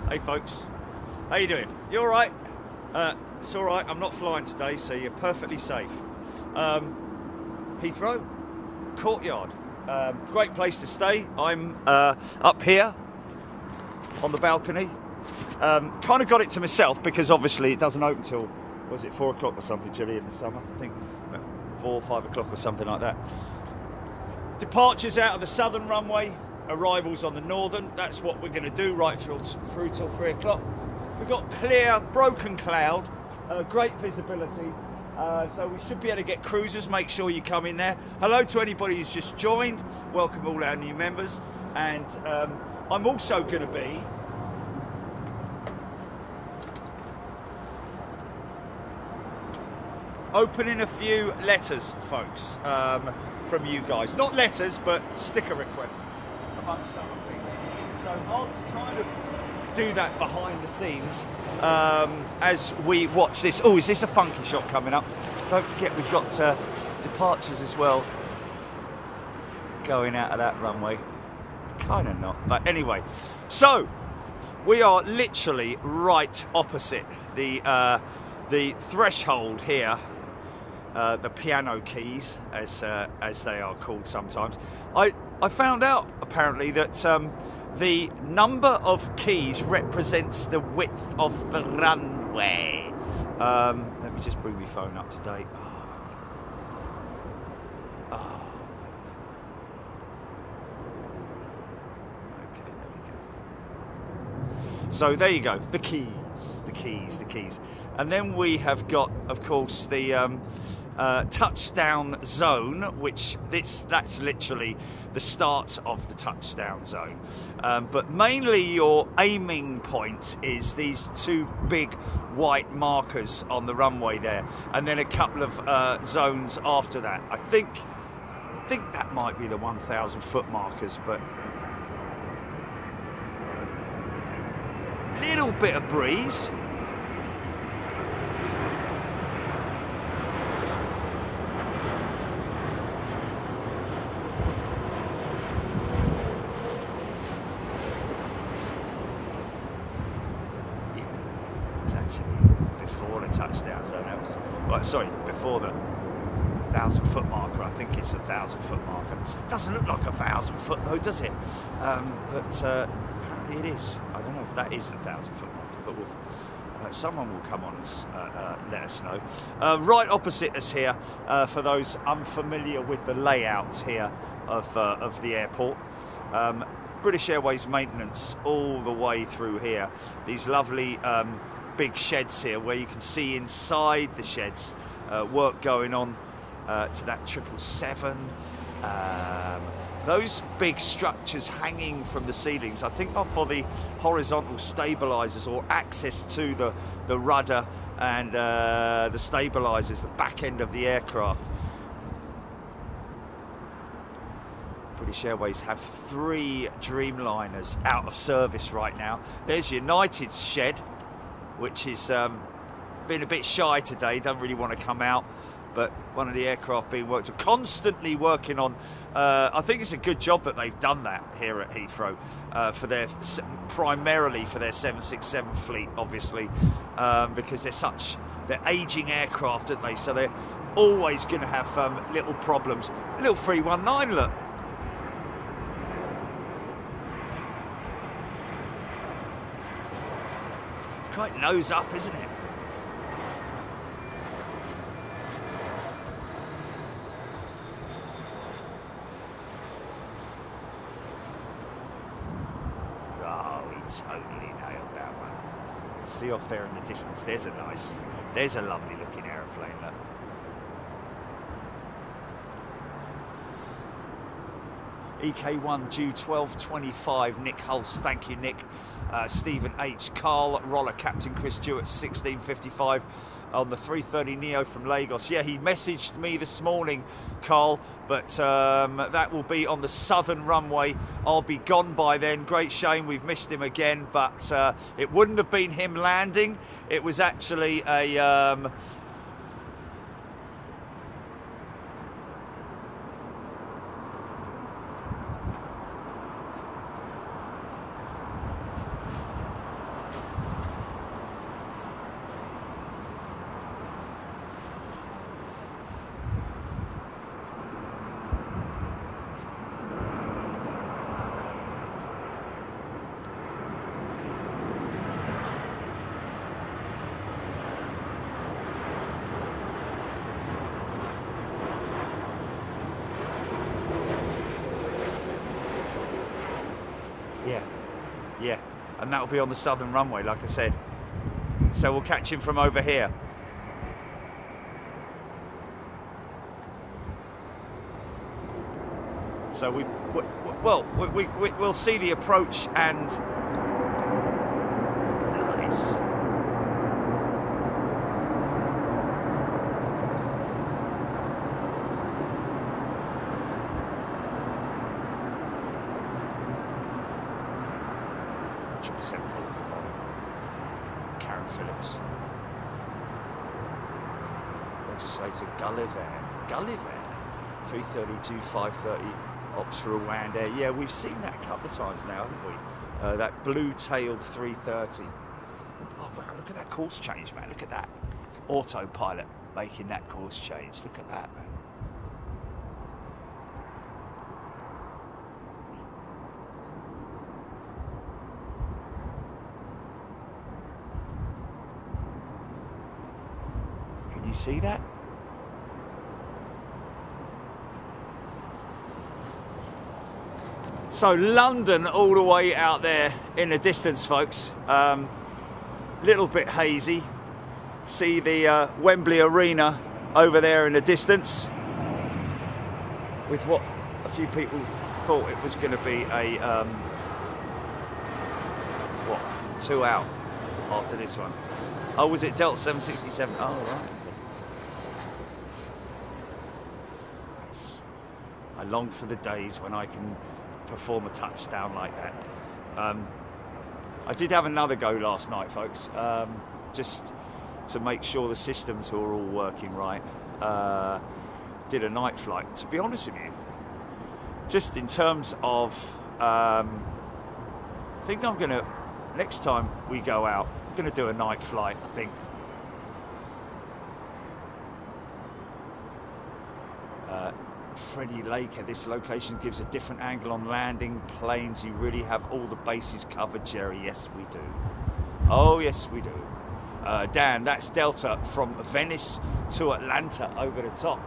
Hey folks, how you doing? You all right? It's all right, I'm not flying today, so you're perfectly safe. Heathrow, courtyard, great place to stay. I'm up here on the balcony. Kind of got it to myself because obviously it doesn't open till, was it 4 o'clock or something, Jilly, in the summer? I think 4 or 5 o'clock or something like that. Departures out of the southern runway, arrivals on the northern. That's what we're going to do right through till 3 o'clock. We've got clear, broken cloud, great visibility. So we should be able to get cruisers. Make sure you come in there. Hello to anybody who's just joined. Welcome all our new members. And I'm also going to be opening a few letters, folks, from you guys. Not letters, but sticker requests, amongst other things. So I'll kind of do that behind the scenes as we watch this. Oh, is this a funky shot coming up? Don't forget we've got departures as well going out of that runway. Kind of not, but anyway. So we are literally right opposite the threshold here. The piano keys, as they are called sometimes. I found out apparently that the number of keys represents the width of the runway. Let me just bring my phone up to date. Okay, there we go. So there you go, the keys. And then we have got, of course, the touchdown zone, which that's literally the start of the touchdown zone. But mainly your aiming point is these two big white markers on the runway there, and then a couple of zones after that. I think that might be the 1,000 foot markers, but little bit of breeze. Touchdown zone. Well, sorry, before the 1,000 foot marker. I think it's a 1,000 foot marker. Doesn't look like a 1,000 foot though, does it? But apparently it is. I don't know if that is the 1,000 foot marker, but someone will come on and let us know. Right opposite us here, for those unfamiliar with the layout here of the airport. British Airways maintenance all the way through here. These lovely big sheds here where you can see inside the sheds work going on to that 777. Those big structures hanging from the ceilings, I think, are for the horizontal stabilizers or access to the rudder and the stabilizers, the back end of the aircraft. British Airways have 3 Dreamliners out of service right now. There's United's shed, which is been a bit shy today, don't really want to come out, but one of the aircraft being worked on, constantly working on. I think it's a good job that they've done that here at Heathrow primarily for their 767 fleet, obviously, because they're aging aircraft, aren't they? So they're always going to have little problems. A little 319, look. Quite nose up, isn't it? Oh, he totally nailed that one. See off there in the distance, there's a lovely looking aeroplane, look. EK1 due 12:25, Nick Hulse, thank you Nick. Stephen H, Carl Roller, Captain Chris Stewart, 16:55 on the 330neo from Lagos. Yeah, he messaged me this morning, Carl, but that will be on the southern runway. I'll be gone by then. Great shame we've missed him again, but it wouldn't have been him landing. It was actually a Yeah, yeah. And that'll be on the southern runway, like I said. So we'll catch him from over here. So we'll see the approach and nice. Karen Phillips. Legislator Gulliver. 332-530 ops for a Rwanda Air. Yeah, we've seen that a couple of times now, haven't we? That blue-tailed 330. Oh wow, look at that course change, man. Look at that. Autopilot making that course change. Look at that, man. You see that? So London all the way out there in the distance, folks. Little bit hazy. See the Wembley Arena over there in the distance, with what a few people thought it was going to be a 2 out after this one. Oh, was it Delta 767? Oh, right. I long for the days when I can perform a touchdown like that. I did have another go last night, folks, just to make sure the systems were all working right. Did a night flight. To be honest with you, just in terms of, I think I'm gonna, next time we go out, I'm gonna do a night flight, I think. Freddie Lake at this location gives a different angle on landing planes. You really have all the bases covered, Jerry. Yes, we do. Oh, yes, we do. Dan, that's Delta from Venice to Atlanta over the top.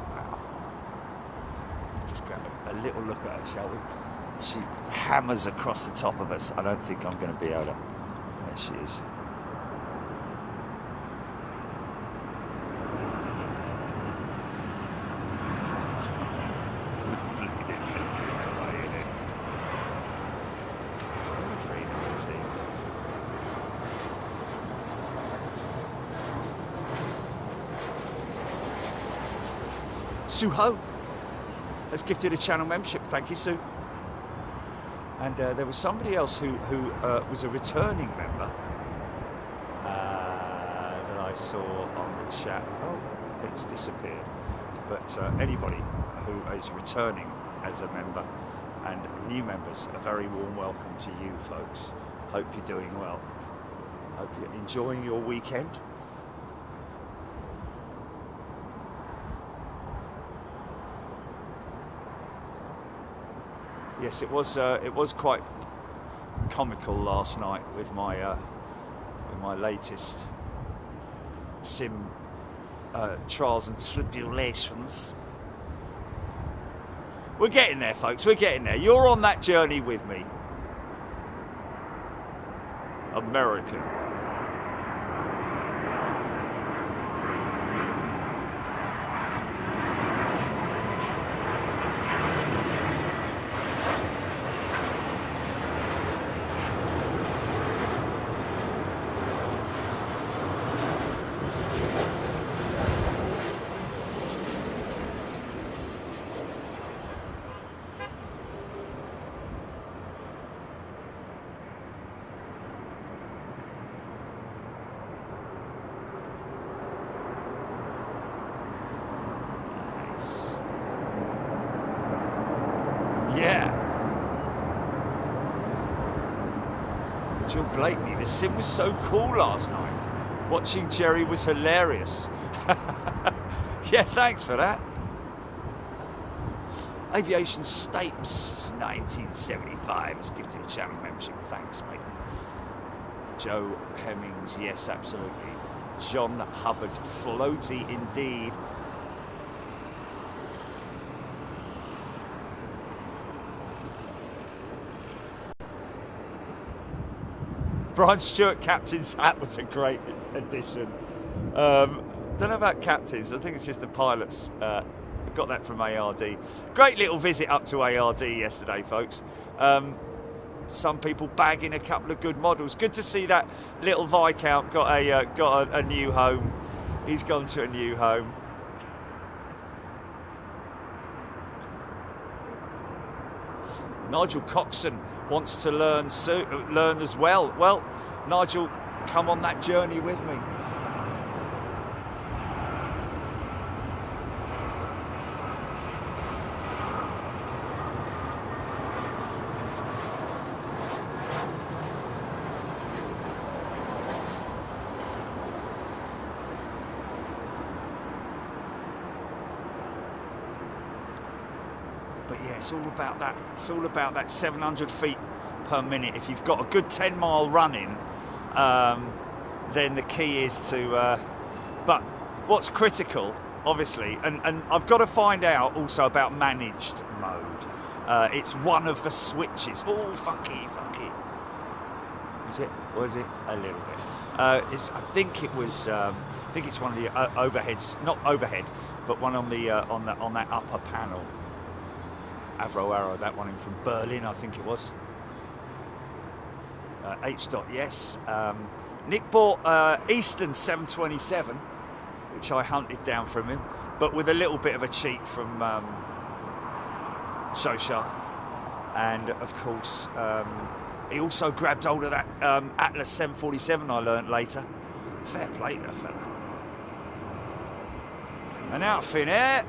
Wow. Just grab a little look at her, shall we? She hammers across the top of us. I don't think I'm going to be able to. There she is. Suho has gifted a channel membership. Thank you, Sue. And there was somebody else who was a returning member that I saw on the chat. Oh, it's disappeared. But anybody who is returning as a member and new members, a very warm welcome to you, folks. Hope you're doing well. Hope you're enjoying your weekend. Yes, it was quite comical last night with my latest sim trials and tribulations. We're getting there, folks. We're getting there. You're on that journey with me. American. Jill Blakeney, the sim was so cool last night. Watching Jerry was hilarious. Yeah, thanks for that. Aviation Stapes 1975 has gifted a channel membership. Thanks, mate. Joe Hemmings, yes, absolutely. John Hubbard, floaty indeed. Brian Stewart captain's hat was a great addition. Don't know about captains. I think it's just the pilots. Got that from ARD. Great little visit up to ARD yesterday, folks. Some people bagging a couple of good models. Good to see that little Viscount got a new home. He's gone to a new home. Nigel Coxon wants to learn as well. Well, Nigel, come on that journey with me. But yeah, it's all about that. It's all about that 700 feet per minute. If you've got a good 10-mile run in, then the key is to. But what's critical, obviously, and I've got to find out also about managed mode. It's one of the switches. Oh, funky. Is it? Or is it a little bit? I think it was. I think it's one of the overheads, not overhead, but one on the on that upper panel. Avro Arrow, that one in from Berlin, I think it was. H. Yes. Nick bought Eastern 727, which I hunted down from him, but with a little bit of a cheat from Shosha. And of course, he also grabbed hold of that Atlas 747 I learnt later. Fair play to the fella. And out of thin air.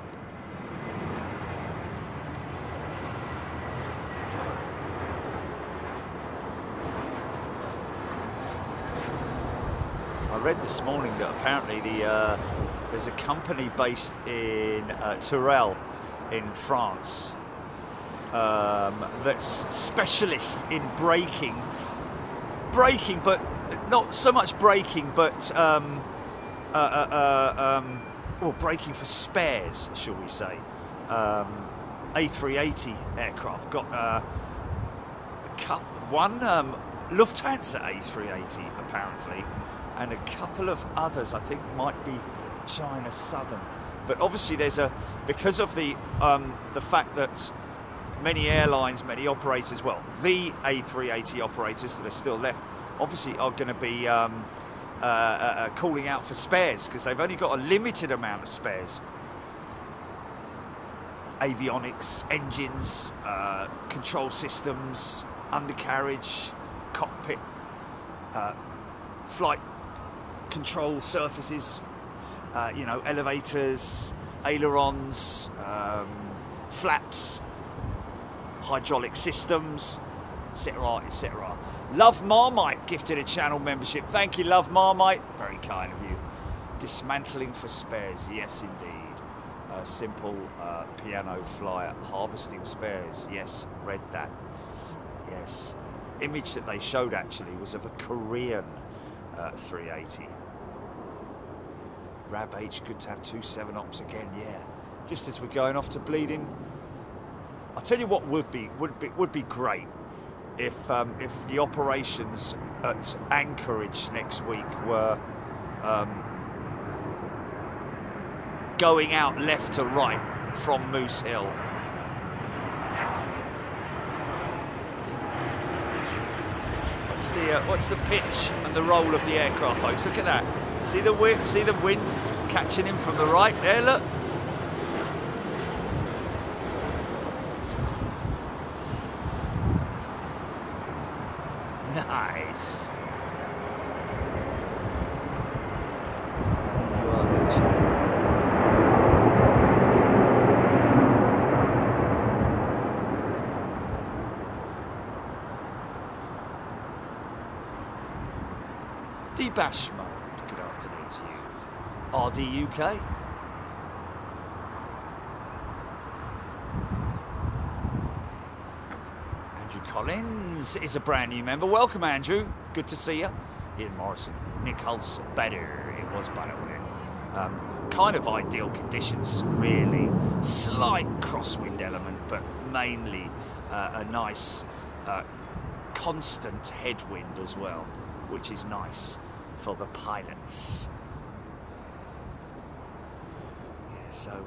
I read this morning that apparently there's a company based in Tourelle in France that's specialist in braking, but not so much braking, but well, braking for spares, shall we say. A380 aircraft got one Lufthansa A380 apparently, and a couple of others I think might be China Southern. But obviously there's because of the fact that many airlines, many operators, well, the A380 operators that are still left, obviously are going to be calling out for spares because they've only got a limited amount of spares. Avionics, engines, control systems, undercarriage, cockpit, flight control surfaces, you know, elevators, ailerons, flaps, hydraulic systems, etc., etc. Love Marmite gifted a channel membership. Thank you, Love Marmite. Very kind of you. Dismantling for spares. Yes, indeed. Simple piano flyer. Harvesting spares. Yes, read that. Yes. Image that they showed actually was of a Korean 380. Rab H, good to have 2 7-ops again. Yeah. Just as we're going off to bleeding. I'll tell you what would be great if the operations at Anchorage next week were going out left to right from Moose Hill. What's the pitch and the roll of the aircraft, folks? Look at that. See the wind catching him from the right there. Look. Nice. Debash mode. Good afternoon to you. RD UK. Andrew Collins is a brand new member. Welcome, Andrew. Good to see you. Ian Morrison. Nick Hulse. Better. It was better, wasn't it? Kind of ideal conditions, really. Slight crosswind element, but mainly a nice constant headwind as well. which is nice for the pilots. Yeah, so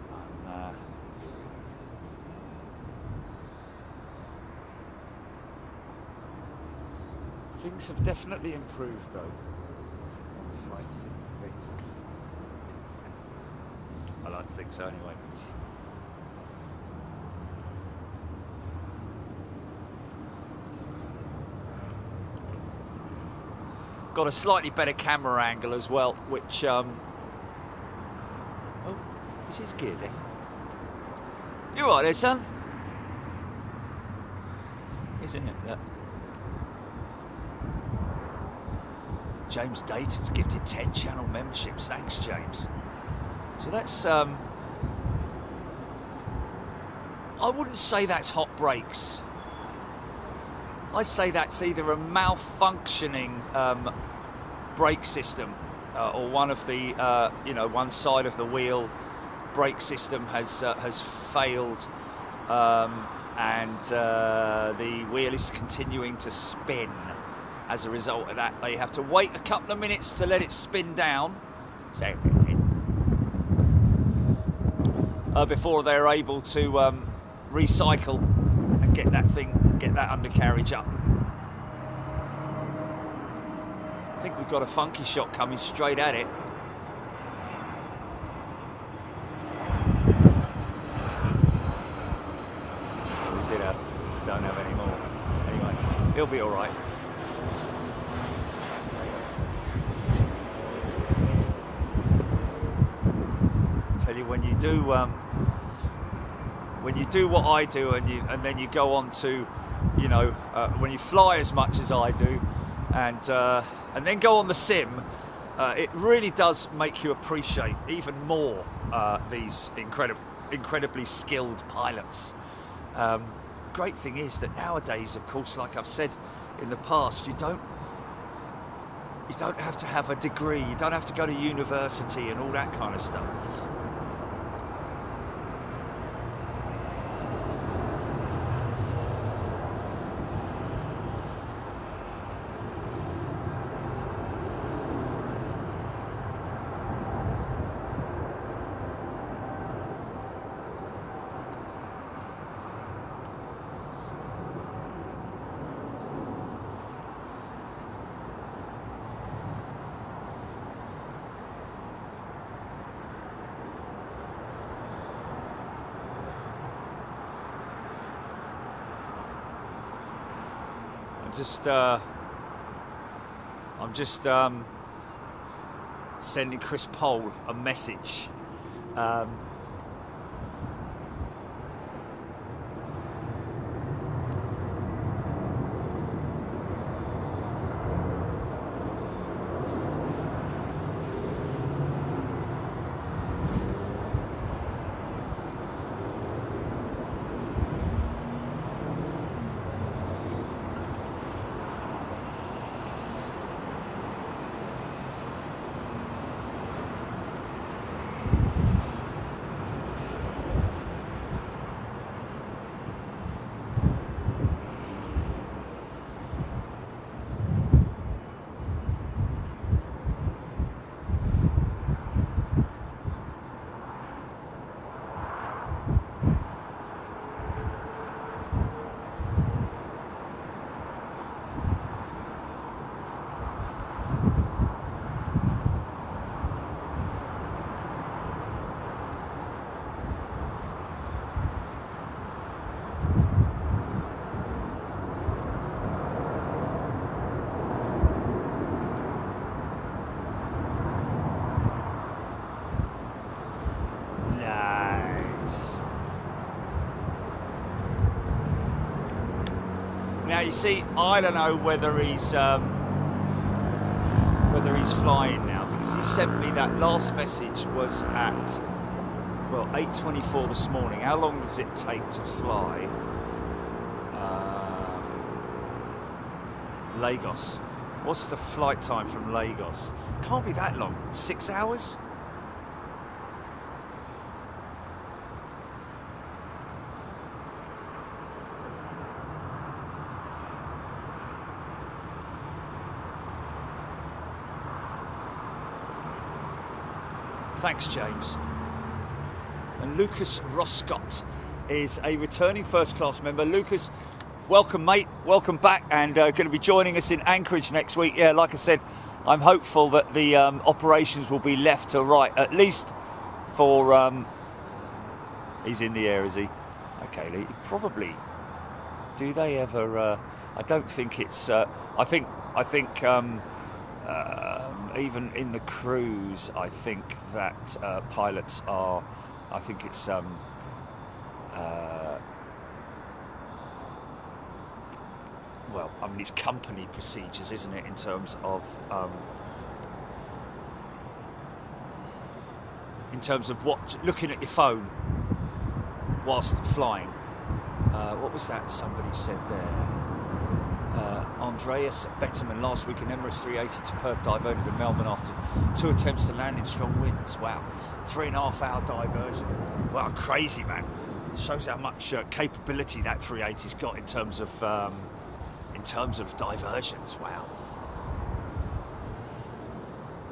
things have definitely improved though on the flight simulator. I like to think so anyway. Got a slightly better camera angle as well, which oh, is his gear down? You right there, son? Isn't it? Look. James Dayton's gifted 10 channel memberships. Thanks, James. So that's I wouldn't say that's hot brakes. I'd say that's either a malfunctioning brake system or one of the you know, one side of the wheel brake system has failed, and the wheel is continuing to spin. As a result of that, they have to wait a couple of minutes to let it spin down, so before they're able to recycle and get that undercarriage up. I think we've got a funky shot coming straight at it. We did have, don't have any more. Anyway, he'll be all right. Tell you, when you do what I do, and then you go on to, you know, when you fly as much as I do, and then go on the sim, it really does make you appreciate even more these incredibly skilled pilots. Great thing is that nowadays, of course, like I've said in the past, you don't have to have a degree, you don't have to go to university and all that kind of stuff. I'm just sending Chris Pole a message. Now you see, I don't know whether he's flying now, because he sent me that last message was at, well, 8:24 this morning. How long does it take to fly Lagos? What's the flight time from Lagos? Can't be that long. 6 hours? Thanks, James. And Lucas Roscott is a returning first-class member. Lucas, welcome, mate. Welcome back, and going to be joining us in Anchorage next week. Yeah, like I said, I'm hopeful that the operations will be left to right, at least for... he's in the air, is he? Okay, he probably... Do they ever... I don't think it's... I think even in the cruise, I think that pilots are... I think it's... well, I mean, it's company procedures, isn't it, in terms of looking at your phone whilst flying. What was that somebody said there? Andreas Betterman last week in Emirates A380 to Perth diverted to Melbourne after 2 attempts to land in strong winds. Wow, 3.5 hour diversion. Wow, crazy, man. Shows how much capability that 380's got in terms of diversions. Wow.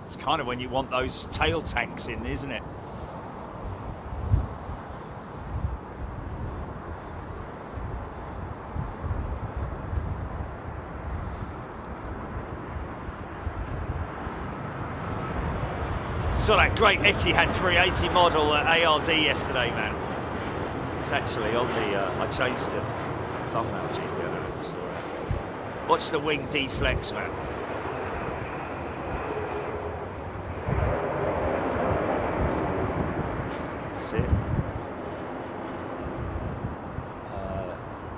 It's kind of when you want those tail tanks in, isn't it? Saw that great Etihad 380 model at ARD yesterday, man. It's actually on the, I changed the thumbnail GP, I don't know if you saw it. Watch the wing deflex, man. That's it.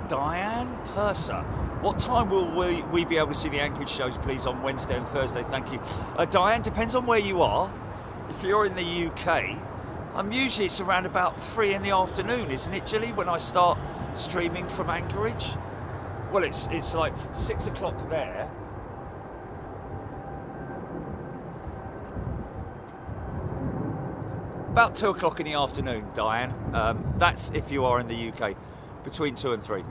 Diane Purser. What time will we be able to see the Anchorage shows, please, on Wednesday and Thursday? Thank you. Diane, depends on where you are. If you're in the UK, usually it's around about 3 in the afternoon, isn't it, Gilly, when I start streaming from Anchorage? Well, it's like 6 o'clock there. About 2 o'clock in the afternoon, Diane. That's if you are in the UK, between 2 and 3.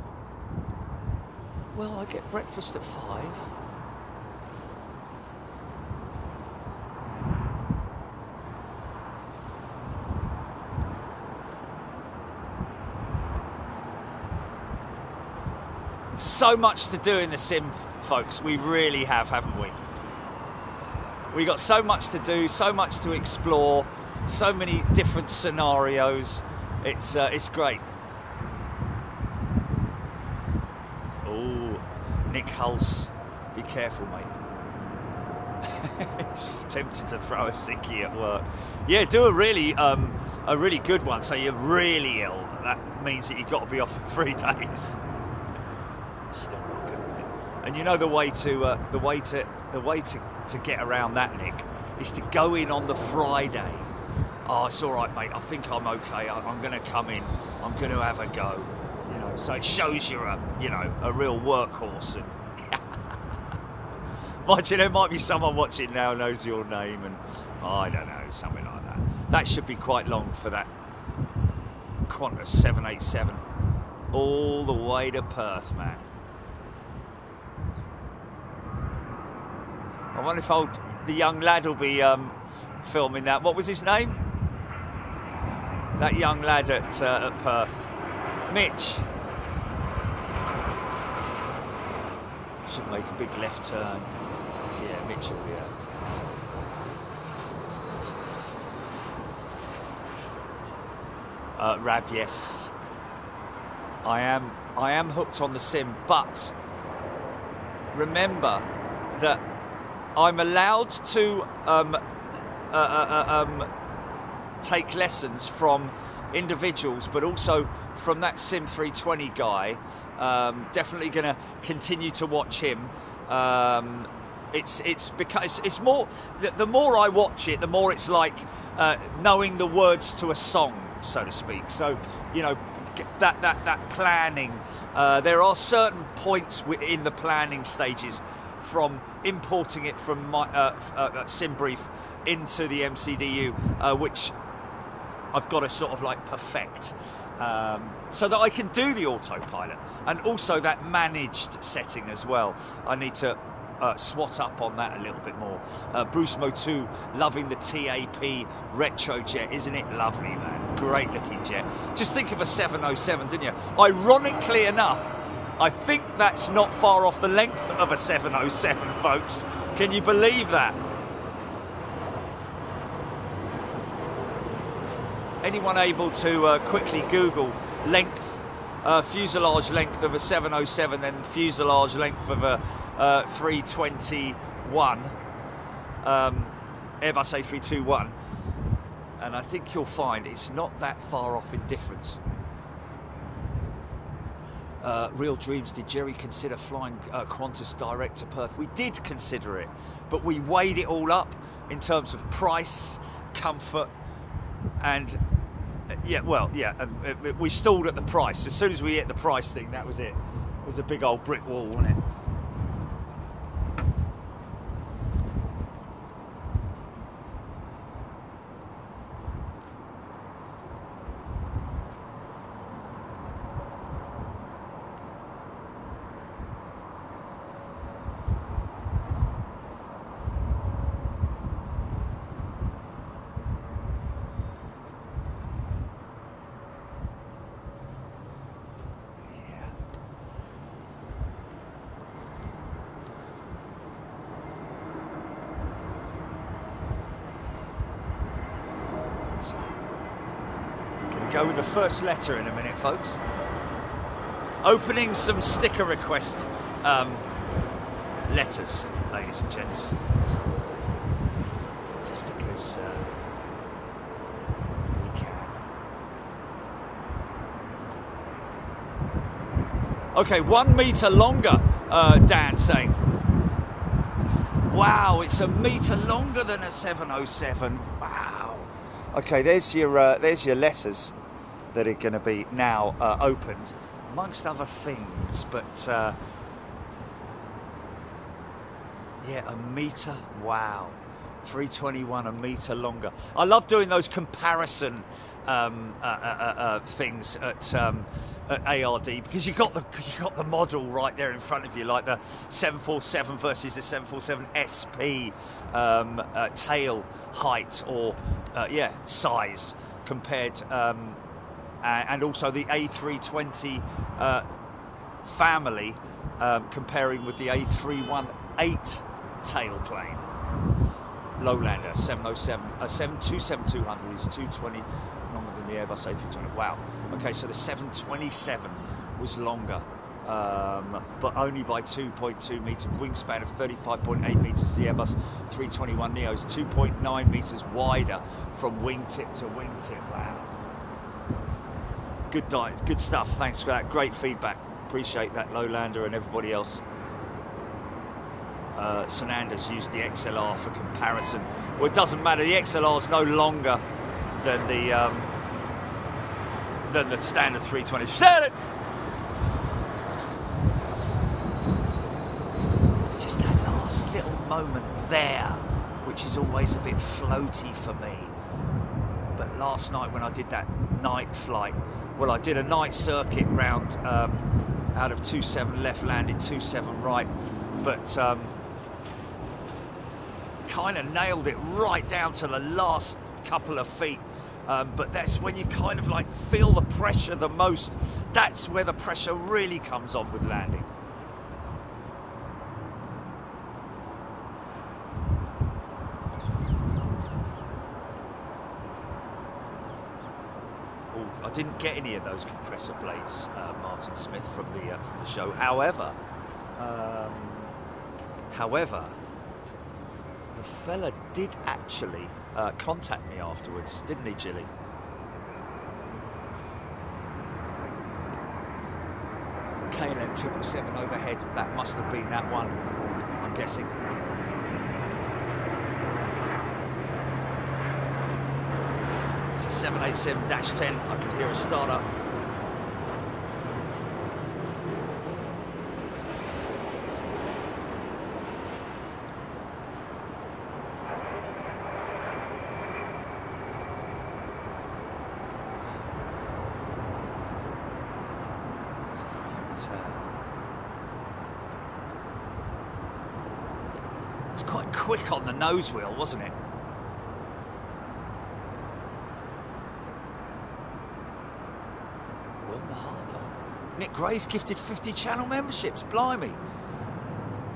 Well, I get breakfast at 5. So much to do in the sim, folks. We really have, haven't we? We got so much to do, so much to explore, so many different scenarios. It's great. Oh, Nick Hulse, be careful, mate. He's tempted to throw a sickie at work. Yeah, do a really good one. So you're really ill. That means that you've got to be off for 3 days. Still not good, mate. And you know the way to get around that, Nick, is to go in on the Friday. Oh, it's all right, mate. I think I'm okay. I'm going to come in. I'm going to have a go. You know, so it shows you're a real workhorse. And imagine there might be someone watching now knows your name, and I don't know, something like that. That should be quite long for that Qantas 787 all the way to Perth, man. I wonder if the young lad will be filming that. What was his name? That young lad at Perth. Mitch. Should make a big left turn. Yeah, Mitch will be Rab, yes. I am hooked on the sim, but remember that I'm allowed to take lessons from individuals, but also from that Sim 320 guy. Definitely going to continue to watch him. It's because it's more. The more I watch it, the more it's like knowing the words to a song, so to speak. So you know that planning. There are certain points in the planning stages, from importing it from my sim brief into the MCDU, which I've got to sort of like perfect, so that I can do the autopilot, and also that managed setting as well. I need to swat up on that a little bit more. Bruce Motu loving the TAP retro jet. Isn't it lovely, man? Great looking jet. Just think of a 707, didn't you? Ironically enough, I think that's not far off the length of a 707, folks. Can you believe that? Anyone able to quickly Google length, fuselage length of a 707, then fuselage length of a 321, Airbus A321, and I think you'll find it's not that far off in difference. Real Dreams, did Jerry consider flying Qantas direct to Perth? We did consider it, but we weighed it all up in terms of price, comfort, and we stalled at the price. As soon as we hit the price thing, that was it. It was a big old brick wall, wasn't it? Go with the first letter in a minute, folks. Opening some sticker request letters, ladies and gents. Just because we can. Okay, 1 meter longer, Dan saying. Wow, it's a meter longer than a 707. Wow. Okay, there's your letters that are going to be now opened, amongst other things, but yeah, a meter, wow, 321, a meter longer. I love doing those comparison things at ARD, because you got the model right there in front of you, like the 747 versus the 747 SP tail height or size compared. And also the A320 family, comparing with the A318 tailplane. Lowlander 707, 727-200 is 220 longer than the Airbus A320. Wow. Okay, so the 727 was longer, but only by 2.2 metres. Wingspan of 35.8 metres. The Airbus 321neo is 2.9 metres wider from wingtip to wingtip. Wow. Good stuff. Thanks for that. Great feedback. Appreciate that, Lowlander and everybody else. Sanander's used the XLR for comparison. Well, it doesn't matter. The XLR is no longer than the standard 320. Said it. It's just that last little moment there, which is always a bit floaty for me. But last night when I did that night flight, well, I did a night circuit round out of 27 left, landed 27 right, but kind of nailed it right down to the last couple of feet. But that's when you kind of like feel the pressure the most. That's where the pressure really comes on with landing. I didn't get any of those compressor blades, Martin Smith, from the show. However, the fella did actually contact me afterwards, didn't he, Jilly? KLM 777 overhead. That must have been that one, I'm guessing. It's a 787-10. I can hear a startup. It's quite quick on the nose wheel, wasn't it? Wilmer Harbour. Nick Gray's gifted 50 channel memberships. Blimey.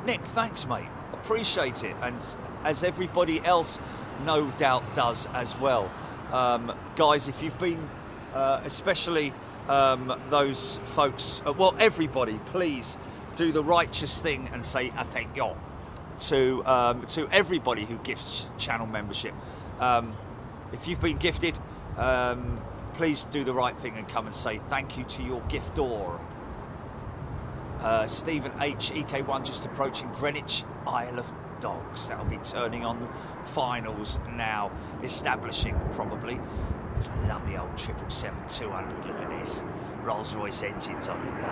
Nick, thanks, mate. Appreciate it. And as everybody else no doubt does as well. Guys, if you've been, especially those folks, well, everybody, please do the righteous thing and say a thank you to everybody who gifts channel membership. If you've been gifted, please do the right thing and come and say thank you to your giftor. Stephen H, EK1 just approaching Greenwich, Isle of Dogs. That'll be turning on the finals now, establishing probably. There's a lovely old 777-200. Look at this, Rolls-Royce engines on it. Look.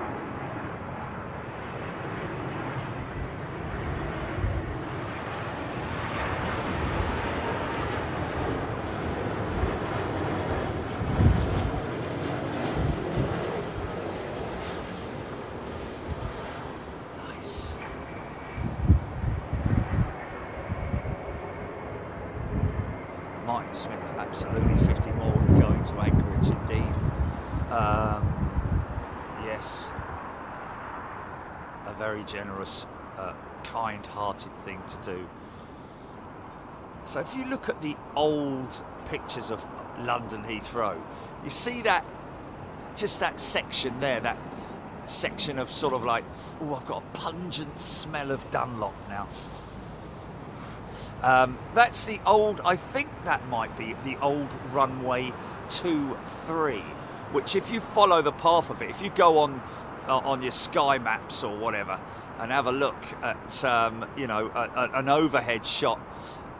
Absolutely, 50 more going to Anchorage indeed. Yes, a very generous, kind-hearted thing to do. So if you look at the old pictures of London Heathrow, you see that, just that section there, that section of sort of like, oh, I've got a pungent smell of Dunlop now. That's the old, I think that might be the old runway 23, which if you follow the path of it, if you go on your sky maps or whatever and have a look at you know, an overhead shot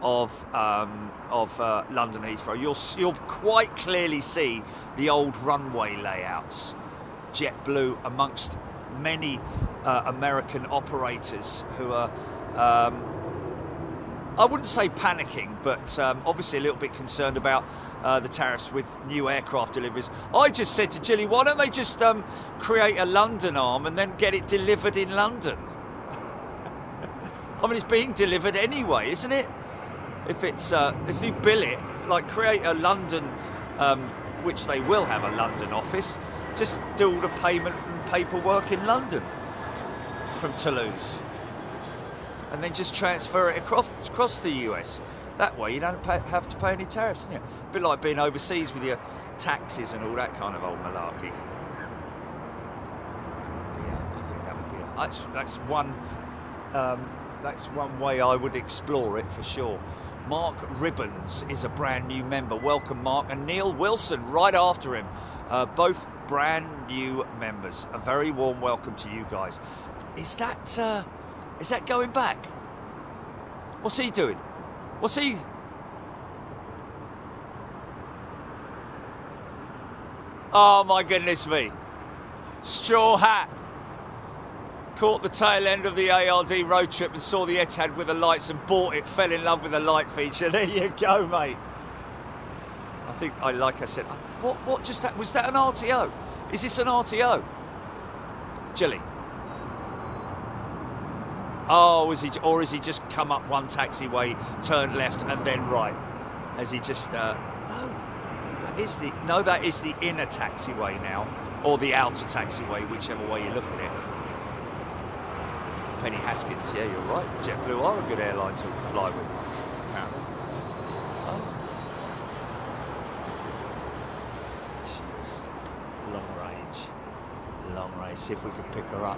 of London Heathrow, you'll quite clearly see the old runway layouts. JetBlue amongst many American operators who are I wouldn't say panicking, but obviously a little bit concerned about the tariffs with new aircraft deliveries. I just said to Jilly, why don't they just create a London arm and then get it delivered in London? I mean, it's being delivered anyway, isn't it? If it's if you bill it, like create a London, which they will have a London office, just do all the payment and paperwork in London from Toulouse. And then just transfer it across the US. That way you don't have to pay any tariffs, don't you? A bit like being overseas with your taxes and all that kind of old malarkey. Yeah, I think that would be that's one way I would explore it for sure. Mark Ribbons is a brand new member. Welcome, Mark. And Neil Wilson right after him. Both brand new members. A very warm welcome to you guys. Is that going back? What's he doing? What's he? Oh my goodness me. Straw hat. Caught the tail end of the ARD road trip and saw the Etihad with the lights and bought it. Fell in love with the light feature. There you go, mate. I think, like I said, what just that? Was that an RTO? Is this an RTO? Jilly. Oh, is he just come up one taxiway, turned left and then right? Has he just that is the inner taxiway now, or the outer taxiway, whichever way you look at it. Penny Haskins, yeah, you're right. JetBlue are a good airline to fly with, apparently. Oh. She is long range. See if we can pick her up.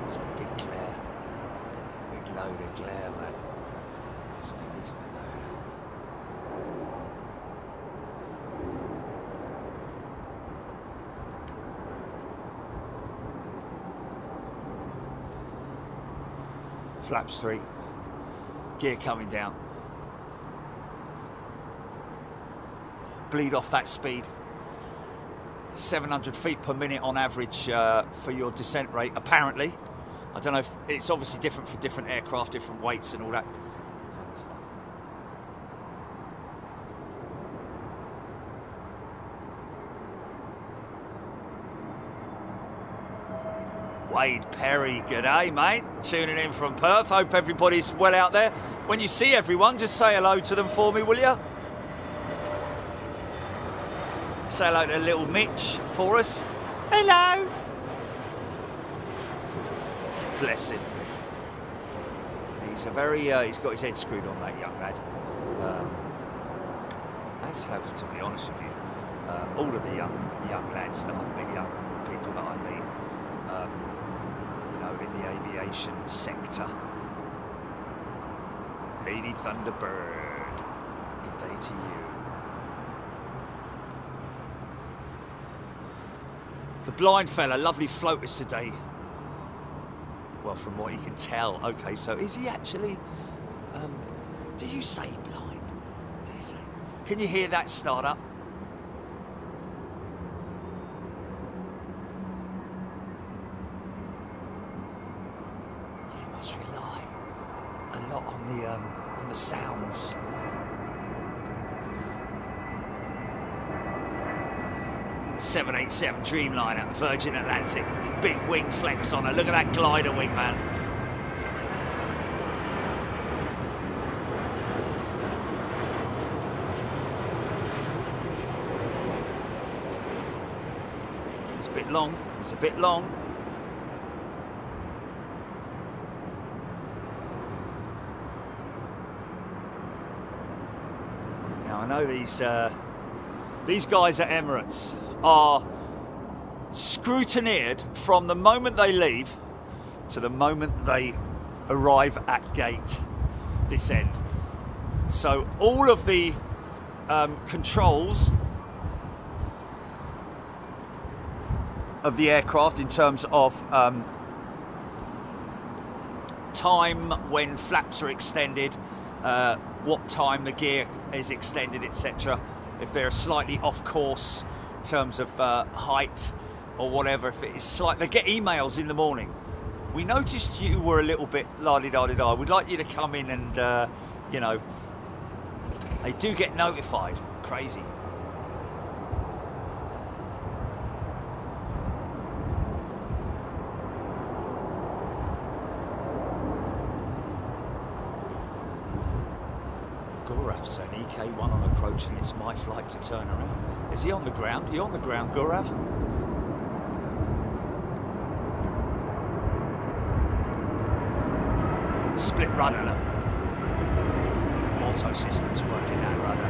It's a big glare. Big load of glare, mate. It's ages below now. Flaps 3. Gear coming down. Bleed off that speed. 700 feet per minute on average for your descent rate, apparently. I don't know if it's obviously different for different aircraft, different weights and all that kind of stuff. Wade Perry, good day, mate. Tuning in from Perth. Hope everybody's well out there. When you see everyone, just say hello to them for me, will you? Say hello to little Mitch for us. Hello. Bless him. He's he's got his head screwed on, that young lad. As have, to be honest with you, all of the young lads that I meet, young people that I meet, you know, in the aviation sector. Lady Thunderbird, good day to you. The blind fella, lovely floaters today. Well, from what you can tell. Okay, so is he actually, do you say blind? Do you say? Can you hear that start up? You must rely a lot on the sounds. .787 Dreamliner, Virgin Atlantic, big wing flex on her. Look at that glider wing, man. It's a bit long. It's a bit long. Now I know these guys at Emirates are scrutineered from the moment they leave to the moment they arrive at gate this end. So all of the controls of the aircraft in terms of time when flaps are extended, what time the gear is extended, etc. If they're slightly off course in terms of height or whatever, if it is slight, they get emails in the morning. We noticed you were a little bit la-di-da-di-da. We'd like you to come in and, you know, they do get notified. Crazy. Gaurav's an EK1 on approach, and it's my flight to turn around. Is he on the ground? Are you on the ground, Gaurav? Split rudder, look. Auto systems working that rudder.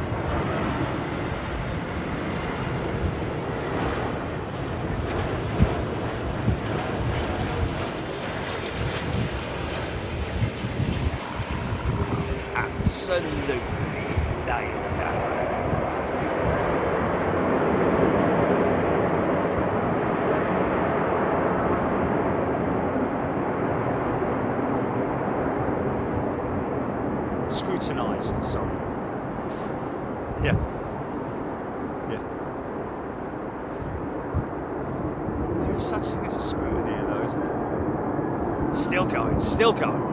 Absolutely nailed that. Scrutinised, sorry. Yeah. Yeah. There's such thing as a scrutineer though, isn't there? Still going, still going.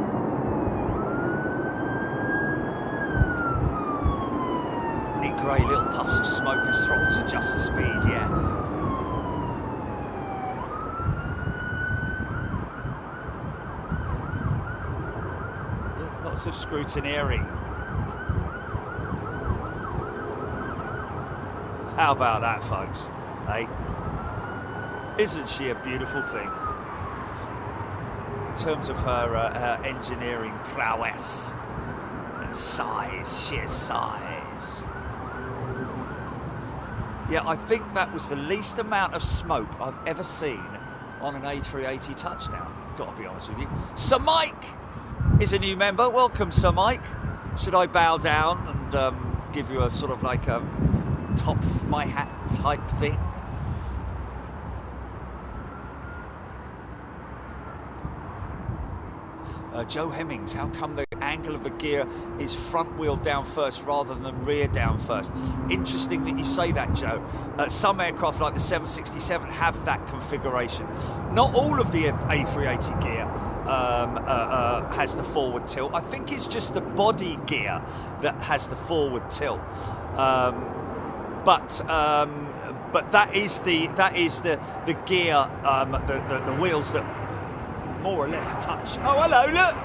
Grey little puffs of smoke as throttles adjust the speed, yeah. Yeah, lots of scrutineering. How about that, folks? Hey, isn't she a beautiful thing? In terms of her engineering prowess and size, sheer size. Yeah, I think that was the least amount of smoke I've ever seen on an A380 touchdown, got to be honest with you. Sir Mike is a new member. Welcome, Sir Mike. Should I bow down and give you a sort of like a top of my hat type thing? Joe Hemmings, how come the angle of the gear is front wheel down first rather than rear down first? Interesting that you say that, Joe. Some aircraft like the 767 have that configuration. Not all of the A380 gear has the forward tilt. I think it's just the body gear that has the forward tilt. But but that is the gear, the wheels that more or less touch. Oh, hello, look.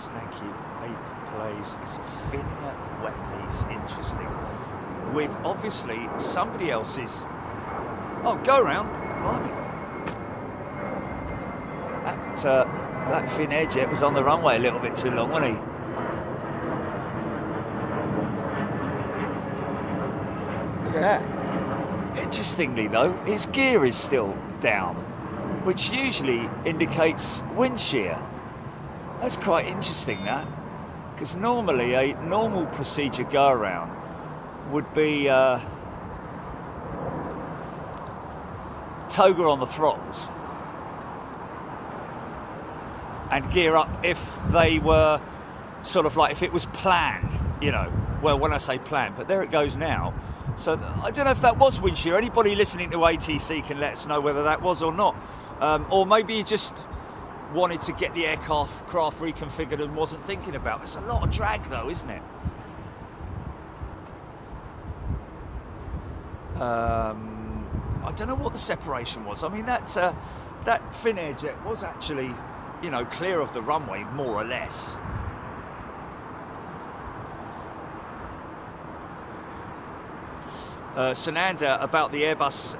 Thank you. 8 plays. It's a Finnair wet lease. Interesting. With obviously somebody else's. Oh, go round. That Finnair jet was on the runway a little bit too long, wasn't he? Look at that. Interestingly, though, his gear is still down, which usually indicates wind shear. That's quite interesting, that, because normally a normal procedure go around would be toga on the throttles and gear up if they were sort of like, if it was planned, you know. Well, when I say planned, but there it goes now. So I don't know if that was wind shear. Anybody listening to ATC can let us know whether that was or not, or maybe you just wanted to get the aircraft reconfigured and wasn't thinking about it. It's a lot of drag though, isn't it? I don't know what the separation was. I mean, that Finnair jet was actually, you know, clear of the runway more or less. Sananda about the Airbus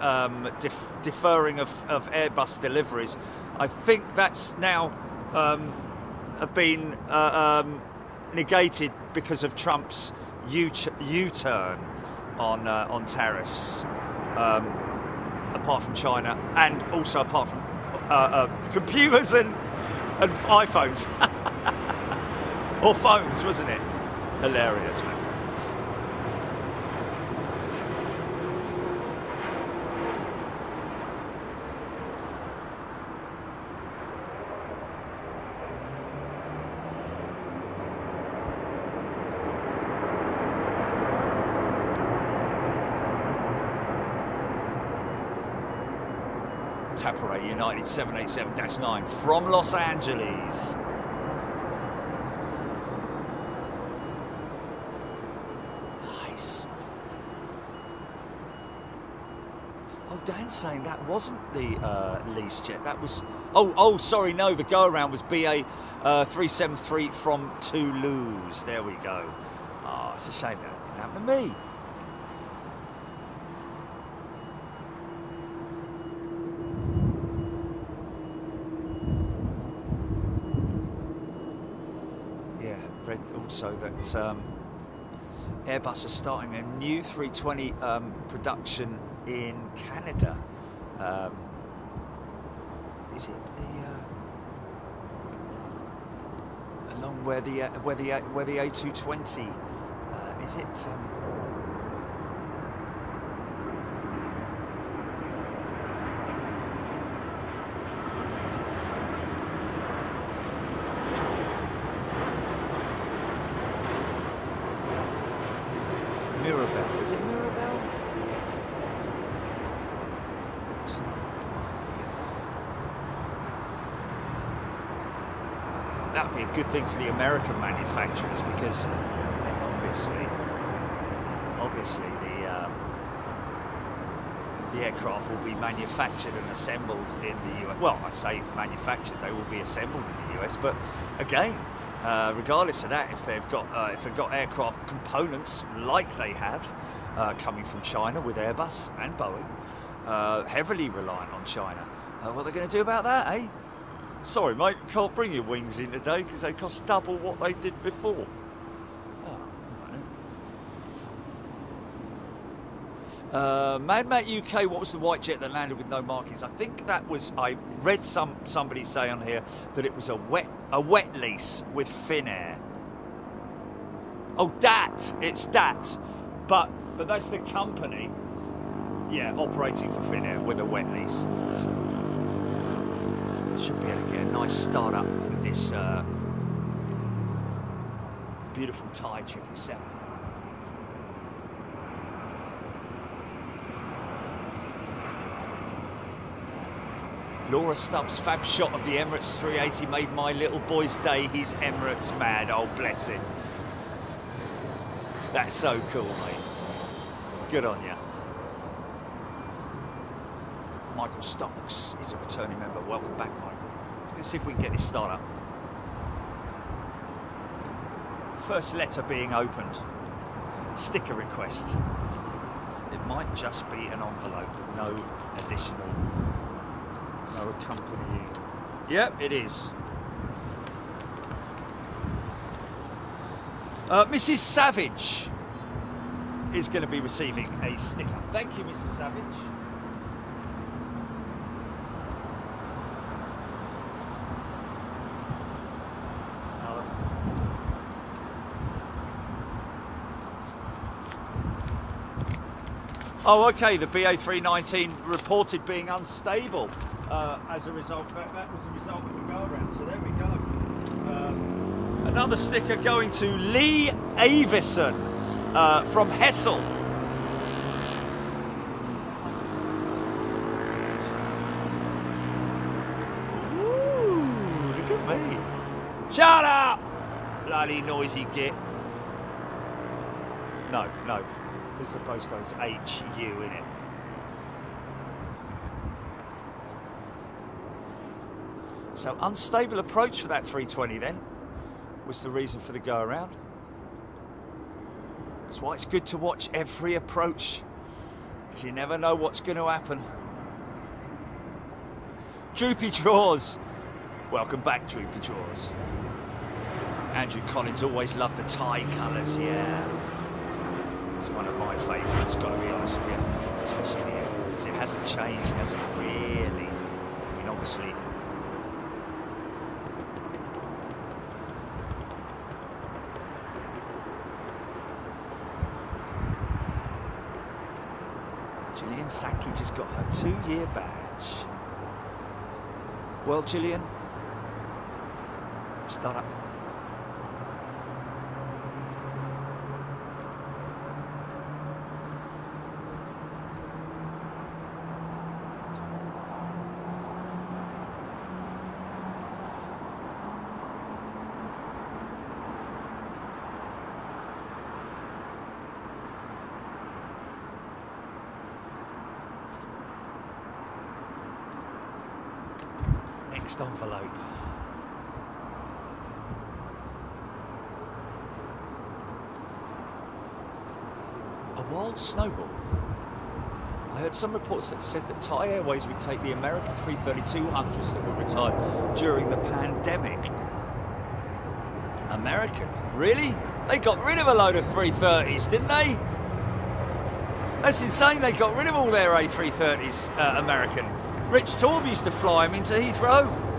deferring of Airbus deliveries. I think that's now been negated because of Trump's U-turn on tariffs, apart from China, and also apart from computers and iPhones or phones, wasn't it? Hilarious, man. Qatar United 787-9 from Los Angeles. Nice. Oh, Dan's saying that wasn't the lease jet. That was. Oh, sorry. No, the go around was BA 373 from Toulouse. There we go. Oh, it's a shame that didn't happen to me. Also that Airbus are starting a new 320 production in Canada. Is it the along where the A220 is it? Mirabel. Is it Mirabel? That would be a good thing for the American manufacturers, because obviously the aircraft will be manufactured and assembled in the US. Well, I say manufactured; they will be assembled in the US. But again, regardless of that, if they've got aircraft components like they have coming from China with Airbus and Boeing, heavily reliant on China, what are they going to do about that, eh? Sorry, mate, can't bring your wings in today because they cost double what they did before. Mad Matt UK, what was the white jet that landed with no markings? I think that was, I read somebody say on here that it was a wet a wet lease with Finnair. Oh, DAT. It's DAT. But that's the company, yeah, operating for Finnair with a wet lease. So should be able to get a nice start up with this beautiful Thai 777. Laura Stubbs' fab shot of the Emirates 380 made my little boy's day. He's Emirates mad. Oh, bless him. That's so cool, mate. Good on you. Michael Stocks is a returning member. Welcome back, Michael. Let's see if we can get this start up. First letter being opened. Sticker request. It might just be an envelope with no additional, no accompanying. Yep, it is. Mrs. Savage is going to be receiving a sticker. Thank you, Mrs. Savage. Oh, okay, the BA319 reported being unstable as a result. That was the result of the go-around, so there we go. Another sticker going to Lee Avison from Hessel. Ooh, look at me. Shut up! Bloody noisy git. No, because the postcode's HU in it. So unstable approach for that 320 then was the reason for the go around. That's why it's good to watch every approach, because you never know what's going to happen. Droopy Drawers. Welcome back, Droopy Drawers. Andrew Collins always loved the Thai colours, yeah. It's one of my favourites, got to be honest with you. Especially here, because it hasn't changed, hasn't really. I mean, obviously. Gillian Sankey just got her 2-year badge. Well, Gillian, start up. Envelope. A wild snowball. I heard some reports that said that Thai Airways would take the American A330-200s that were retired during the pandemic. American? Really? They got rid of a load of 330s, didn't they? That's insane, they got rid of all their A330s, American. Rich Torb used to fly them into Heathrow.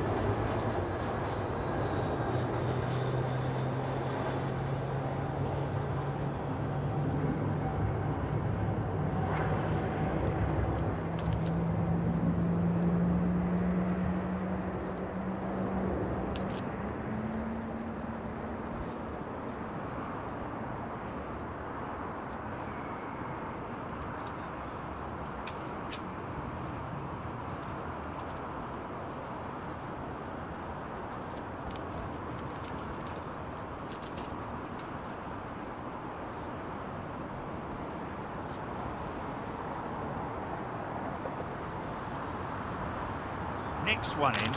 Next one in,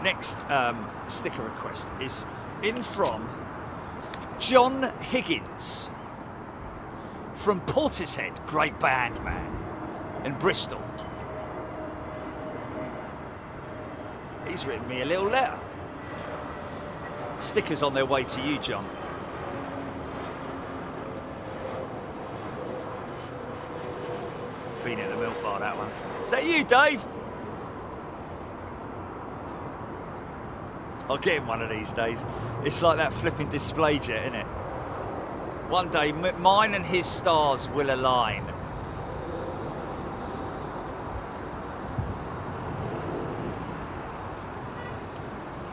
next sticker request is in from John Higgins from Portishead, great band man, in Bristol. He's written me a little letter. Stickers on their way to you, John. Been in the milk bar, that one. Is that you, Dave? I'll get him one of these days. It's like that flipping display jet, isn't it? One day, mine and his stars will align.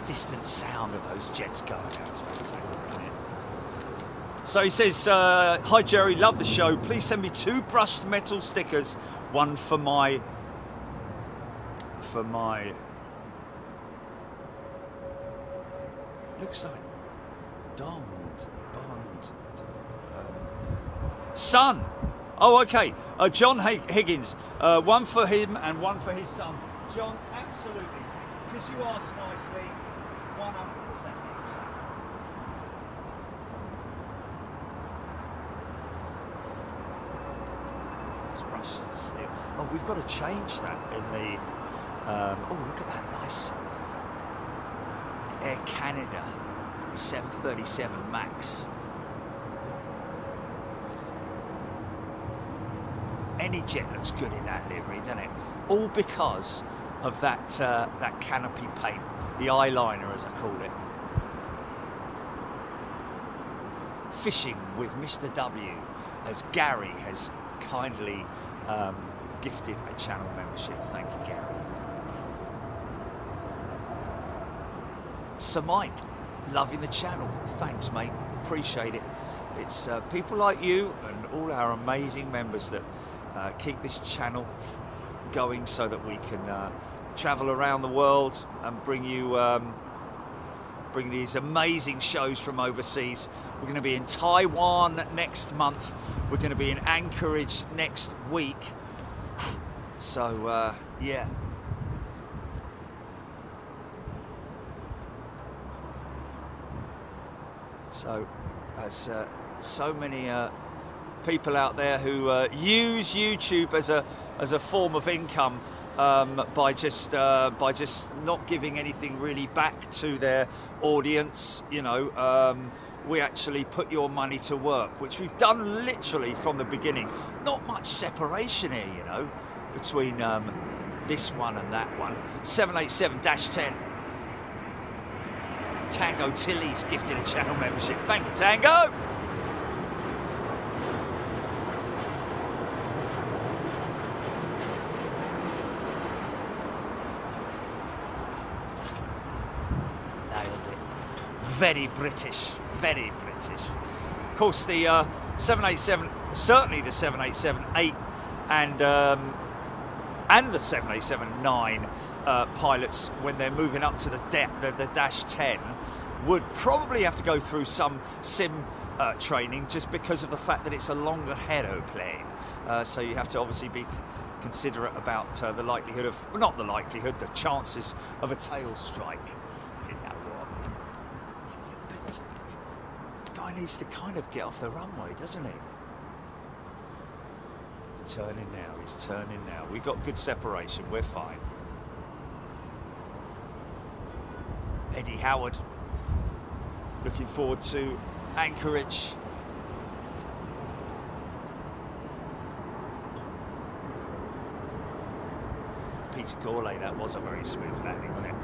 The distant sound of those jets going out is fantastic, isn't it? So he says, hi Jerry, love the show. Please send me 2 brushed metal stickers. One for my looks like Bond, son. Oh, okay. John Higgins. One for him and one for his son. John, absolutely. Because you asked nicely, 100%. It's brushed still. Oh, we've got to change that in the. Oh, look at that nice Air Canada 737 Max. Any jet looks good in that livery, doesn't it? All because of that that canopy paint, the eyeliner as I call it. Fishing with Mr. W, as Gary has kindly gifted a channel membership. Thank you, Gary. Sir Mike, loving the channel. Thanks, mate. Appreciate it. It's people like you and all our amazing members that keep this channel going so that we can travel around the world and bring you bring these amazing shows from overseas. We're going to be in Taiwan next month. We're going to be in Anchorage next week. So yeah. So as so many people out there who use YouTube as a form of income by just not giving anything really back to their audience, you know, we actually put your money to work, which we've done literally from the beginning. Not much separation here, you know, between this one and that one. 787-10. Tango Tilly's gifted a channel membership. Thank you, Tango. Very British, very British. Of course, the 787, certainly the 787-8 and the 787-9 pilots, when they're moving up to the Dash 10, would probably have to go through some sim training, just because of the fact that it's a longer aeroplane. So you have to obviously be considerate about the likelihood of, well, not the likelihood, the chances of a tail strike. Needs to kind of get off the runway, doesn't he? He's turning now, he's turning now. We've got good separation, we're fine. Eddie Howard, looking forward to Anchorage. Peter Gourlay, that was a very smooth landing, wasn't it?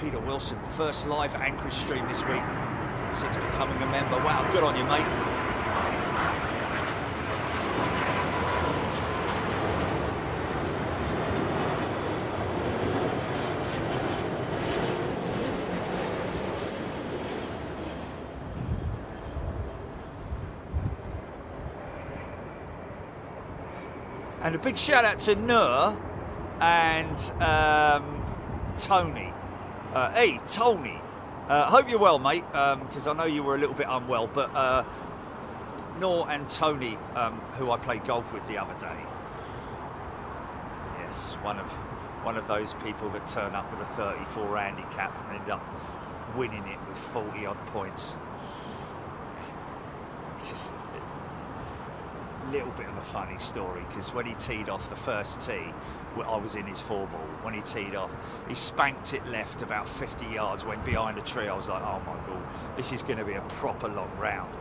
Peter Wilson, first live Anchorage stream this week since becoming a member. Wow, good on you, mate. And a big shout out to Nur and Tony. Hey, Tony. Hope you're well, mate, because I know you were a little bit unwell, but Nor and Tony, who I played golf with the other day. Yes, one of those people that turn up with a 34 handicap and end up winning it with 40 odd points. It's just a little bit of a funny story, because when he teed off the first tee, I was in his 4-ball when he teed off. He spanked it left about 50 yards, went behind a tree. I was like, oh my God, this is going to be a proper long round.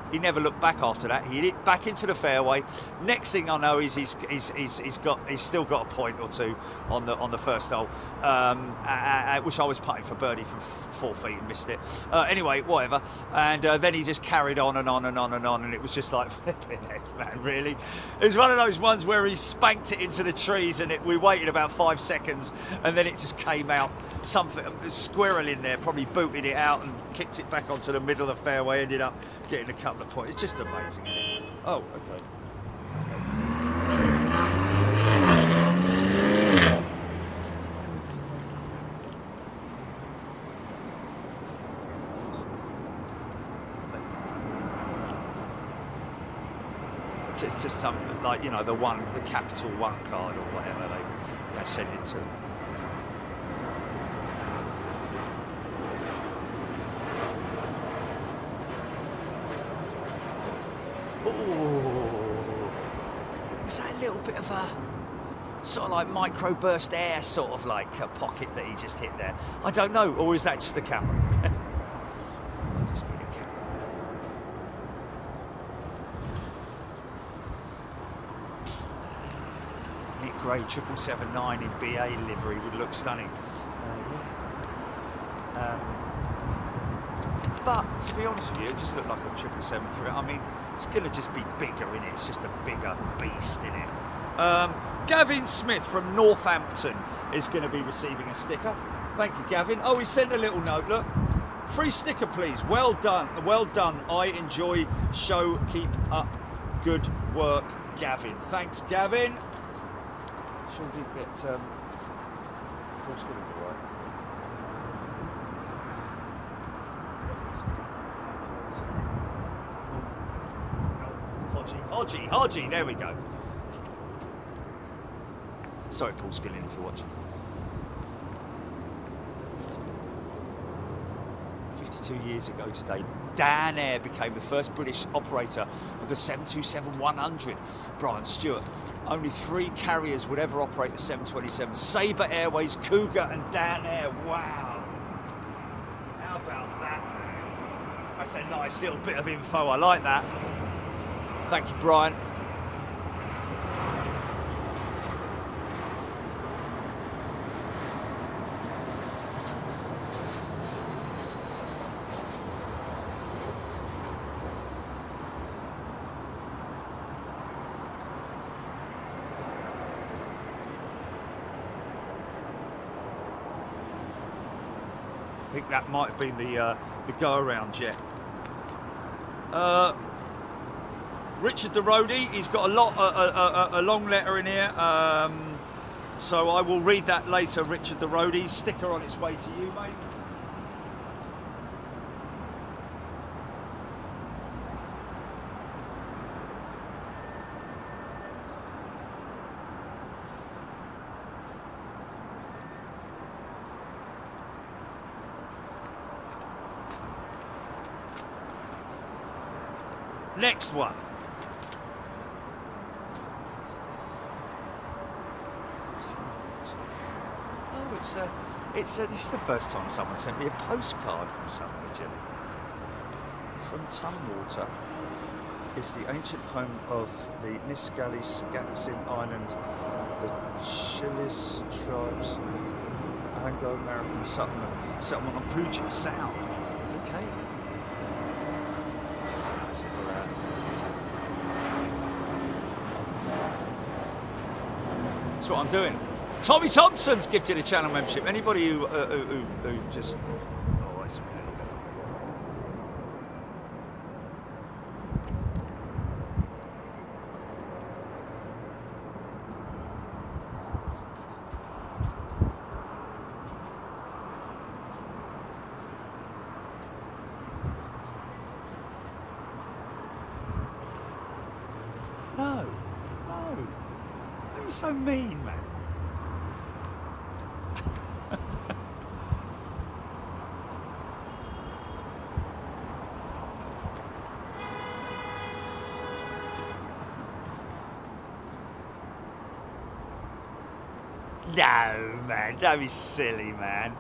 He never looked back after that. He hit it back into the fairway. Next thing I know is he's still got a point or two on the first hole, which I was putting for birdie from 4 feet and missed it. Anyway, whatever. And then he just carried on and on and on and on, and it was just like flipping heck, man. Really, it was one of those ones where he spanked it into the trees, and we waited about 5 seconds, and then it just came out. Something, a squirrel in there probably booted it out and kicked it back onto the middle of the fairway. Ended up getting a couple of points. It's just amazing, isn't it? Oh, okay. It's just something like, you know, the Capital One card or whatever they send it to. Is that a little bit of a sort of like microburst air sort of like a pocket that he just hit there? I don't know, or is that just the camera? Might just be the camera. Nick Gray 777-9 in BA livery would look stunning. But to be honest with you, it just looked like a 777-300. I mean, it's going to just be bigger, innit? It's just a bigger beast, innit? Gavin Smith from Northampton is going to be receiving a sticker. Thank you, Gavin. Oh, he sent a little note, look. Free sticker, please. Well done. Well done. I enjoy show. Keep up good work, Gavin. Thanks, Gavin. Sure did get... What's going to be right? Hodgie, there we go. Sorry, Paul Skilling, if you're watching. 52 years ago today, Dan Air became the first British operator of the 727-100. Brian Stewart. Only 3 carriers would ever operate the 727. Sabre Airways, Cougar and Dan Air. Wow. How about that? That's a nice little bit of info. I like that. Thank you, Brian. I think that might have been the go-around jet. Richard the Roadie, he's got a long letter in here, so I will read that later. Richard the Roadie, sticker on its way to you, mate. Next one. This is the first time someone sent me a postcard from somewhere, Jimmy. From Tumwater. It's the ancient home of the Nisqually, Skatsin Island, the Chilis tribes, Anglo-American settlement on Puget Sound. Okay. That's a nice little that's what I'm doing. Tommy Thompson's gifted a channel membership. Anybody who just... Oh, that's really good. No. That was so mean, man. No, man, don't be silly, man.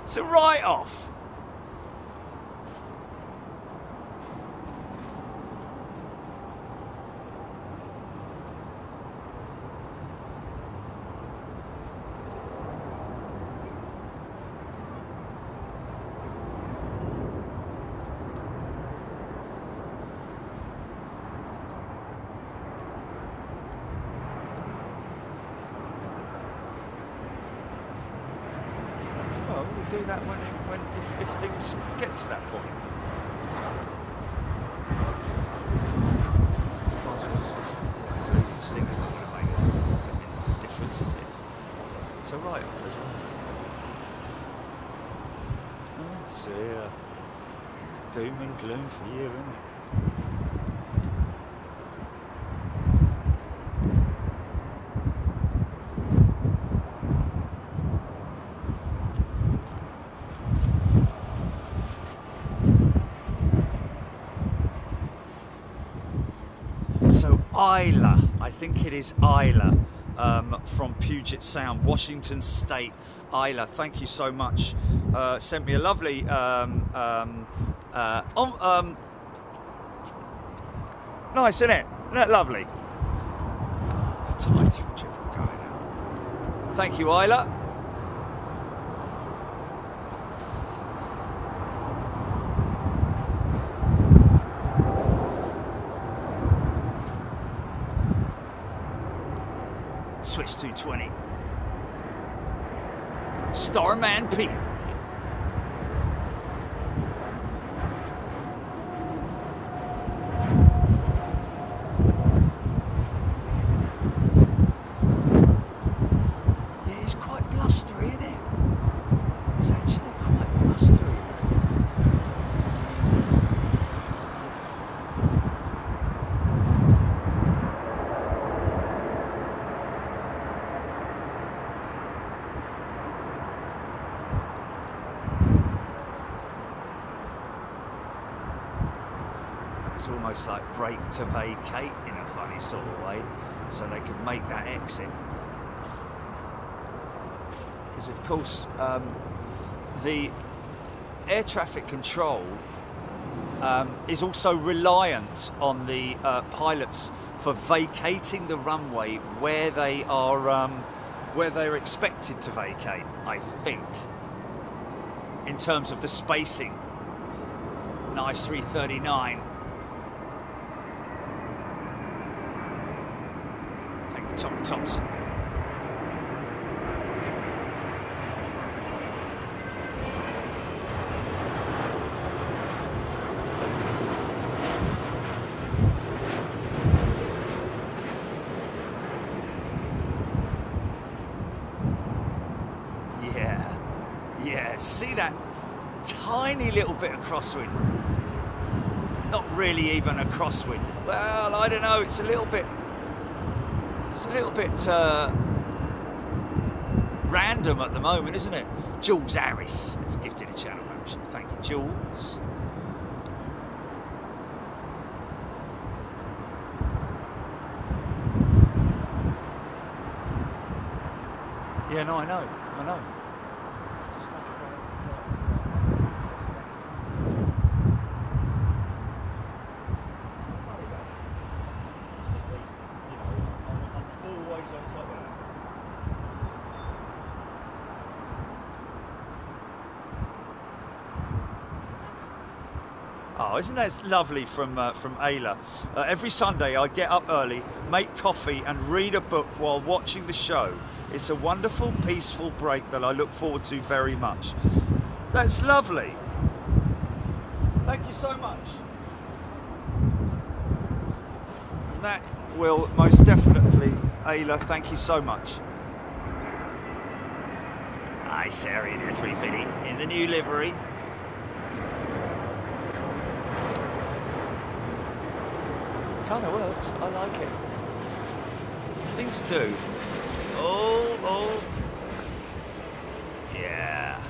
It's a write-off. Do that if things get to that point. This thing is not going to make a difference, is it? It's a write-off as well. Oh dear. Doom and gloom for you, isn't it? Isla, I think it is Isla, from Puget Sound, Washington State. Isla, thank you so much. Sent me a lovely nice, isn't it? Isn't that lovely? Tied through triple going out. Thank you, Isla. Swiss 220. Starman Pete. Yeah, it's quite blustery, isn't it? It's actually quite blustery. It's almost like break to vacate in a funny sort of way, so they could make that exit. Because of course the air traffic control is also reliant on the pilots for vacating the runway where they are where they're expected to vacate, I think, in terms of the spacing. Nice 339. Tommy Thompson. Yeah, see that tiny little bit of crosswind? Not really even a crosswind. Well, I don't know, it's a little bit random at the moment, isn't it? Jules Harris has gifted a channel membership. Thank you, Jules. Yeah, no, I know. Oh, isn't that lovely from Ayla? Every Sunday I get up early, make coffee and read a book while watching the show. It's a wonderful, peaceful break that I look forward to very much. That's lovely. Thank you so much. And that will most definitely, Ayla, thank you so much. Hi, Sarah in A350 in the new livery. Kind of works. I like it. Thing to do. Oh. Yeah.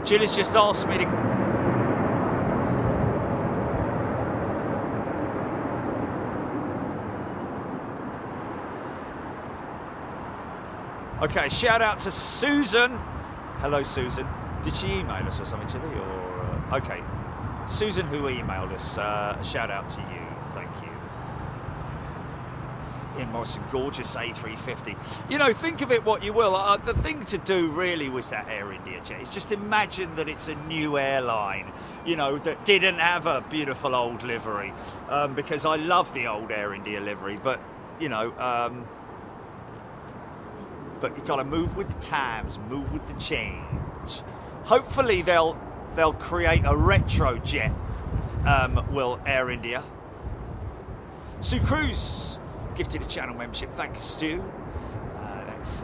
Jill has just asked me to... Okay, shout out to Susan. Hello, Susan. Did she email us or something, Chili? Or okay, Susan, who emailed us. Shout out to you. Thank you. Ian Morrison, gorgeous A350. You know, think of it what you will. The thing to do really was that Air India jet is just imagine that it's a new airline, you know, that didn't have a beautiful old livery, because I love the old Air India livery, but you know, but you've got to move with the times, move with the change. Hopefully they'll create a retro jet, will Air India. Sue Cruz gifted a channel membership. Thank you, Stu. That's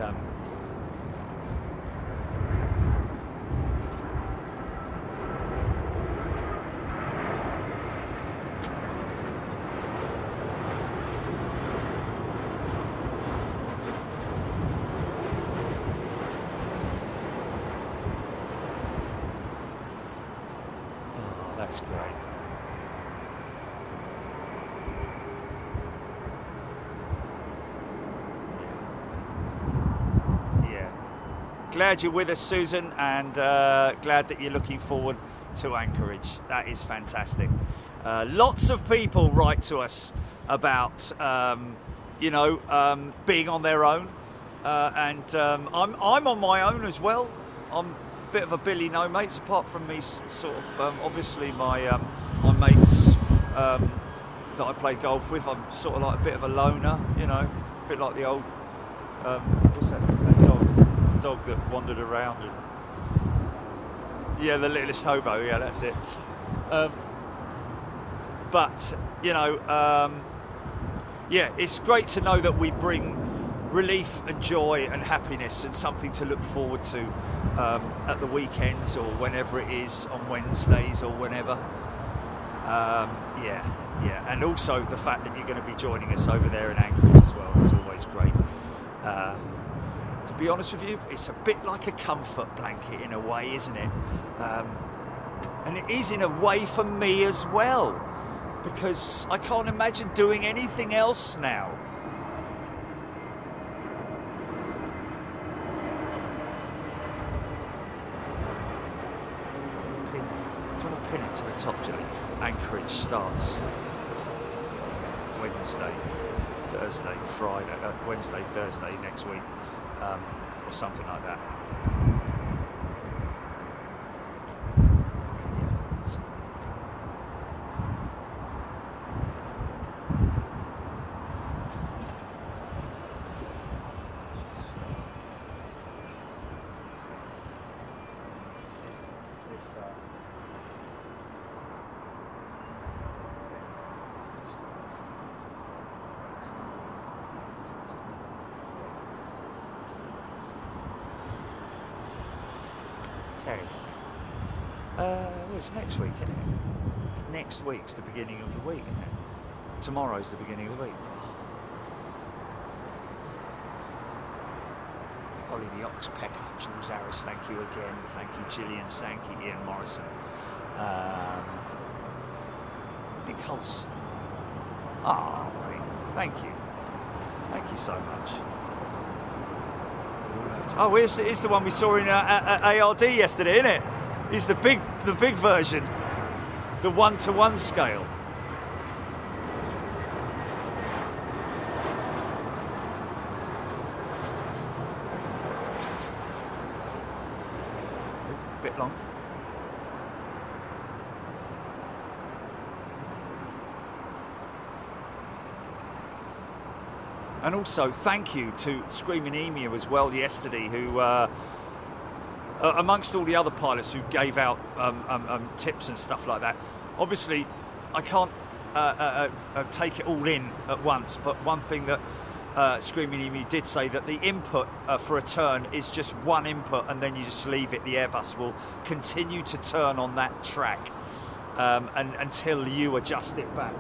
that's great. Yeah. Glad you're with us, Susan, and glad that you're looking forward to Anchorage. That is fantastic. Lots of people write to us about, you know, being on their own, and I'm on my own as well. I'm bit of a Billy no mates, apart from me sort of obviously my mates that I play golf with. I'm sort of like a bit of a loner, you know, a bit like the old what's that dog that wandered around, and yeah, the littlest hobo, yeah, that's it. But you know, yeah, it's great to know that we bring relief and joy and happiness and something to look forward to at the weekends or whenever it is, on Wednesdays or whenever. Yeah, and also the fact that you're going to be joining us over there in Anchorage as well is always great. To be honest with you, it's a bit like a comfort blanket in a way, isn't it? And it is in a way for me as well, because I can't imagine doing anything else now. Pin it to the top, Jelly. Anchorage starts Wednesday, Thursday, Friday, Wednesday, Thursday next week, or something like that. Well, it's next week, isn't it? Next week's the beginning of the week, isn't it? Tomorrow's the beginning of the week. Ollie the Oxpecker, Jules Harris, thank you again. Thank you, Gillian Sankey, Ian Morrison. Nick Hulse. Oh, thank you. Thank you so much. Oh, it's the one we saw in ARD yesterday, isn't it? It's the big version, the 1-to-1 scale. A bit long. And also thank you to Screaming Emu as well yesterday, who amongst all the other pilots who gave out tips and stuff like that. Obviously I can't take it all in at once, but one thing that Screaming Emu did say, that the input for a turn is just one input, and then you just leave it. The Airbus will continue to turn on that track and until you adjust it back.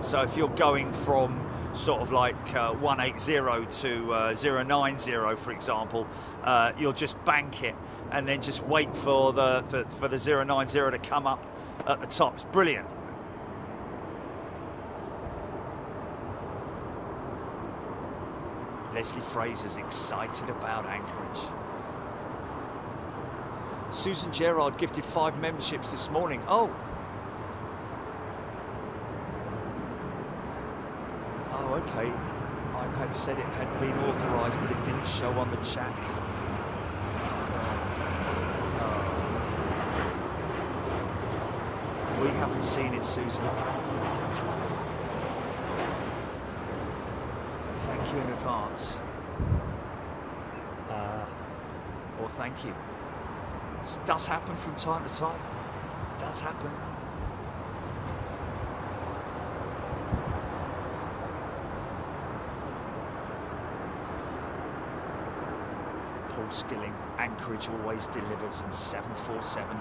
So if you're going from sort of like 180 to 090, for example, you'll just bank it and then just wait for the 090 to come up at the top. It's brilliant. Leslie Fraser's excited about Anchorage. Susan Gerard gifted 5 memberships this morning. Oh. Oh, okay. iPad said it had been authorised, but it didn't show on the chats. We haven't seen it, Susan. But thank you in advance. Or thank you. This does happen from time to time. It does happen. Paul Skilling, Anchorage always delivers in 747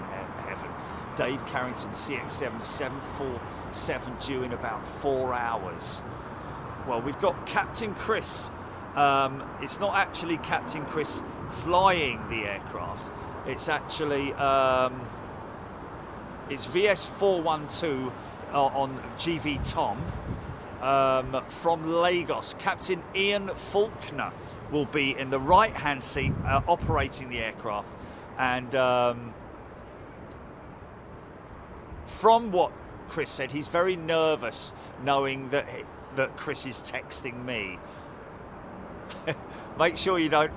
heaven. Dave Carrington, CX7 747 due in about 4 hours. Well, we've got Captain Chris. It's not actually Captain Chris flying the aircraft. It's actually it's VS412 on GV Tom from Lagos. Captain Ian Faulkner will be in the right-hand seat operating the aircraft, and from what Chris said, he's very nervous knowing that Chris is texting me. Make sure you don't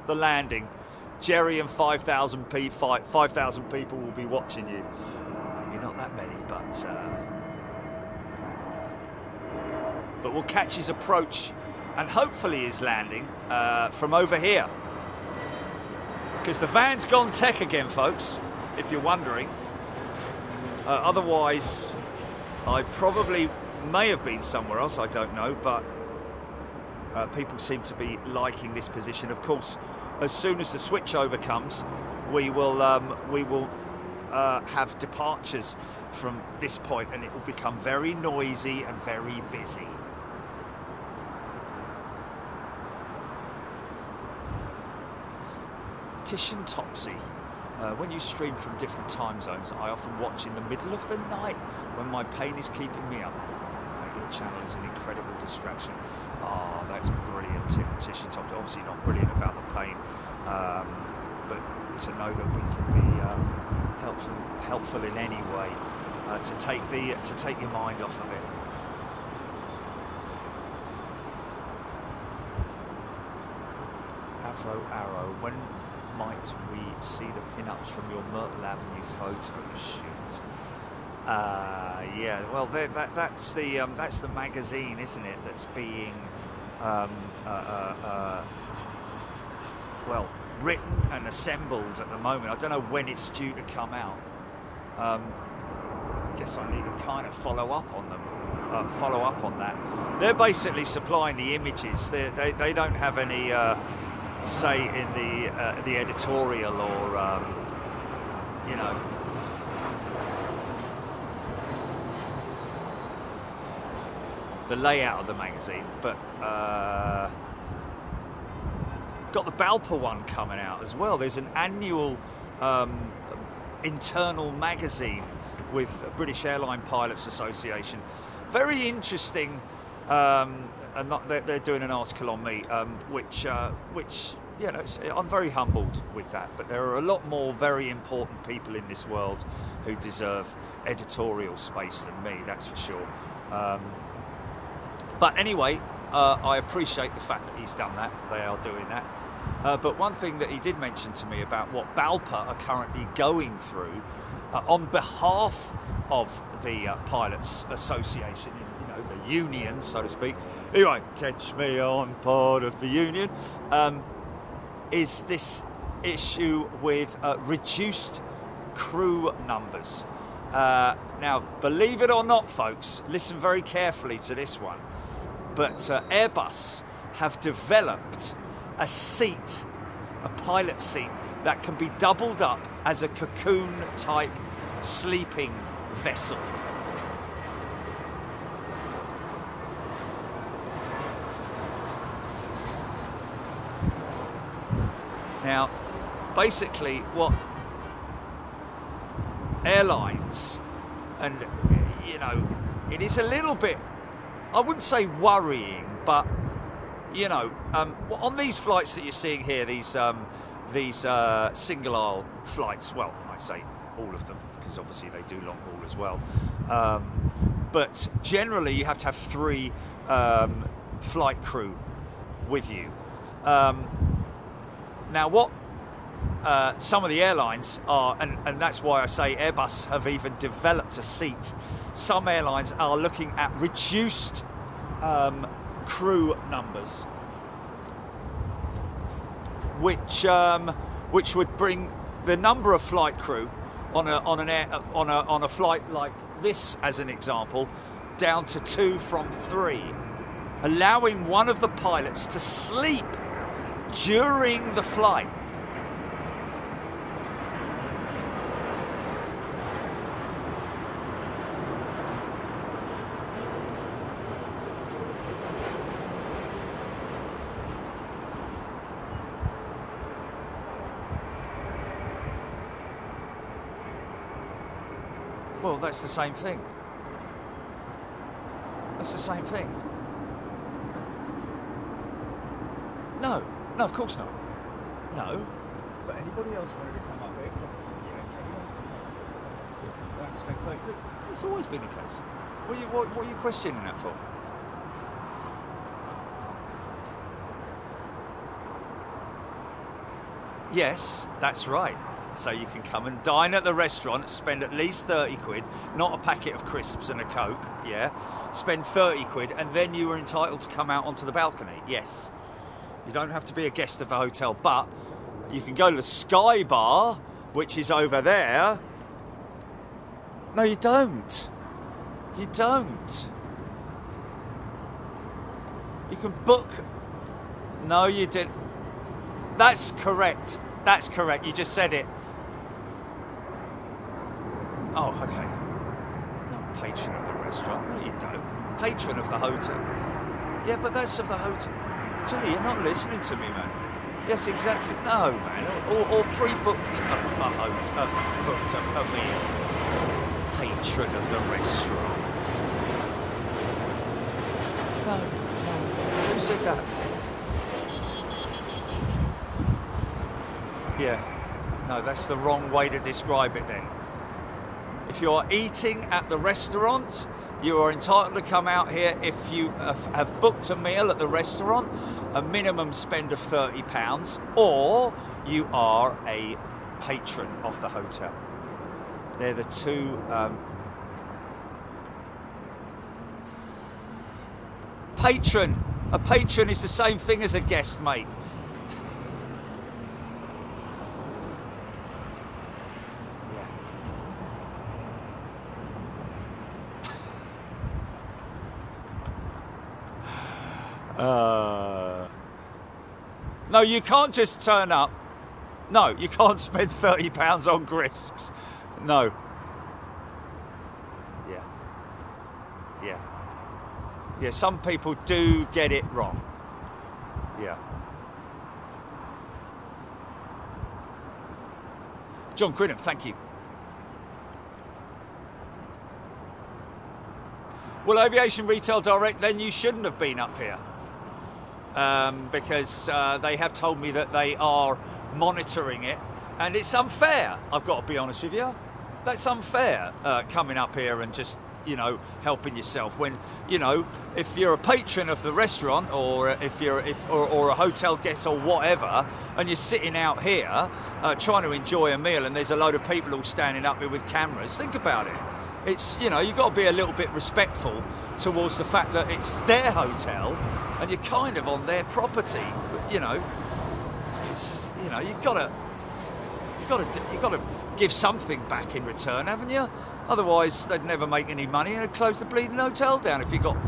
the landing. Jerry and 5,000 people will be watching you. Maybe not that many, but we'll catch his approach and hopefully his landing from over here. Because the van's gone tech again, folks, if you're wondering. Otherwise, I probably may have been somewhere else, I don't know, but people seem to be liking this position. Of course, as soon as the switchover comes, we will have departures from this point, and it will become very noisy and very busy. Titian Topsy. When you stream from different time zones, I often watch in the middle of the night when my pain is keeping me up. Your channel is an incredible distraction. Oh, that's brilliant, Titian Topsy. Obviously not brilliant about the pain, but to know that we can be helpful in any way to take your mind off of it. Avro Arrow, when might we see the pin-ups from your Myrtle Avenue photo shoot? Yeah, well, that's the magazine, isn't it? That's being well, written and assembled at the moment. I don't know when it's due to come out. I guess I need to kind of follow up on them, follow up on that. They're basically supplying the images. They don't have any say in the editorial or you know. The layout of the magazine, but got the Balpa one coming out as well. There's an annual internal magazine with British Airline Pilots Association. Very interesting, and they're doing an article on me, which you know, I'm very humbled with that. But there are a lot more very important people in this world who deserve editorial space than me. That's for sure. But anyway, I appreciate the fact that he's done that. They are doing that. But one thing that he did mention to me about what Balpa are currently going through on behalf of the Pilots Association, you know, the union, so to speak. You won't catch me on part of the union. Is this issue with reduced crew numbers. Now, believe it or not, folks, listen very carefully to this one. But Airbus have developed a seat, a pilot seat, that can be doubled up as a cocoon-type sleeping vessel. Now, basically, what airlines, and you know, it is a little bit, I wouldn't say worrying, but you know, on these flights that you're seeing here, these single aisle flights, well, I say all of them, because obviously they do long haul as well. But generally you have to have 3 flight crew with you. Now what some of the airlines are, and that's why I say Airbus have even developed a seat. Some airlines are looking at reduced crew numbers, which would bring the number of flight crew on a flight like this, as an example, down to 2 from 3, allowing one of the pilots to sleep during the flight. Well, that's the same thing. That's the same thing. No, no, of course not. No. But anybody else wanted to come up here? That's very good. It's always been the case. What are you questioning that for? Yes, that's right. So you can come and dine at the restaurant, spend at least 30 quid, not a packet of crisps and a Coke, yeah? Spend 30 quid, and then you are entitled to come out onto the balcony, yes. You don't have to be a guest of the hotel, but you can go to the Sky Bar, which is over there. No, you don't. You don't. You can book. No, you didn't. That's correct. That's correct. You just said it. Oh, okay. Not patron of the restaurant. No, you don't. Patron of the hotel. Yeah, but that's of the hotel. Julie, you're not listening to me, man. Yes, exactly. No, man. Or pre-booked a meal. Patron of the restaurant. No, no. Who said that? Yeah. No, that's the wrong way to describe it then. If you're eating at the restaurant, you are entitled to come out here if you have booked a meal at the restaurant, a minimum spend of £30, or you are a patron of the hotel. They're the two. Patron. A patron is the same thing as a guest, mate. No, you can't just turn up. No, you can't spend £30 on crisps. No. Yeah. Yeah. Yeah, some people do get it wrong. Yeah. John Crinham, thank you. Well, Aviation Retail Direct, then you shouldn't have been up here. Because they have told me that they are monitoring it, and it's unfair. I've got to be honest with you. That's unfair, coming up here and just, you know, helping yourself when, you know, if you're a patron of the restaurant, or if you're or a hotel guest or whatever, and you're sitting out here trying to enjoy a meal, and there's a load of people all standing up here with cameras. Think about it. It's, you know, you've got to be a little bit respectful towards the fact that it's their hotel and you're kind of on their property. You know, it's, you know, you've got to give something back in return, haven't you? Otherwise, they'd never make any money and they'd close the bleeding hotel down. If we got,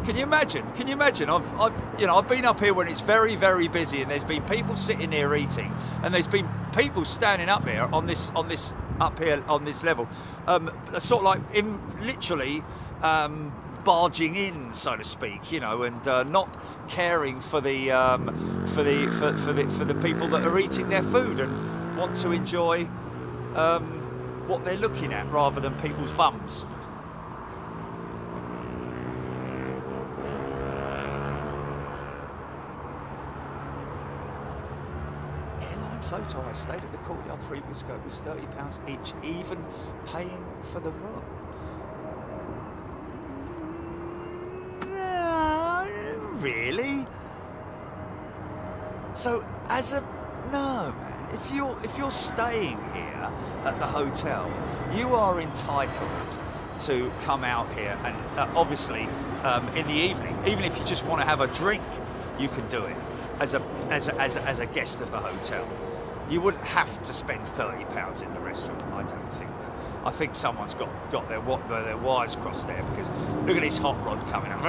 can you imagine? Can you imagine? I've been up here when it's very, very busy, and there's been people sitting here eating, and there's been people standing up here on this level, sort of like literally barging in, so to speak, you know, and not caring for the people that are eating their food and want to enjoy what they're looking at rather than people's bums. photo. I stayed at the Courtyard 3 weeks ago. It was £30 each, even paying for the room. Really? So as a no, man. If you're staying here at the hotel, you are entitled to come out here and obviously in the evening, even if you just want to have a drink, you can do it as a guest of the hotel. You wouldn't have to spend £30 in the restaurant. I don't think that. I think someone's got their wires crossed there, because look at this hot rod coming up.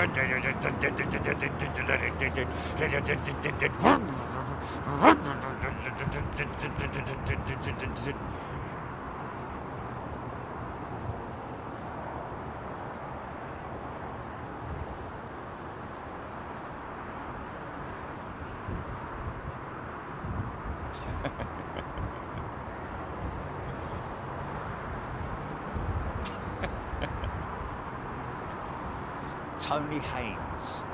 Tony Haynes,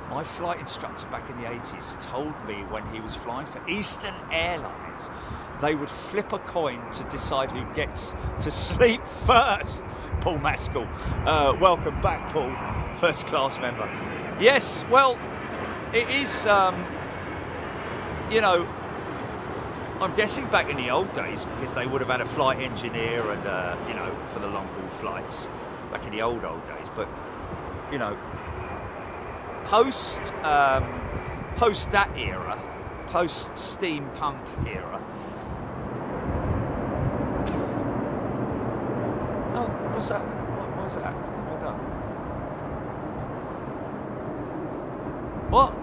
my flight instructor back in the 80s, told me when he was flying for Eastern Airlines, they would flip a coin to decide who gets to sleep first. Paul Maskell, welcome back, Paul, first class member. Yes, well, it is, you know, I'm guessing back in the old days, because they would have had a flight engineer and, you know, for the long haul flights, back in the old days, but you know, post that era, post steampunk era. Oh, what's that? What's that? Well done. What?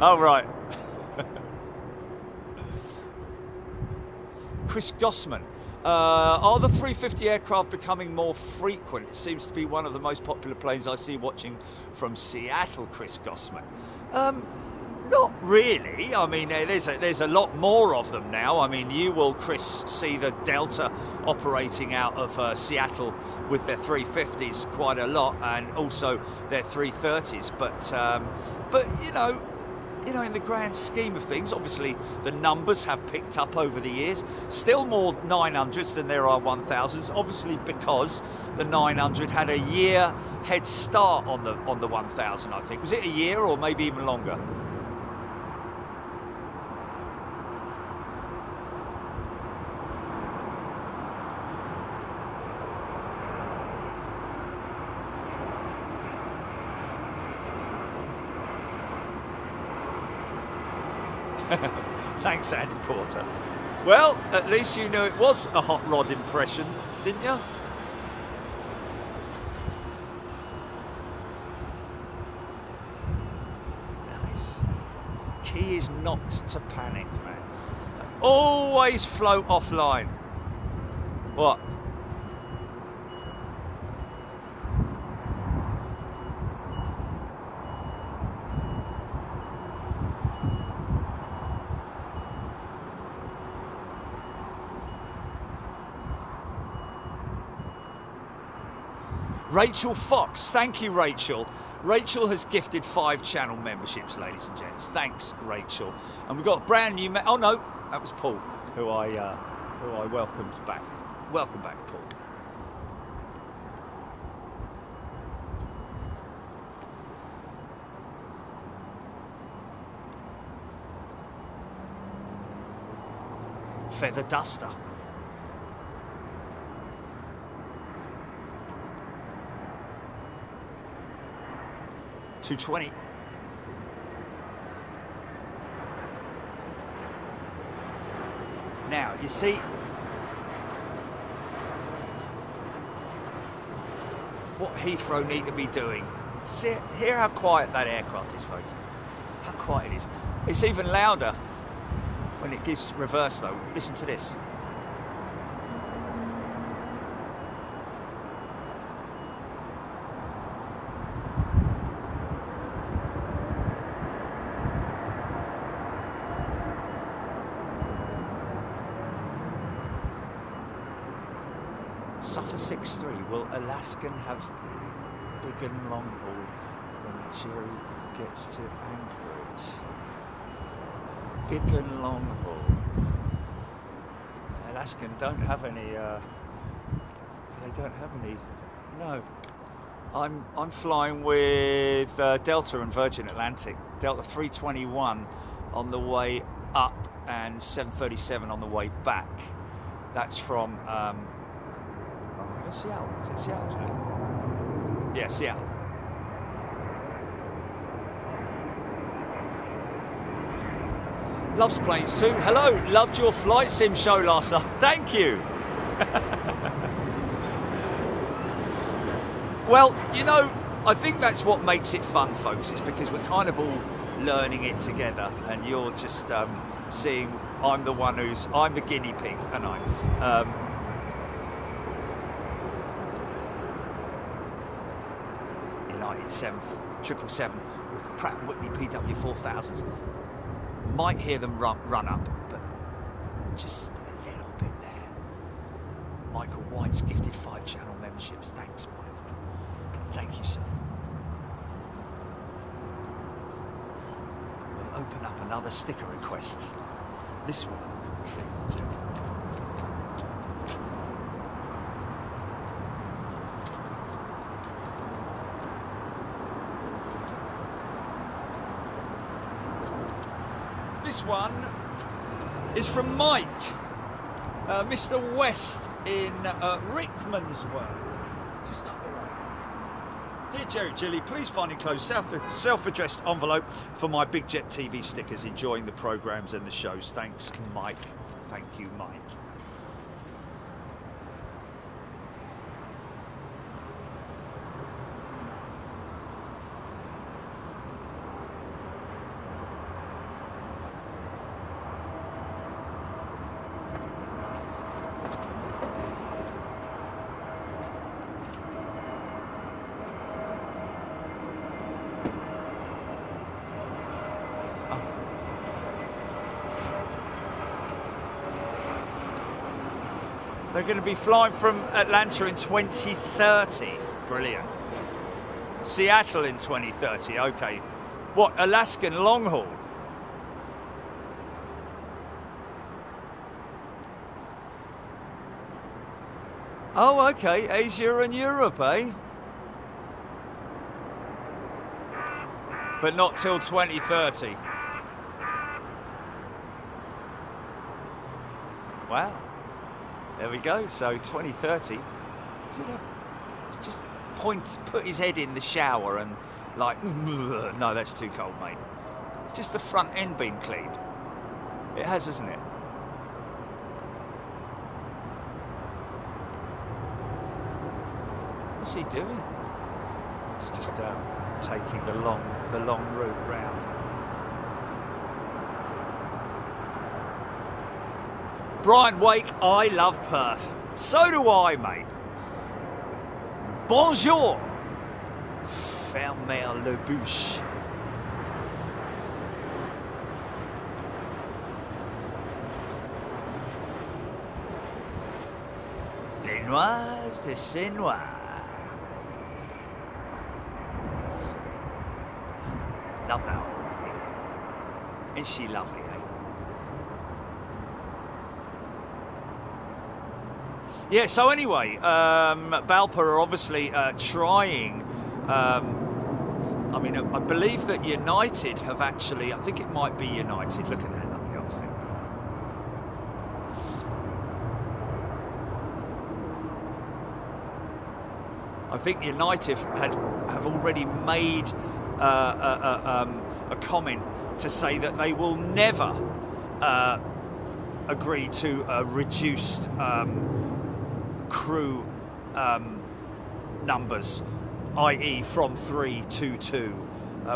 Oh, right. Chris Gossman, are the 350 aircraft becoming more frequent? It seems to be one of the most popular planes I see watching from Seattle, Chris Gossman. Not really. I mean, there's a lot more of them now. I mean, you will, Chris, see the Delta operating out of Seattle with their 350s quite a lot, and also their 330s. But you know, in the grand scheme of things, obviously the numbers have picked up over the years. Still more 900s than there are 1000s, obviously because the 900 had a year head start on the 1000, I think. Was it a year or maybe even longer? Thanks, Andy Porter. Well, at least you knew it was a hot rod impression, didn't you? Nice. Key is not to panic, man. Always float offline. What? Rachel Fox, thank you, Rachel. Rachel has gifted 5 channel memberships, ladies and gents. Thanks, Rachel. And we've got a brand new. Oh no, that was Paul, who I welcomed back. Welcome back, Paul. Feather duster. 220. Now, you see, what Heathrow need to be doing. See, hear how quiet that aircraft is, folks. How quiet it is. It's even louder when it gives reverse, though. Listen to this. Suffer 6-3. Will Alaskan have big and long haul when Jerry gets to Anchorage. Big and long haul. Alaskan don't have any. They don't have any. No. I'm flying with Delta and Virgin Atlantic. Delta 321 on the way up and 737 on the way back. That's from Seattle. Is it Seattle, actually? Yeah, Seattle. Loves planes too. Hello, loved your flight sim show last night. Thank you. Well, you know, I think that's what makes it fun, folks. It's because we're kind of all learning it together, and you're just seeing I'm the guinea pig, and United 777 with Pratt & Whitney PW4000s. Might hear them run up, but just a little bit there. Michael White's gifted 5 channel memberships. Thanks, Michael. Thank you, sir. We'll open up another sticker request. This one. This one is from Mike, Mr. West in Rickmansworth, just up the road. Dear Jerry Gilly, please find enclosed self-addressed envelope for my Big Jet TV stickers. Enjoying the programmes and the shows. Thanks, Mike. Thank you, Mike. They're going to be flying from Atlanta in 2030. Brilliant. Seattle in 2030. Okay. What, Alaskan long haul? Oh, okay. Asia and Europe, eh? But not till 2030. Wow. There we go. So 2030. Just put his head in the shower and like, no, that's too cold, mate. It's just the front end being cleaned. It has, hasn't it? What's he doing? He's just taking the long route round. Brian Wake, I love Perth. So do I, mate. Bonjour. Fermez le bouche. Les Noises de Saint-Noir. Love that one. Isn't she lovely, eh? Yeah, so anyway, Balpa are obviously trying. I mean, I believe that United have actually, I think it might be United. Look at that lovely old thing. I think United have already made a comment to say that they will never agree to a reduced crew numbers, i.e. from 3 to 2.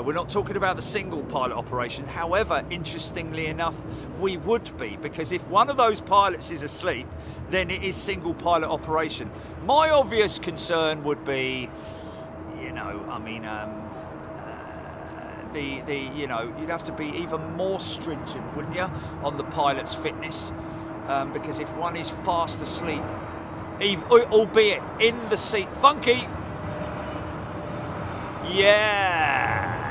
We're not talking about the single pilot operation. However, interestingly enough, we would be, because if one of those pilots is asleep, then it is single pilot operation. My obvious concern would be, you know, I mean, you know, you'd have to be even more stringent, wouldn't you, on the pilot's fitness, because if one is fast asleep, albeit in the seat, funky. Yeah.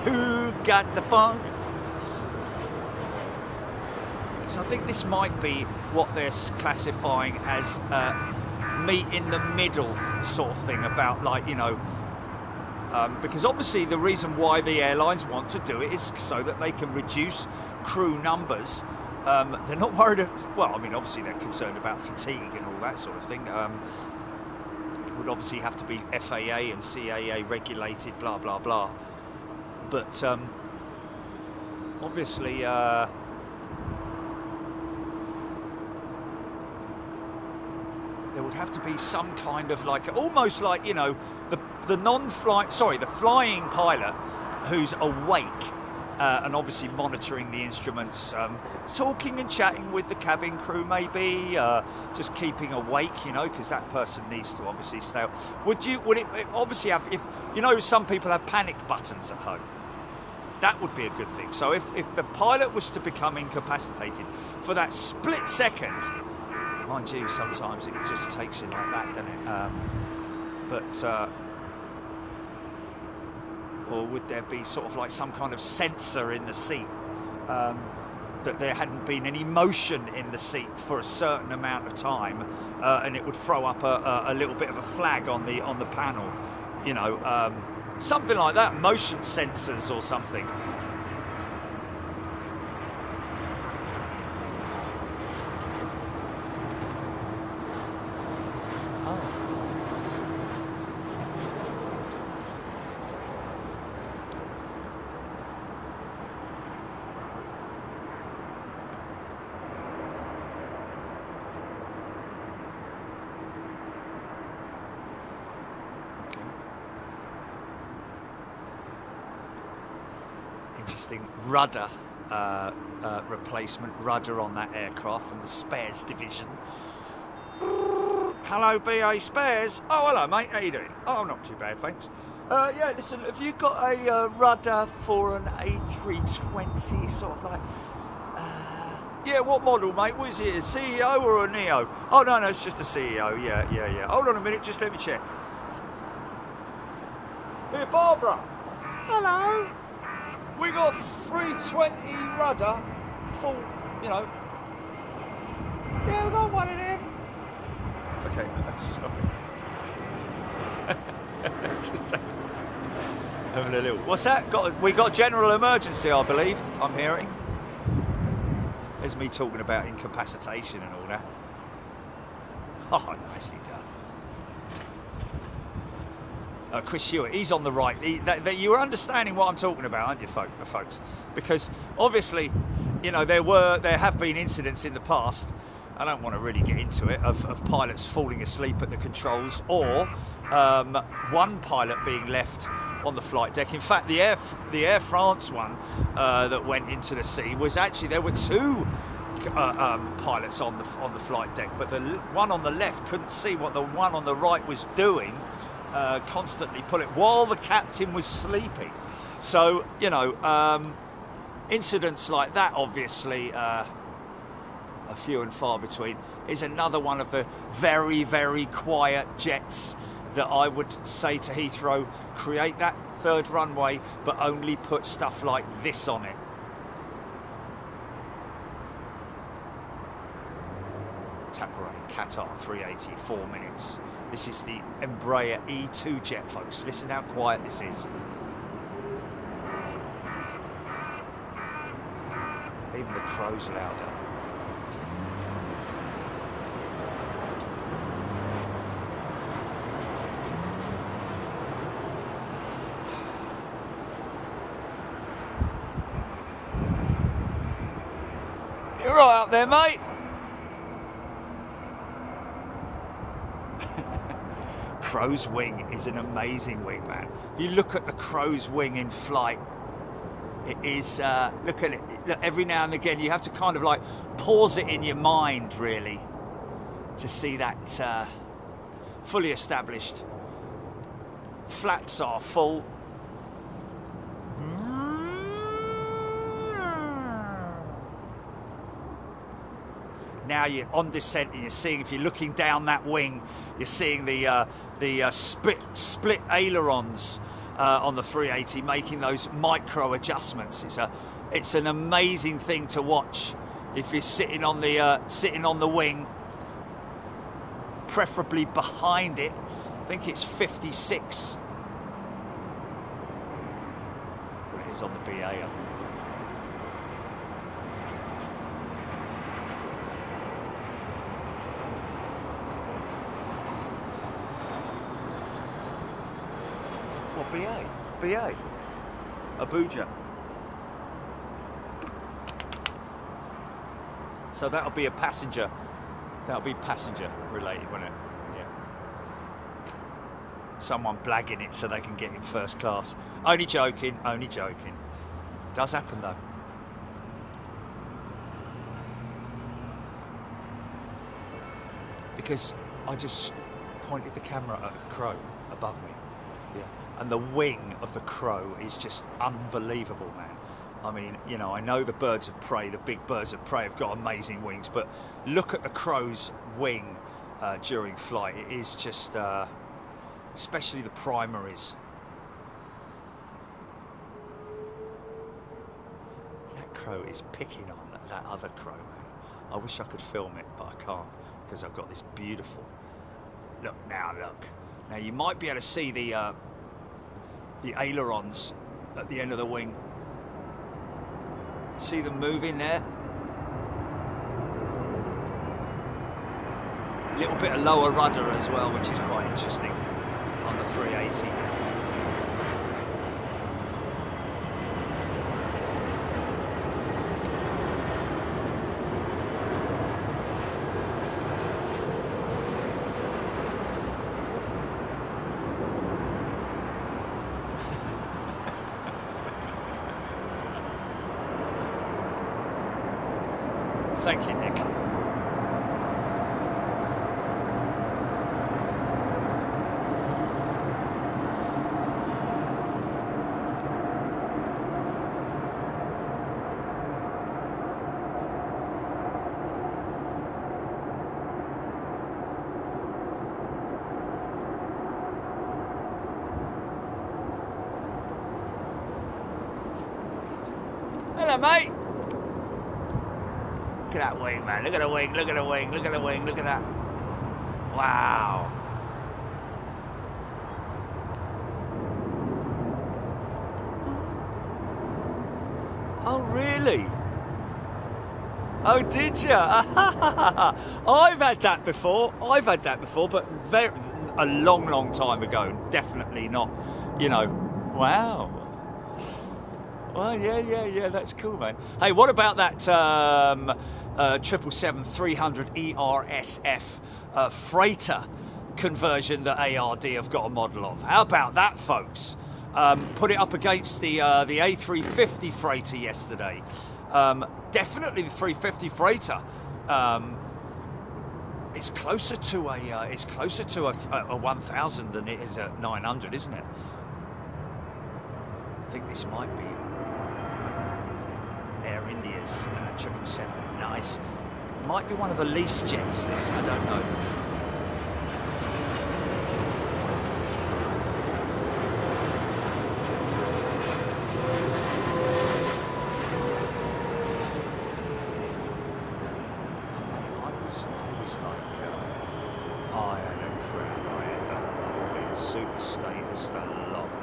Who got the funk? Because I think this might be what they're classifying as meet in the middle sort of thing, about, like, you know, because obviously the reason why the airlines want to do it is so that they can reduce crew numbers. They're not worried, well, I mean, obviously they're concerned about fatigue and all that sort of thing. It would obviously have to be FAA and CAA regulated, blah, blah, blah. But obviously, there would have to be some kind of, like, almost like, you know, the flying pilot who's awake and obviously monitoring the instruments, talking and chatting with the cabin crew, maybe just keeping awake, you know, because that person needs to obviously stay up. Would it obviously have, if you know, some people have panic buttons at home, that would be a good thing. So if the pilot was to become incapacitated for that split second, mind you, sometimes it just takes you like that, doesn't it? Or would there be sort of like some kind of sensor in the seat, that there hadn't been any motion in the seat for a certain amount of time, and it would throw up a little bit of a flag on the panel, you know, something like that, motion sensors or something. Interesting rudder replacement rudder on that aircraft from the spares division. Hello, BA Spares. Oh, hello, mate. How you doing? Oh, not too bad, thanks. Yeah, listen, have you got a rudder for an A320, sort of like? Yeah, what model, mate? What is it? A CEO or a neo? Oh, no, it's just a CEO. Yeah. Hold on a minute, just let me check. Here, Barbara. Hello. We got 320 rudder, full, you know. Yeah, we got one of them. Okay, sorry. Just having a little. What's that? We got general emergency, I believe. I'm hearing. There's me talking about incapacitation and all that. Oh, nicely done. Chris Hewitt, he's on the right. You were understanding what I'm talking about, aren't you, folks? Because obviously, you know, there have been incidents in the past. I don't want to really get into it, of pilots falling asleep at the controls, or one pilot being left on the flight deck. In fact, the Air France one that went into the sea was actually, there were two pilots on the flight deck, but the one on the left couldn't see what the one on the right was doing. Constantly pulling while the captain was sleeping. So, you know, incidents like that, obviously, are few and far between. Is another one of the very, very quiet jets that I would say to Heathrow, create that third runway, but only put stuff like this on it. Tapare, Qatar 380, 4 minutes. This is the Embraer E2 jet, folks. Listen how quiet this is. Even the crow's louder. You're right up there, mate. Crow's wing is an amazing wing, man. If you look at the crow's wing in flight, it is, look at it, look, every now and again you have to kind of like pause it in your mind, really, to see that fully established. Flaps are full. now you're on descent and you're seeing, if you're looking down that wing, you're seeing the split ailerons on the 380, making those micro adjustments. It's an amazing thing to watch if you're sitting on the wing, preferably behind it. I think it's 56. Well, it is on the BA, I think. What, BA? BA? Abuja. So that'll be a passenger. That'll be passenger related, won't it? Yeah. Someone blagging it so they can get in first class. Only joking, only joking. Does happen though. Because I just pointed the camera at a crow above me. Yeah. And the wing of the crow is just unbelievable, man. I mean, you know, I know the birds of prey, the big birds of prey have got amazing wings, but look at the crow's wing during flight. It is just, especially the primaries. That crow is picking on that other crow, man. I wish I could film it, but I can't, because I've got this beautiful... Look now, look. Now, you might be able to see the ailerons at the end of the wing. See them moving there. A little bit of lower rudder as well, which is quite interesting on the 380. Thank you, Nick. Hello, mate. Look at that wing, man. Look at the wing, look at the wing, look at the wing, look at that. Wow. Oh, really? Oh, did you? I've had that before. I've had that before, but a long, long time ago. Definitely not, you know. Wow. Well, yeah, that's cool, man. Hey, what about that 777-300ER SF freighter conversion that ARD have got a model of? How about that, folks? Put it up against the A350 freighter yesterday. Definitely the 350 freighter. It's closer to a 1000 than it is a 900, isn't it? I think this might be Air India's 777. Nice. Might be one of the lease jets, this, I don't know. I was like, I had a crap, I had that super status, that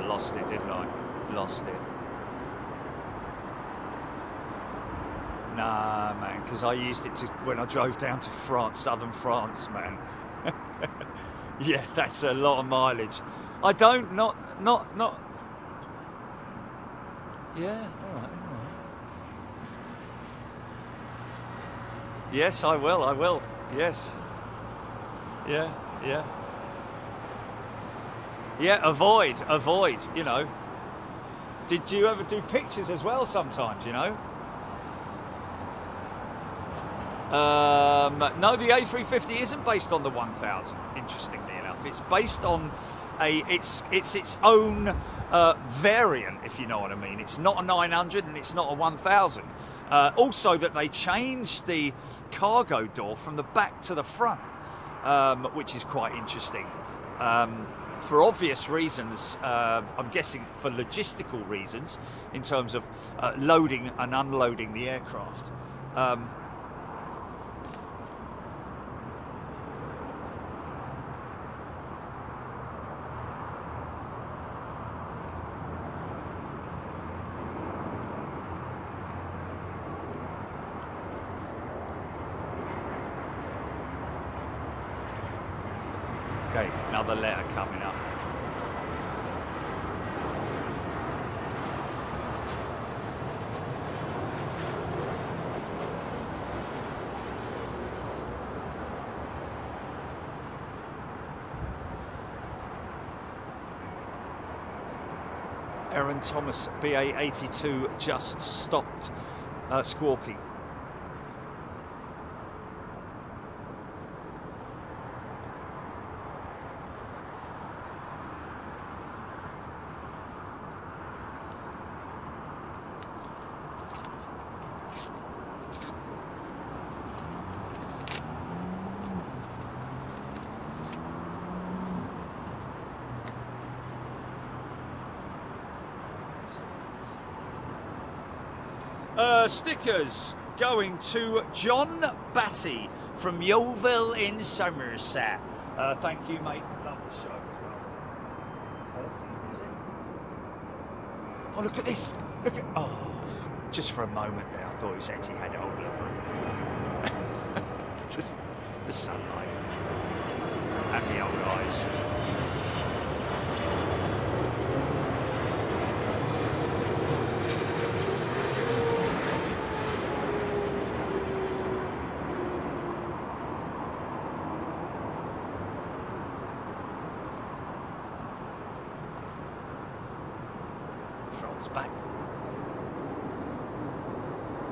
lost it, didn't I? Lost it. Nah, man, because I used it to when I drove down to France, southern France, man. Yeah, that's a lot of mileage. I don't, not. Yeah, all right. Yes, I will, yes. Yeah. Yeah, avoid, you know. Did you ever do pictures as well sometimes, you know? No, the A350 isn't based on the 1000, interestingly enough. It's based on it's its own variant, if you know what I mean. It's not a 900 and it's not a 1000. Also that they changed the cargo door from the back to the front, which is quite interesting. For obvious reasons, I'm guessing for logistical reasons, in terms of loading and unloading the aircraft. Okay, another letter coming up. Aaron Thomas, BA82, just stopped squawking. Stickers going to John Batty from Yeovil in Somerset. Thank you, mate. Love the show as well. Perfect, is it? Oh, look at this. Look at. Oh, just for a moment there, I thought it was Etihad old livery. Just the sunlight and the old eyes. Back,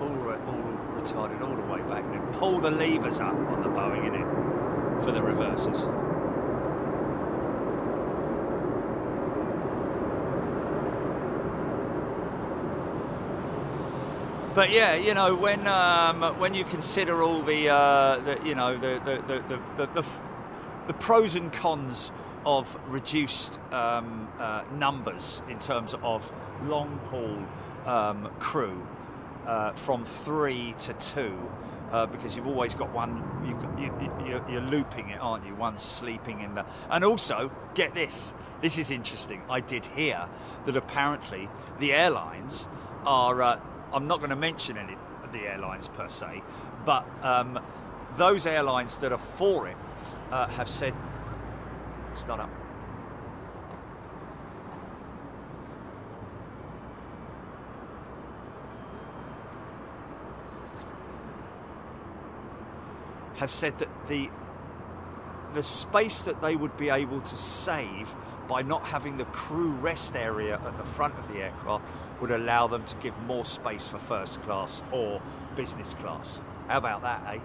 all retarded all the way back. Then pull the levers up on the Boeing, innit, for the reversers. But yeah, you know, when you consider all the pros and cons of reduced numbers in terms of long haul crew from 3 to 2, because you've always got one. You're looping it, aren't you? One's sleeping in the. And also, get this. This is interesting. I did hear that apparently the airlines are. I'm not going to mention any of the airlines per se, but those airlines that are for it have said, "Start up." Have said that the space that they would be able to save by not having the crew rest area at the front of the aircraft would allow them to give more space for first class or business class. How about that, eh?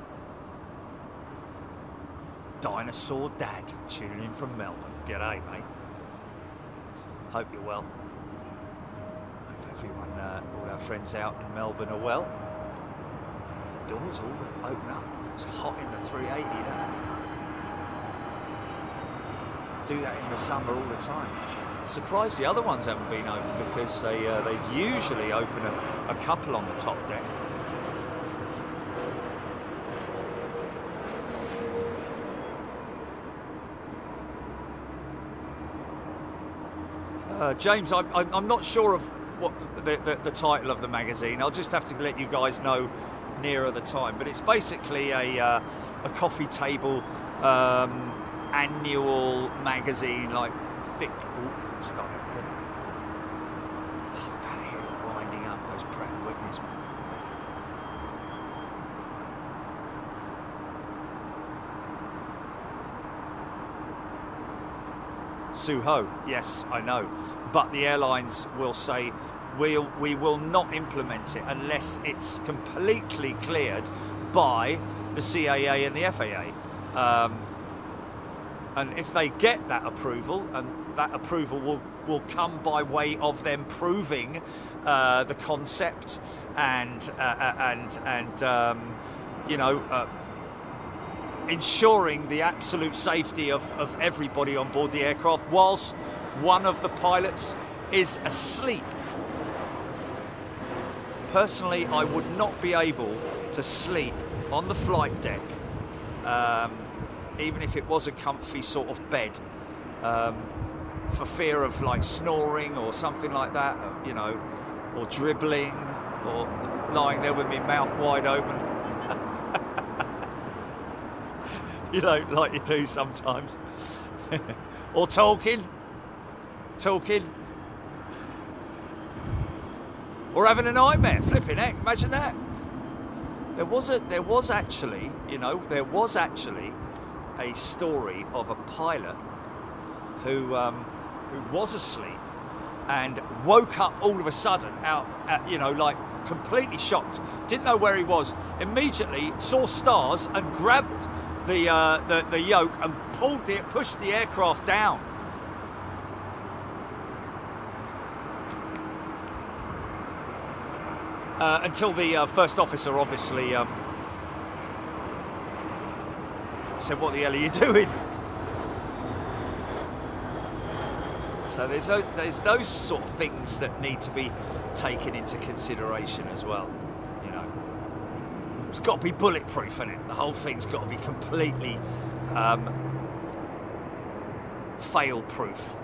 Dinosaur Dad tuning in from Melbourne. G'day, mate. Hope you're well. Hope everyone, all our friends out in Melbourne are well. The doors all open up. It's hot in the 380, don't they? Do that in the summer all the time. Surprised the other ones haven't been open, because they usually open a couple on the top deck. James, I'm not sure of what the title of the magazine. I'll just have to let you guys know nearer the time, but it's basically a coffee table annual magazine, like thick. Stop it. Just about here, winding up those Pratt & Whitneys. Suho, yes, I know, but the airlines will say we will not implement it unless it's completely cleared by the CAA and the FAA. And if they get that approval, and that approval will come by way of them proving the concept and you know, ensuring the absolute safety of everybody on board the aircraft whilst one of the pilots is asleep. Personally, I would not be able to sleep on the flight deck, even if it was a comfy sort of bed, for fear of like snoring or something like that, you know, or dribbling, or lying there with my mouth wide open. You know, like you do sometimes. Or talking. Or having a nightmare, flipping heck, imagine that. There was actually a story of a pilot who was asleep and woke up all of a sudden you know, like completely shocked, didn't know where he was, immediately saw stars and grabbed the yoke and pushed the aircraft down. Until the first officer obviously said, "What the hell are you doing?" So there's those sort of things that need to be taken into consideration as well. You know, it's got to be bulletproof, isn't it? The whole thing's got to be completely fail-proof.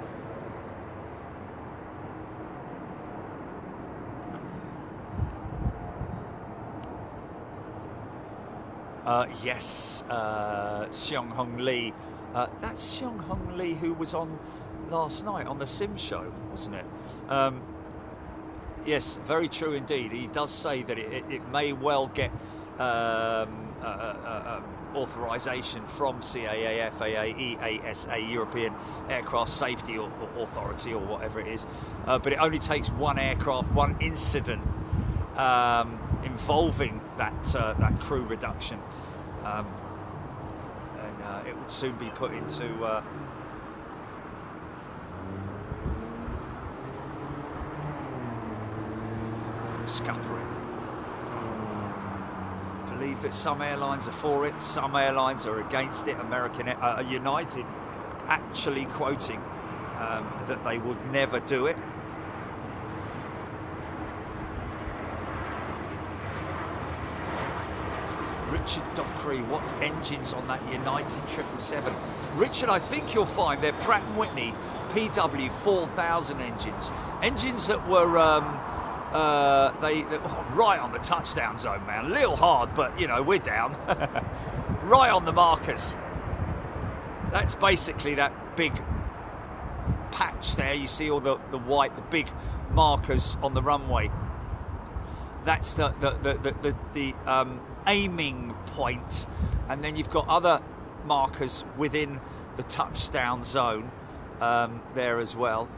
Yes, Seong Hong Lee. That's Seong Hong Lee who was on last night on the Sim show, wasn't it? Yes, very true indeed. He does say that it may well get authorization from CAA, FAA, EASA, European Aircraft Safety Authority, or whatever it is. But it only takes one aircraft, one incident involving that crew reduction, and it would soon be put into scuppering. I believe that some airlines are for it, some airlines are against it. American United actually quoting that they would never do it. Richard Dockery, what engines on that United 777? Richard, I think you'll find they're Pratt & Whitney PW 4000 engines that were right on the touchdown zone, man. A little hard, but you know, we're down. Right on the markers. That's basically that big patch there. You see all the white, the big markers on the runway. That's the aiming point, and then you've got other markers within the touchdown zone there as well,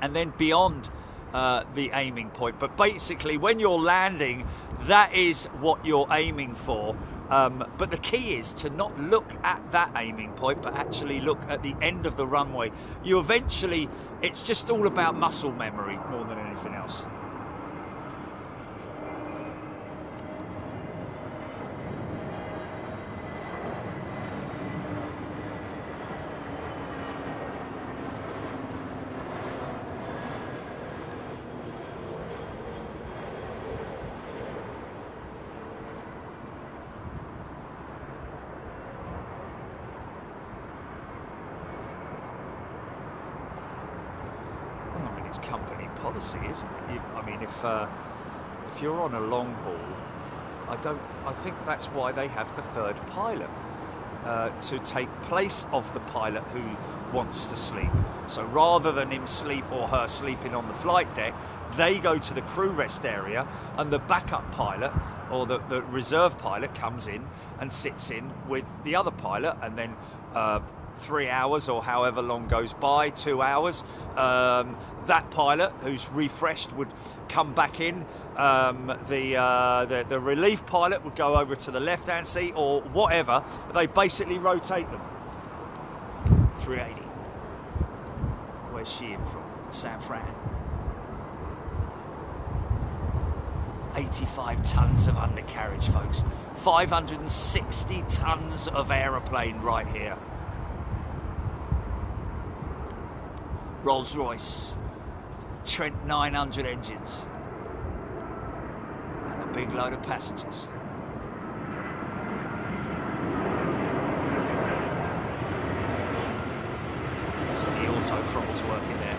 and then beyond the aiming point. But basically, when you're landing, that is what you're aiming for. But the key is to not look at that aiming point, but actually look at the end of the runway. You eventually, it's just all about muscle memory more than anything else. Company policy, isn't it? I mean, if you're on a long haul, I think that's why they have the third pilot to take place of the pilot who wants to sleep. So rather than him sleep or her sleeping on the flight deck, they go to the crew rest area, and the backup pilot or the reserve pilot comes in and sits in with the other pilot, and then 3 hours or however long goes by, 2 hours, that pilot who's refreshed would come back in. The relief pilot would go over to the left hand seat or whatever. They basically rotate them. 380. Where's she in from? San Fran. 85 tons of undercarriage, folks. 560 tons of aeroplane right here. Rolls-Royce, Trent 900 engines, and a big load of passengers. So the auto throttle's working there.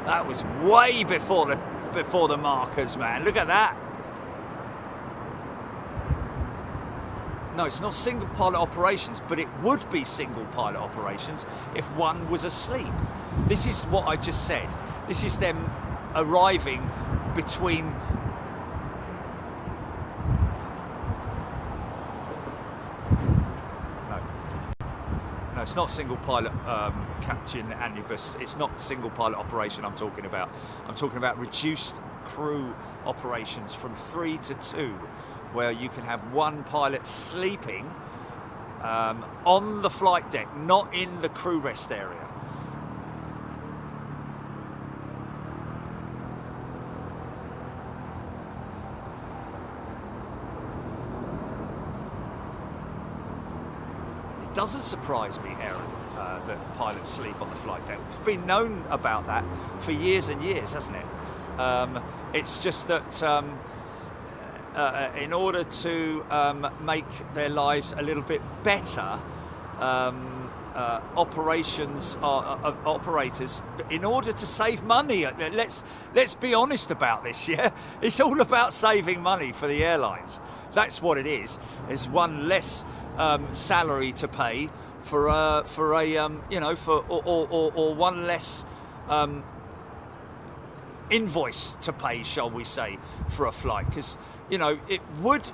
That was way before the markers, man. Look at that. No, it's not single pilot operations, but it would be single pilot operations if one was asleep. This is what I just said. This is them arriving between it's not single pilot Captain Anubis. It's not single pilot operation I'm talking about. I'm talking about reduced crew operations from 3 to 2, where you can have one pilot sleeping on the flight deck, not in the crew rest area. It doesn't surprise me, Aaron, that pilots sleep on the flight deck. It's been known about that for years and years, hasn't it? It's just that in order to make their lives a little bit better, operators, in order to save money, let's be honest about this, yeah? It's all about saving money for the airlines. That's what it is. It's one less salary to pay for or one less invoice to pay, shall we say, for a flight, because it would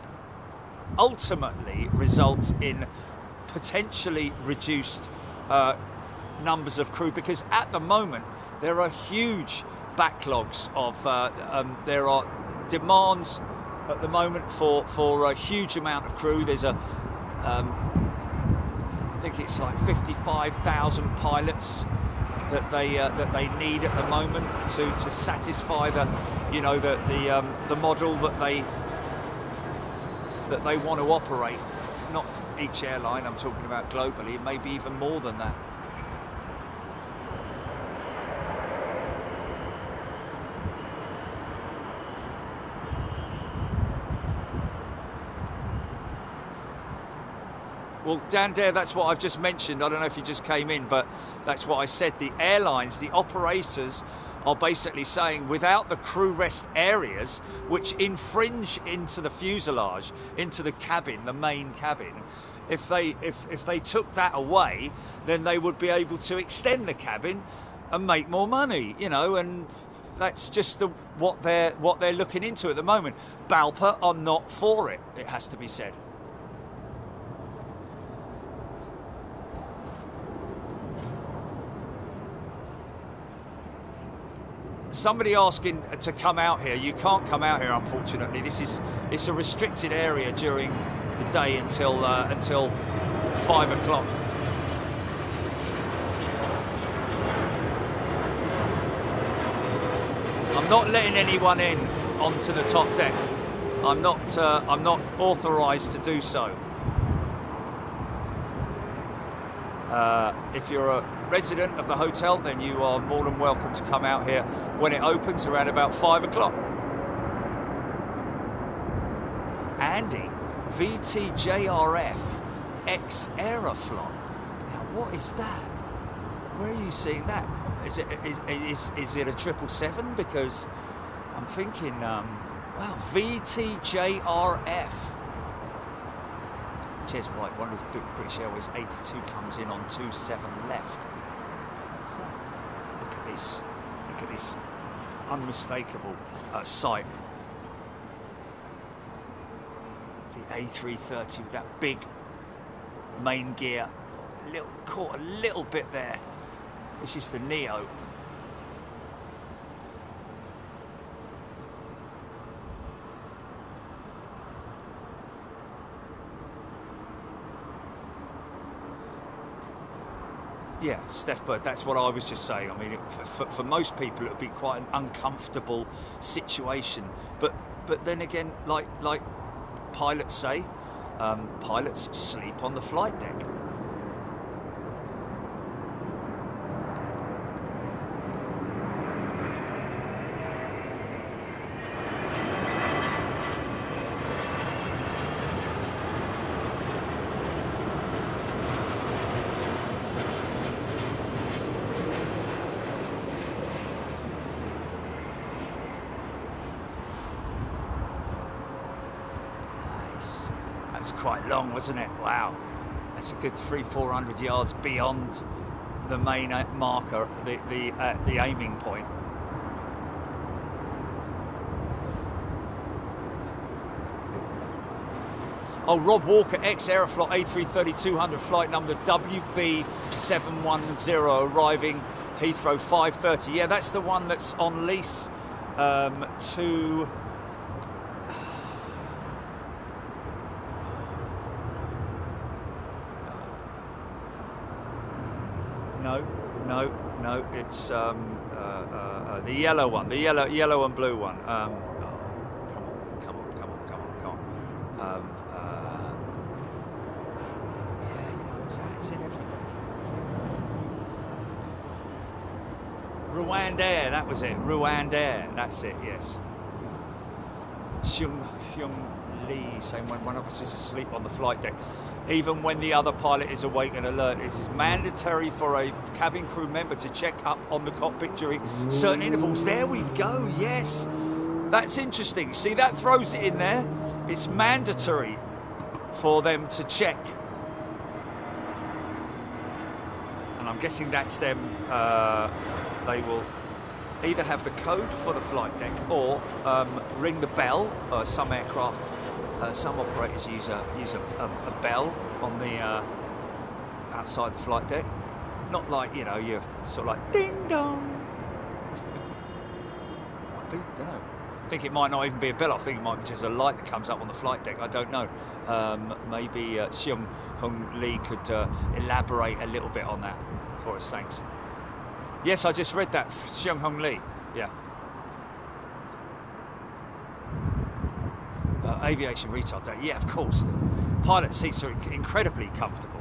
ultimately result in potentially reduced numbers of crew, because at the moment there are huge backlogs of there are demands at the moment for a huge amount of crew. There's a I think it's like 55,000 pilots that they need at the moment to satisfy the the model that they want to operate. Not each airline, I'm talking about globally, maybe even more than that. Well, Dan Dare, that's what I've just mentioned. I don't know if you just came in, but that's what I said. The airlines, the operators are basically saying without the crew rest areas, which infringe into the fuselage, into the cabin, the main cabin, if they took that away, then they would be able to extend the cabin and make more money, and that's just what they're looking into at the moment. BALPA are not for it, it has to be said. Somebody asking to come out here. You can't come out here, unfortunately. It's a restricted area during the day until 5 o'clock. I'm not letting anyone in onto the top deck. I'm not authorised to do so. If you're a resident of the hotel, then you are more than welcome to come out here when it opens around about 5 o'clock. Andy, VTJRF X Aeroflot. Now, what is that? Where are you seeing that? Is it a 777? Because I'm thinking, wow, VTJRF. Cheers, White. Wonder if British Airways 82 comes in on 27 left. Look at this. Look at this unmistakable sight. The A330 with that big main gear, caught a little bit there. This is the Neo. Yeah, Steph Bird, that's what I was just saying. I mean, for most people, it would be quite an uncomfortable situation. But then again, like pilots say, pilots sleep on the flight deck. Quite long, wasn't it? Wow, that's a good 300-400 yards beyond the main marker, the aiming point. Oh, Rob Walker, ex-Aeroflot A330-200, flight number WB710, arriving Heathrow 5:30. Yeah, that's the one that's on lease to. No, it's the yellow one, the yellow and blue one. Come on. Yeah, you know, it's in everything. Rwandair, that was it. Rwandair, that's it. Yes. Hyung Lee saying when one of us is asleep on the flight deck, even when the other pilot is awake and alert, it is mandatory for a cabin crew member to check up on the cockpit during certain intervals. There we go, yes. That's interesting. See, that throws it in there. It's mandatory for them to check. And I'm guessing that's them. They will either have the code for the flight deck or ring the bell. Some aircraft, some operators use a bell on the outside the flight deck. Not like, you know, you're sort of like ding dong. Might be, don't know. I think it might not even be a bell. I think it might be just a light that comes up on the flight deck. I don't know. Maybe Seung Hung Lee could elaborate a little bit on that for us. Thanks. Yes, I just read that. Seung Hung Lee. Yeah. Aviation retail day. Yeah, of course. The pilot seats are incredibly comfortable.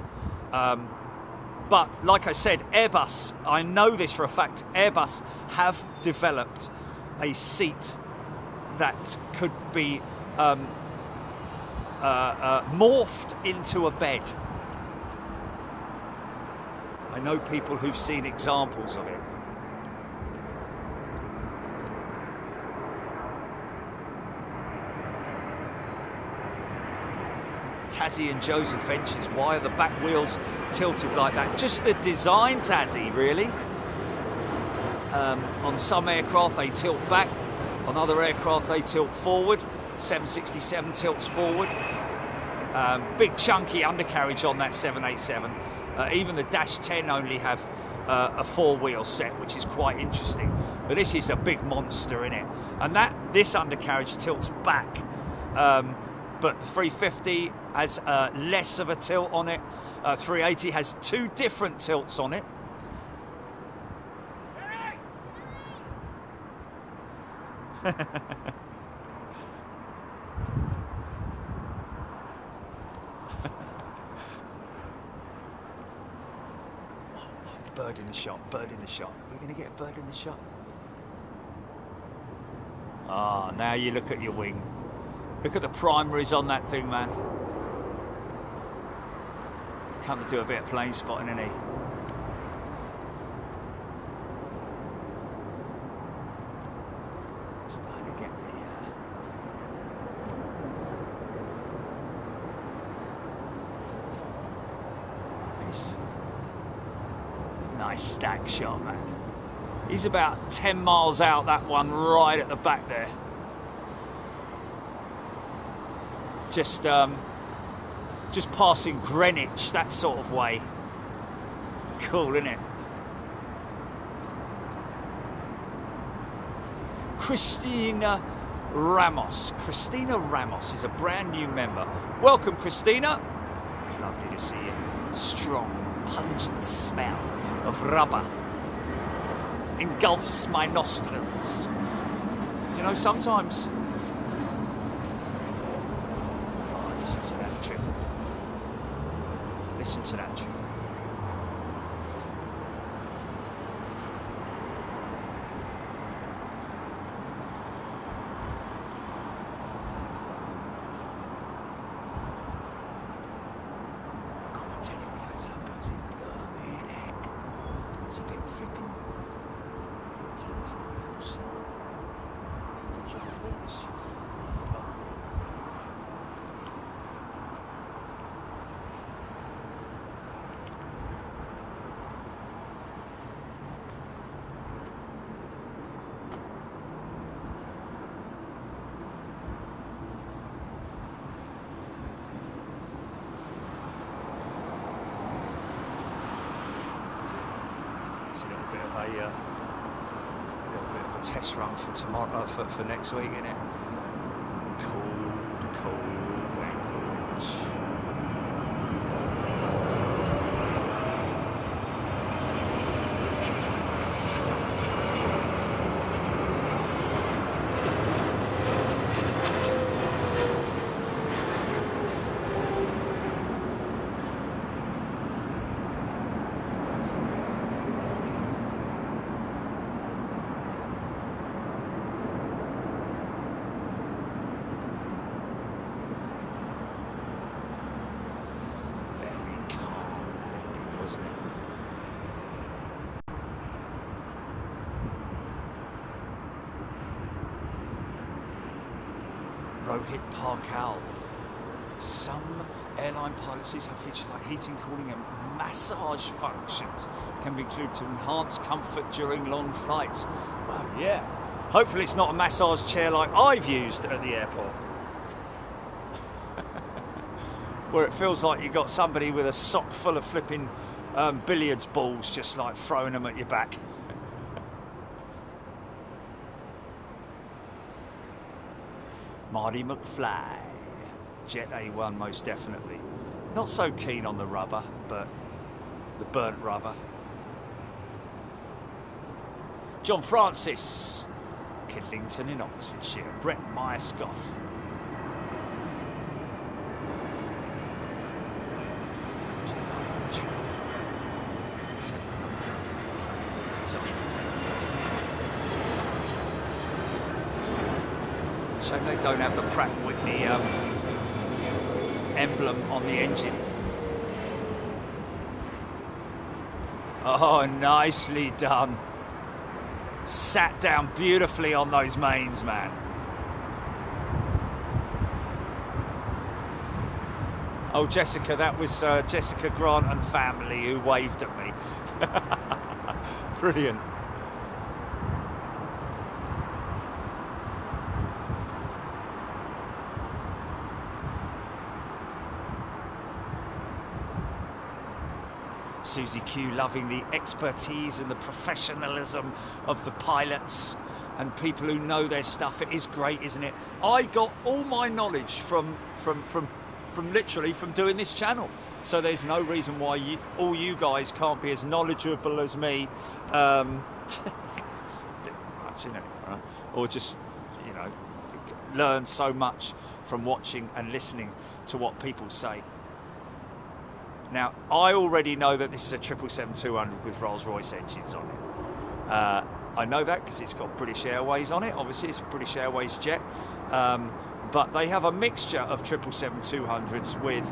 But like I said, Airbus, I know this for a fact, Airbus have developed a seat that could be morphed into a bed. I know people who've seen examples of it. Tassie and Joe's Adventures, why are the back wheels tilted like that? Just the design, Tassie, really. On some aircraft they tilt back, on other aircraft they tilt forward. 767 tilts forward. Big chunky undercarriage on that 787. Even the -10 only have a 4-wheel set, which is quite interesting. But this is a big monster in it, and this undercarriage tilts back. But 350 has less of a tilt on it. 380 has 2 different tilts on it. Bird in the shot, bird in the shot. We're going to get a bird in the shot. Ah, now you look at your wing. Look at the primaries on that thing, man. Come to do a bit of plane spotting, isn't he? Starting to get the... Nice stack shot, man. He's about 10 miles out, that one right at the back there. Just passing Greenwich, that sort of way. Cool, isn't it? Christina Ramos. Christina Ramos is a brand new member. Welcome, Christina. Lovely to see you. Strong, pungent smell of rubber engulfs my nostrils. You know, sometimes... Oh, listen to that triple. Listen to that triple. It's a little bit of a test run for tomorrow, for next week, isn't it? Cold language. Rohit Parkal. Some airline policies have features like heating, cooling and massage functions can be included to enhance comfort during long flights. Well, yeah. Hopefully it's not a massage chair like I've used at the airport. Where it feels like you've got somebody with a sock full of flipping billiards balls just like throwing them at your back. Marty McFly, Jet A1 most definitely. Not so keen on the rubber, but the burnt rubber. John Francis, Kidlington in Oxfordshire. Brett Myerscough. Shame they don't have the Pratt & Whitney emblem on the engine. Oh, nicely done. Sat down beautifully on those mains, man. Oh, Jessica, that was Jessica Grant and family who waved at me. Brilliant. Susie Q loving the expertise and the professionalism of the pilots and people who know their stuff. It is great, isn't it? I got all my knowledge from literally from doing this channel. So there's no reason why all you guys can't be as knowledgeable as me. Much, isn't it? Right? Or just, you know, learn so much from watching and listening to what people say. Now, I already know that this is a 777-200 with Rolls-Royce engines on it. I know that because it's got British Airways on it. Obviously, it's a British Airways jet. But they have a mixture of 777-200s with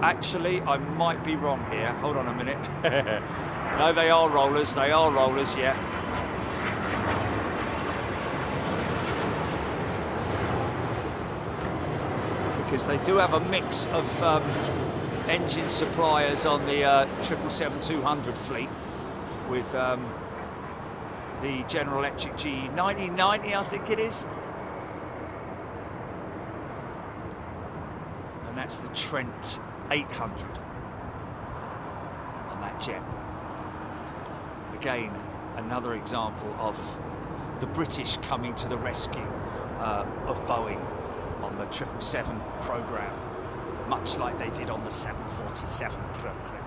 actually, I might be wrong here. Hold on a minute. No, they are rollers. They are rollers, yeah. Because they do have a mix of engine suppliers on the 777-200 fleet with the General Electric G9090, I think it is. And that's the Trent 800 on that jet. Again, another example of the British coming to the rescue of Boeing on the 777 program, much like they did on the 747 program.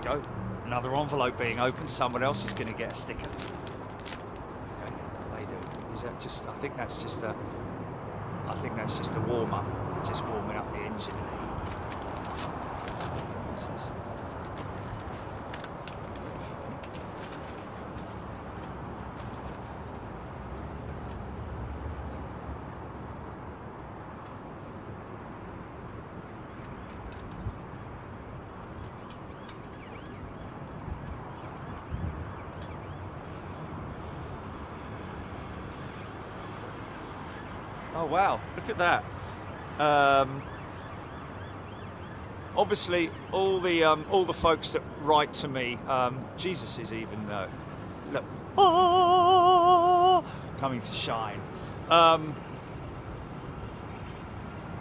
go. Another envelope being opened. Someone else is going to get a sticker. Okay, they do. Is that just? I think that's just a warm up. Just warming up the engine. Isn't it? Oh wow! Look at that. Obviously, all the folks that write to me, Jesus is even look coming to shine.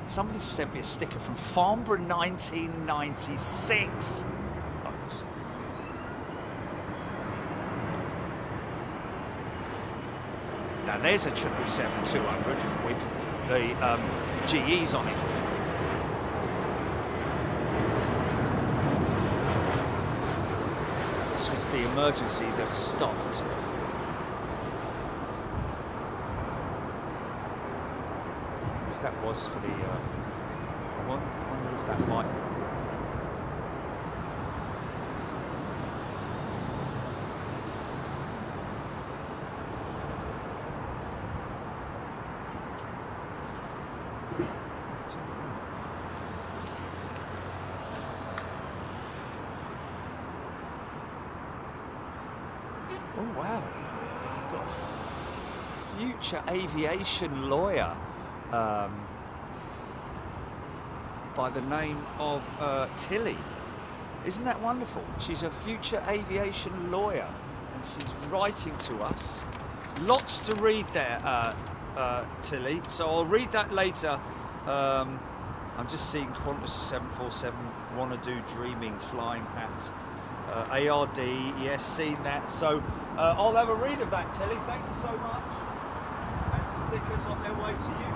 Somebody sent me a sticker from Farnborough 1996. Folks. Now there's a 777-200 with the GEs on it. This was the emergency that stopped. If that was for the, I wonder if that might. Oh wow, got a future aviation lawyer by the name of Tilly. Isn't that wonderful? She's a future aviation lawyer and she's writing to us. Lots to read there, Tilly, so I'll read that later. I'm just seeing Qantas 747 wanna do dreaming flying at ARD, yes, seen that. So I'll have a read of that, Tilly. Thank you so much. And stickers on their way to you.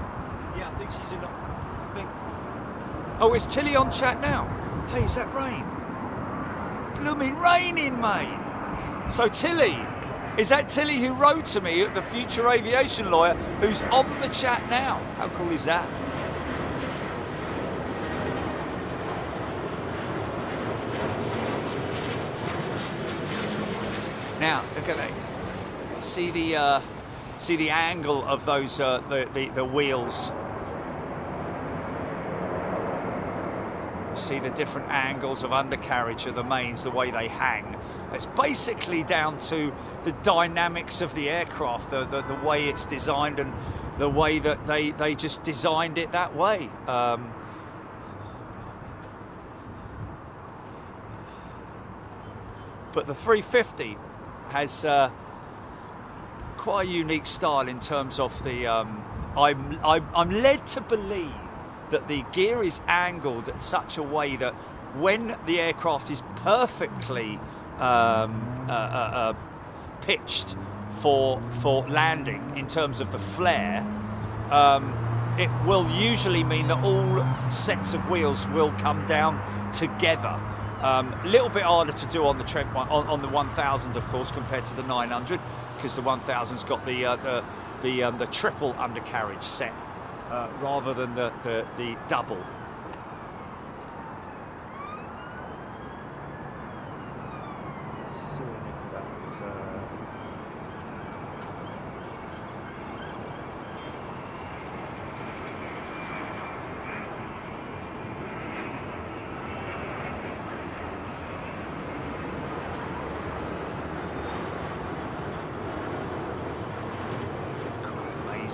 Yeah, I think she's in. I think. Oh, is Tilly on chat now? Hey, is that rain? Blooming raining, mate. So Tilly, is that Tilly who wrote to me, the future aviation lawyer, who's on the chat now? How cool is that? Now, look at that. See the angle of those the wheels. See the different angles of undercarriage of the mains, the way they hang. It's basically down to the dynamics of the aircraft, the way it's designed and the way that they just designed it that way. But the 350 has quite a unique style in terms of the. I'm led to believe that the gear is angled at such a way that when the aircraft is perfectly pitched for landing in terms of the flare, it will usually mean that all sets of wheels will come down together. A little bit harder to do on the Trent one, on the 1000, of course, compared to the 900, because the 1000's got the triple undercarriage set rather than the double.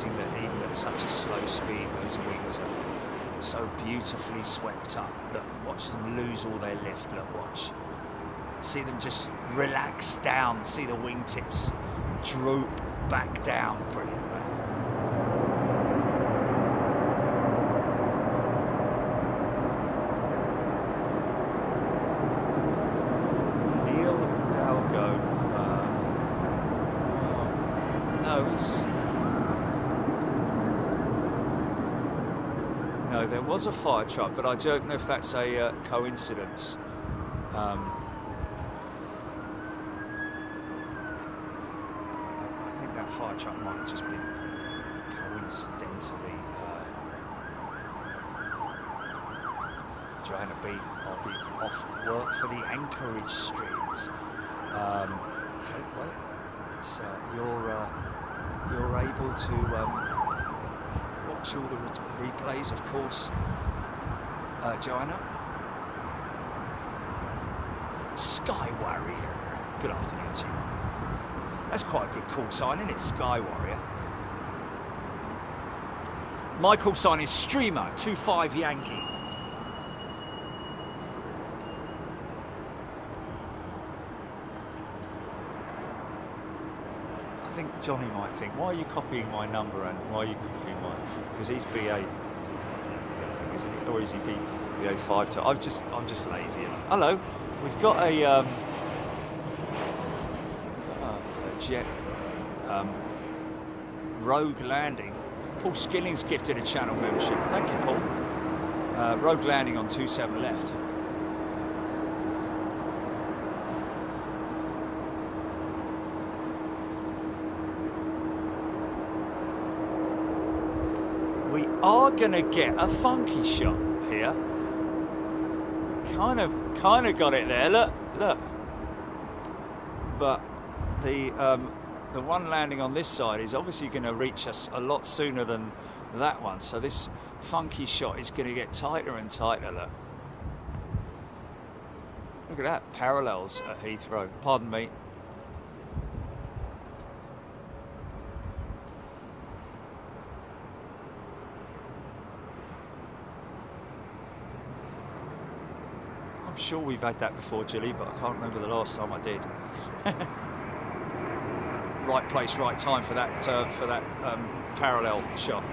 That even at such a slow speed, those wings are so beautifully swept up. Look, watch them lose all their lift. Look, watch. See them just relax down. See the wingtips droop back down. Brilliant, There was a fire truck, but I don't know if that's a coincidence. fire truck might have just been coincidentally Joanna B. I'll be off work for the Anchorage streams. Okay, well, it's you're able to watch all the replays, of course, Joanna. Sky Warrior. Good afternoon to you. That's quite a good call sign, isn't it? Sky Warrior. My call sign is Streamer 25 Yankee. I think Johnny might think, why are you copying my number and why are you copying mine? Because he's BA, isn't he? Or is he BA5? I'm just lazy. Hello, we've got a jet rogue landing. Paul Skilling's gifted a channel membership. Thank you, Paul. Rogue landing on 27 left. We are gonna get a funky shot here. Kind of got it there. Look. But the one landing on this side is obviously going to reach us a lot sooner than that one. So this funky shot is going to get tighter and tighter. Look at that, parallels at Heathrow. Pardon me. I'm sure we've had that before, Gilly, but I can't remember the last time I did. Right place, right time for that parallel shot.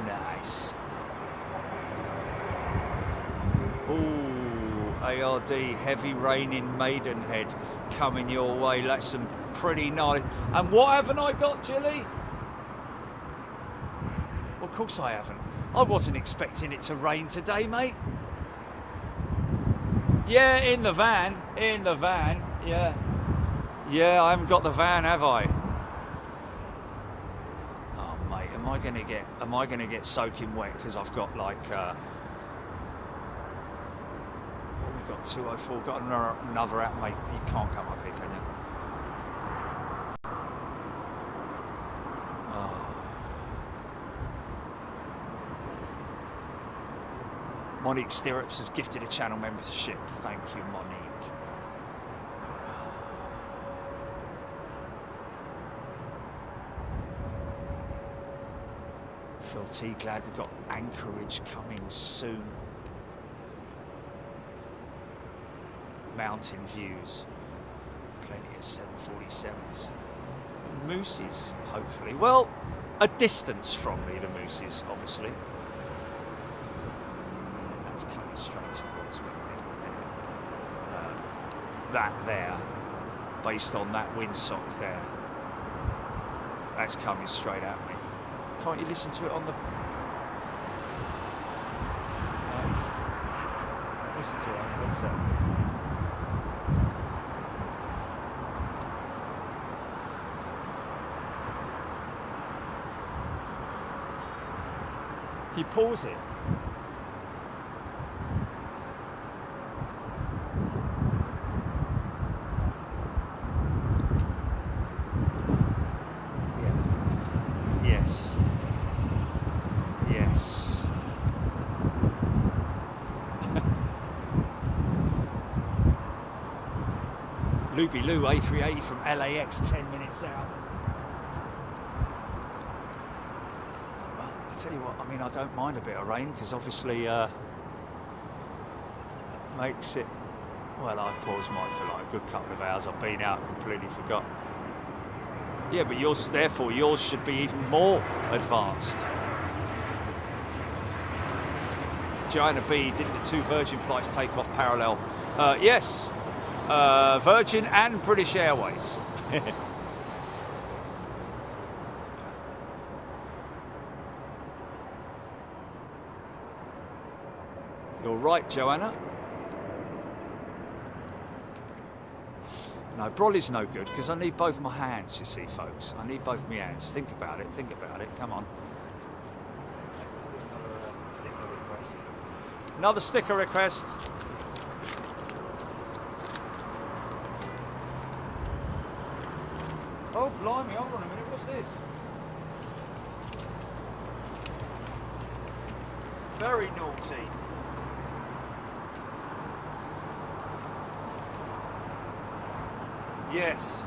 Nice. Ooh, ARD, heavy rain in Maidenhead coming your way. That's some pretty nice. And what haven't I got, Gilly? Well, of course I haven't. I wasn't expecting it to rain today, mate. Yeah, in the van, yeah. Yeah, I haven't got the van, have I? Oh, mate, am I gonna get soaking wet because I've got like we've got 204, got another app, mate. You can't come up here, can you? Monique Stirrups has gifted a channel membership. Thank you, Monique. Phil T, glad we've got Anchorage coming soon. Mountain views. Plenty of 747s. The Mooses, hopefully. Well, a distance from me, the Mooses, obviously. That's coming straight towards me. That there, based on that windsock there, that's coming straight at me. Can't you listen to it on the... listen to it on the headset. You pause it. Loopy Lou A380 from LAX, 10 minutes out. Well, I tell you what, I mean, I don't mind a bit of rain because obviously makes it, well, I've paused mine for like a good couple of hours. I've been out, completely forgot. Yeah, but yours, therefore, yours should be even more advanced. Joanna B, didn't the two Virgin flights take off parallel? Yes. Virgin and British Airways. You're right, Joanna. No, Broly's no good because I need both my hands, you see, folks. I need both my hands. Think about it, think about it. Come on. Let's do another sticker request. Another sticker request. Oh, blimey, hold on a minute. What's this? Very naughty. Yes.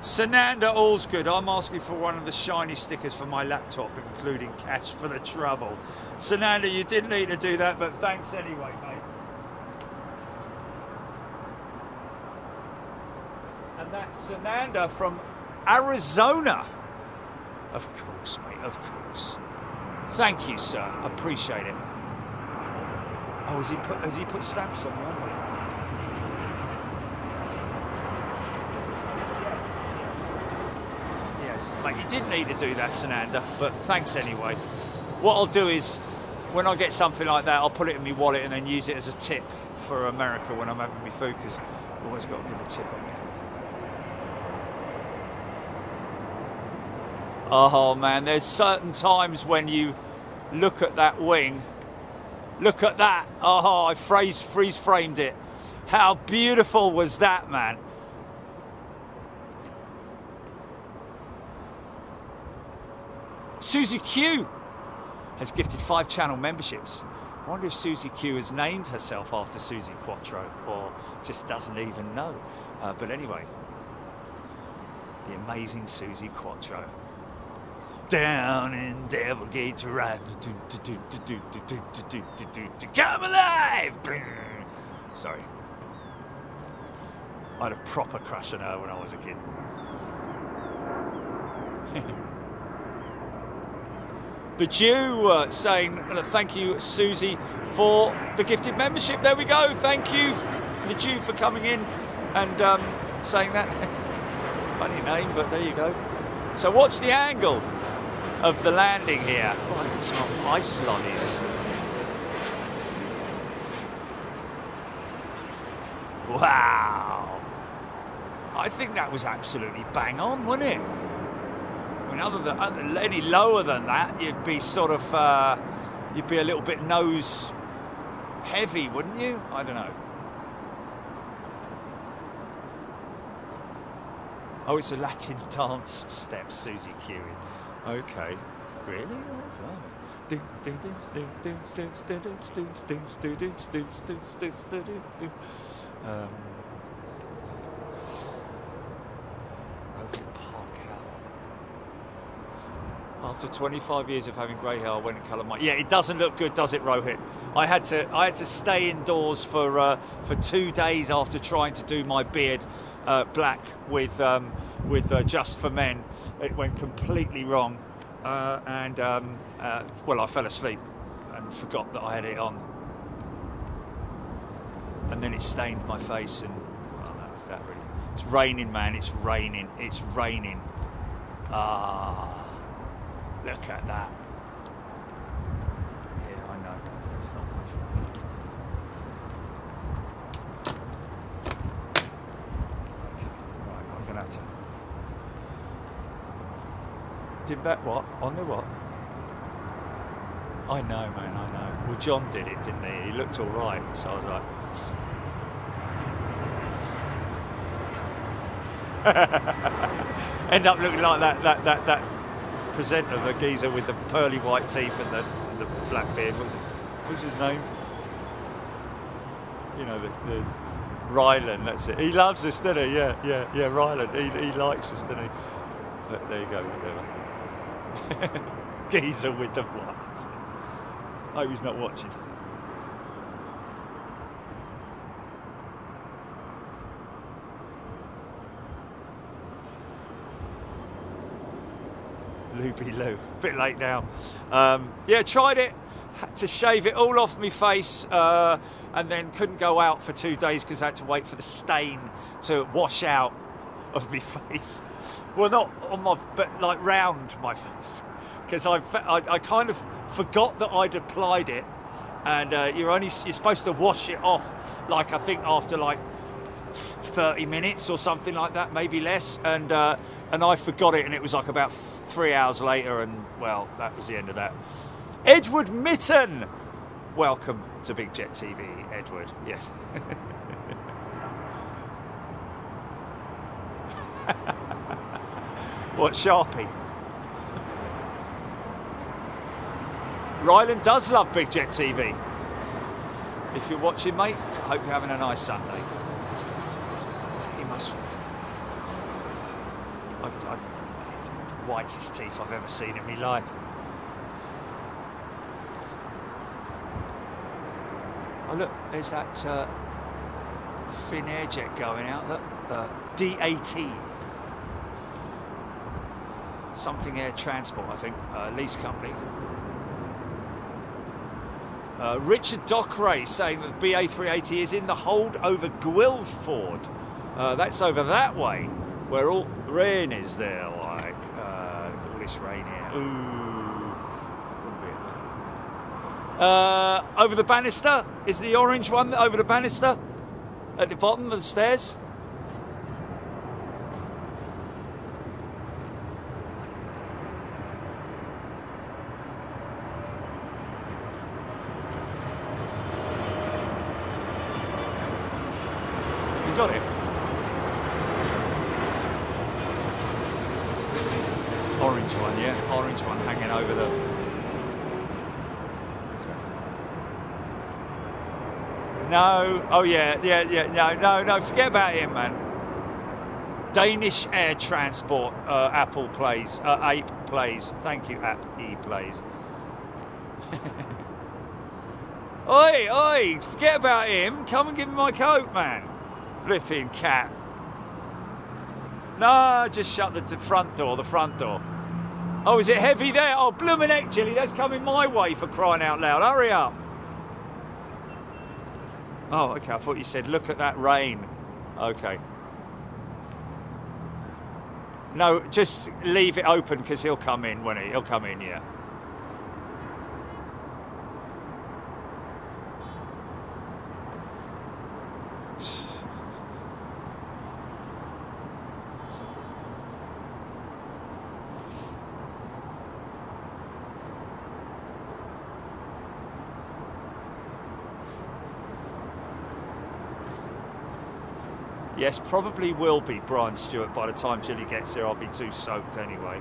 Sananda, all's good. I'm asking for one of the shiny stickers for my laptop, including cash for the trouble. Sananda, you didn't need to do that, but thanks anyway, mate. And that's Sananda from Arizona. Of course, mate, of course. Thank you, sir. Appreciate it. Oh, has he put stamps on the envelope? Yes. Mate, you didn't need to do that, Sananda, but thanks anyway. What I'll do is, when I get something like that, I'll put it in my wallet and then use it as a tip for America when I'm having my food, because I've always got to give a tip on me. Oh man, there's certain times when you look at that wing, look at that. Oh, I freeze framed it. How beautiful was that, man? Susie Q has gifted 5 channel memberships. I wonder if Susie Q has named herself after Susie Quattro or just doesn't even know. But anyway, the amazing Susie Quattro. Down in Devilgate Drive. Come alive! Sorry. I had a proper crush on her when I was a kid. The Jew saying, thank you, Susie, for the gifted membership. There we go. Thank you, the Jew, for coming in and saying that. Funny name, but there you go. So what's the angle of the landing here? Oh, I can smell ice lollies. Wow. I think that was absolutely bang on, wasn't it? I mean, other than any lower than that, you'd be sort of, you'd be a little bit nose heavy, wouldn't you? I don't know. Oh, it's a Latin dance step, Susie Q. Okay, really? After 25 years of having grey hair, I went and coloured my... Yeah, it doesn't look good, does it, Rohit? I had to stay indoors for 2 days after trying to do my beard black with Just for Men. It went completely wrong, well, I fell asleep and forgot that I had it on, and then it stained my face. And oh no, is that really? It's raining, man. It's raining. It's raining. Ah. Look at that. Yeah, I know. It's not much fun. Okay, right, I'm going to have to... Did that what? On the what? I know, man, I know. Well, John did it, didn't he? He looked all right, so I was like... End up looking like that presenter, the geezer with the pearly white teeth and the black beard. What's his name? You know, the Ryland. That's it. He loves us, doesn't he? Yeah. Ryland. He likes us, doesn't he? But there you go. Whatever. Geezer with the white. I hope he's not watching. Looby Loo. Bit late now. Yeah, tried it. Had to shave it all off my face, and then couldn't go out for 2 days because I had to wait for the stain to wash out of my face. Well, not on my, but like round my face, because I kind of forgot that I'd applied it, and you're supposed to wash it off, like I think after like 30 minutes or something like that, maybe less. And I forgot it, and it was like about 3 hours later, and well, that was the end of that. Edward Mitten, welcome to Big Jet TV, Edward. Yes. What, Sharpie? Ryland does love Big Jet TV. If you're watching, mate, I hope you're having a nice Sunday. He must... whitest teeth I've ever seen in my life. Oh look, there's that Finnair jet going out, look, DAT. Something Air Transport, I think, lease company. Richard Dockray saying that the BA380 is in the hold over Guildford. That's over that way, where all the rain is there, like, look at all this rain here. Ooh. Over the banister, is the orange one over the banister? At the bottom of the stairs? Got it. Orange one, yeah, orange one hanging over the... Okay. No, oh yeah, no, forget about him, man. Danish Air Transport, Apple plays, Ape plays. Thank you, App plays. Oi, forget about him. Come and give me my coat, man. Flipping cat. No, just shut the front door, Oh, is it heavy there? Oh, bloomin' heck, Jilly, that's coming my way, for crying out loud. Hurry up. Oh, okay, I thought you said, look at that rain. Okay. No, just leave it open, because he'll come in, won't he? He'll come in, yeah. Yes, probably will be Brian Stewart by the time Jilly gets here. I'll be too soaked anyway.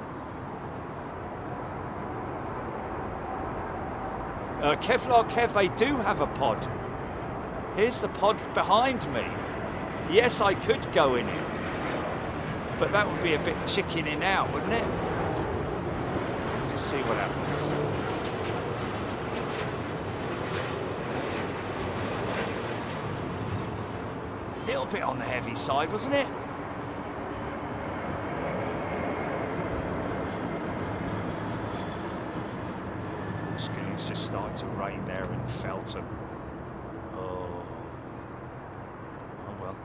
Kevlar Kev, they do have a pod. Here's the pod behind me. Yes, I could go in it, but that would be a bit chickening out, wouldn't it? Just see what happens. A little bit on the heavy side, wasn't it? It's just started to rain there in Feltham. Oh well.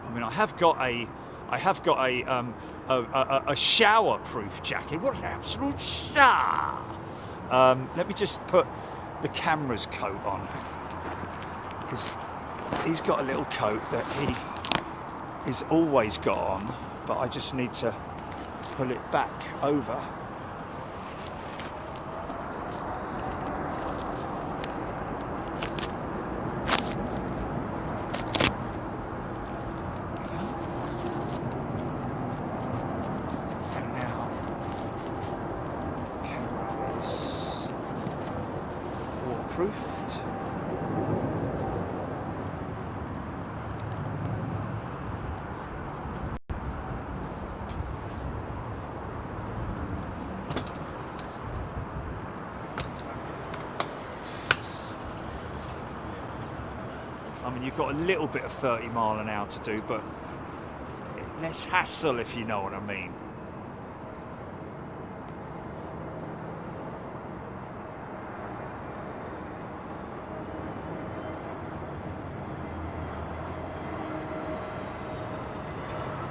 I mean, I have got a shower-proof jacket. What an absolute shower! Let me just put the camera's coat on, because he's got a little coat that he is always got on, but I just need to pull it back over. You've got a little bit of 30 mile an hour to do, but less hassle, if you know what I mean.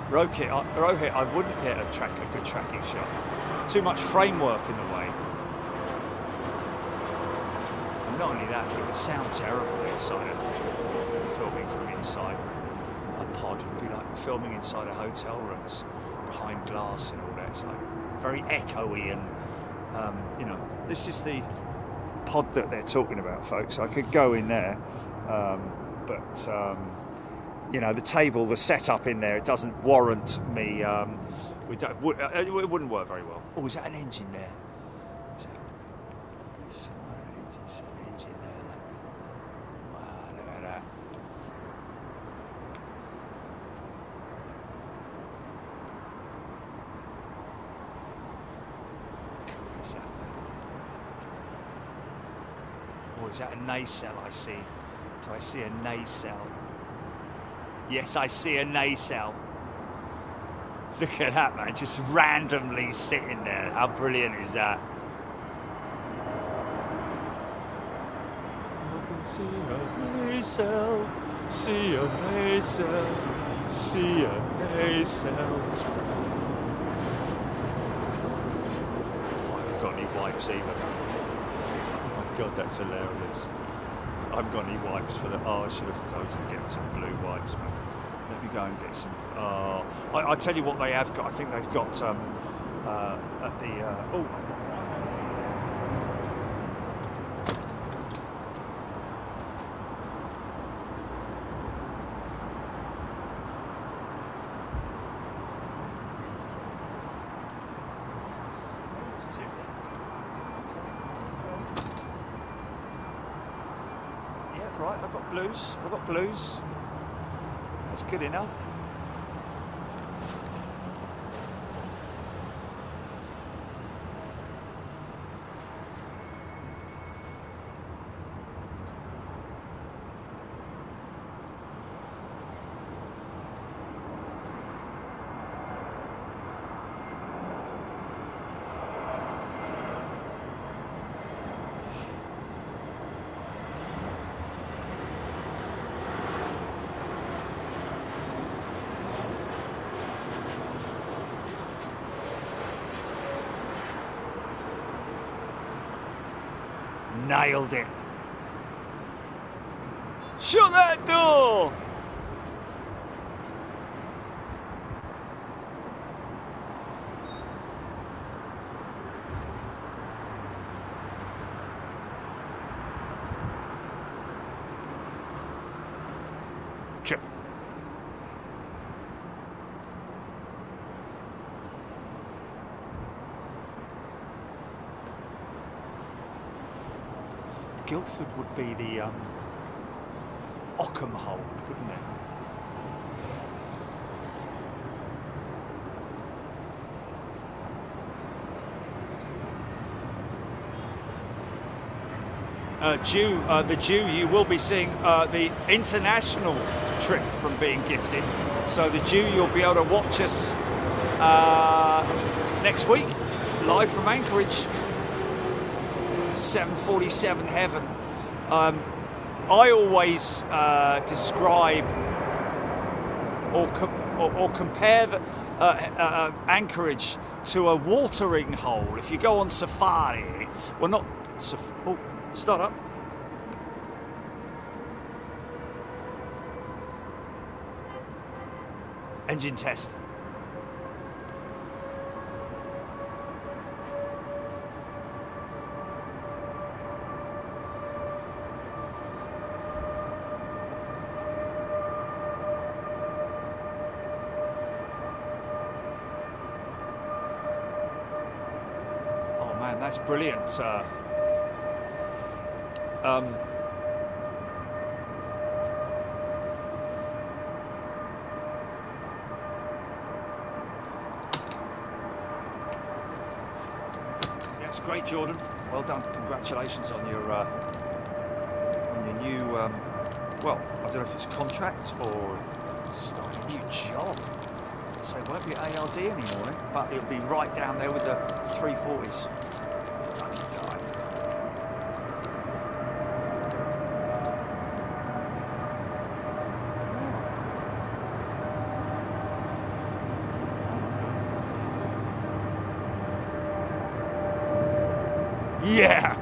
Rohit, I wouldn't get a good tracking shot. Too much framework in the way. not only that, but it would sound terrible inside filming from inside a pod. It would be like filming inside a hotel rooms, behind glass and all that. It's like very echoey and, you know, this is the pod that they're talking about, folks. I could go in there, but you know, the table, the setup in there, it doesn't warrant me. It wouldn't work very well. Oh, is that an engine there? Is that an engine there? Wow, look at that. Cool is that? Oh, is that a nacelle I see? Do I see a nacelle? Yes, I see a nacelle. Look at that, man, just randomly sitting there. How brilliant is that? I can see a nacelle, see a nacelle, see a nacelle. Oh, I haven't got any wipes either. Oh my God, that's hilarious. I haven't got any wipes for the. Oh, I should have told you to get some blue wipes, man. Let me go and get some. I tell you what they have got. I think they've got at the. Oh. Right, I've got blues. I've got blues. That's good enough. Nailed it. Shut that door. Chip. Guildford would be the Ockham hole, wouldn't it? The Jew, you will be seeing the international trip from being gifted. So the Jew, you'll be able to watch us next week, live from Anchorage. 747 heaven. I always describe or compare the, Anchorage to a watering hole. If you go on safari, well, not oh, start up. Engine test. That's brilliant. That's great, Jordan. Well done. Congratulations on your new. Well, I don't know if it's a contract or starting a new job. So it won't be ALD anymore, but it'll be right down there with the 340s. Yeah.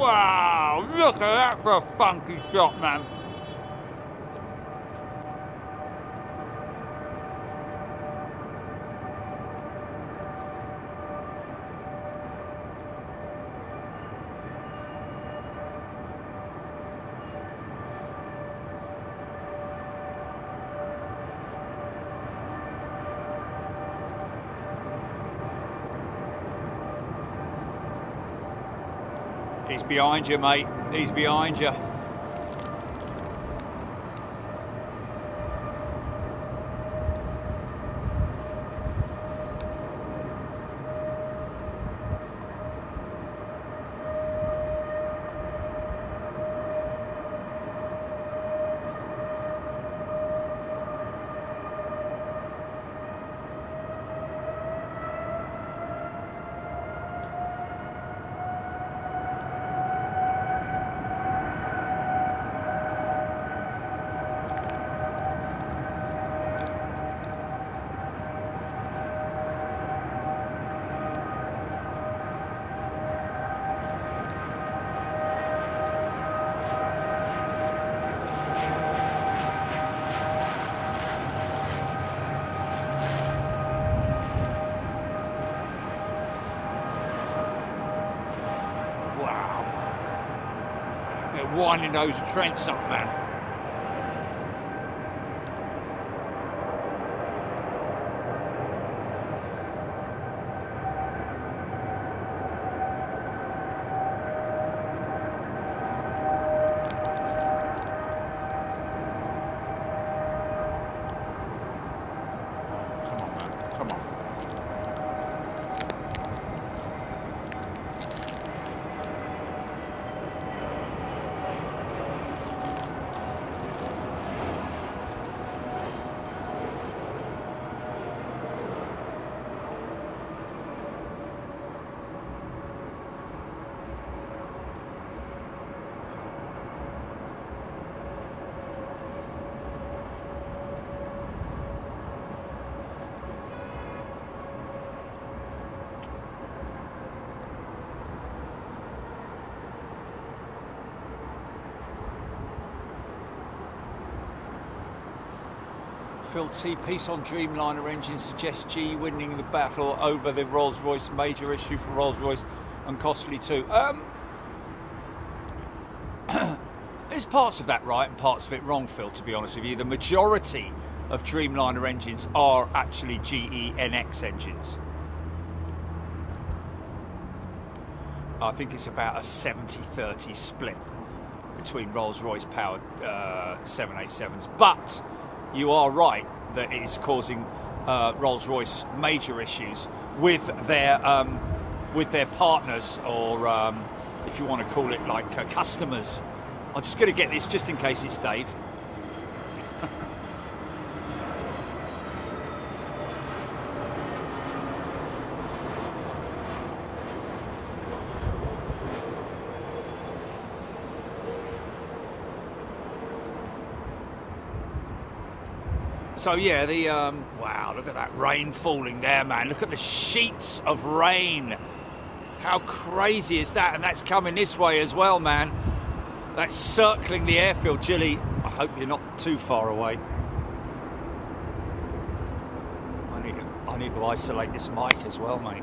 Wow, look at that for a funky shot, man. He's behind you, mate. He's behind you. Winding those Trents up, man. Come on, man. Come on. Phil T, piece on Dreamliner engine suggests G winning the battle over the Rolls-Royce. Major issue for Rolls-Royce and costly too. There's parts of that right and parts of it wrong, Phil, to be honest with you. The majority of Dreamliner engines are actually GE NX engines. I think it's about a 70-30 split between Rolls-Royce powered 787s. But you are right that it is causing Rolls-Royce major issues with their partners, or if you want to call it like customers. I'm just going to get this just in case it's Dave. So yeah, the wow, look at that rain falling there, man. Look at the sheets of rain. How crazy is that? And that's coming this way as well, man. That's circling the airfield. Jilly, I hope you're not too far away. I need to isolate this mic as well, mate.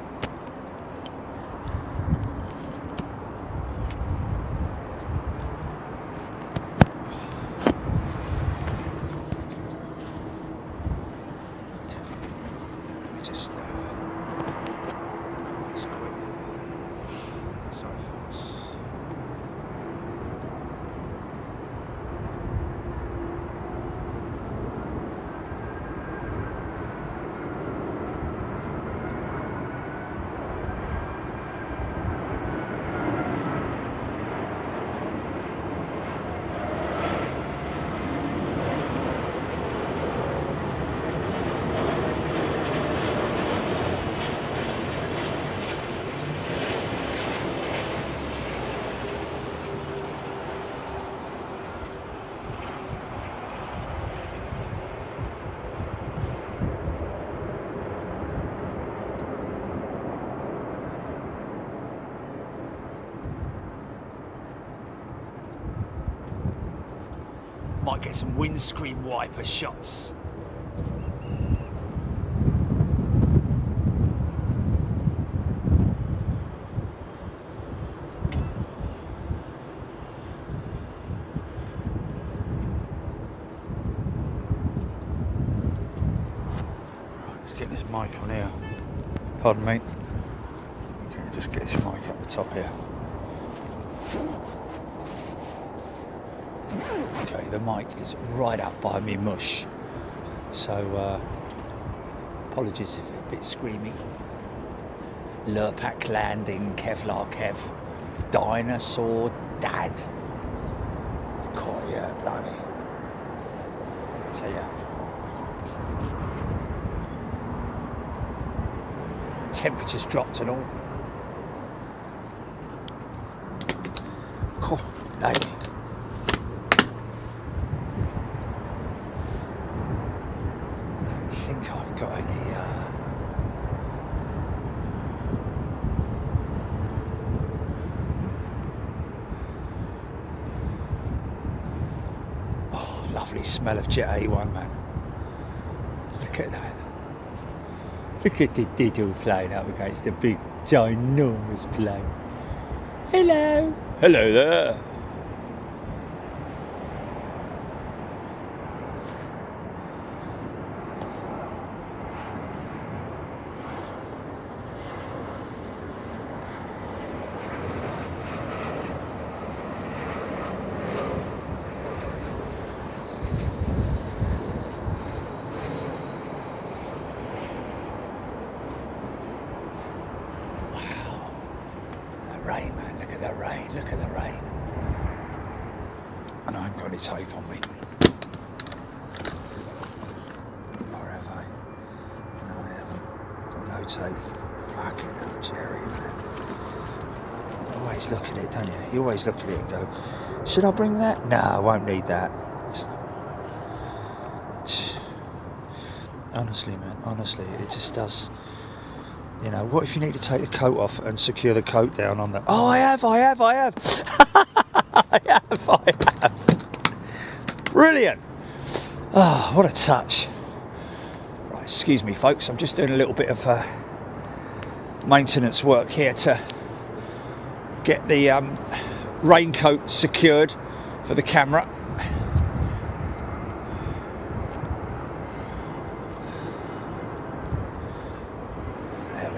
get some windscreen wiper shots. Get this mic on here. Pardon me. Okay, just get this mic up the top here. Okay, the mic is right up by me mush. So, apologies if it's a bit screamy. Lurpak landing, Kevlar Kev. Dinosaur Dad. God, yeah, blimey. So, yeah. Temperatures dropped and all. Cool. Hey. I don't think I've got any. Oh, lovely smell of Jet A1, man. Look at that. Look at the diddle flying up against the big, ginormous plane. Hello. Hello there. Rain, man, look at that rain, look at the rain. And I haven't got any tape on me. Or have I? No, I haven't. Got no tape. Fucking hell, Jerry, man. You always look at it, don't you? You always look at it and go, should I bring that? No, I won't need that. Honestly, man, honestly, it just does. You know, what if you need to take the coat off and secure the coat down on the... Oh, I have. I have. Brilliant. Oh, what a touch. Right, excuse me, folks. I'm just doing a little bit of maintenance work here to get the raincoat secured for the camera.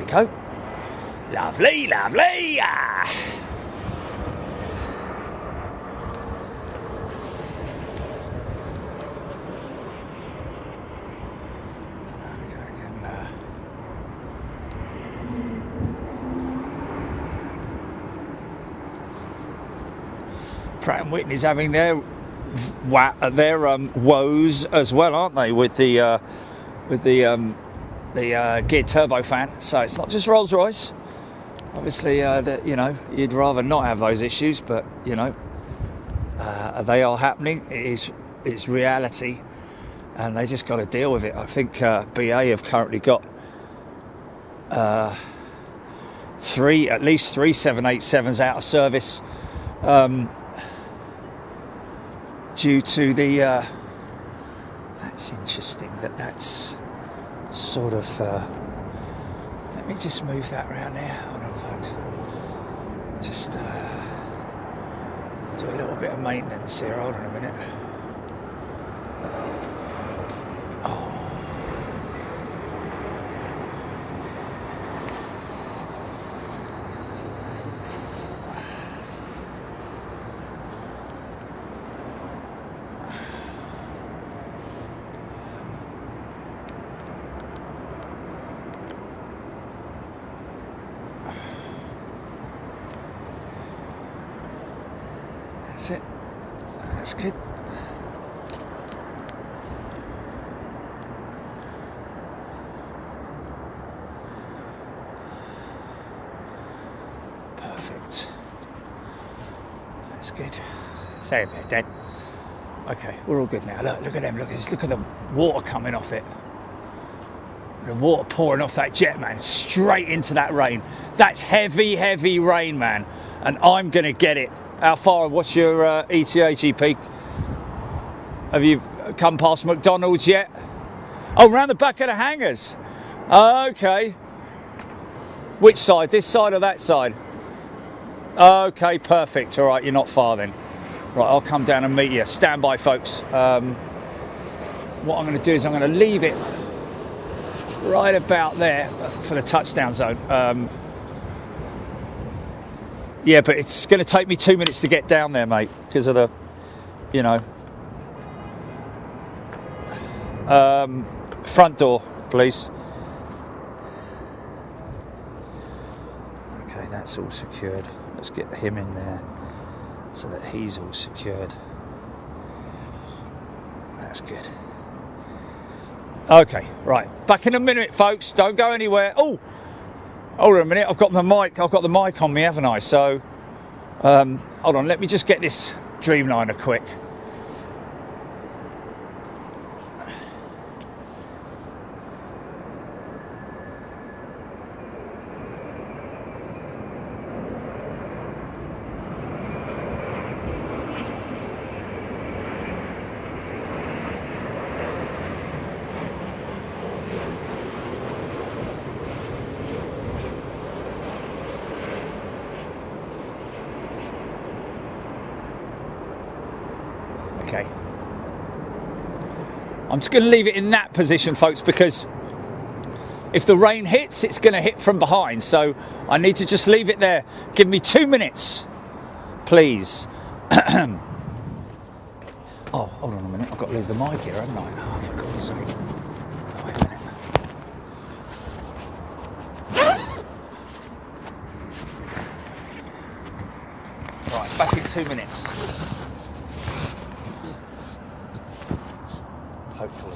Go. Lovely, lovely. Pratt & Whitney's having their woes as well, aren't they? With the geared turbofan, so it's not just Rolls-Royce. Obviously, you know, you'd rather not have those issues, but you know, they are happening. It's reality, and they just got to deal with it. I think BA have currently got at least three 787s out of service due to the. That's interesting. That's sort of let me just move that around there. Hold on, folks. Just do a little bit of maintenance here. Hold on a minute. Oh. That's it. That's good. Perfect. That's good. Say a bit, Dad. Okay, we're all good now. Look at them. Look at the water coming off it. The water pouring off that jet, man, straight into that rain. That's heavy, heavy rain, man. And I'm gonna get it. How far? What's your ETH peak? Have you come past McDonald's yet? Oh, round the back of the hangars. Okay. Which side? This side or that side? Okay, perfect. All right, you're not far then. Right, I'll come down and meet you. Stand by, folks. What I'm going to do is I'm going to leave it right about there for the touchdown zone. Yeah, but it's going to take me 2 minutes to get down there, mate, because of the, you know. Front door, please. Okay, that's all secured. Let's get him in there so that he's all secured. That's good. Okay, right. Back in a minute, folks. Don't go anywhere. Oh, hold on a minute. I've got the mic on me, haven't I? So, hold on. Let me just get this Dreamliner quick. Okay. I'm just going to leave it in that position, folks, because if the rain hits, it's going to hit from behind. So I need to just leave it there. Give me 2 minutes, please. Oh, hold on a minute. I've got to leave the mic here, haven't I? Oh, for God's sake. Oh, wait a minute. Right, back in 2 minutes. Hopefully.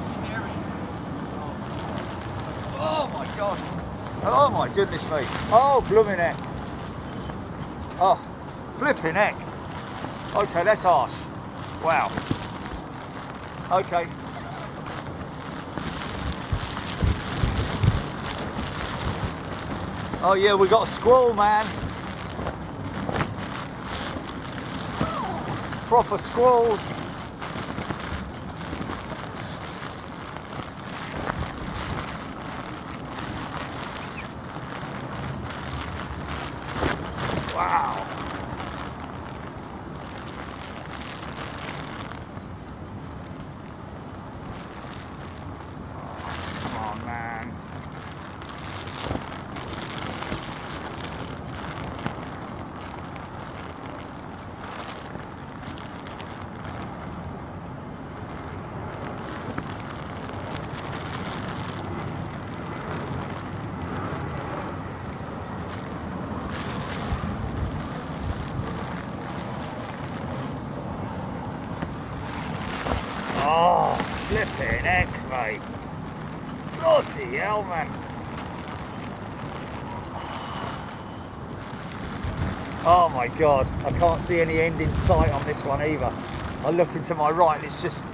scary. Oh my god. Oh my goodness me. Oh, blooming heck. Oh, flipping heck. Okay, that's harsh. Wow. Okay. Oh yeah, we got a squall, man. Proper squall. Wow. Come on, man. Oh, flipping heck, mate. Bloody hell, man. Oh my god, I can't see any end in sight on this one either. I look into my right and it's just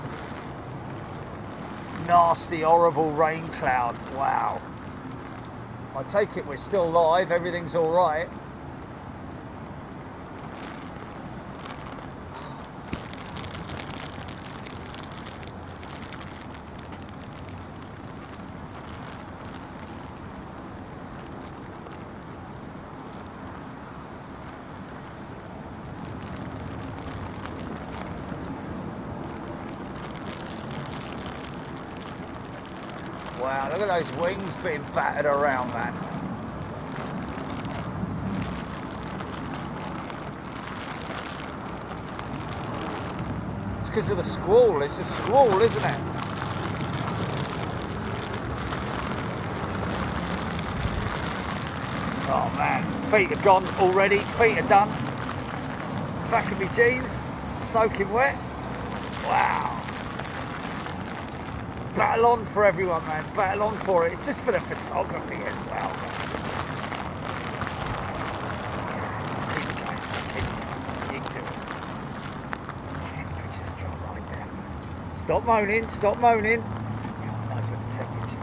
nasty, horrible rain cloud. Wow. I take it we're still live, everything's all right. Wow, look at those wings being battered around, man. It's because of the squall. It's a squall, isn't it? Oh man, feet are gone already. Feet are done. Back of my jeans, soaking wet. Wow. Battle on for everyone, man. Battle on for it. It's just for the photography as well. Just keep going, keep doing it. Temperatures drop right down. Stop moaning, stop moaning. No, but the temperature.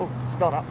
Oh, start up.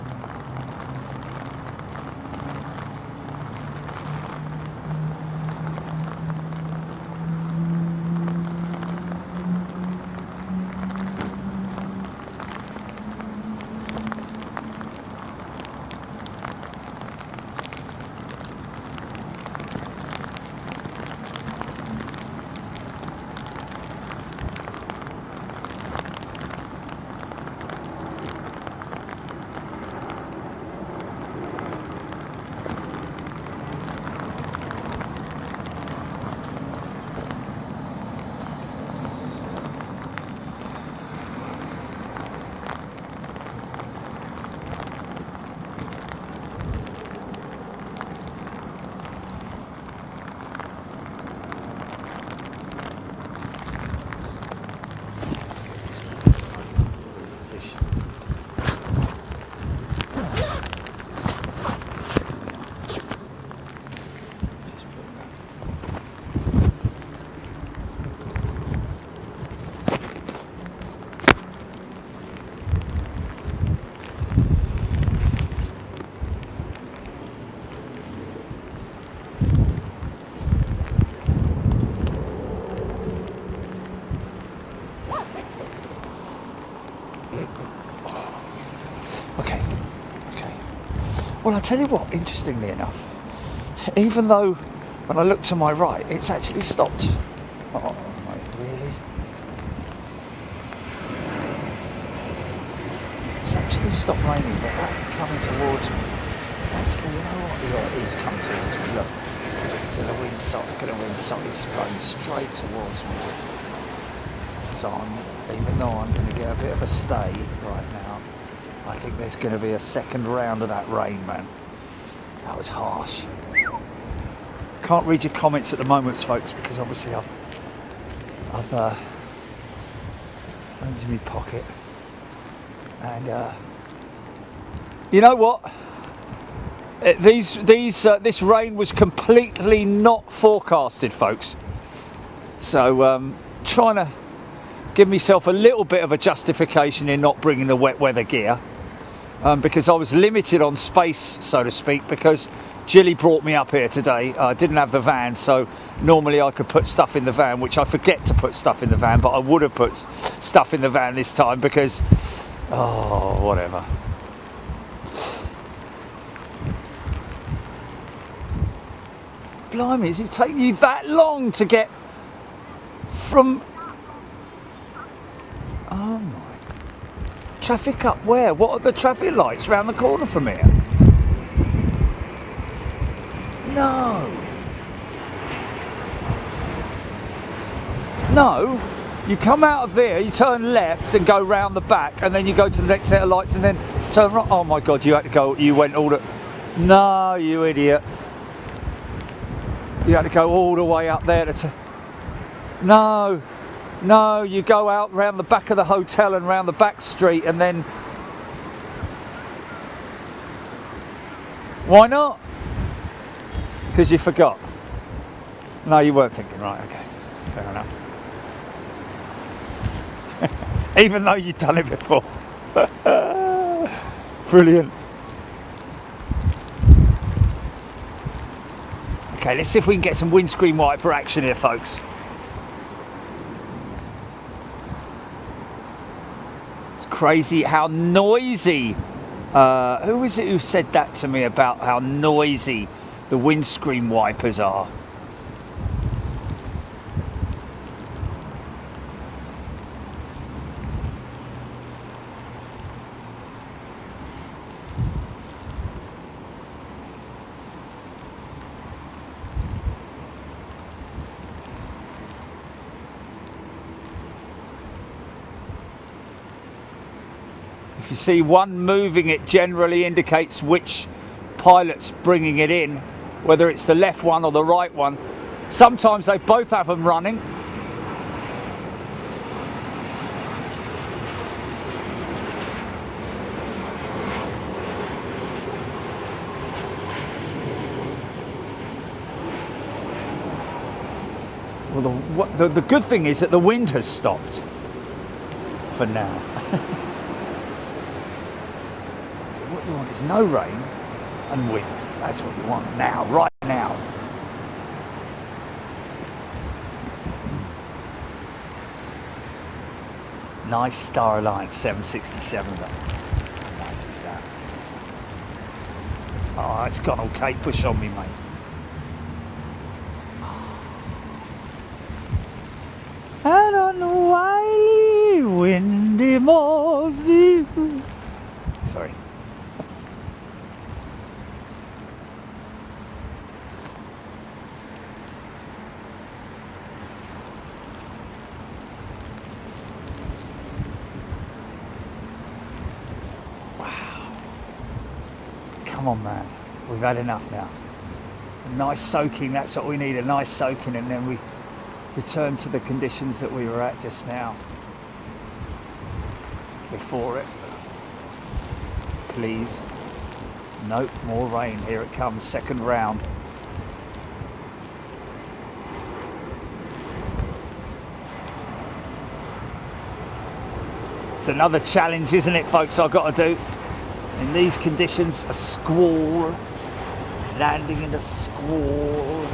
Well, I'll tell you what, interestingly enough, even though when I look to my right, it's actually stopped. Oh, mate, really? It's actually stopped raining, but that coming towards me. Actually, you know what? Yeah, it is coming towards me. Look, so the windsock, look at the windsock, it's going straight towards me. So even though I'm going to get a bit of a stay right now, I think there's going to be a second round of that rain, man. That was harsh. Can't read your comments at the moment, folks, because obviously I've Phone's in my pocket. And you know what? This rain was completely not forecasted, folks. So trying to give myself a little bit of a justification in not bringing the wet weather gear, because I was limited on space, so to speak, because Jilly brought me up here today. I didn't have the van, so normally I could put stuff in the van, which I forget to put stuff in the van, but I would have put stuff in the van this time because, oh, whatever. Blimey, is it taking you that long to get from... Oh my... Traffic up where? What are the traffic lights round the corner from here? No. No. You come out of there, you turn left and go round the back, and then you go to the next set of lights and then turn right. Oh my God, you had to go, you went all the... No, you idiot. You had to go all the way up there to... No. No, you go out round the back of the hotel and round the back street and then... Why not? Because you forgot. No, you weren't thinking, right, okay. Fair enough. Even though you've done it before. Brilliant. Okay, let's see if we can get some windscreen wiper action here, folks. It's crazy how noisy. Who was it who said that to me about how noisy the windscreen wipers are? If you see one moving, it generally indicates which pilot's bringing it in, whether it's the left one or the right one. Sometimes they both have them running. Well, the good thing is that the wind has stopped for now. What you want is no rain and wind. That's what you want now, right now. Nice Star Alliance 767 though. How nice is that? Oh, it's gone okay. Push on me, mate. I don't know why windy mossy. Sorry. Come on, man, we've had enough now. A nice soaking, that's what we need, a nice soaking, and then we return to the conditions that we were at just now. Before it. Please. Nope, more rain, here it comes, second round. It's another challenge, isn't it, folks, I've got to do. In these conditions, a squall, landing in a squall.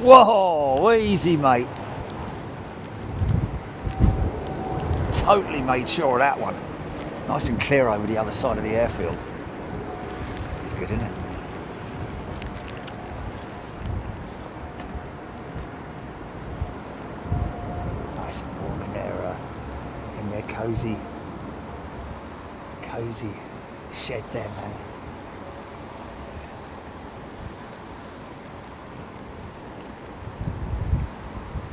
Whoa, easy, mate. Totally made sure of that one. Nice and clear over the other side of the airfield. It's good, isn't it? Nice and warm in their cozy shed there, man.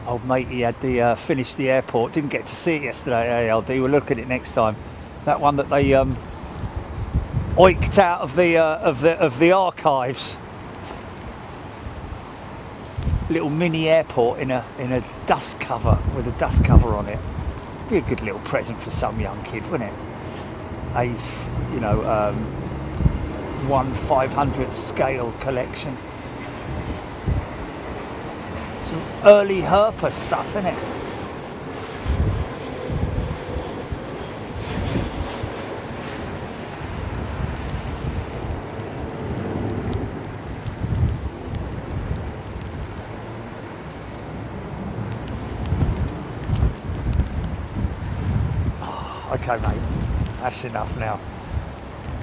Old mate, he had the finished the airport. Didn't get to see it yesterday. ALD. We'll look at it next time. That one that they oiked out of the archives. Little mini airport in a dust cover with a dust cover on it. Be a good little present for some young kid, wouldn't it? A, you know, 1/500 scale collection. Some early Herpa stuff, isn't it? Okay, mate, that's enough now.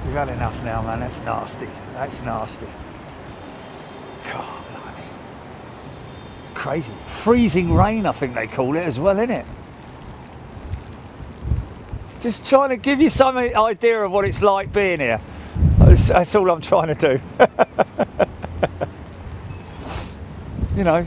We've had enough now, man. That's nasty. That's nasty. God, blimey. Crazy. Freezing rain, I think they call it as well, isn't it? Just trying to give you some idea of what it's like being here. That's all I'm trying to do. You know.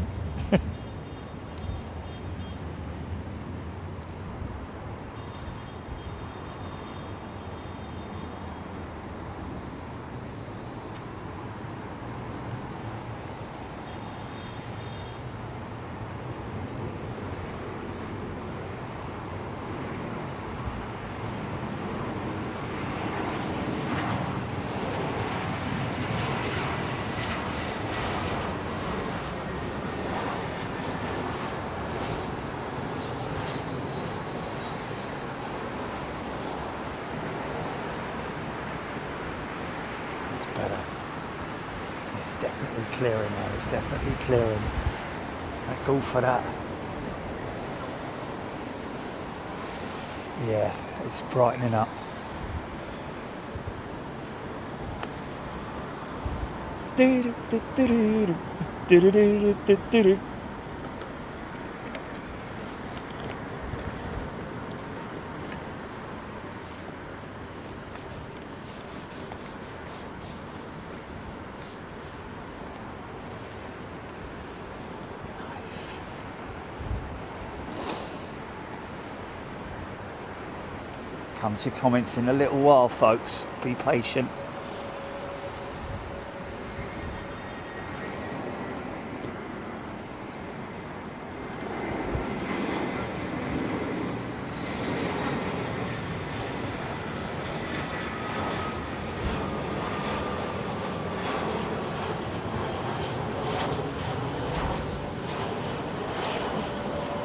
Better. It's definitely clearing now. It's definitely clearing. Thank God for that. Yeah, it's brightening up. Come to comments in a little while, folks. Be patient.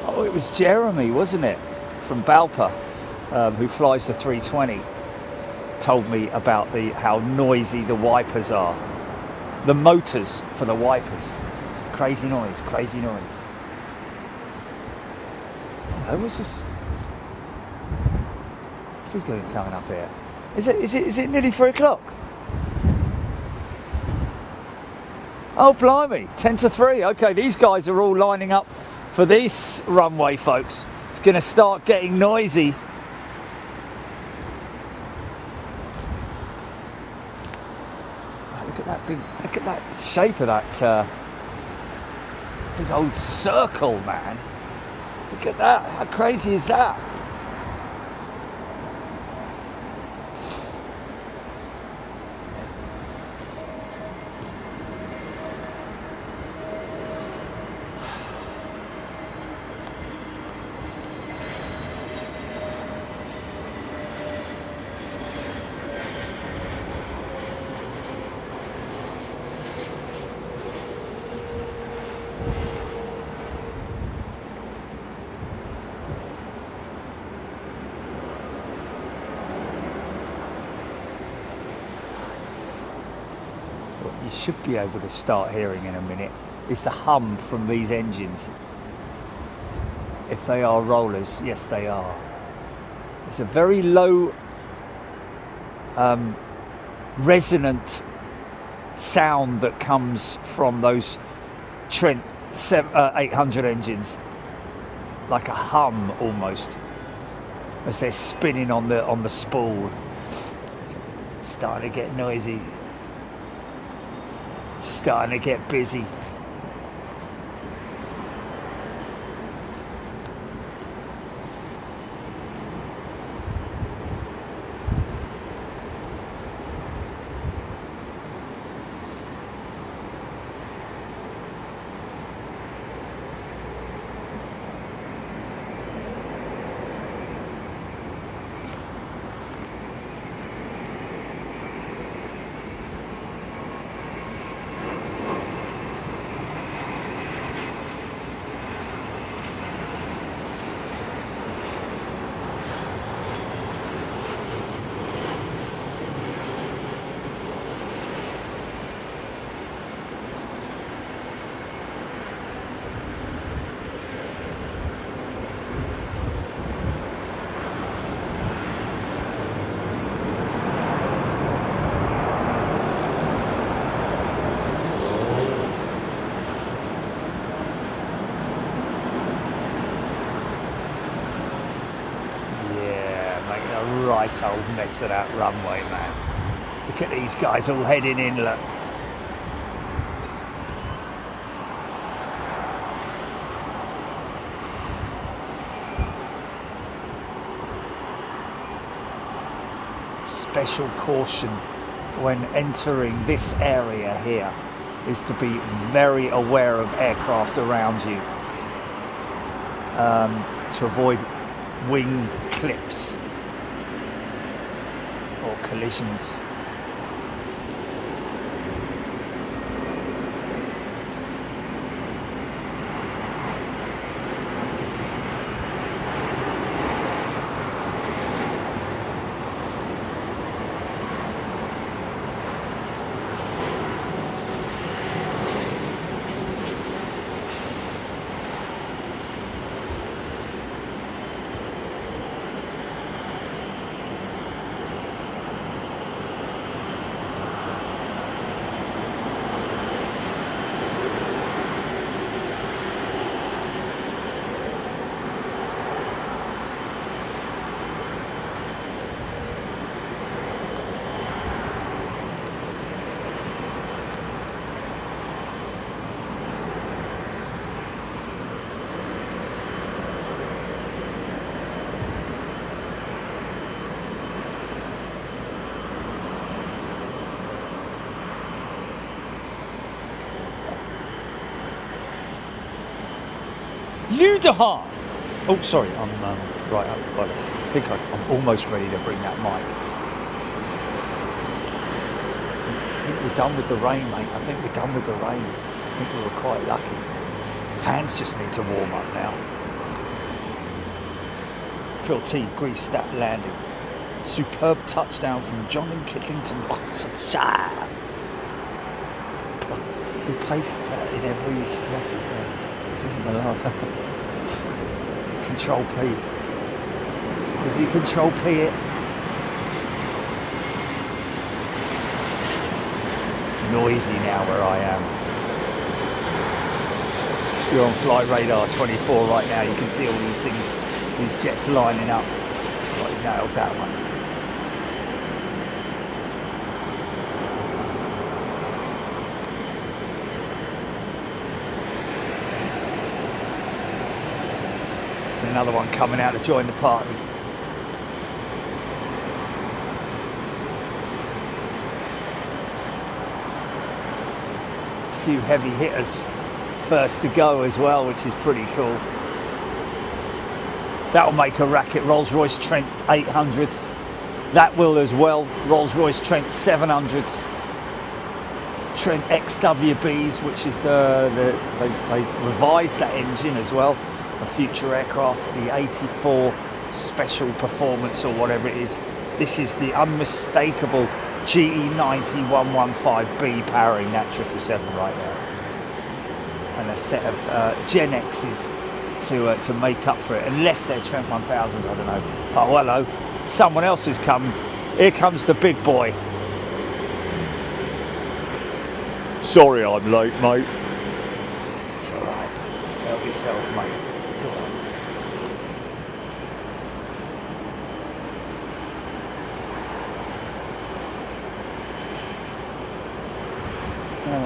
Oh, it was Jeremy, wasn't it? From Balpa. Who flies the 320, told me about how noisy the wipers are. The motors for the wipers. Crazy noise, crazy noise. Who was this? What's he doing coming up here? Is it nearly 3 o'clock? Oh, blimey, 10 to 3. Okay, these guys are all lining up for this runway, folks. It's going to start getting noisy. Look at that shape of that big old circle, man. Look at that. How crazy is that? You should be able to start hearing in a minute is the hum from these engines. If they are rollers, yes they are. It's a very low resonant sound that comes from those Trent 800 engines, like a hum almost, as they're spinning on the spool. It's starting to get noisy. Starting to get busy. a right old mess of that runway, man. Look at these guys all heading in, look. Special caution when entering this area here is to be very aware of aircraft around you, to avoid wing clips or collisions. Etihad! Oh, sorry, I'm right up. I think I'm almost ready to bring that mic. I think we're done with the rain, mate. I think we're done with the rain. I think we were quite lucky. Hands just need to warm up now. Phil T greased that landing. Superb touchdown from John and Kittlington. He pastes that in every message there. This isn't the last one. Control P. Does he control P it? It's noisy now where I am. If you're on flight radar 24 right now, you can see all these things, these jets lining up. Oh, you nailed that one. Another one coming out to join the party. A few heavy hitters first to go as well, which is pretty cool. That'll make a racket. Rolls-Royce Trent 800s. That will as well. Rolls-Royce Trent 700s. Trent XWBs, which is they've revised that engine as well. Future aircraft, the 84 special performance or whatever it is. This is the unmistakable GE90 115B powering that 777 right there, and a set of Gen X's to make up for it, unless they're Trent 1000s. I don't know. Oh, hello, someone else has come. Here comes the big boy. Sorry I'm late, mate. It's all right. Help yourself, mate.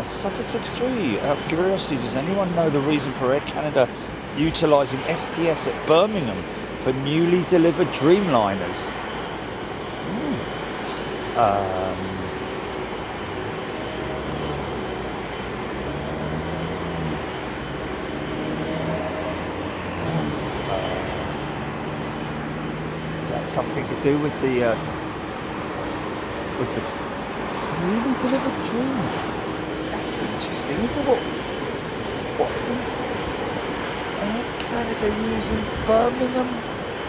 Suffer 63, out of curiosity, does anyone know the reason for Air Canada utilising STS at Birmingham for newly delivered Dreamliners? Is that something to do with the newly delivered Dreamliners? That's interesting, isn't it? What from Air Canada using Birmingham,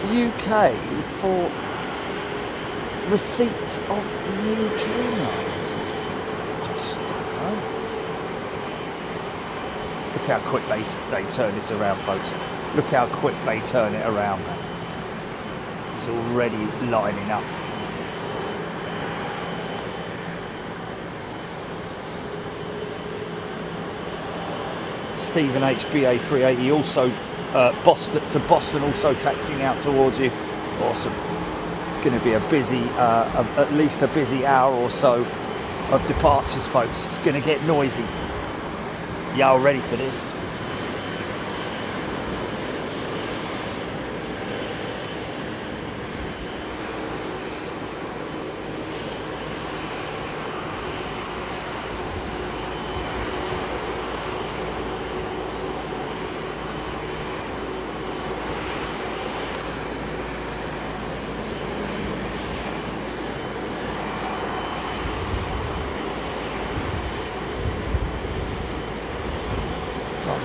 UK for receipt of new Dreamliners? I just don't know. Look how quick they turn this around, folks. Look how quick they turn it around, man. It's already lining up. Stephen HB A380 also Boston, also taxiing out towards you. Awesome. It's going to be a busy, at least a busy hour or so of departures, folks. It's going to get noisy. Y'all ready for this?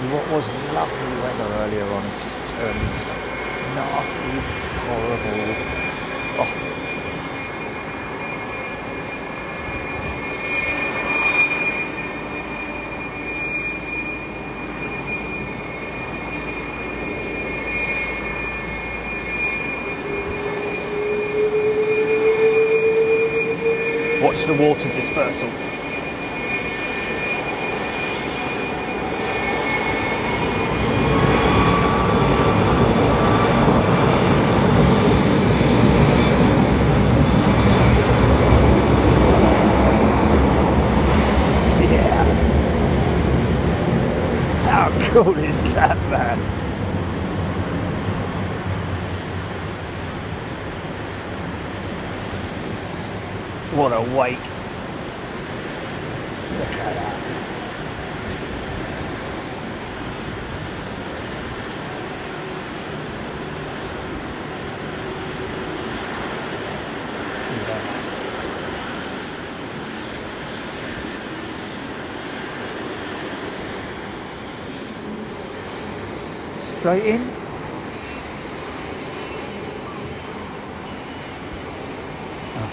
What was lovely weather earlier on has just turned into nasty, horrible. Oh. Watch the water dispersal. How cool is that, man? What a wake. Look at that. Straight in. Oh.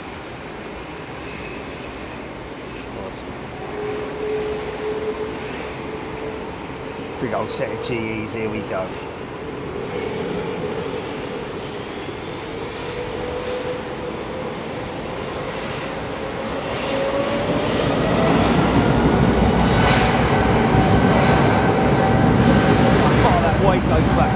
Big old set of GEs, here we go. Goes back.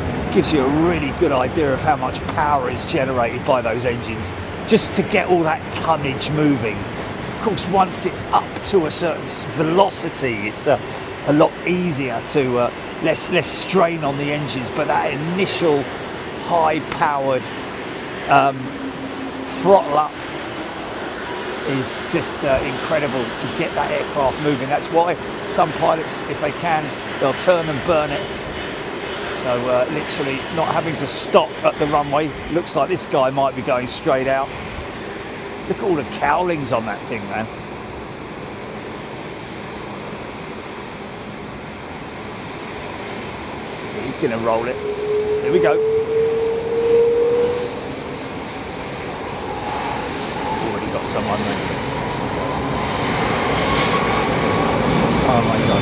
This gives you a really good idea of how much power is generated by those engines just to get all that tonnage moving. Of course, once it's up to a certain velocity, it's a lot easier to less strain on the engines, but that initial high-powered throttle up is just incredible to get that aircraft moving. That's why some pilots, if they can, they'll turn and burn it. So literally not having to stop at the runway. Looks like this guy might be going straight out. Look at all the cowlings on that thing, man. He's going to roll it. Here we go. Someone went to. Oh my God.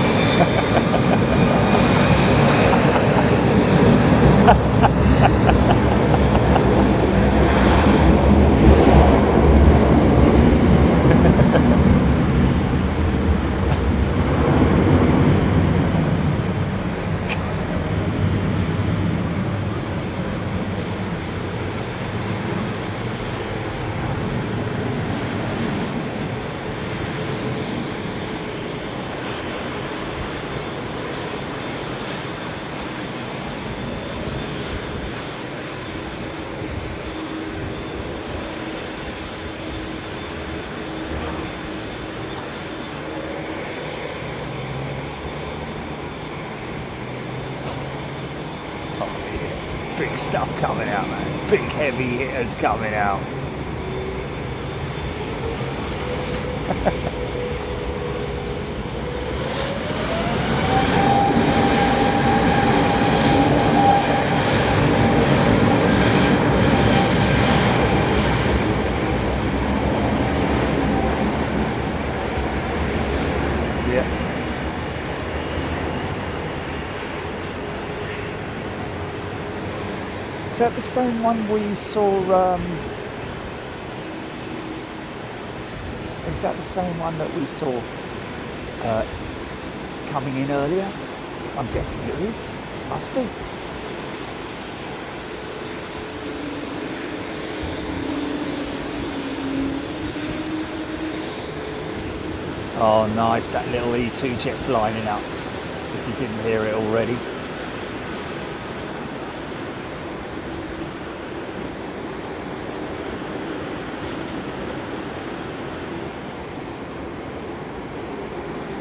Big stuff coming out, man. Big heavy hitters coming out. Is that the same one we saw? Is that the same one that we saw? coming in earlier? I'm guessing it is. Must be. Oh, nice, that little E2 jet's lining up, if you didn't hear it already.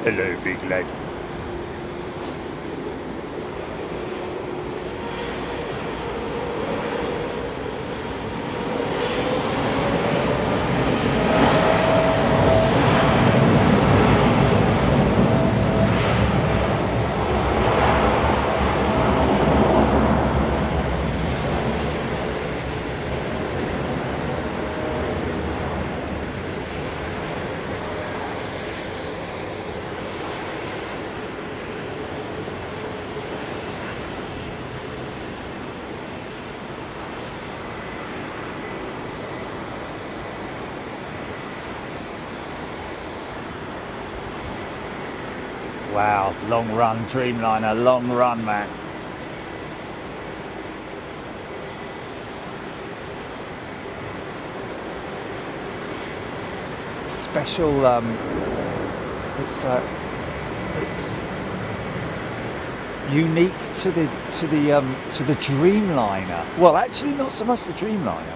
Hello, big lad. Wow, long run, Dreamliner, long run, man. Special, it's unique to the Dreamliner. Well, actually, not so much the Dreamliner,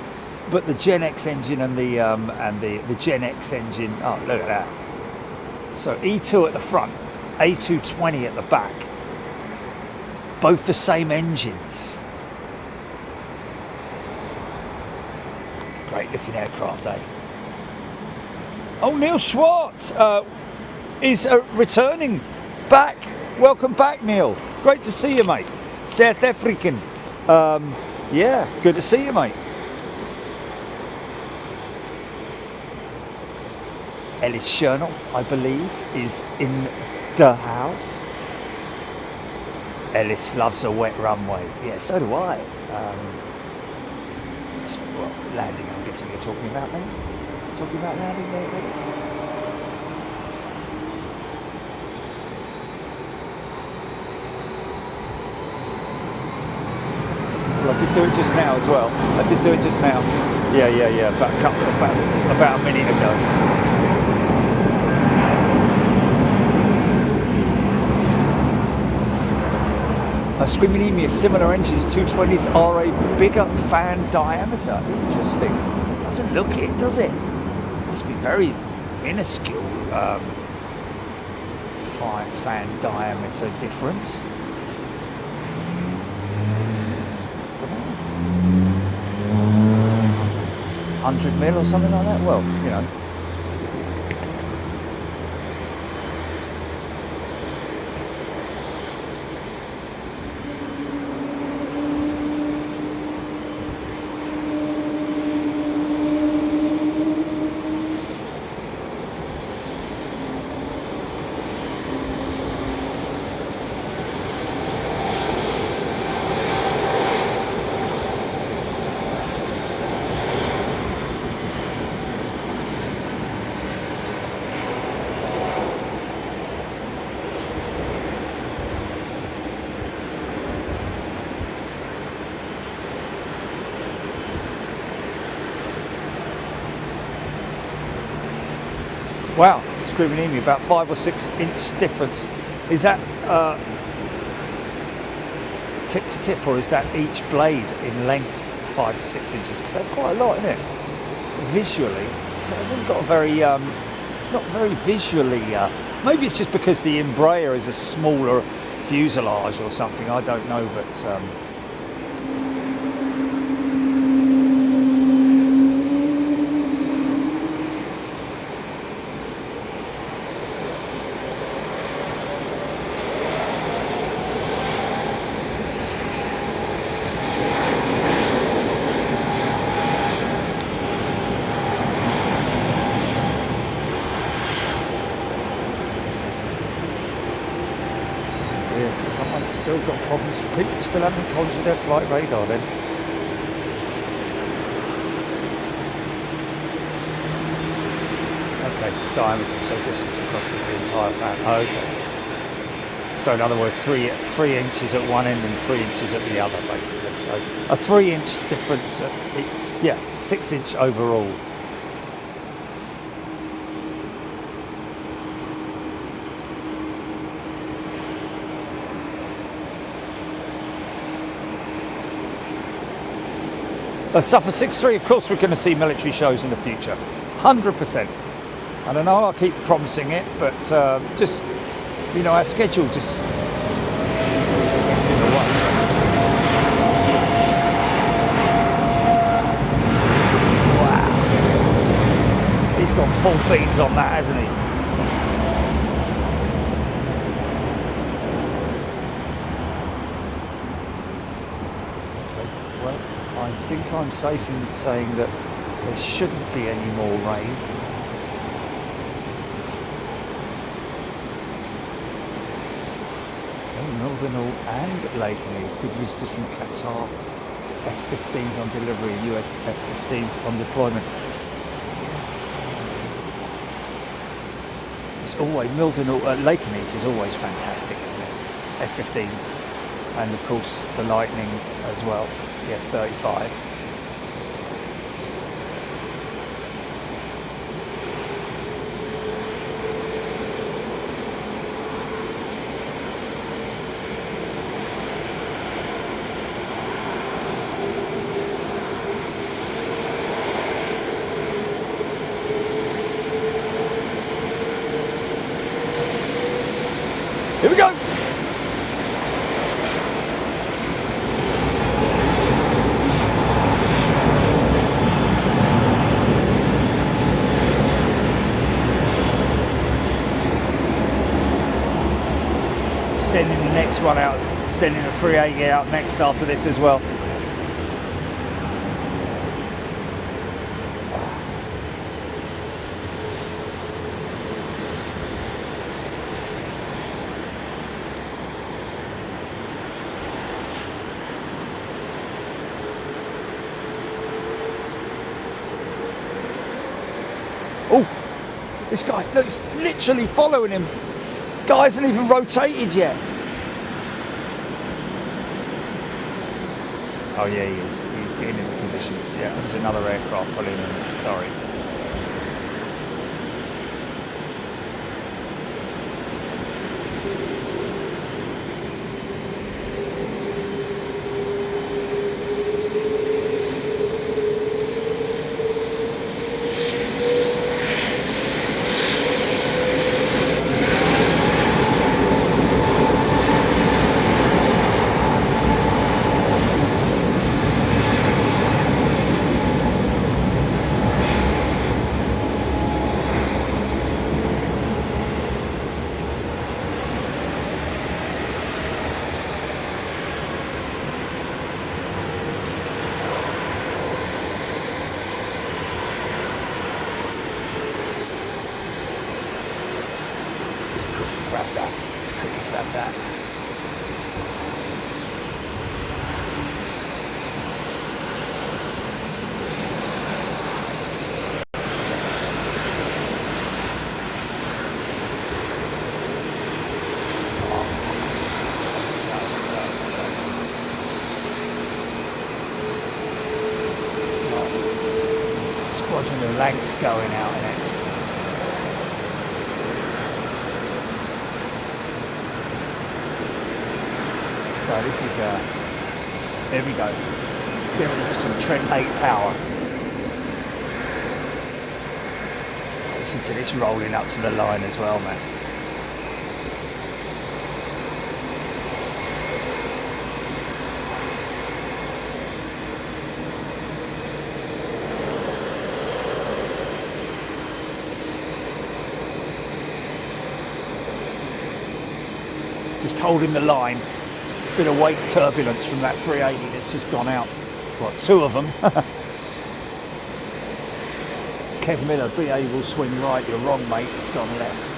but the Gen X engine and the Gen X engine. Oh, look at that! So E2 at the front, A220 at the back, both the same engines. Great looking aircraft, eh? Oh, Neil Schwartz is returning back. Welcome back, Neil. Great to see you, mate. South African. Yeah, good to see you, mate. Ellis Chernoff, I believe, is in the house. Ellis loves a wet runway. Yeah, so do I. Well, landing, I'm guessing you're talking about there. Talking about landing there, Ellis? Well, I did do it just now as well. I did do it just now. Yeah. About a minute ago. Screaming Emu, similar engines, 220s are a bigger fan diameter. Interesting. Doesn't look it, does it? Must be very minuscule fan diameter difference. Don't know. 100 mil or something like that? Well, you know. Wow, Screaming Emu, about 5 or 6 inch difference. Is that tip to tip, or is that each blade in length 5 to 6 inches? Because that's quite a lot, isn't it? Visually, it hasn't got a very, it's not very visually, maybe it's just because the Embraer is a smaller fuselage or something, I don't know, but someone's still got problems. People still having problems with their flight radar then. Okay, diameter, so distance across the entire fan. Okay. So in other words, three inches at one end and 3 inches at the other, basically. So a 3-inch difference, yeah, 6-inch overall. Suffer 6-3, of course we're going to see military shows in the future, 100%. I don't know, I keep promising it, but just, you know, our schedule just gets in the way. Wow. He's got full beats on that, hasn't he? I think I'm safe in saying that there shouldn't be any more rain. Okay, Mildenhall and Lakenheath, good visitors from Qatar, F-15s on delivery, US F-15s on deployment. It's always, Mildenhall, Lakenheath is always fantastic, isn't it? F-15s and of course the Lightning as well. The F-35. Here we go! Sending the next one out, sending the 380 out next after this as well. Oh, this guy, look, he's literally following him. Guy hasn't even rotated yet. Oh yeah, he is. He's getting into position. Yeah, there's another aircraft pulling in. Sorry. Squadron of Lancs going out in it. So this is there we go. Get rid of some Trent 8 power. Listen to this rolling up to the line as well, man. Just holding the line. Bit of wake turbulence from that 380 that's just gone out. What, 2 of them? Kev Miller, BA will swing right. You're wrong, mate. It's gone left.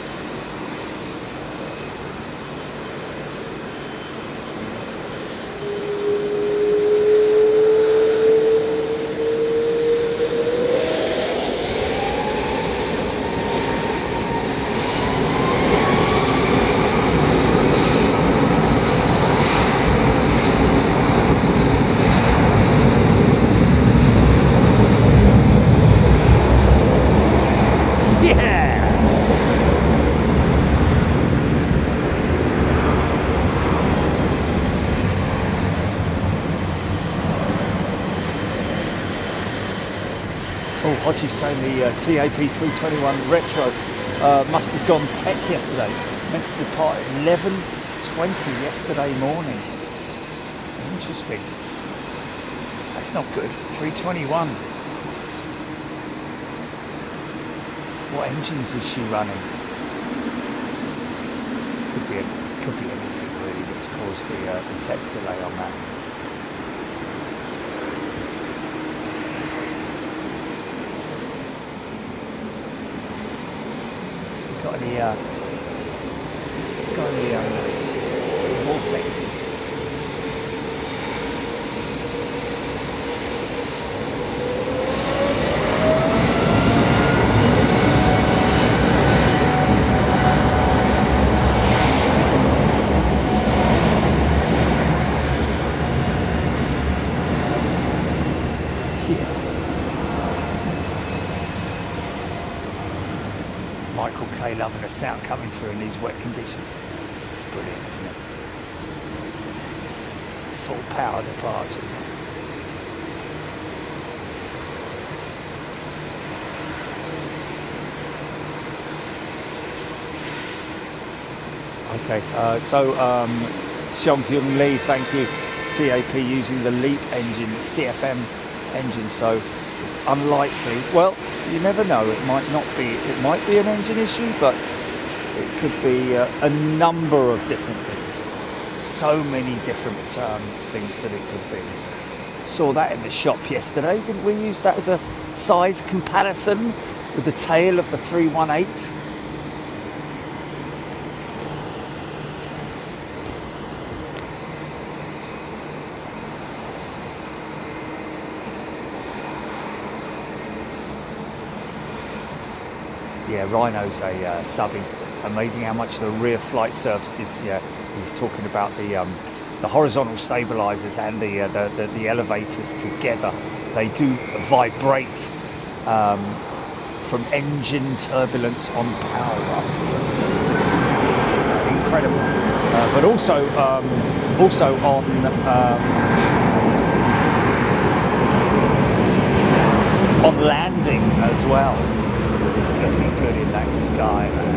Hodgie's saying the TAP 321 Retro must have gone tech yesterday. Meant to depart at 11:20 yesterday morning. Interesting. That's not good. 321. What engines is she running? Could be anything really that's caused the tech delay on that. Got any vortexes? Loving the sound coming through in these wet conditions. Brilliant, isn't it? Full power departures. Okay, so Xiong Hyun Lee, thank you. TAP using the LEAP engine, the CFM engine, so it's unlikely. Well, you never know, it might not be, it might be an engine issue, but it could be a number of different things. So many different things that it could be. Saw that in the shop yesterday, didn't we use that as a size comparison with the tail of the 318? Yeah, Rhino's a subby. Amazing how much the rear flight surfaces. Yeah, he's talking about the horizontal stabilizers and the elevators together. They do vibrate from engine turbulence on power up. Yes, they do. Incredible. But also on landing as well. Looking good in that sky, man.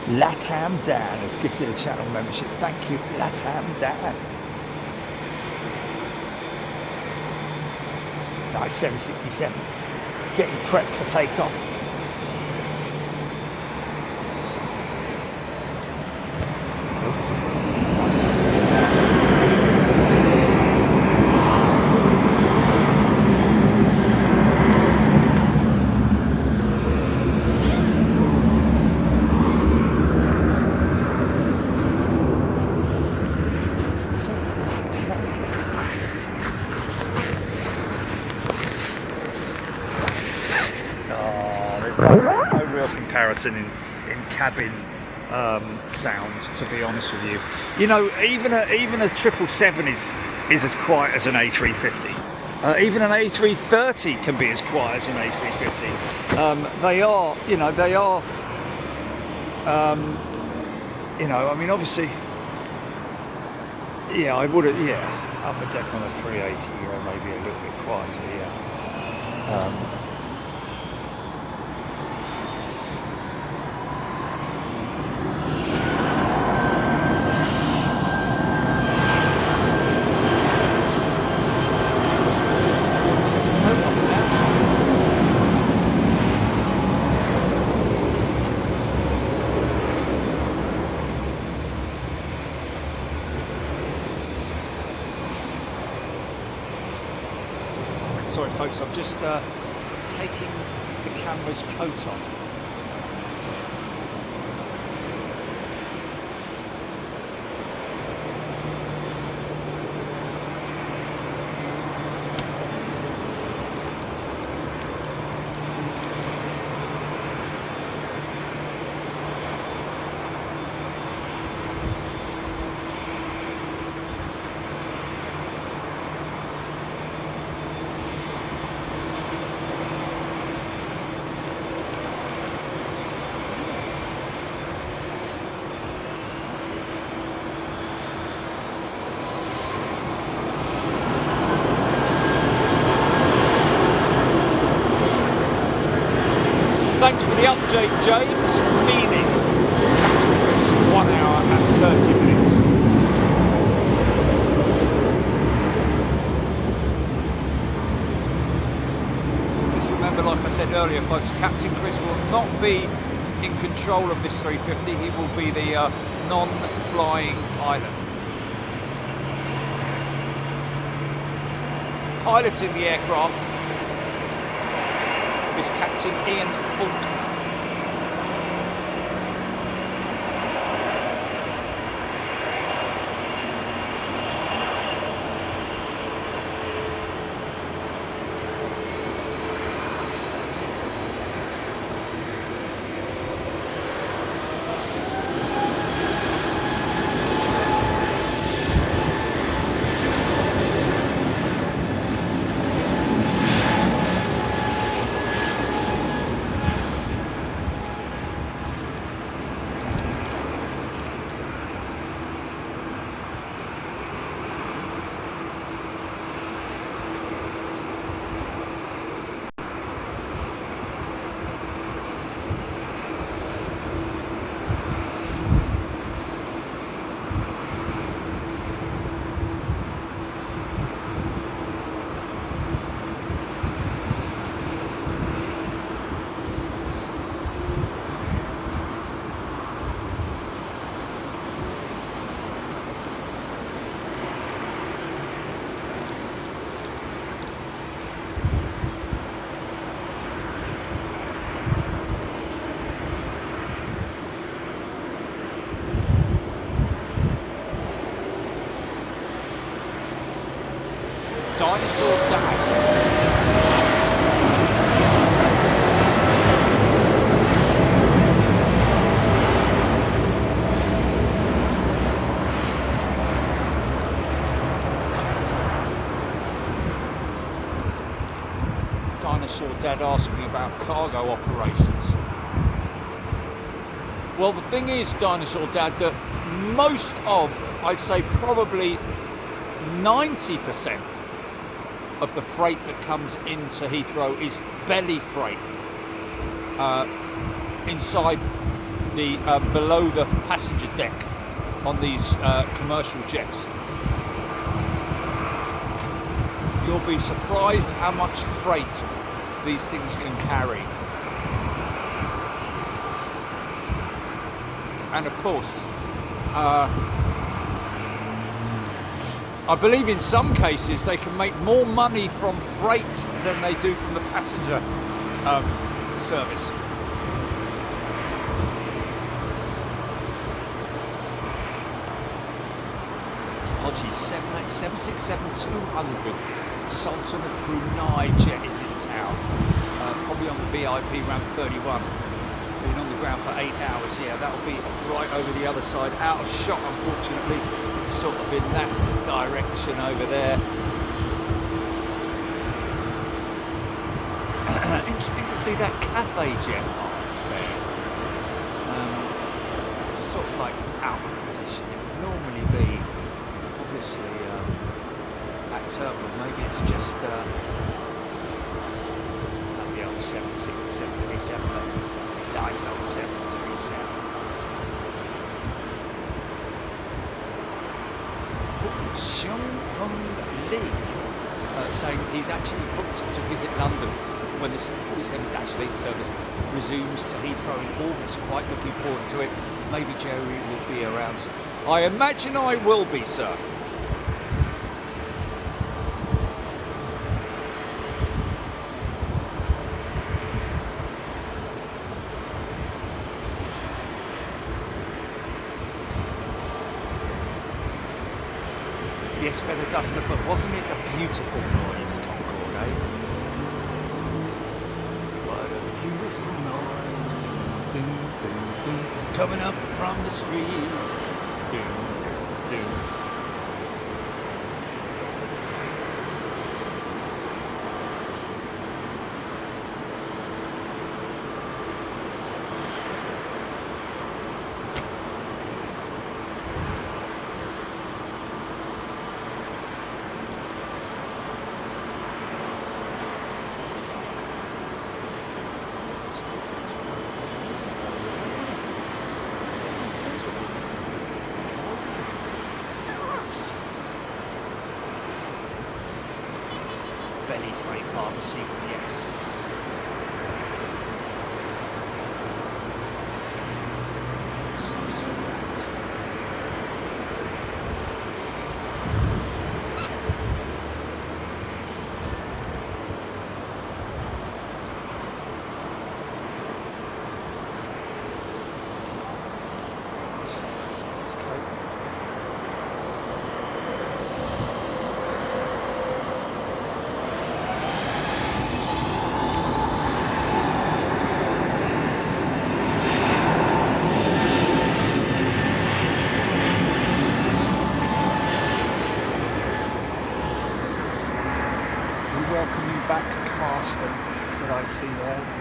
Latam Dan has gifted a channel membership. Thank you, Latam Dan. Nice 767. Getting prepped for takeoff. In cabin sound, to be honest with you. You know, even a 777 is as quiet as an A350. Even an A330 can be as quiet as an A350. They are, I mean, obviously, yeah, I would have, yeah, upper deck on a 380, yeah, maybe a little bit quieter, yeah. Sorry folks, I'm just taking the camera's coat off. Thanks for the update, James. Meaning Captain Chris, 1 hour and 30 minutes. Just remember, like I said earlier, folks, Captain Chris will not be in control of this 350. He will be the non-flying pilot. Piloting the aircraft is Captain Ian Fulton. Dinosaur Dad. Dinosaur Dad asking about cargo operations. Well, the thing is, Dinosaur Dad, that most of, I'd say probably 90% of the freight that comes into Heathrow is belly freight, inside the below the passenger deck on these commercial jets. You'll be surprised how much freight these things can carry. And of course, I believe in some cases they can make more money from freight than they do from the passenger service. Hodgie 767-200 Sultan of Brunei jet is in town, probably on the VIP round 31. Been on the ground for 8 hours. Yeah, that'll be right over the other side, out of shot unfortunately, sort of in that direction over there. Interesting to see that cafe jet parked there. It's sort of like out of position. It would normally be obviously at terminal. Maybe it's just the old 737, but nice old 737. Xiong Hong Lee saying he's actually booked to visit London when the 747-8 service resumes to Heathrow in August. Quite looking forward to it. Maybe Jerry will be around. I imagine I will be, sir. Yes, feather duster, but wasn't it a beautiful noise, Concorde, eh? What a beautiful noise, doo, doo, doo, doo, coming up from the street, doo, doo, doo. 8 bar receiver, yes. Precisely that. That I see there.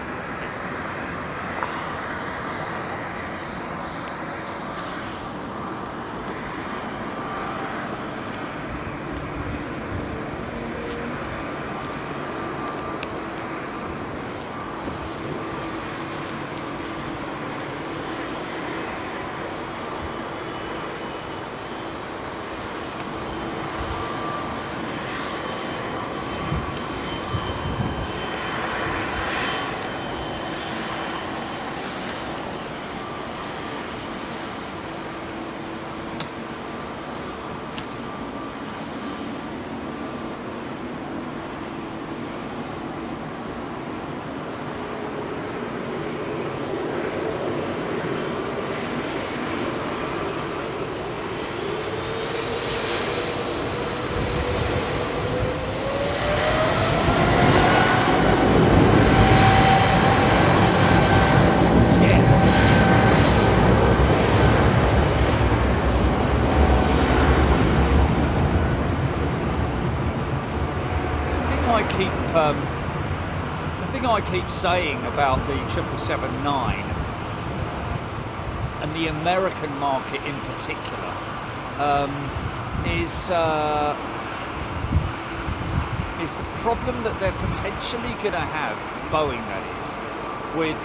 The thing I keep saying about the 777-9 and the American market in particular is the problem that they're potentially going to have, Boeing that is,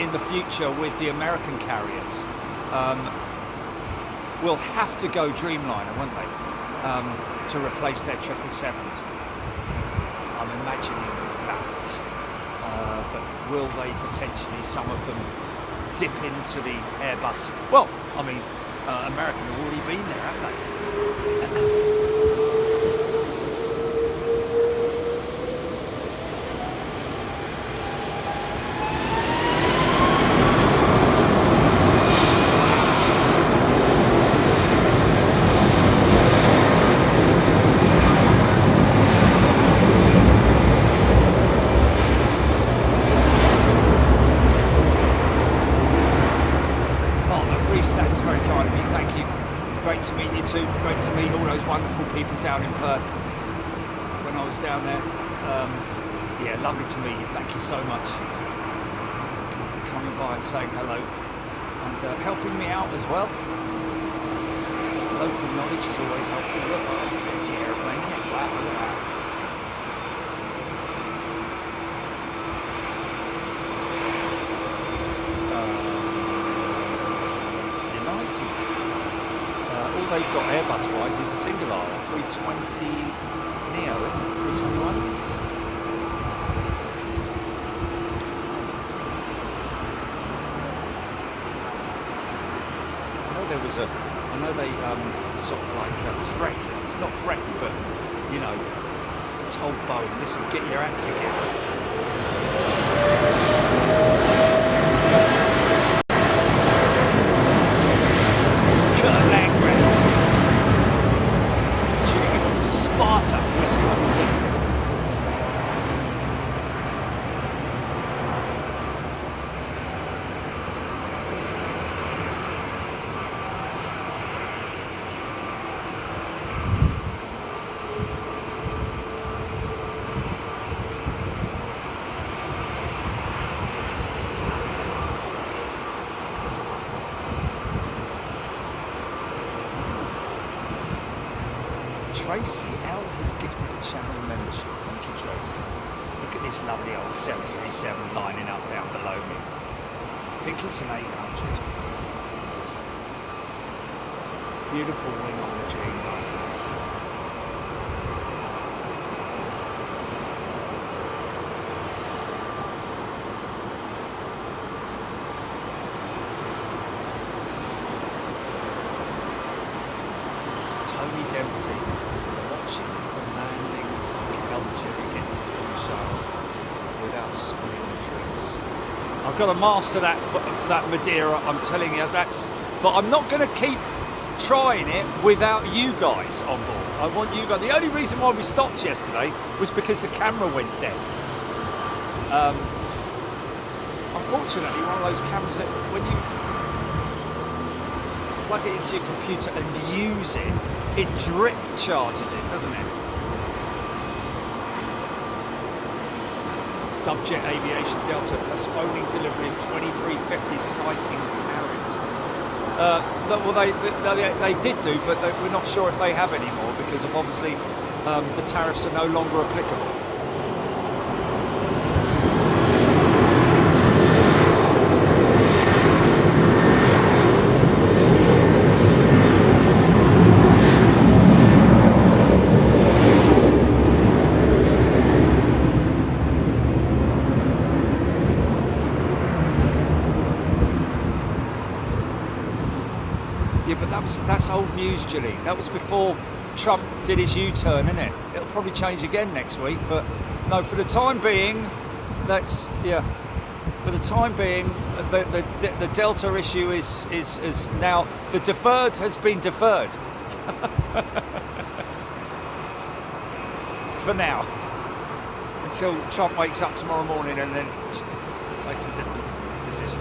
in the future with the American carriers. Will have to go Dreamliner, won't they, to replace their 777s. I'm imagining that, but will they potentially, some of them, dip into the Airbus? Well, I mean, American have already been there, haven't they? That's very kind of you, thank you. Great to meet you too. Great to meet all those wonderful people down in Perth when I was down there. Yeah, lovely to meet you. Thank you so much for coming by and saying hello and helping me out as well. Local knowledge is always helpful. Look, that's an empty aeroplane, isn't it? Wow, look at that. All they've got Airbus-wise is a single aisle, 320 neo, 321s. I know they sort of like threatened, not threatened, but you know, told Boeing, listen, get your act together. Wisconsin. Tracy L has gifted a channel membership. Thank you, Tracy. Look at this lovely old 737 lining up down below me. I think it's an 800. Beautiful wing on the Dreamliner. Tony Dempsey watching the landings help Jerry get to full show without spilling the drinks. I've got to master that Madeira, I'm telling you, but I'm not going to keep trying it without you guys on board. I want you guys. The only reason why we stopped yesterday was because the camera went dead. Unfortunately, one of those cameras that when you plug it into your computer and use it, it drip charges it, doesn't it? Dubjet Aviation Delta postponing delivery of 2350 citing tariffs. Well, they did do, but we're not sure if they have any more because of obviously the tariffs are no longer applicable. That's old news, Gilly. That was before Trump did his U-turn, isn't it? It'll probably change again next week, but no, for the time being, that's, yeah. For the time being, the Delta issue is now, the deferred has been deferred. For now. Until Trump wakes up tomorrow morning and then makes a different decision.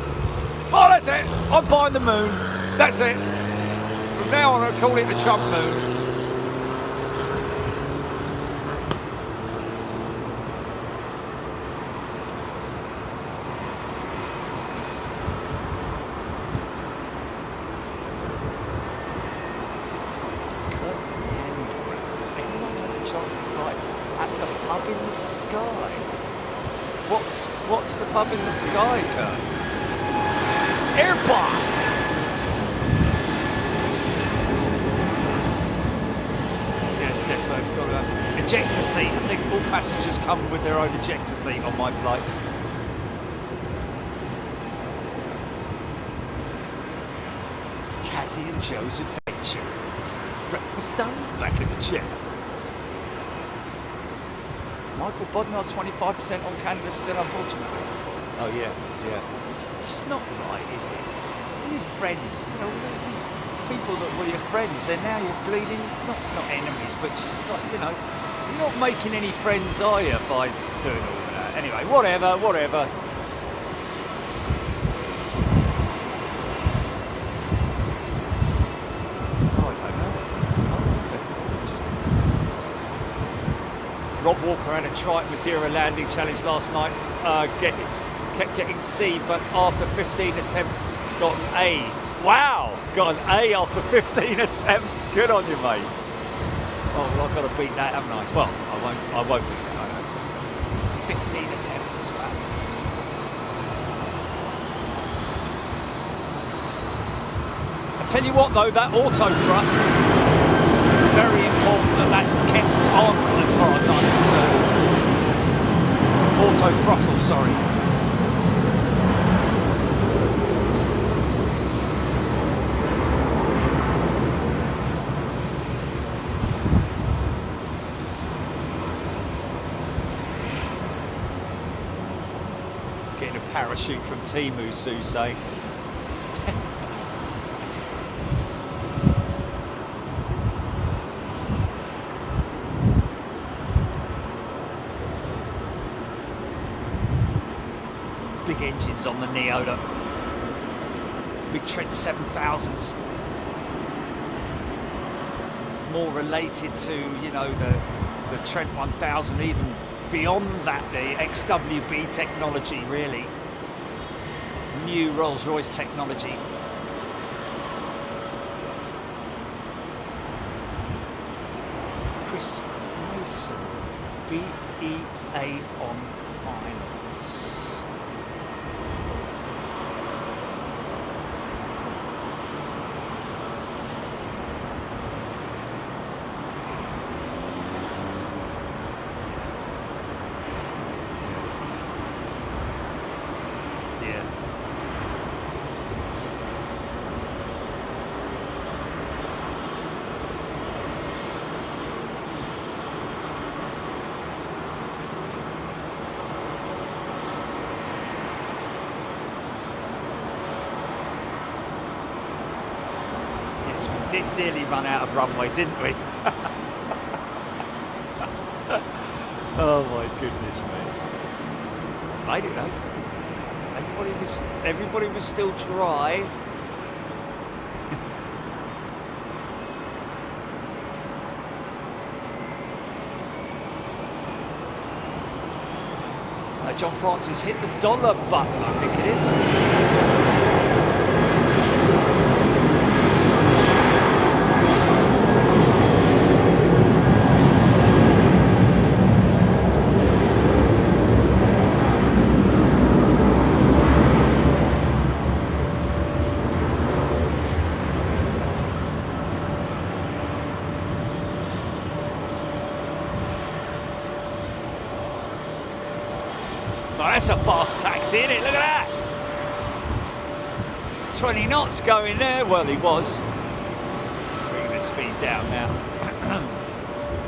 Oh, that's it! I'm buying the moon. That's it. From now on, I'll call it the Trump moon. Has anyone had the chance to fly at the pub in the sky? What's the pub in the sky, Kurt? Airbus! Steph Berg's got an ejector seat. I think all passengers come with their own ejector seat on my flights. Tassie and Joe's Adventures. Breakfast done, back in the chair. Michael Bodnar, 25% on Canada still, unfortunately. Oh yeah. It's just not right, is it? Your friends, you know, these people that were your friends, and now you're bleeding, not enemies, but just like, you know, you're not making any friends, are you, by doing all of that? Anyway, whatever. Oh, I don't know. Oh, okay, that's interesting. Rob Walker had a try at Madeira landing challenge last night, kept getting C, but after 15 attempts, got an A. Wow, got an A after 15 attempts. Good on you, mate. Oh, well, I've got to beat that, haven't I? Well, I won't beat that. 15 attempts. Wow. I tell you what, though, that auto thrust, very important that that's kept on, as far as I'm concerned. Auto throttle, sorry. Parachute from Timu, Sue saying. Big engines on the Neo, big Trent 7000s. More related to, you know, the Trent 1000, even beyond that, the XWB technology, really. New Rolls-Royce technology. Chris Mason, BEA on finals. did nearly run out of runway, didn't we? Oh my goodness me. Made it though. Everybody was still dry. John Francis hit the dollar button, I think it is. Oh, that's a fast taxi, isn't it? Look at that! 20 knots going there. Well, he was. Bring the speed down now.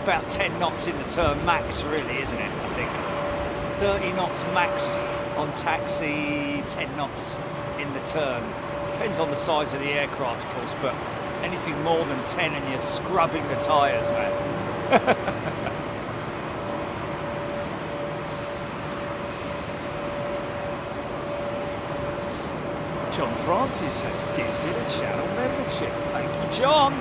About 10 knots in the turn max, really, isn't it? I think 30 knots max on taxi, 10 knots in the turn. Depends on the size of the aircraft, of course, but anything more than 10 and you're scrubbing the tyres, man. John Francis has gifted a channel membership. Thank you, John.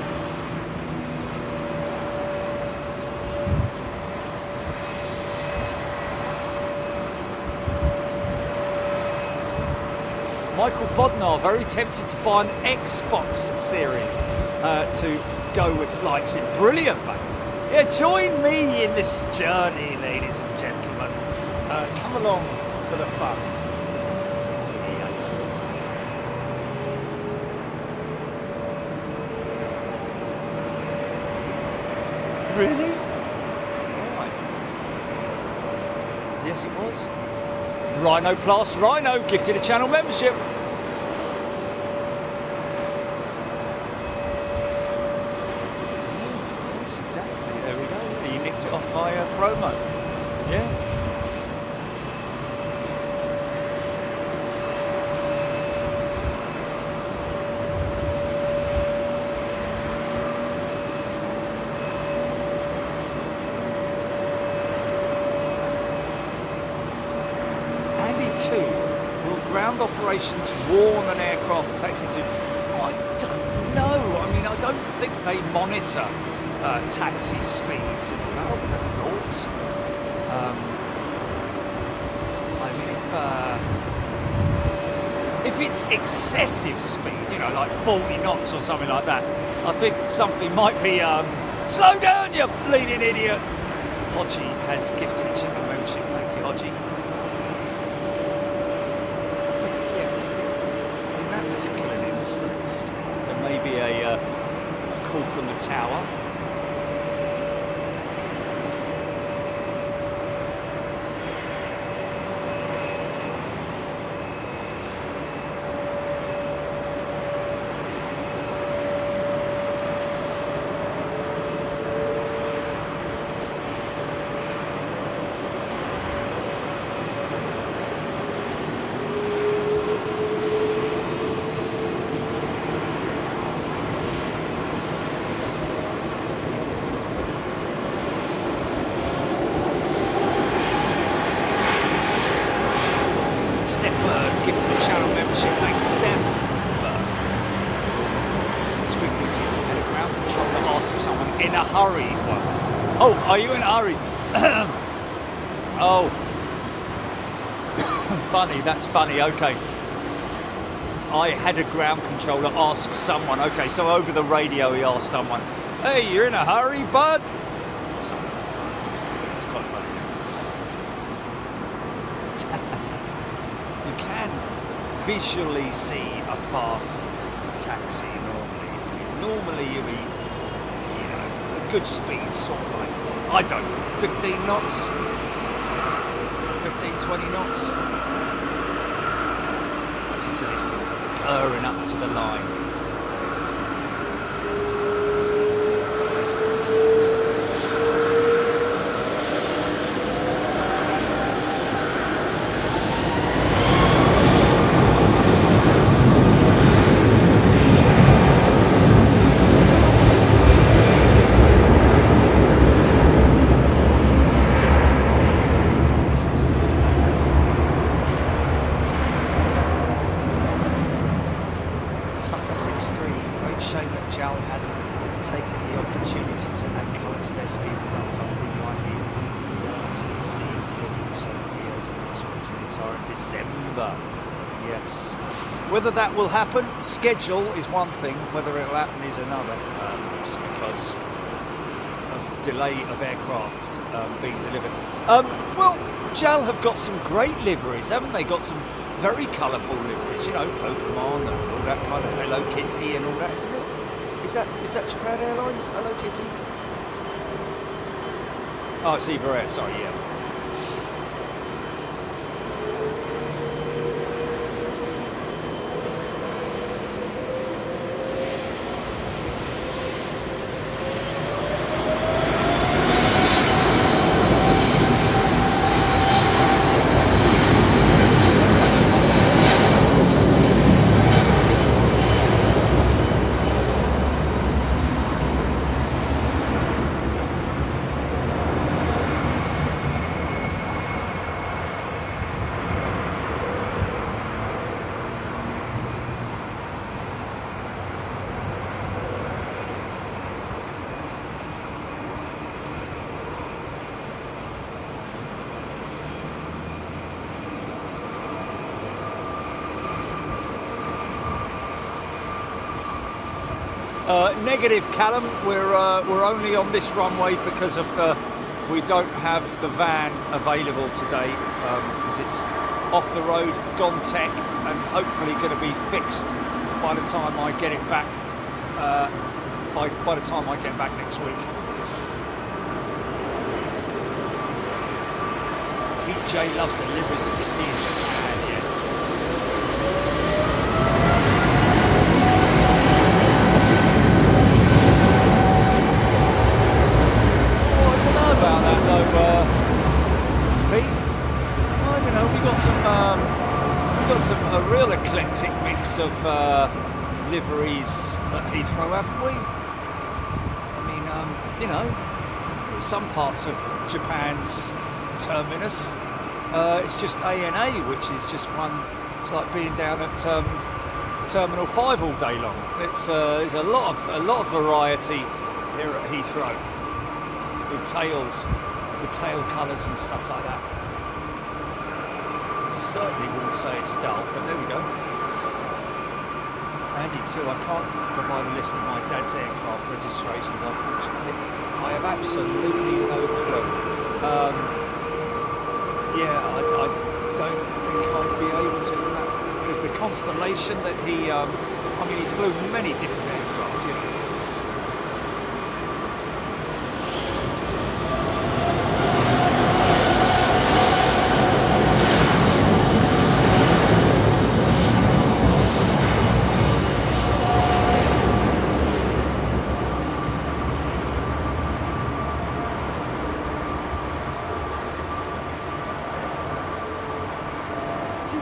Michael Bodnar, very tempted to buy an Xbox series to go with Flight Sim. Brilliant, mate. Yeah, join me in this journey, ladies and gentlemen. Come along for the fun. Really? Right. Yes, it was. Rhino Plus Rhino gifted a channel membership. Yes, exactly. There we go. You nicked it off my promo. Yeah. Will ground operations warn an aircraft taxi to? I don't know. I mean, I don't think they monitor taxi speeds and all that. I would have thought so. I mean, if it's excessive speed, you know, like 40 knots or something like that, I think something might be slow down, you bleeding idiot. Hodgie has gifted a channel membership. Thank you, Hodgie. Particular instance, there may be a call from the tower. Oh, are you in a hurry? Oh. Funny, that's funny, okay. I had a ground controller ask someone, okay, so over the radio he asked someone, hey, you're in a hurry, bud? It's quite funny. You can visually see a fast taxi normally. Normally you'll be, you know, a good speed, sort of like, I don't know, 15 knots? 15, 20 knots? Listen to this thing purring up to the line. Qatar in December. Yes. Whether that will happen, schedule is one thing, whether it'll happen is another, just because of delay of aircraft being delivered. Well, JAL have got some great liveries, haven't they? Got some very colourful liveries, you know, Pokemon and all that kind of Hello Kitty and all that, isn't it? Is that Japan Airlines, Hello Kitty? Oh, it's Eva Air, sorry, yeah. Negative, Callum. We're only on this runway because of we don't have the van available today because it's off the road, gone tech, and hopefully going to be fixed by the time I get it back. By the time I get back next week. Pete J loves the liveries that we see in Japan. Yes. About that though, Pete. I don't know. We got a real eclectic mix of liveries at Heathrow, haven't we? I mean, you know, some parts of Japan's terminus, it's just ANA, which is just one. It's like being down at Terminal 5 all day long. There's a lot of variety here at Heathrow. With tail colours and stuff like that. Certainly wouldn't say it's dull, but there we go. Andy too, I can't provide a list of my dad's aircraft registrations, unfortunately. I have absolutely no clue. Yeah, I don't think I'd be able to do that. Because the Constellation that he, I mean, he flew many different aircraft, you know.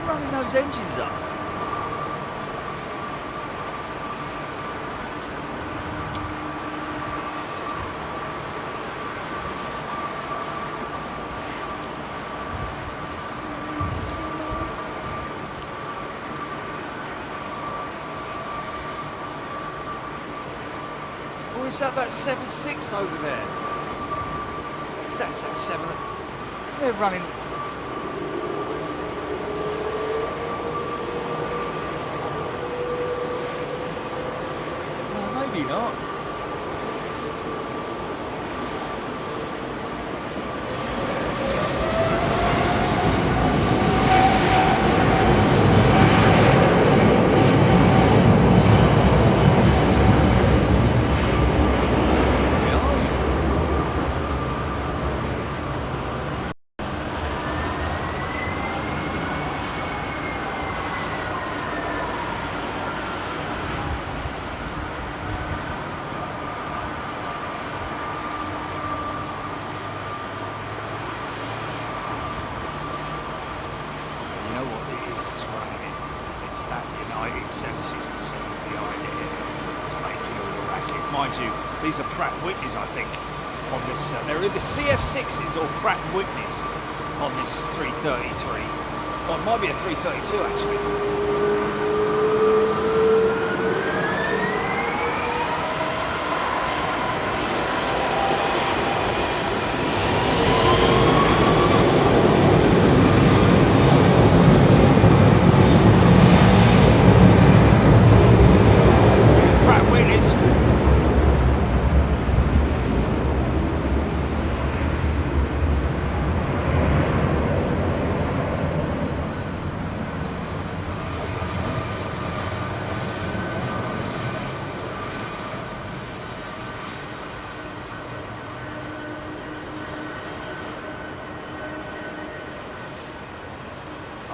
Running those engines up. Or is that 7.6 over there? Is that 7? They're running. Maybe not. It's running it. It's that United 767 behind it. It's making all the racket. Mind you, these are Pratt & Whitneys, I think, on this. They're either CF6s or Pratt & Whitneys on this 333. Or it might be a 332 actually.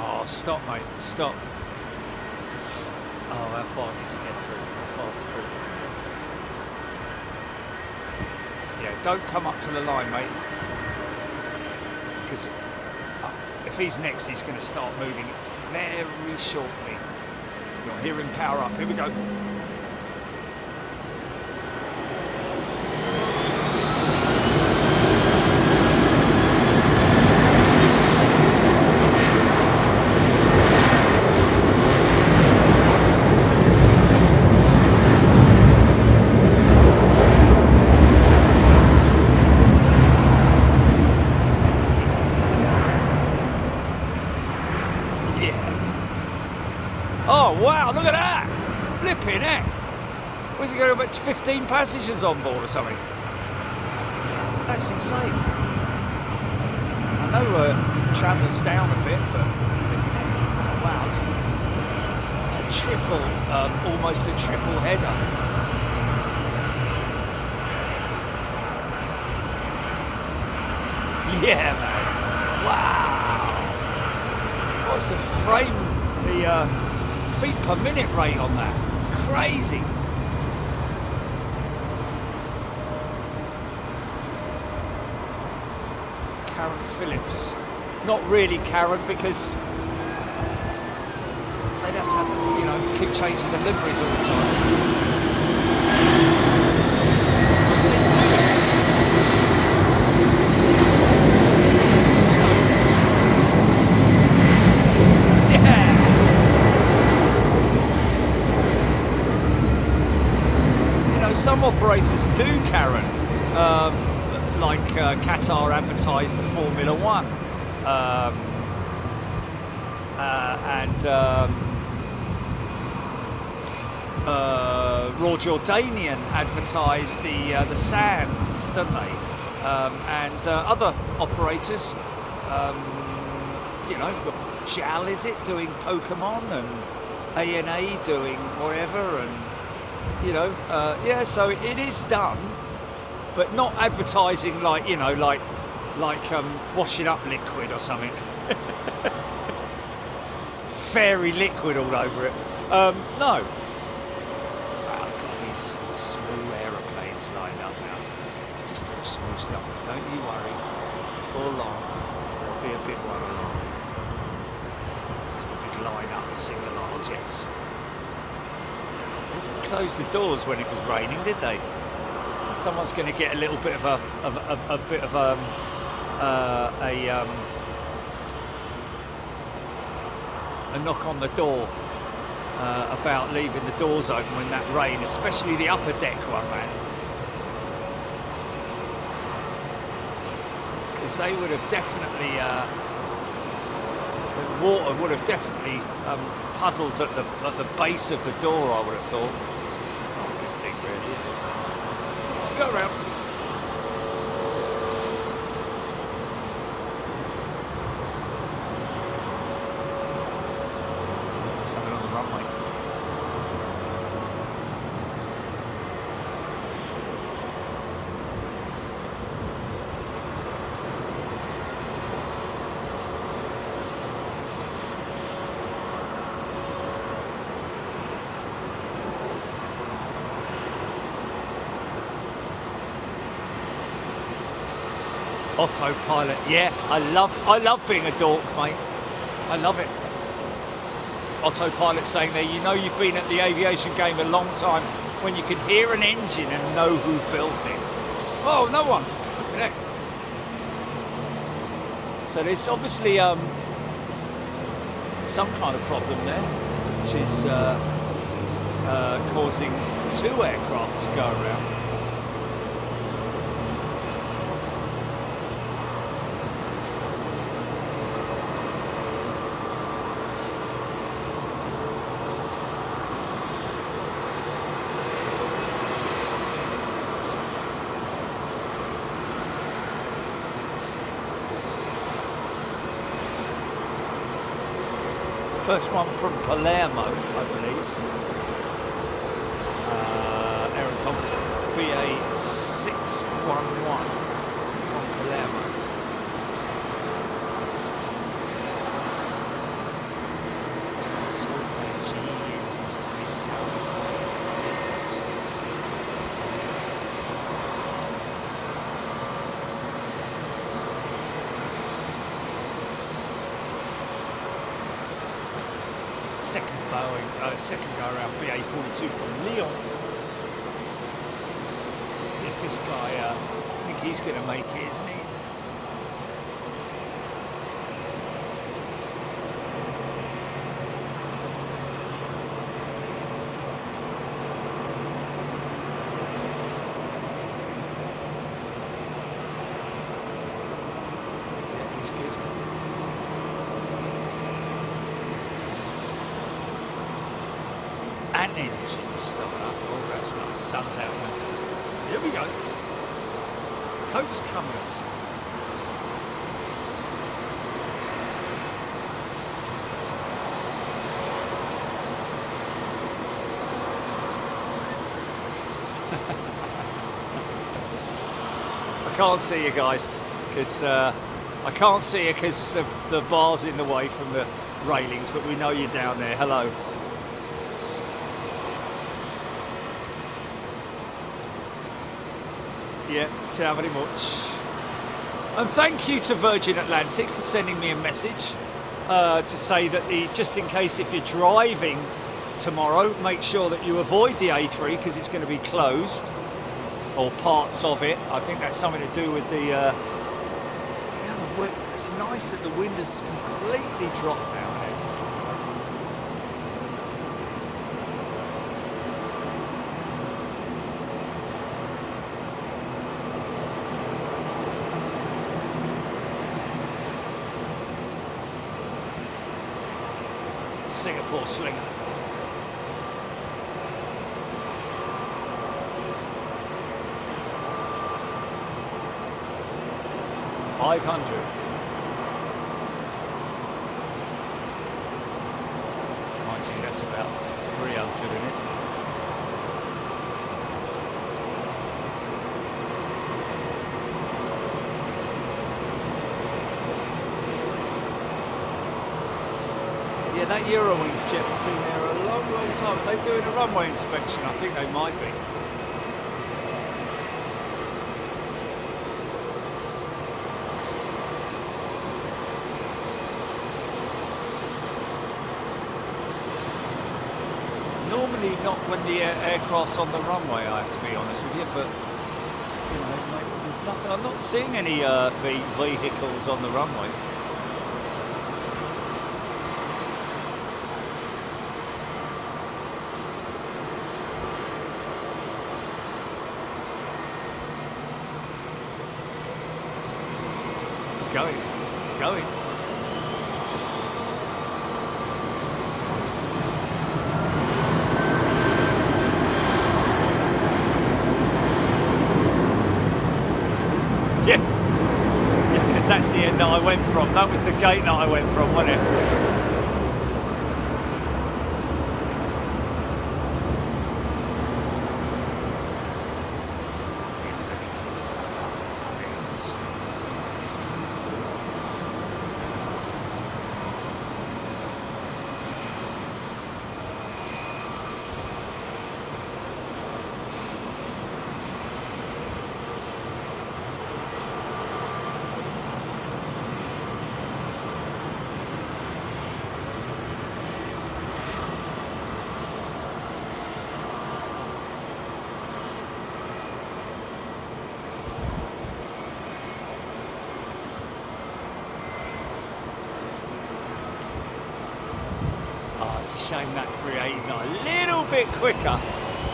Oh, stop, mate, stop. Oh, how far did you get through? How far through did you get? Yeah, don't come up to the line, mate. Because if he's next, he's going to start moving very shortly. You'll hear him power up. Here we go. Oh wow, look at that! Flipping heck! Where's he got about 15 passengers on board or something? That's insane. I know travel's down a bit, but look at that. Wow, a triple, almost a triple header. Yeah, man. Wow. What's the frame? The feet per minute rate on that. Crazy. Karen Phillips. Not really Karen, because they'd have to have, you know, keep changing the liveries all the time. They do. Some operators do, Karen, like Qatar advertised the Formula One, and Raw Jordanian advertised the Sands, don't they? And other operators, you know, you've got JAL, is it, doing Pokemon, and ANA doing whatever, and you know, yeah, so it is done, but not advertising like, you know, like washing up liquid or something. Fairy liquid all over it. No. Wow, look at these small aeroplanes lined up now. It's just little small stuff. Don't you worry. Before long, there'll be a big one along. It's just a big line up of single aisle jets. They didn't close the doors when it was raining, did they? Someone's going to get a little bit of a knock on the door about leaving the doors open when that rain, especially the upper deck one, man. Because they would have definitely, the water would have definitely puddled at the base of the door, I would have thought. Not a good thing, really, is it? Go around. There's something on the runway. Autopilot, yeah, I love being a dork, mate. I love it. Autopilot saying there, you know you've been at the aviation game a long time when you can hear an engine and know who built it. Oh, no one. Look at that. So there's obviously some kind of problem there, which is causing two aircraft to go around. First one from Palermo, I believe. Aaron Thompson, BA611 from Palermo. Saudia engines to be Saudi sticks. Second go around BA42 from Lyon. To see if this guy, I think he's going to make it, isn't he? Yeah, he's good. And engine start up. Oh, that's nice. Sun's out now. Here we go. Coat's coming off. I can't see you guys because I can't see you because the bar's in the way from the railings, but we know you're down there. Hello. Yeah, tell very much. And thank you to Virgin Atlantic for sending me a message to say that just in case if you're driving tomorrow, make sure that you avoid the A3 because it's going to be closed, or parts of it. I think that's something to do with the wind. It's nice that the wind has completely dropped now. Singapore slinger. $500. Mind you, that's about 300 in it. Yeah, that Eurowings jet has been there a long, long time. Are they doing a runway inspection? I think they might be. Normally not when the aircraft's on the runway, I have to be honest with you, but you know, there's nothing. I'm not seeing any vehicles on the runway. He's going. Yes. Yeah, because that's the end that I went from. That was the gate that I went from, wasn't it? It's a shame that 380's not a little bit quicker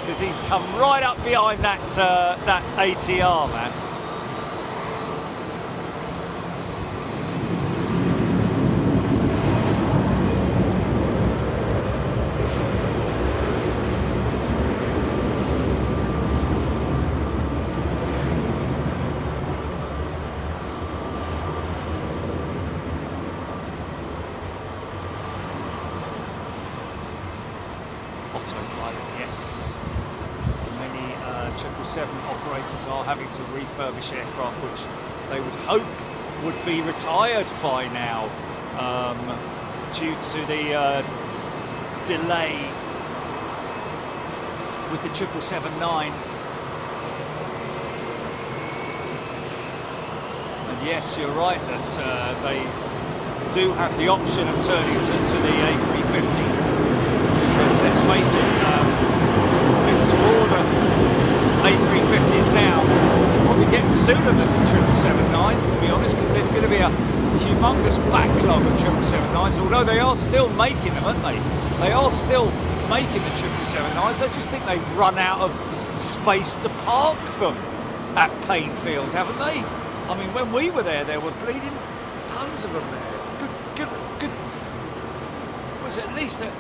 because he'd come right up behind that that ATR, man. Autopilot, yes. Many 777 operators are having to refurbish aircraft which they would hope would be retired by now due to the delay with the 777-9. And yes, you're right that they do have the option of turning to the A350, because let's face it, if we were to order A350s now, they'll probably get them sooner than the 777-9s, to be honest, because there's going to be a humongous backlog of 777-9s, although they are still making them, aren't they? They are still making the 777-9s. I just think they've run out of space to park them at Painfield, haven't they? I mean, when we were there were bleeding tons of them there. Good. Was it at least a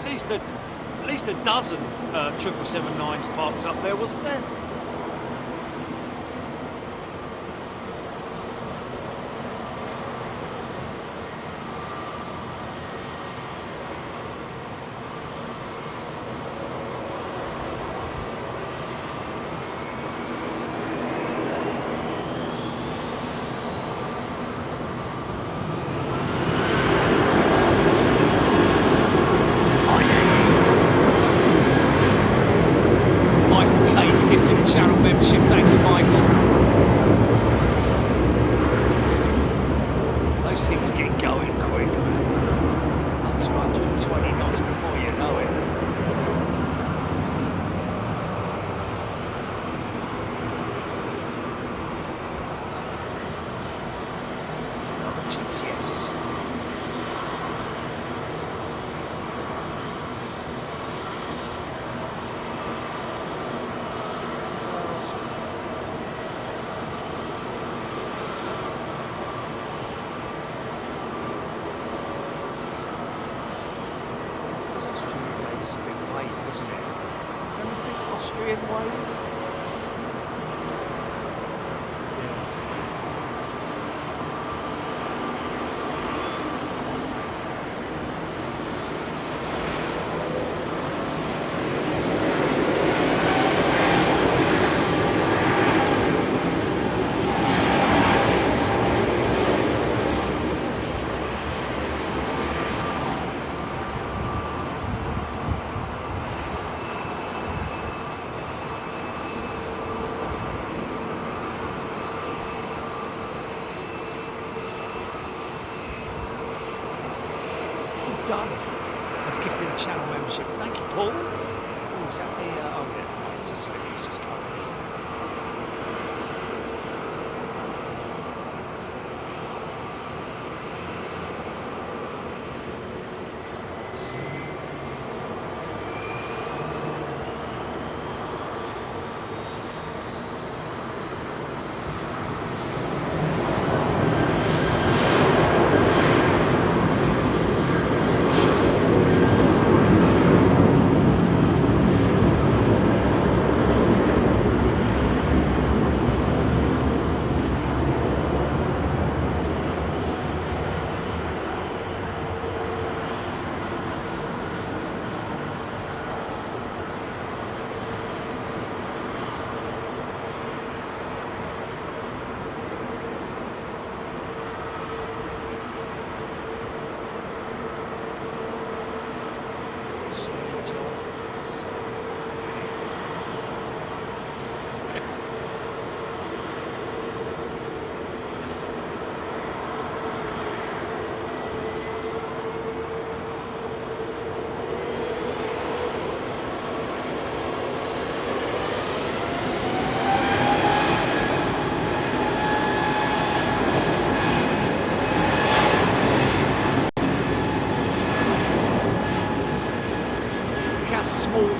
dozen 777-9s parked up there, wasn't there? Austrian wave. Done. Has gifted a channel membership. Thank you, Paul. Oh, is that the? Oh yeah, it's a slip. It's just coming, isn't it?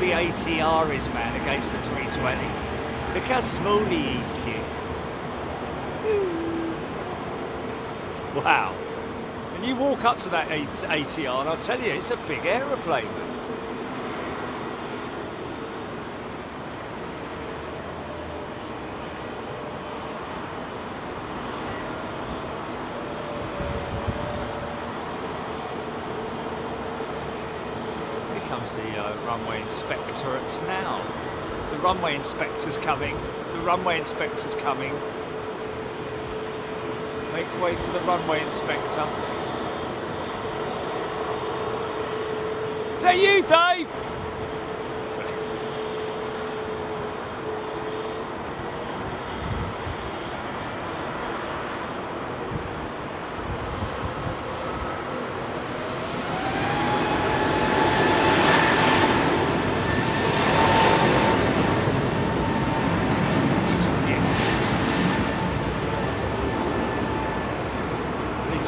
The ATR is, man, against the 320. Look how small he is, dude. Wow. And you walk up to that ATR and I'll tell you, it's a big aeroplane, man. The runway inspectorate now. The runway inspector's coming. The runway inspector's coming. Make way for the runway inspector. that you, Dave?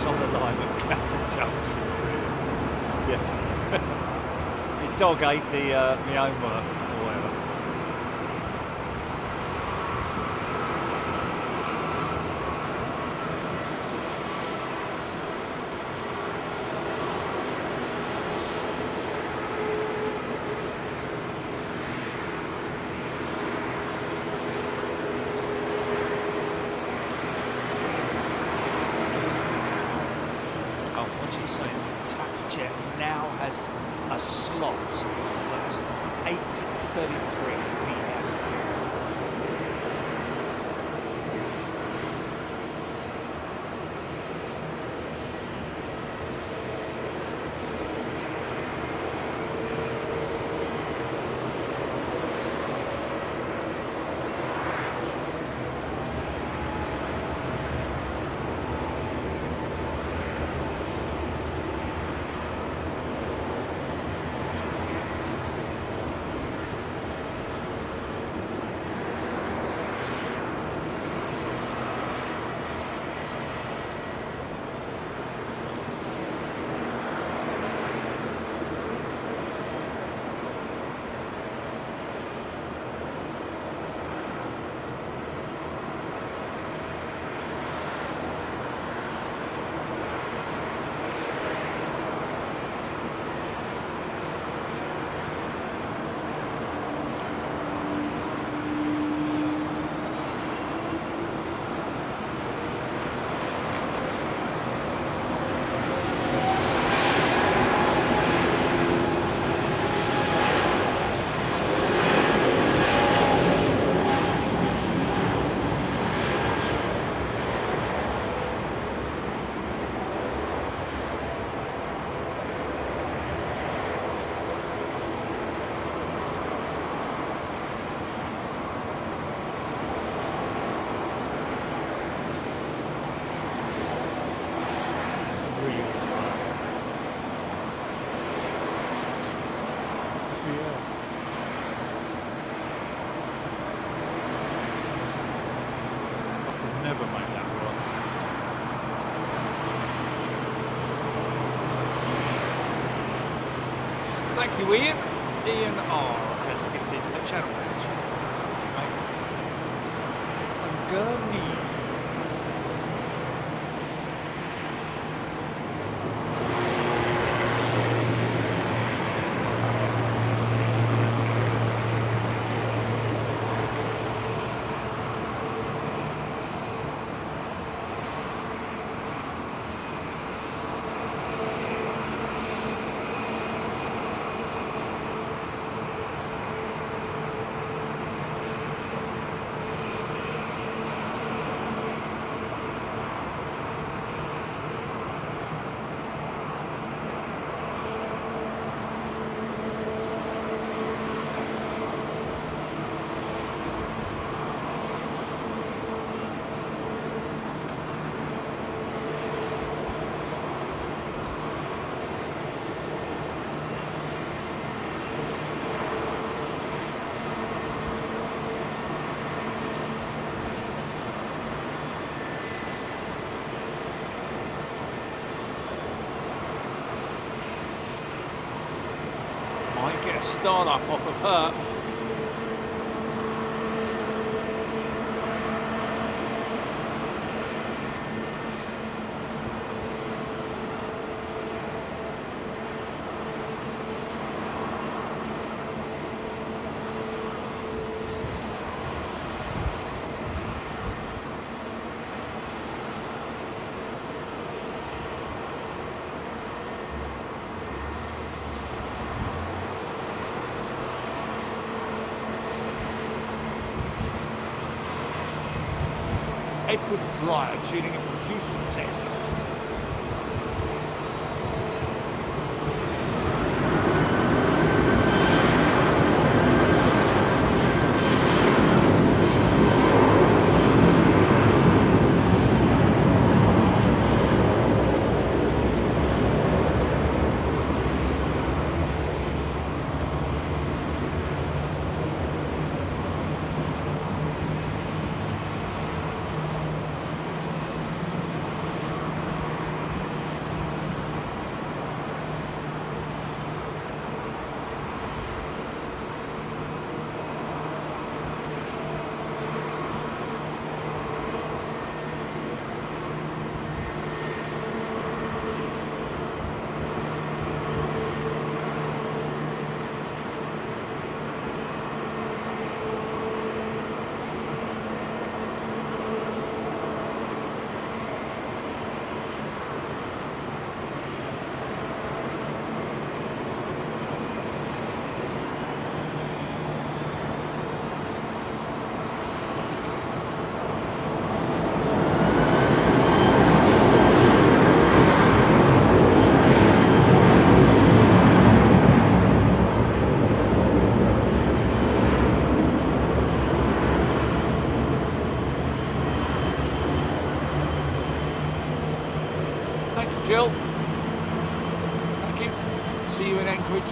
On the line at Clapham Junction. Yeah. Your dog ate the my homework or whatever. Saying that the TAP jet now has a slot at 8:33 p.m. Never make that work. Thank you, Ian. Ian R has gifted a channel membership. And Gurney. Might get a start up off of her. Edward Breyer tuning in from Houston, Texas. See you in Anchorage.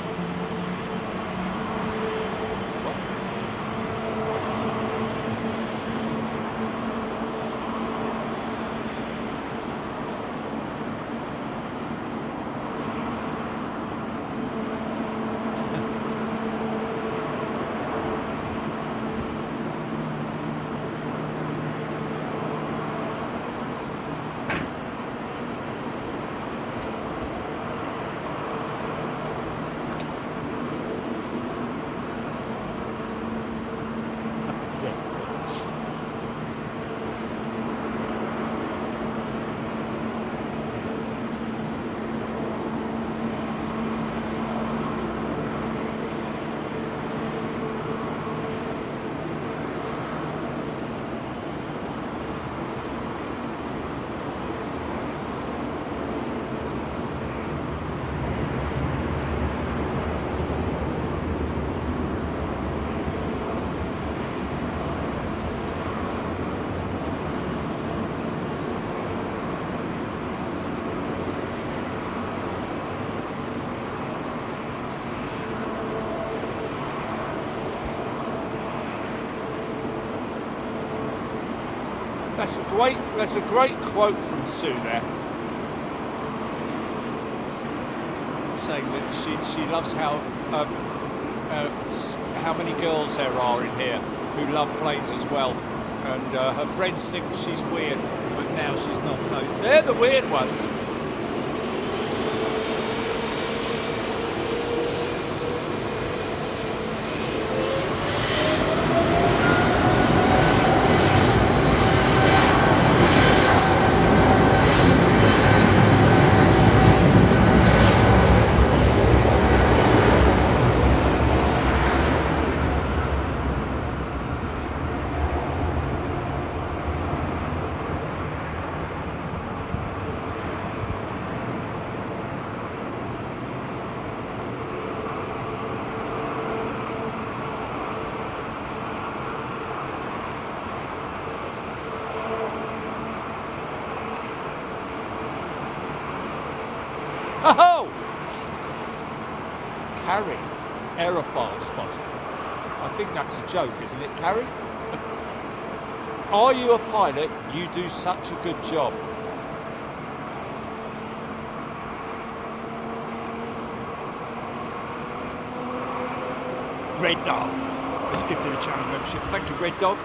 That's a great quote from Sue there, saying that she loves how many girls there are in here who love planes as well, and her friends think she's weird, but now she's not. No, they're the weird ones. Oh! Carrie, aerophile spotted. I think that's a joke, isn't it, Carrie? Are you a pilot? You do such a good job. Red Dog has gifted a channel membership. Thank you, Red Dog.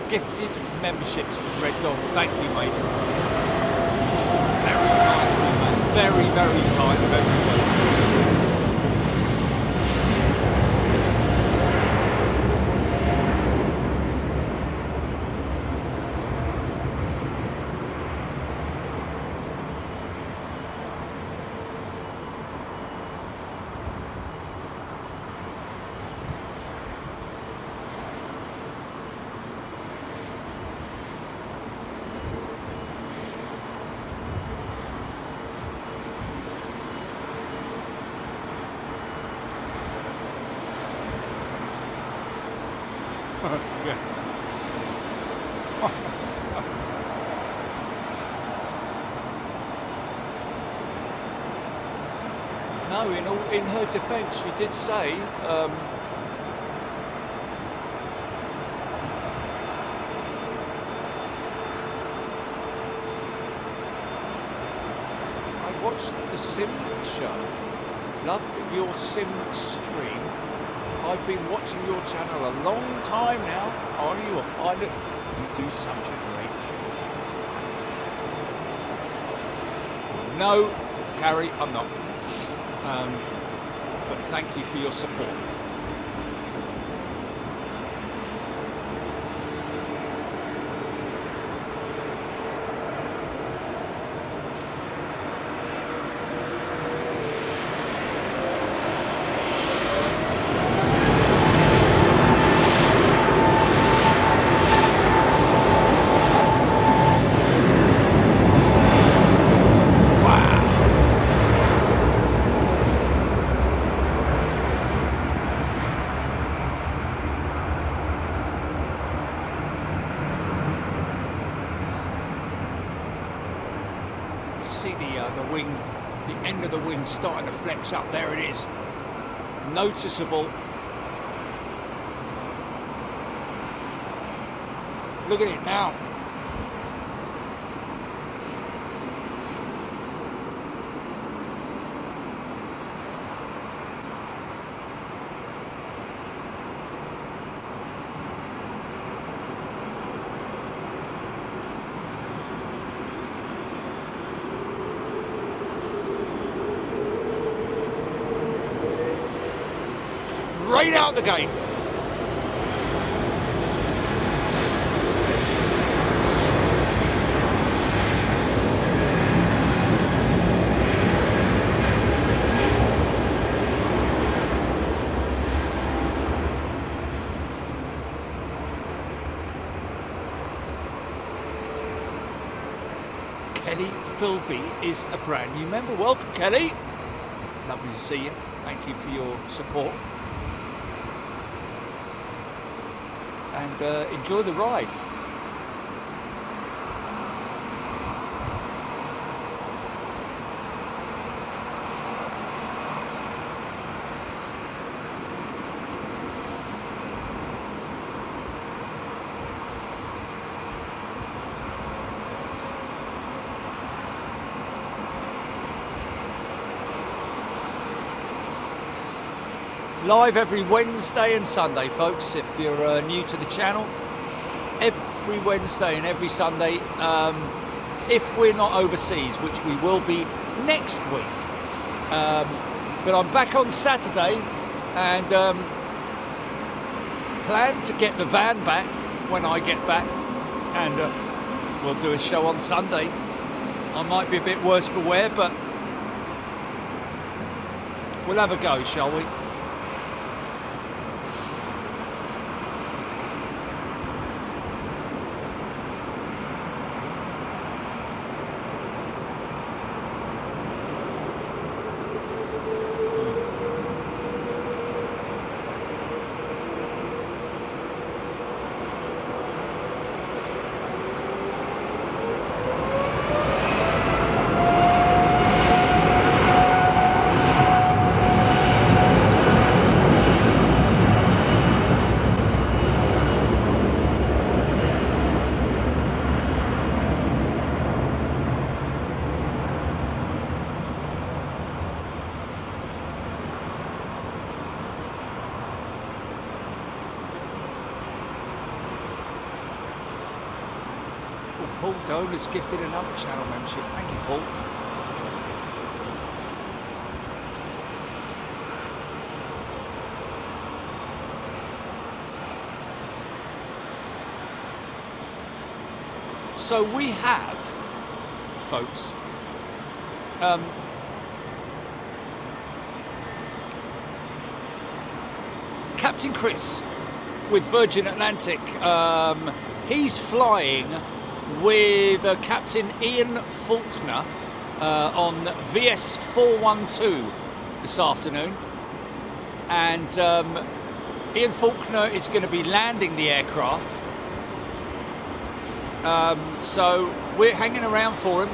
Gifted memberships from Red Dog. Thank you, mate. Very kind of you, mate. Very, very kind of everybody. No, in her defence, she did say I watched the Sim show, loved your Sim stream. I've been watching your channel a long time now. Are you a pilot? You do such a great job. No, Carrie, I'm not. But thank you for your support. wing, the end of the wing starting to flex up. There it is, noticeable. Look at it now. Straight out the gate. Kelly Philby is a brand new member. Welcome, Kelly. Lovely to see you. Thank you for your support. And enjoy the ride. Live every Wednesday and Sunday, folks, if you're new to the channel. Every Wednesday and every Sunday, if we're not overseas, which we will be next week. But I'm back on Saturday and plan to get the van back when I get back. And we'll do a show on Sunday. I might be a bit worse for wear, but we'll have a go, shall we? Paul Doan has gifted another channel membership. Thank you, Paul. So we have, folks, Captain Chris with Virgin Atlantic. He's flying with Captain Ian Faulkner on VS 412 this afternoon, and Ian Faulkner is going to be landing the aircraft, so we're hanging around for him.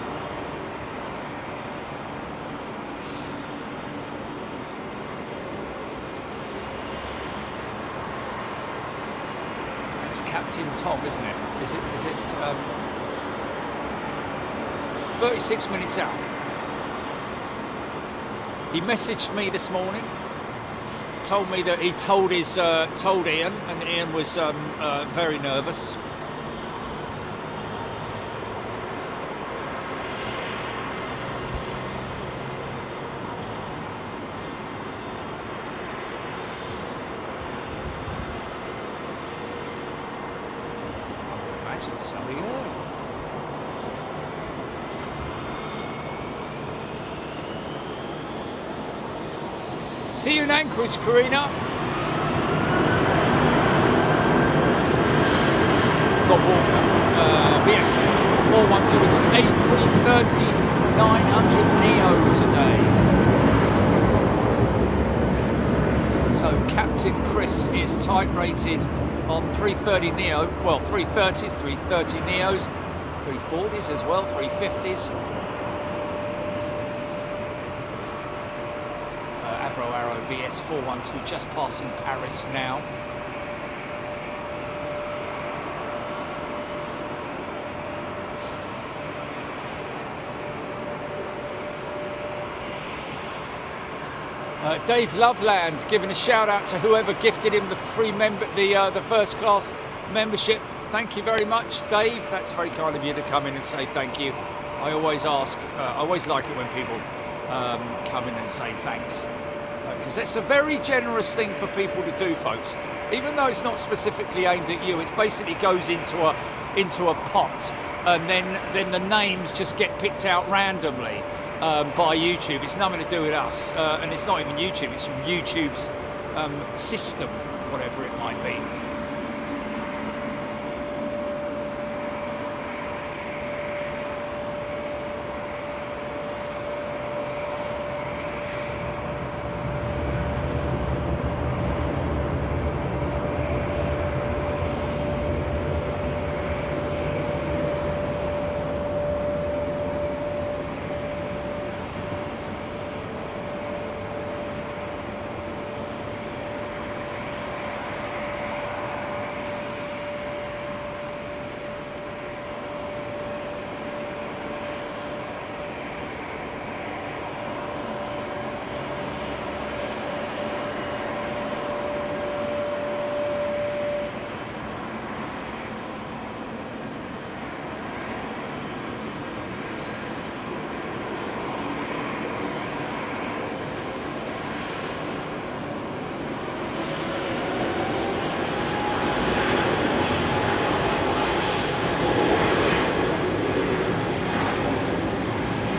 It's Captain Tom, isn't it? Is it 36 minutes out. He messaged me this morning, told me that he told Ian, and Ian was very nervous. Imagine so, yeah. See you in Anchorage, Karina. Rob Walker, VS 412 is an A330-900 neo today. So Captain Chris is type rated on 330 neo, well 330s, 330 neos, 340s as well, 350s. Heathrow VS412 just passing Paris now. Dave Loveland giving a shout out to whoever gifted him the free the first class membership. Thank you very much, Dave. That's very kind of you to come in and say thank you. I always ask, I always like it when people come in and say thanks, because that's a very generous thing for people to do, folks. Even though it's not specifically aimed at you, it basically goes into a pot, and then the names just get picked out randomly by YouTube. It's nothing to do with us, and it's not even YouTube. It's YouTube's system, whatever it might be.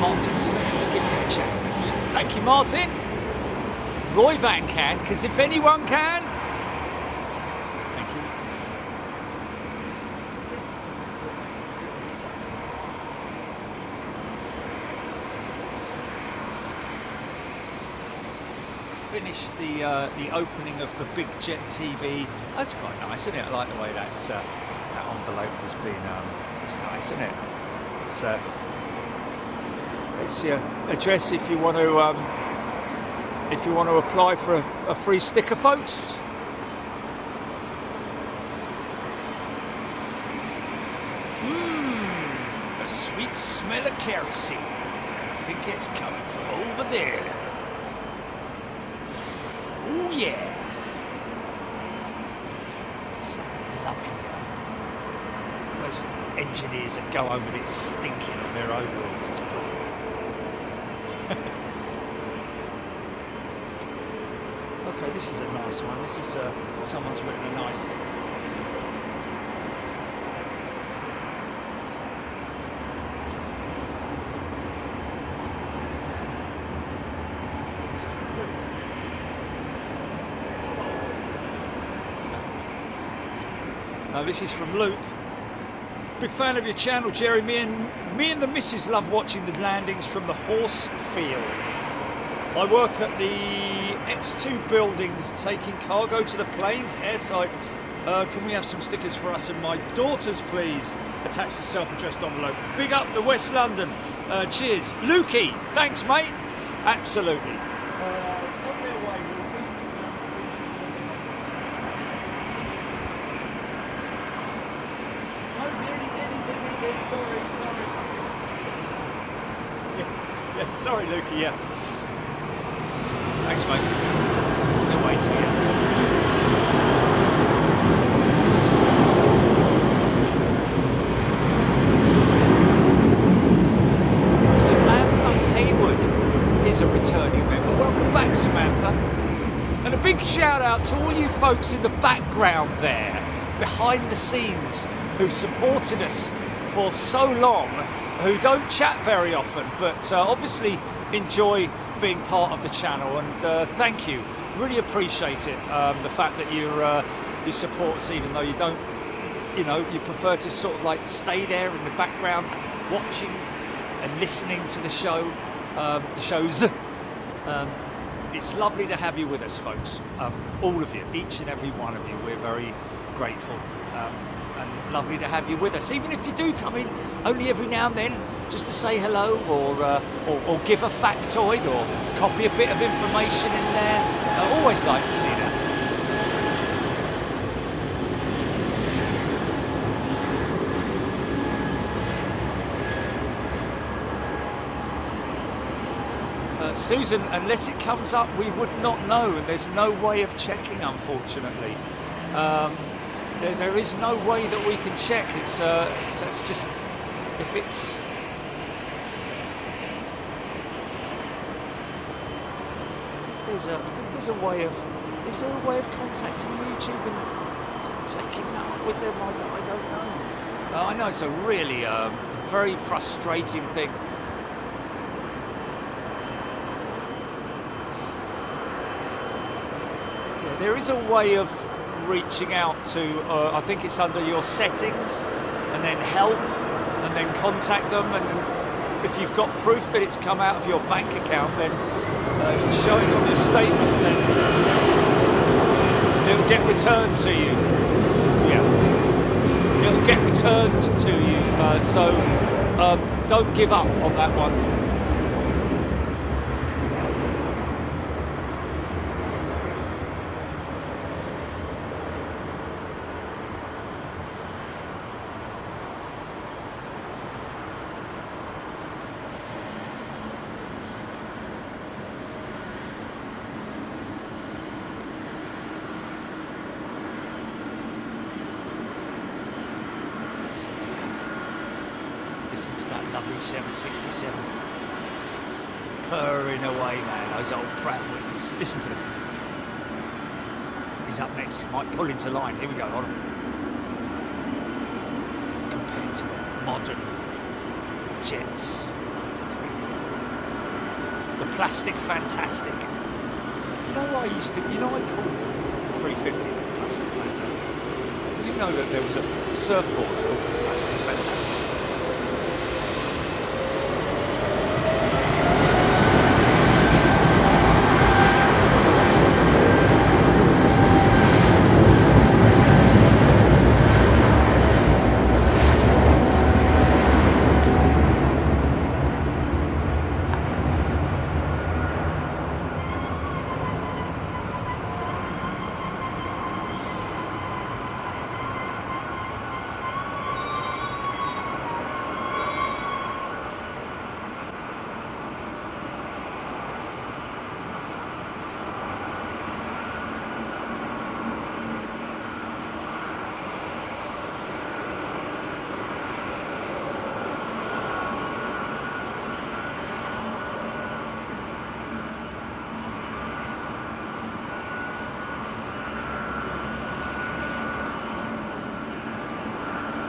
Martin Smith is gifted a challenge. Thank you, Martin. Roy Van can, because if anyone can. Thank you. Finish the opening of the Big Jet TV. That's quite nice, isn't it? I like the way that's that envelope has been. It's nice, isn't it? It's your address if you want to apply for a free sticker, folks. The sweet smell of kerosene. I think it's coming from over there. Oh yeah. So lovely. Those engineers that go home with it stinking on their overalls. It's brilliant. Okay, this is a nice one. This is someone's written a nice. Now this is from Luke. Big fan of your channel, Jerry. Me and the missus love watching the landings from the horse field. I work at the X2 buildings taking cargo to the planes airside. Can we have some stickers for us and my daughters, please? Attached to self-addressed envelope. Big up the West London. Cheers. Lukey, thanks, mate. Absolutely. On their way, Lukey. No, dearie. Sorry. Yeah, sorry, Lukey, yeah. Thanks, mate. No way to you. Samantha Haywood is a returning member. Welcome back, Samantha. And a big shout out to all you folks in the background there, behind the scenes, who've supported us for so long, who don't chat very often, but obviously enjoy being part of the channel, and thank you, really appreciate it. The fact that you support us, even though you don't, you prefer to sort of like stay there in the background, watching and listening to the show, the shows. It's lovely to have you with us, folks. All of you, each and every one of you, we're very grateful. and lovely to have you with us. Even if you do come in only every now and then, just to say hello, or give a factoid, or copy a bit of information in there. I always like to see that. Susan, unless it comes up, we would not know, and there's no way of checking, unfortunately. There is no way that we can check. It's just, if it's... I think there's a way of... Is there a way of contacting YouTube and taking that up with them? I don't know. I know it's a really very frustrating thing. There is a way of reaching out to, I think it's under your settings, and then help, and then contact them, and if you've got proof that it's come out of your bank account, then if it's showing on your statement, then it'll get returned to you. Yeah, it'll get returned to you, so don't give up on that one. Listen to that lovely 767 purring away, man. Those old Pratt & Whitneys. Listen to them. He's up next. He might pull into line. Here we go. Hold on. Compared to the modern jets, 350. The plastic fantastic. You know what I used to? You know I called the 350 the plastic fantastic. You know that there was a surfboard called the plastic fantastic.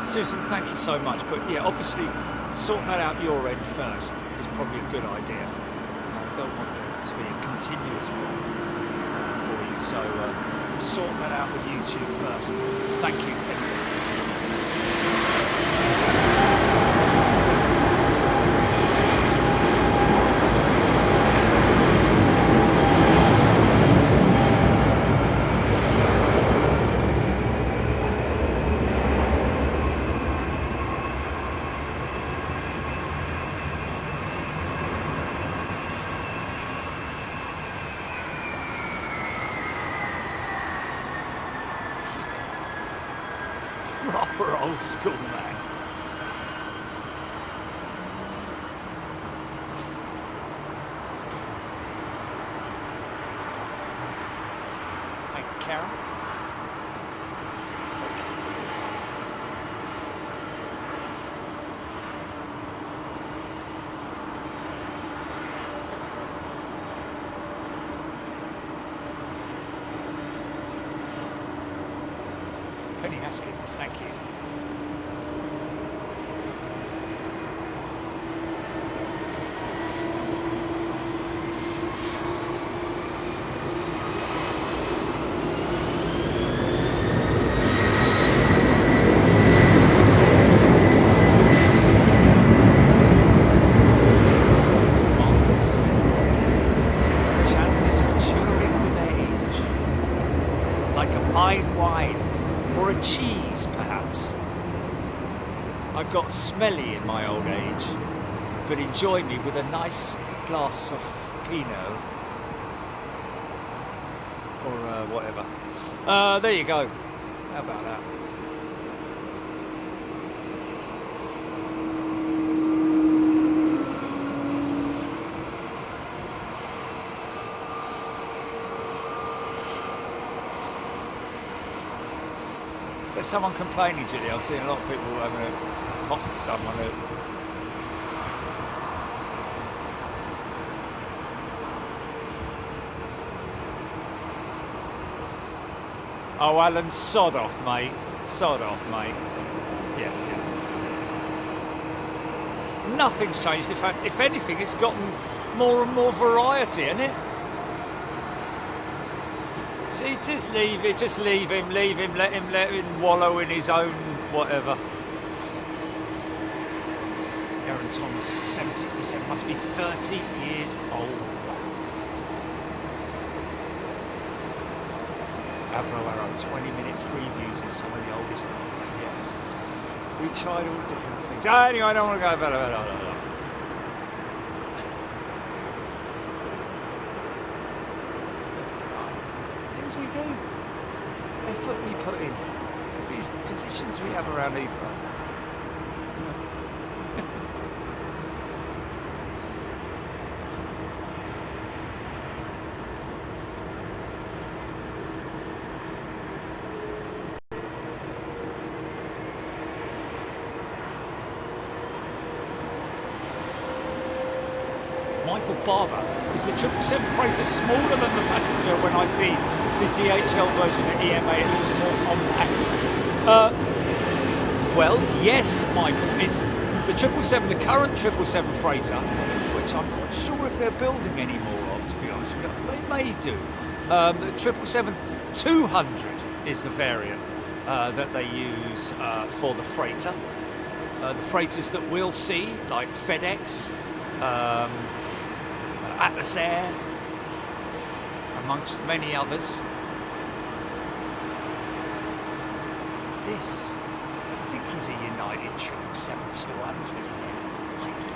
Susan, thank you so much. But yeah, obviously, sorting that out your end first is probably a good idea. I don't want it to be a continuous problem for you. So sort that out with YouTube first. Thank you. Proper old school, man. Thank you, Karen. Penny Haskins, thank you. Martin Smith. The channel is maturing with age, like a fine wine. or a cheese, perhaps. I've got smelly in my old age, but enjoy me with a nice glass of Pinot or whatever. There you go. How about that? Is there someone complaining, Julie? I've seen a lot of people having a pop at someone who... Oh, Alan, sod off, mate. Sod off, mate. Yeah. Nothing's changed. In fact, if anything, it's gotten more and more variety, isn't it? See, just leave it. Just leave him. Let him wallow in his own whatever. Aaron Thomas, 767, must be 30 years old. Arrow, 20-minute free views in some of the oldest things. Yes. We tried all different things. Anyway, I don't want to go about it. Things we do. Effort we put in. These positions we have around Heathrow. Barber, is the 777 freighter smaller than the passenger? When I see the DHL version of EMA, it looks more compact. Well, yes, Michael, it's the 777, the current 777 freighter, which I'm not sure if they're building any more of, to be honest with you. They may do. The 777-200 is the variant that they use for the freighter. The freighters that we'll see, like FedEx, Atlas Air, amongst many others. This, I think, is a United 777-200, I think.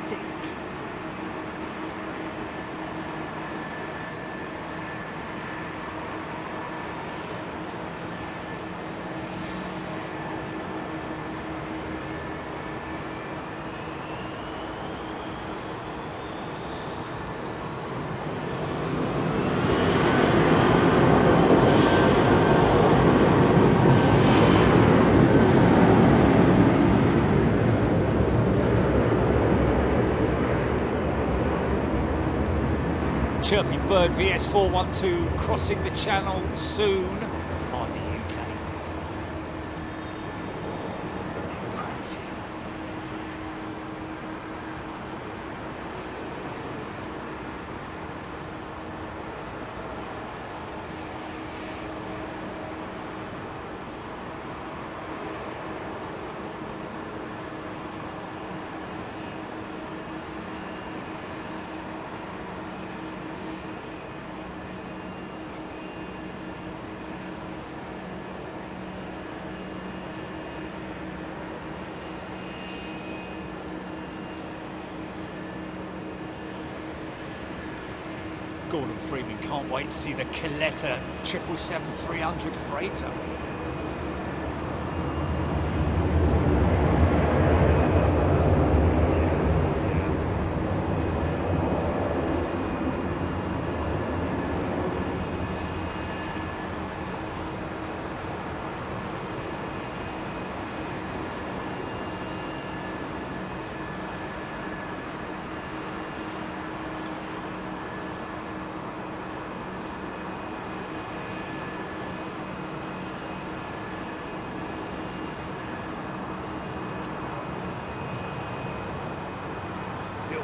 Chirping Bird VS412 crossing the channel soon. Mighty UK. Gordon Freeman can't wait to see the Coletta 777-300 freighter.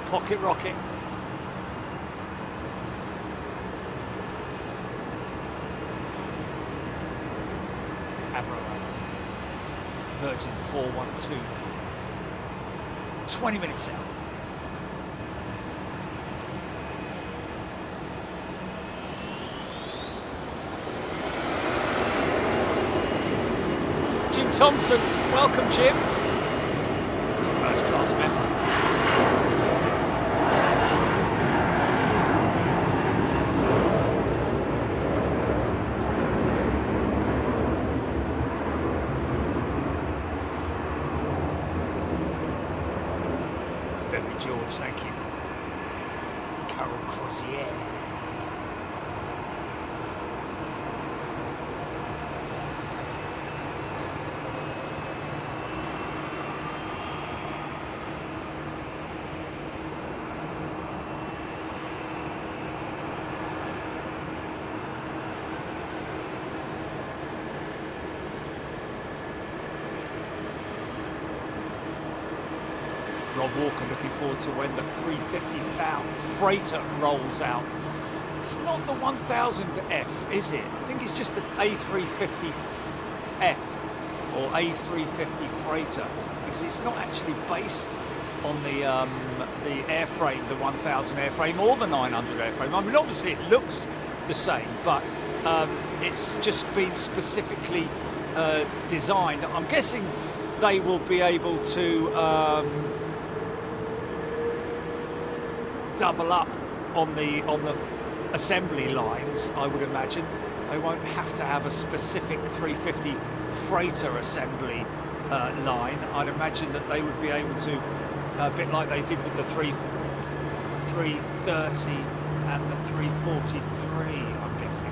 Pocket rocket. Avro, Virgin 412. 20 minutes out. Jim Thompson. Welcome, Jim. He's a first-class member. Beverly George, thank you. Carol Crozier. Rob Walker looking forward to when the 350,000 freighter rolls out. It's not the 1000F, is it? I think it's just the A350F or A350 freighter, because it's not actually based on the airframe, the 1000 airframe or the 900 airframe. I mean, obviously it looks the same, but it's just been specifically designed. I'm guessing they will be able to double up on the assembly lines, I would imagine. They won't have to have a specific 350 freighter assembly line. I'd imagine that they would be able to, a bit like they did with the 330 and the 343, I'm guessing.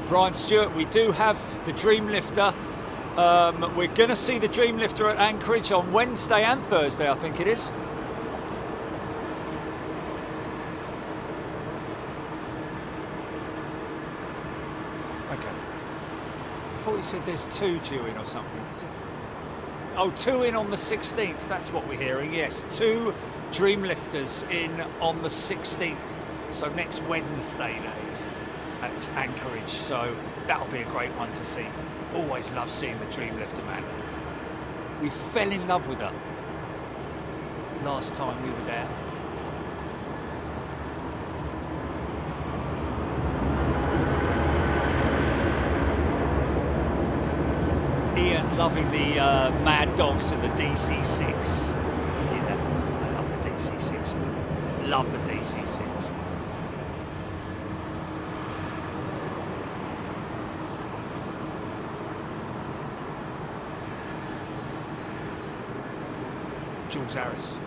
Brian Stewart, we do have the Dreamlifter. We're going to see the Dreamlifter at Anchorage on Wednesday and Thursday, I think it is. Okay. I thought you said there's 2 due in or something. Is it? Oh, 2 in on the 16th. That's what we're hearing. Yes, 2 Dreamlifters in on the 16th. So next Wednesday, that is, at Anchorage. So that'll be a great one to see. Always love seeing the Dreamlifter, man. We fell in love with her last time we were there. Ian loving the Mad Dogs and the DC-6. Yeah, I love the DC-6. Love the DC-6. Jules Harris.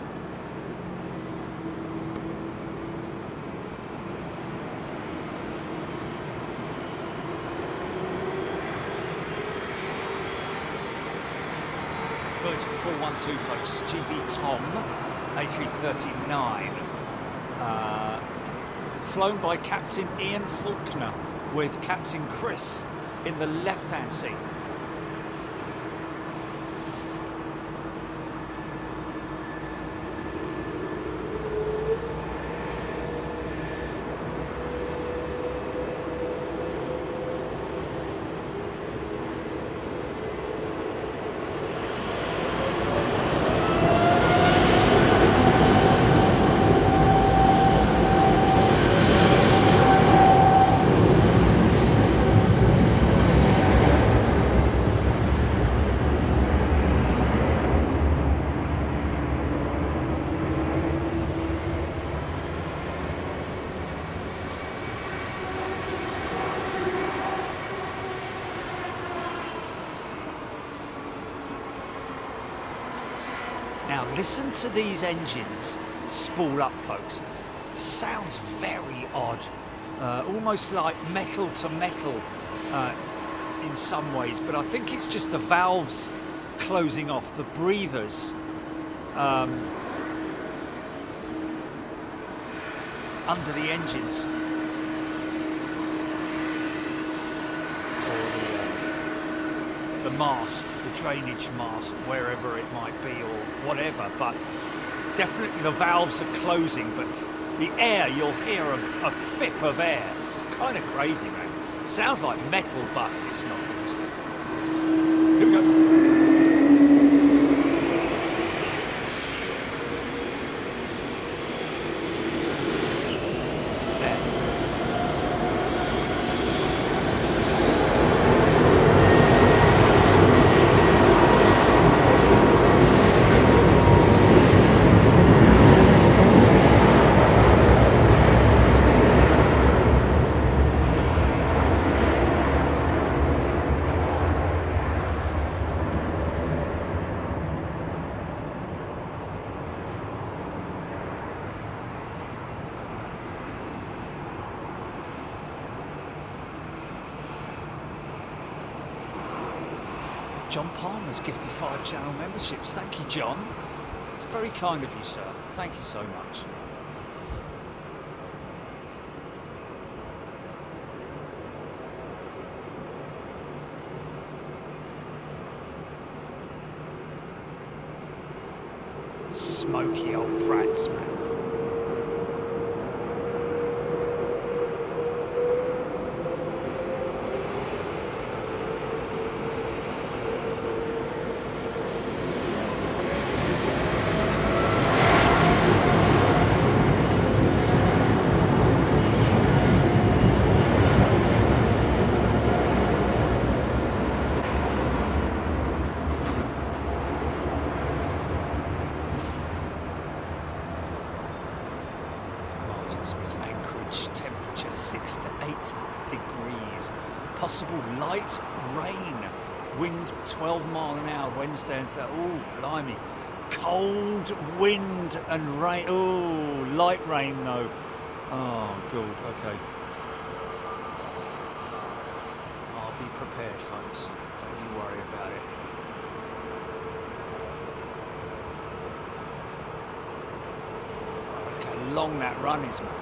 It's Virgin 412, folks. GV Tom, A330-9. Flown by Captain Ian Faulkner with Captain Chris in the left-hand seat. Now listen to these engines spool up, folks. Sounds very odd, almost like metal to metal in some ways, but I think it's just the valves closing off, the breathers under the engines. The mast, the drainage mast, wherever it might be or whatever, but definitely the valves are closing, but the air, you'll hear a fip of air. It's kind of crazy, man. Sounds like metal, but it's not, obviously. Here we go. John Palmer's gifted 5 channel memberships. Thank you, John. It's very kind of you, sir. Thank you so much. Smoky old brats, man. Possible light rain, wind 12 mile an hour Wednesday and Thursday. Oh, blimey. Cold wind and rain. Oh, light rain though. Oh, good. Okay. I'll be prepared, folks. Don't you worry about it. Look how long that run is, man.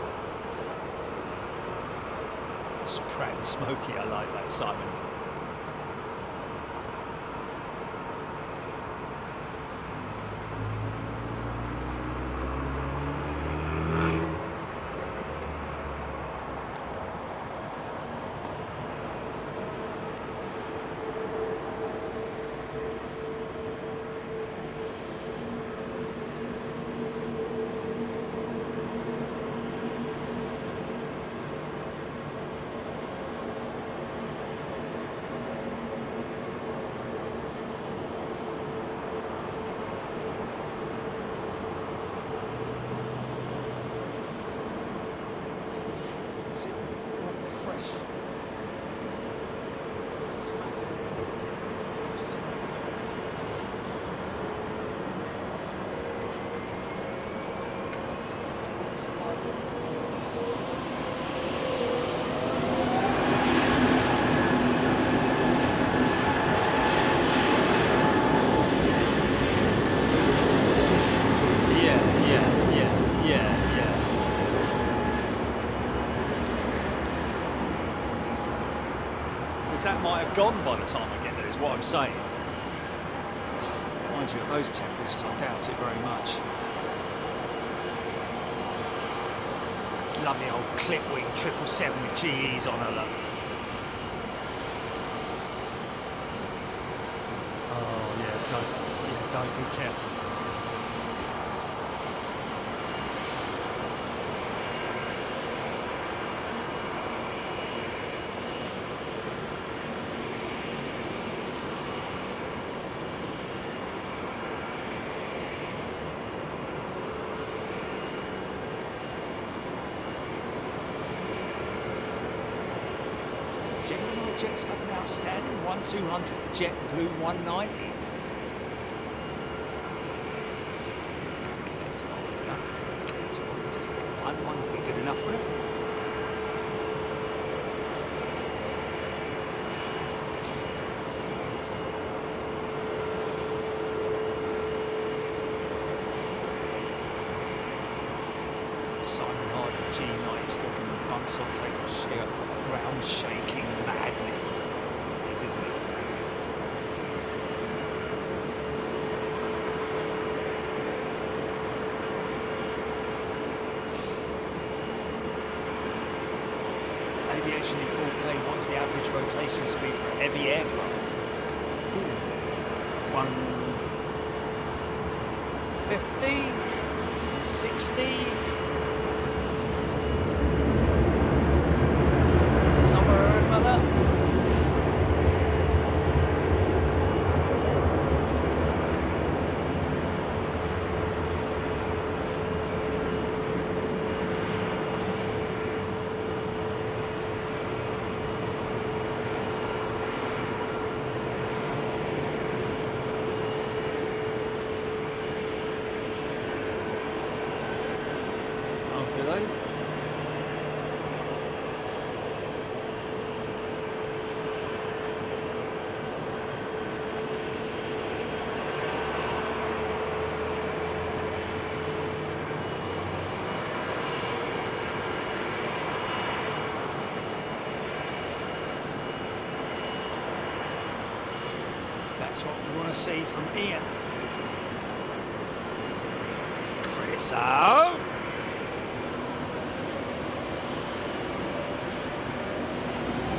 Pratt and smoky, I like that, Simon. That might have gone by the time I get there, is what I'm saying. Mind you, at those temperatures, I doubt it very much. It's lovely old clip-wing 777 with GEs on her, look. Oh, yeah, don't be careful. Jets have an outstanding 1/200th JetBlue 190. Just one will be good enough, wouldn't it? Simon Hardy, G90, still giving me bumps on takeoff, sheer ground shaking madness. This isn't it? rotation speed for a heavy aircraft. Ooh, 150 and 60. Somewhere around about that. Do they? That's what we want to see from Ian. Chris out.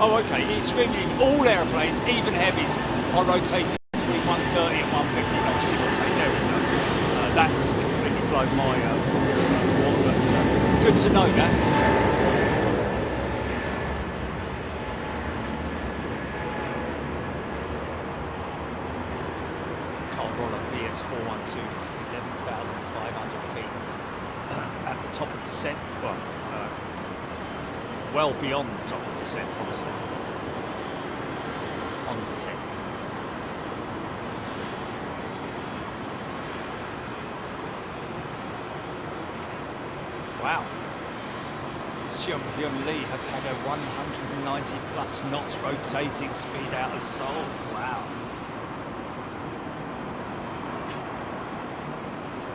Oh, okay, he's screaming all airplanes, even heavies, are rotating between 130 and 150 knots, give or take. There we go. That's completely blown my wall, but good to know that. Roller VS412, 11,500 feet at the top of descent. Well beyond the top of descent, obviously. On descent. Wow. Seung Hyun Lee have had a 190 plus knots rotating speed out of Seoul. Wow.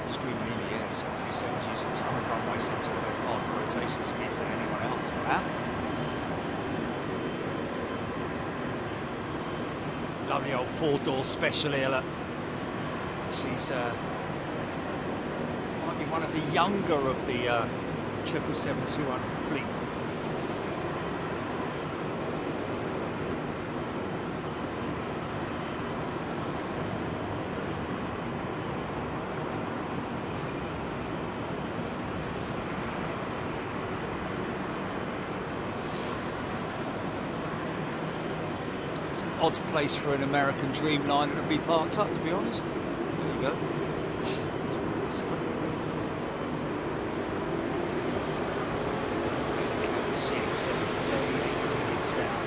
Scream Lima, yeah, 737s use a ton of runway, sometimes very faster rotation speeds than anyone else. Wow. Lovely old four-door special here. She's might be one of the younger of the 777-200 fleet. Odd place for an American Dreamliner to be parked up, to be honest. There you go. CX-7 38 minutes out.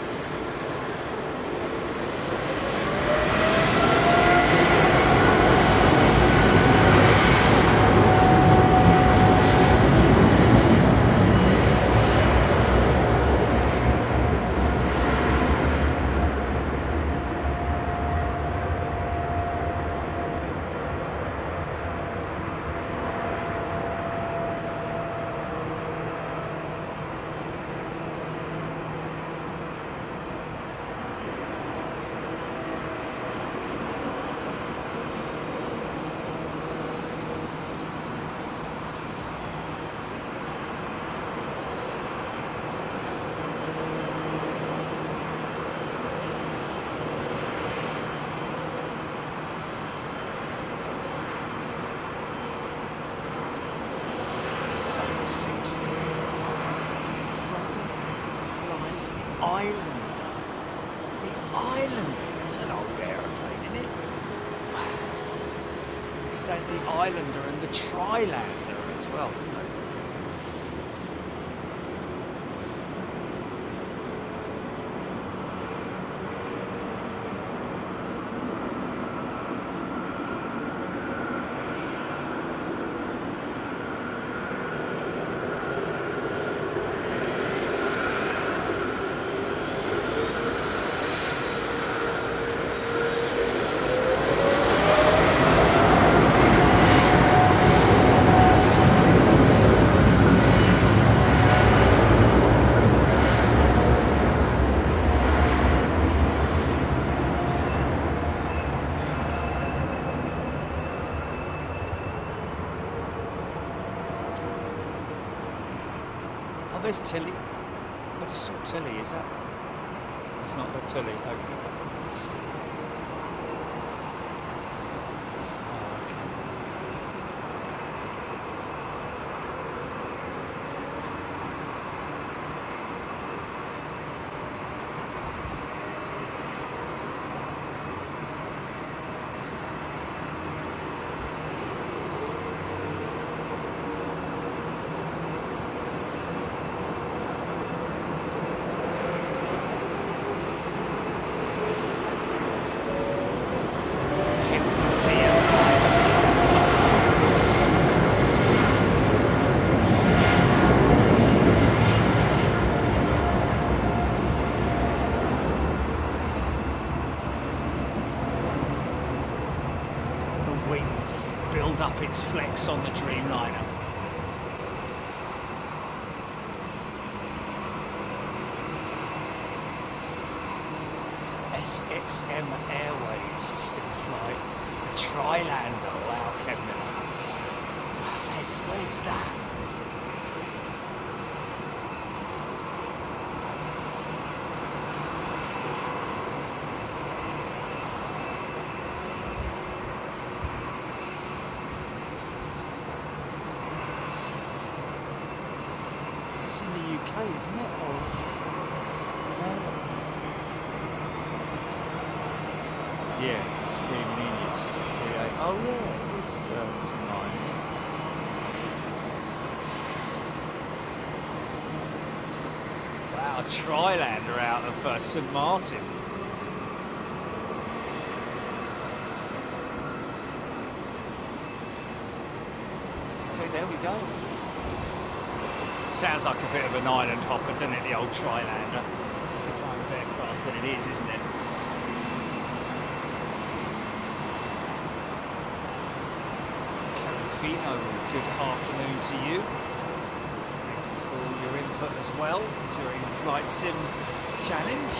Islander. The Islander. It's an old aeroplane, isn't it? Wow. Because they had the Islander and the Trilander as well, didn't they? Oh, there's Tilly. I just saw Tilly, is that? It's not the telly. Okay. Build up its flex on the Dreamliner. SXM Airways still fly the Trilander. Wow, Kevin. Wow, where's that? It's in the UK, isn't it? Or no? Yeah, Screaming Genius 38. Oh yeah, it is some line. Wow, Trilander out of St Martin. Okay, there we go. Sounds like a bit of an island hopper, doesn't it, the old Trilander? It's the kind of aircraft that it is, isn't it? Carofino, good afternoon to you. Thank you for all your input as well during the Flight Sim Challenge.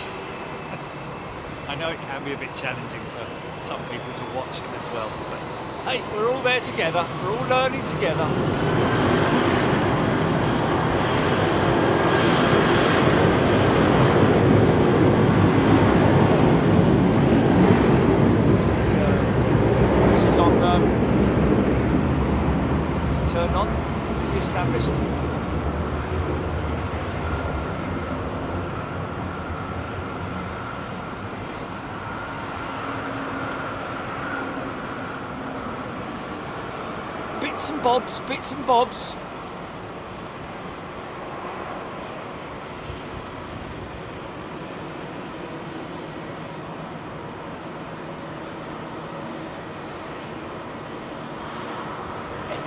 I know it can be a bit challenging for some people to watch it as well, but hey, we're all there together, we're all learning together. Turned on? Is he established? Bits and bobs, bits and bobs.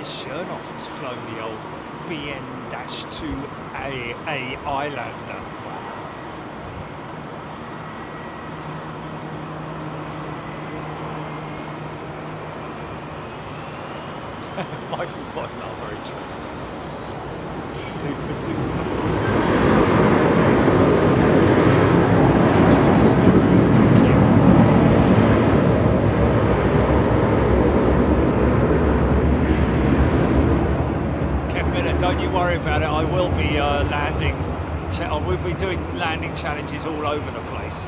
Chernoff has flown the old BN-2AA Islander. Wow. Michael Bond, not very true. Super duper. Don't you worry about it. I will be landing. I will be doing landing challenges all over the place.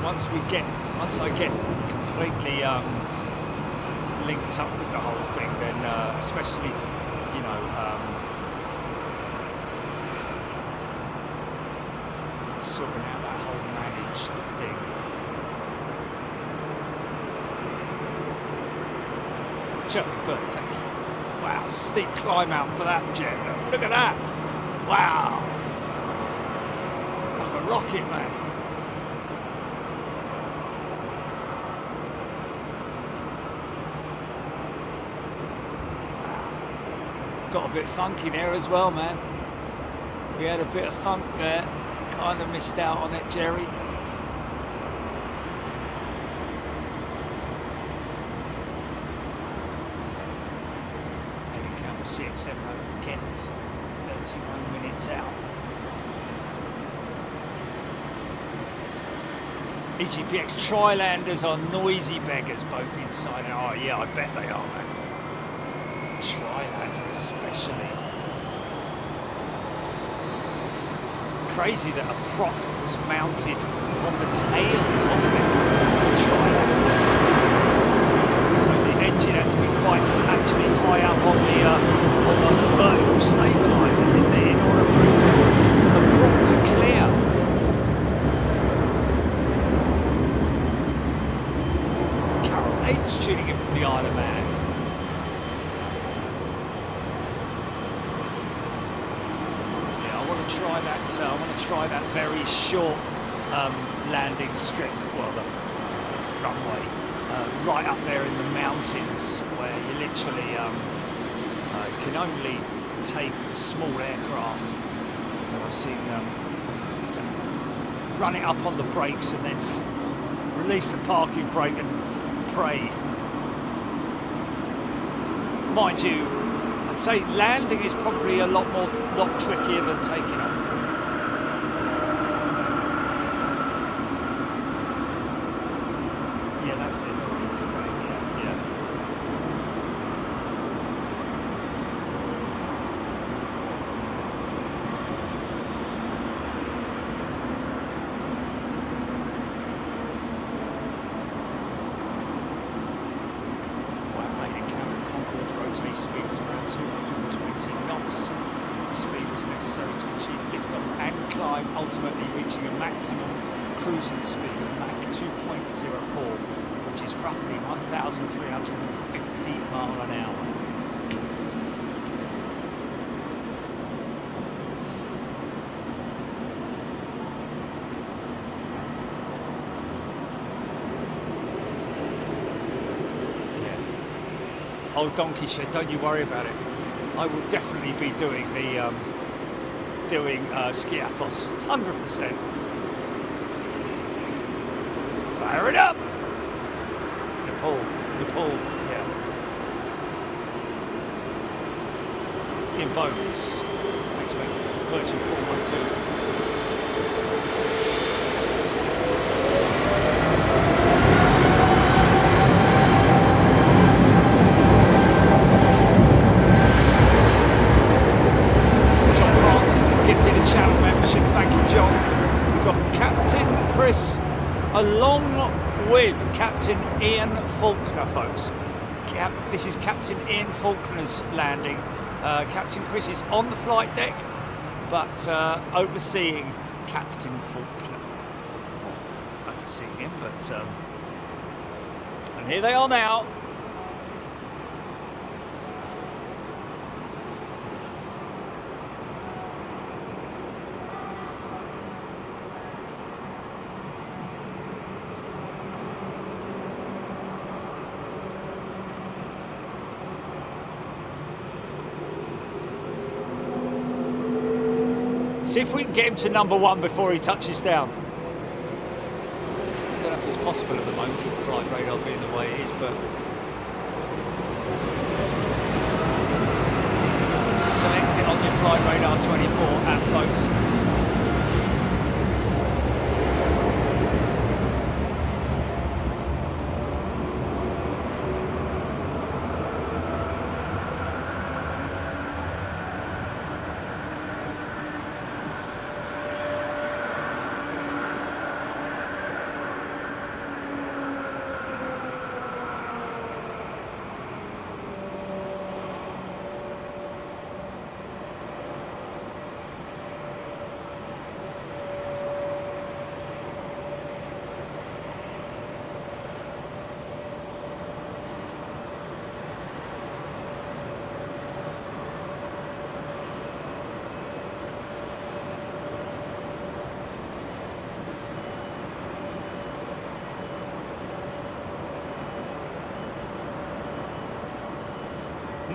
Once I get completely linked up with the whole thing, then especially, you know, sorting out that whole managed thing. Jeremy Bird, thank you. Wow, steep climb out for that jet. Look at that. Wow. Like a rocket, man. Wow. Got a bit funky there as well, man. We had a bit of funk there. Kind of missed out on it, Jerry. CX-700 Kent, 31 minutes out. EGPX Trilanders are noisy beggars, both inside and out. Oh, yeah, I bet they are, man. Trilander especially. Crazy that a prop was mounted on the tail, wasn't it? Of the triangle. So the engine had to be quite actually high up on the vertical stabiliser, didn't it, in order for the prop to clear. Carol H tuning in from the Isle of Man. I want to try that very short landing strip, well, the runway, right up there in the mountains, where you literally can only take small aircraft. But I've seen you have to run it up on the brakes and then release the parking brake and pray. Mind you, I'd say landing is probably a lot trickier than taking off. Yeah, that's it. Yeah. Rotate speed was around 220 knots. The speed was necessary to achieve liftoff and climb, ultimately reaching a maximum cruising speed of Mach 2.04, which is roughly 1,350 miles an hour. Oh, donkey shed, don't you worry about it. I will definitely be doing the skiathos, 100%. Fire it up! Nepal, yeah. Ian Bones, thanks mate, Virgin 412. Along with Captain Ian Faulkner, folks. This is Captain Ian Faulkner's landing. Captain Chris is on the flight deck, but overseeing Captain Faulkner. Overseeing him, but... and here they are now. See if we can get him to #1 before he touches down. I don't know if it's possible at the moment with flight radar being the way it is, but just select it on your flight radar 24 app, folks.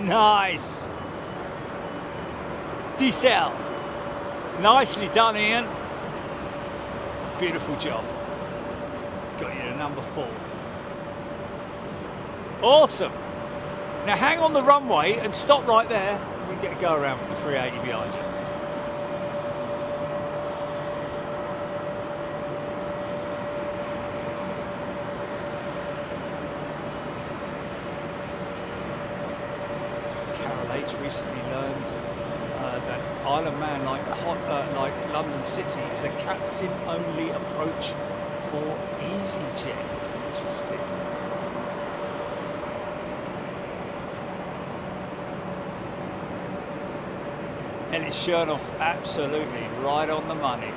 Nice. Decel. Nicely done, Ian. Beautiful job. Got you to #4. Awesome. Now hang on the runway and stop right there. We can get a go around for the 380 behind you. Recently learned that Isle of Man, like London City, is a captain-only approach for EasyJet. Interesting. Ellis Chernoff, absolutely right on the money.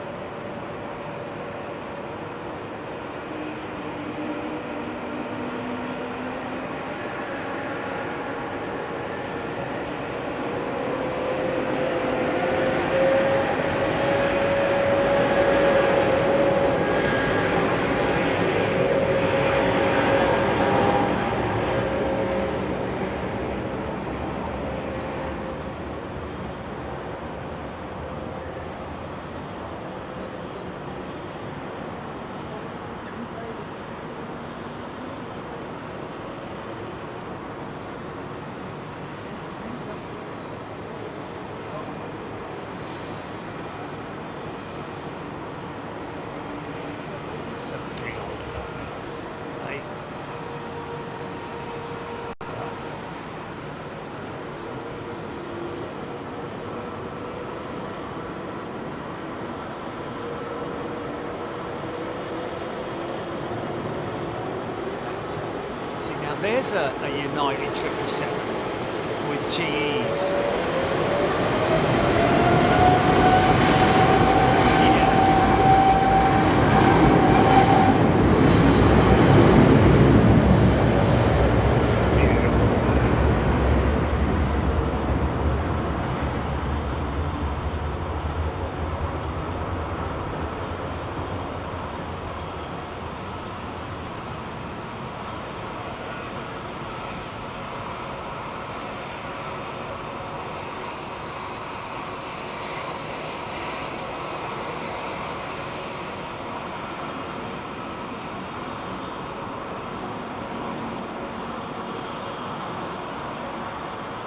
See, now there's a United 777 with GEs.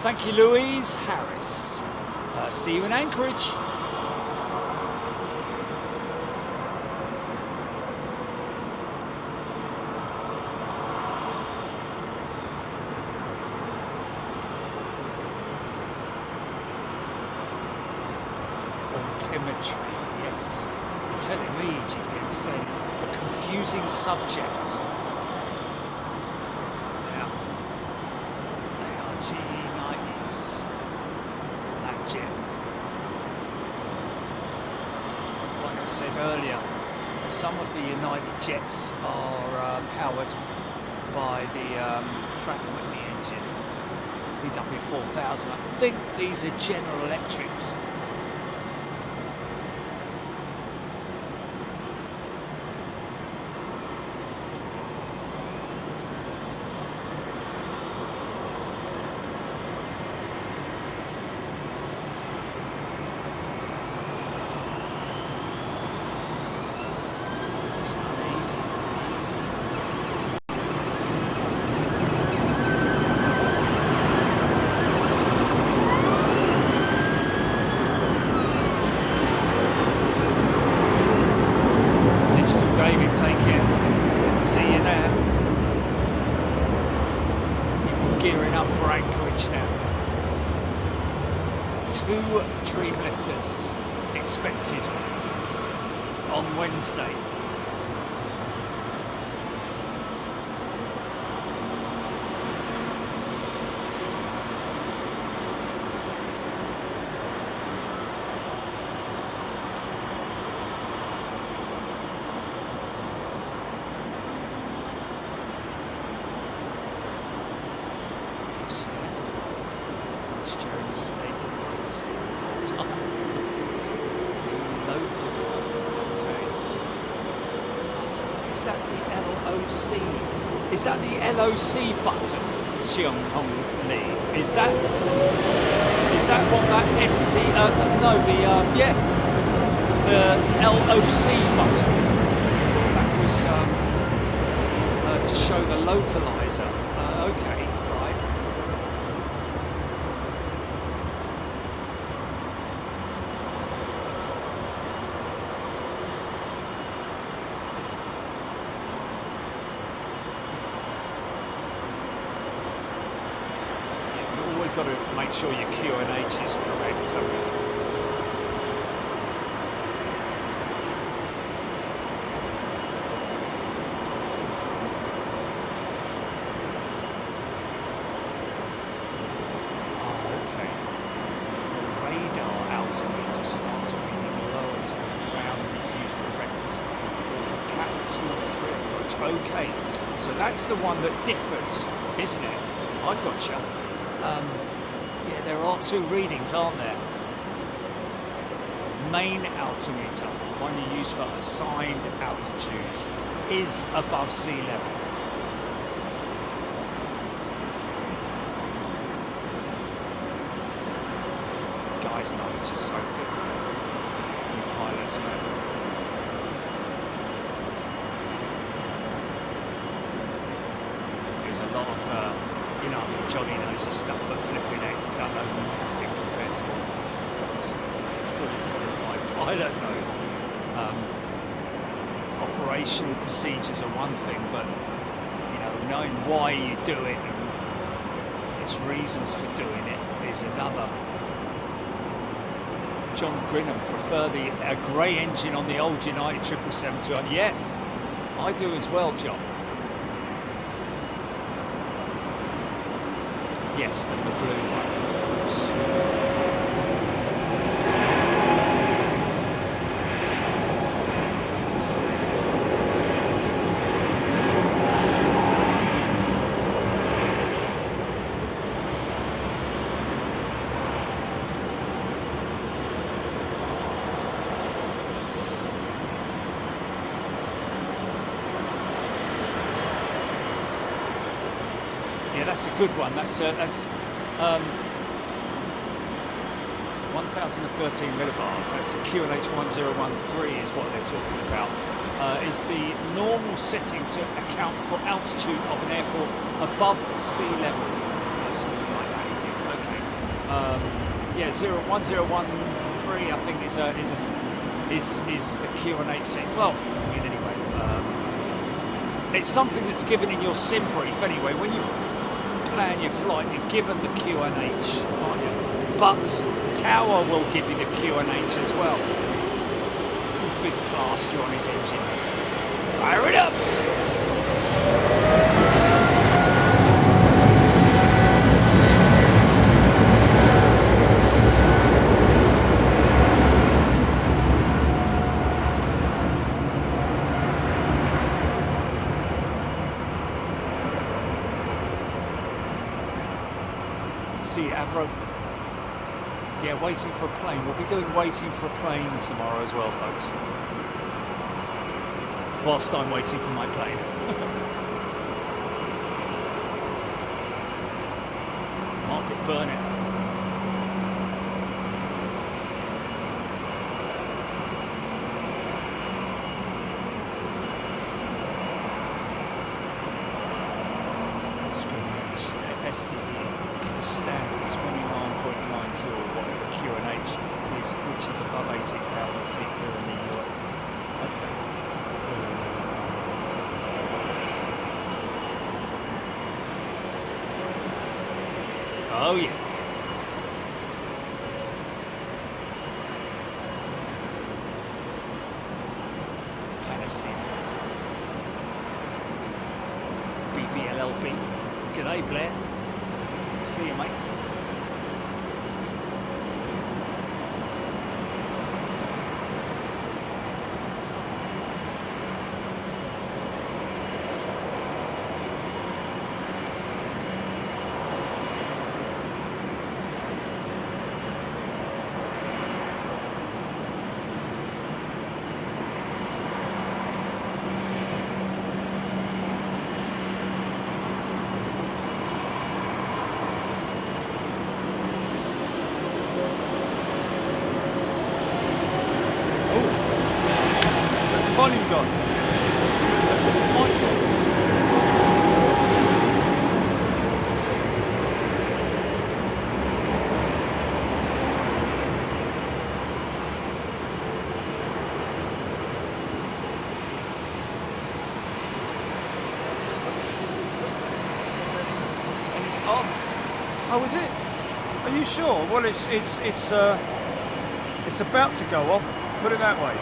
Thank you, Louise Harris. See you in Anchorage. Altimetry, yes. You're telling me, GPS said, a confusing subject. Now, they are GE90s on that jet. Like I said earlier, some of the United jets are powered by the Pratt & Whitney engine, PW4000. I think these are General Electrics. Is that the LOC button, Seong Hong Lee? Is that what that ST? No, the yes, the LOC button. I thought that was to show the localizer. Okay, right. Got to make sure your QNH is correct. 2 or 3 approach. Okay, so that's the one that differs, isn't it? I gotcha. Yeah, there are 2 readings, aren't there? Main altimeter, one you use for assigned altitudes, is above sea level. Guys' knowledge is so good. You pilots, man. There's a lot of, you know, I mean, Johnny knows his stuff, but flipping it, don't know nothing compared to what a fully qualified pilot knows. Operational procedures are one thing, but, you know, knowing why you do it and its reasons for doing it is another. John Grinham prefer a grey engine on the old United 777-200. Yes, I do as well, John. Yes, than the blue one, of course. That's a good one. That's 1,013 millibars. That's a QNH 1013 is what they're talking about. Is the normal setting to account for altitude of an airport above sea level, something like that. He thinks. Okay. Yeah, 1013 I think is the QNH setting. Well, I mean, anyway, it's something that's given in your sim brief anyway. When you plan your flight, you're given the QNH, aren't you? But Tower will give you the QNH as well. His big plaster on his engine. Fire it up! See Avro. Yeah, waiting for a plane. We'll be doing waiting for a plane tomorrow as well, folks. Whilst I'm waiting for my plane. Margaret Burnett. STD. The standard 29.92 or whatever QNH is, which is above 18,000 feet here in the US. Okay. Oh yeah. Panacea. BBLLB. G'day Blair. See you, mate. volume gone? Where's the mic gone? Just looked at it. It's got that and it's off. Oh, is it? Are you sure? Well, it's about to go off. Put it that way.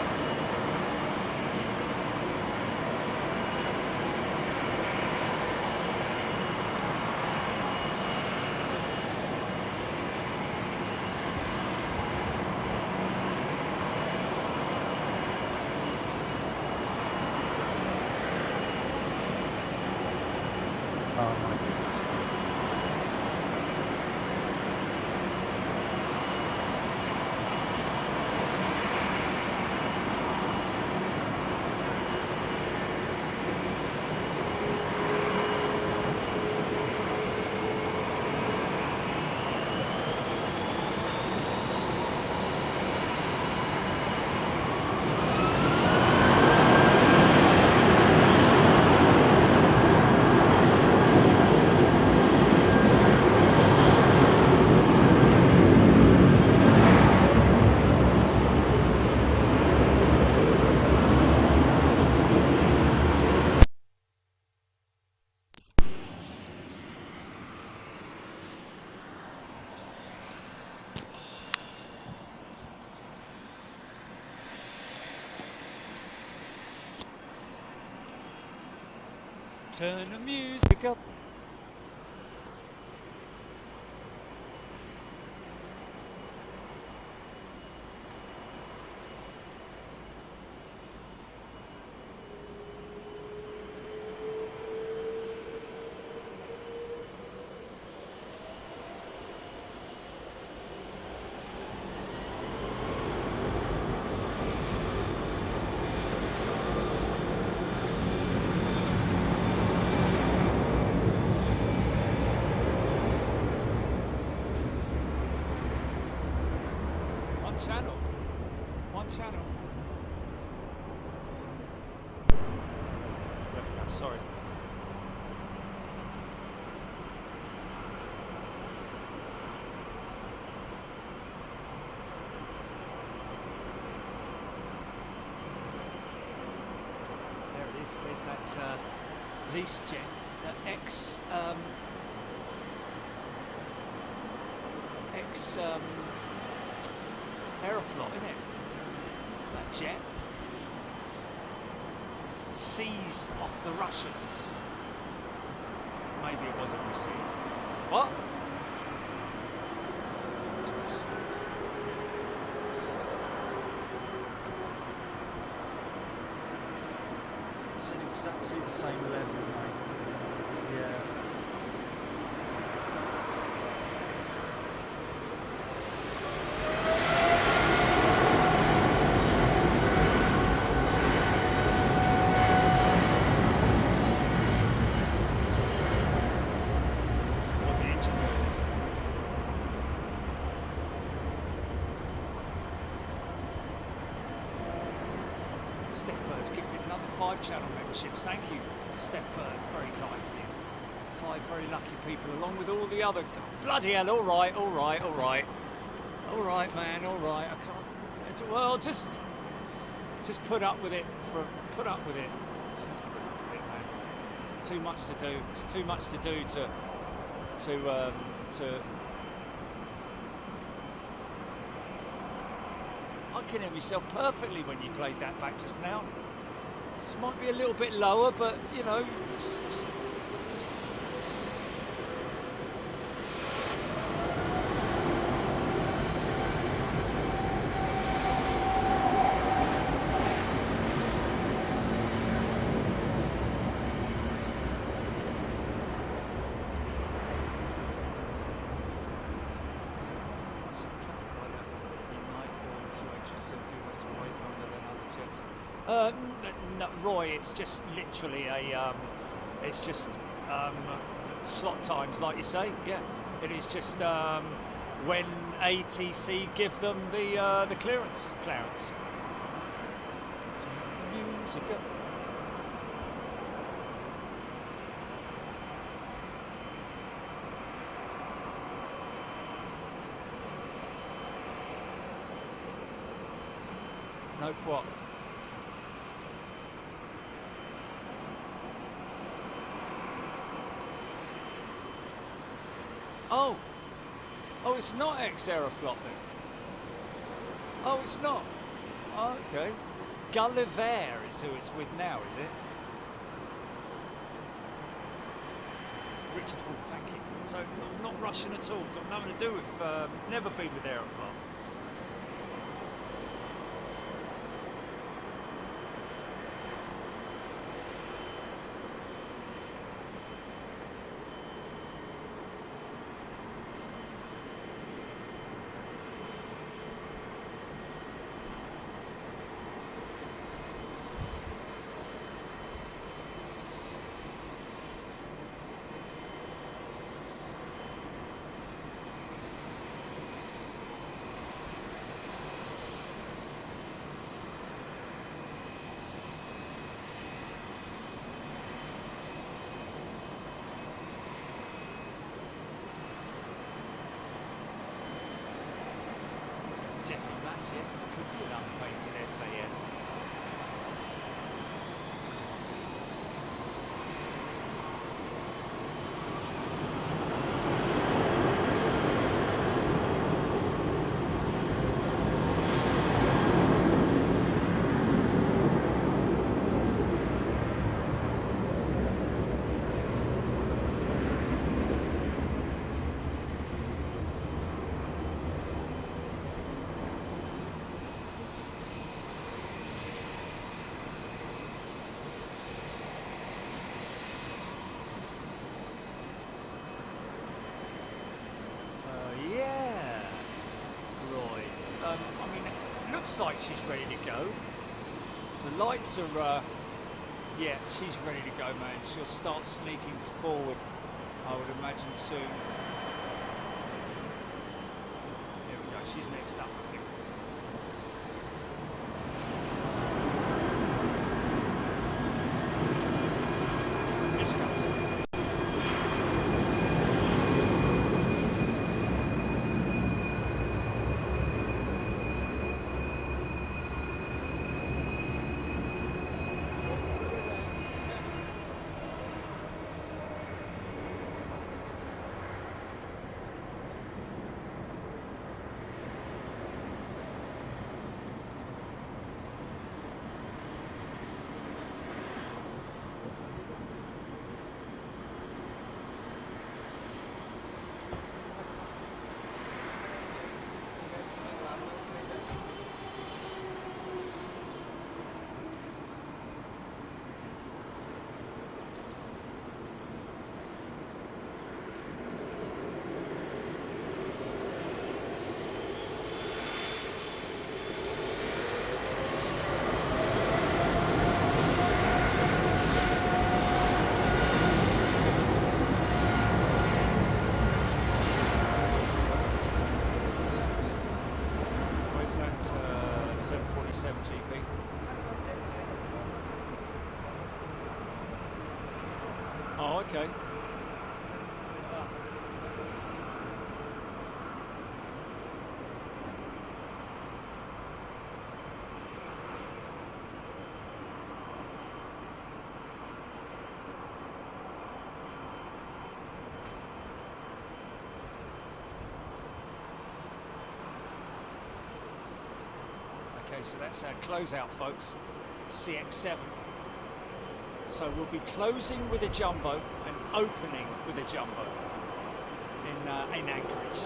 Oh my goodness. Turn the music up. One channel. There we go, sorry. There it is, there's that lease jet, the ex Aeroflot, isn't it? That jet seized off the Russians. Maybe it wasn't seized. What? It's at exactly the same level, mate. Yeah. Gifted another 5-channel memberships. Thank you, Steph Bird, very kind of you. 5 very lucky people, along with all the other. Oh, bloody hell! All right, man. All right. I can't. Well, just put up with it. Put up with it. Just put up with it, man. It's too much to do. It's too much to do to. I can hear myself perfectly when you played that back just now. This might be a little bit lower, but you know, it's just. No, Roy, it's just literally a, it's just slot times, like you say. Yeah, it is just when ATC give them the clearance. Music up. Nope, what? Oh, it's not ex-Aeroflot then. Oh, it's not. Oh, okay. Gulliver is who it's with now, is it? Richard Hall, thank you. So, not Russian at all. Got nothing to do with. Never been with Aeroflot. yes. Could be an unpainted SAS. Looks like she's ready to go. The lights are, yeah, she's ready to go, man. She'll start sneaking forward, I would imagine soon. There we go, she's next up, I think. This comes. That 747 GP. Oh, okay. Okay, so that's our closeout, folks. CX7. So we'll be closing with a jumbo and opening with a jumbo in Anchorage.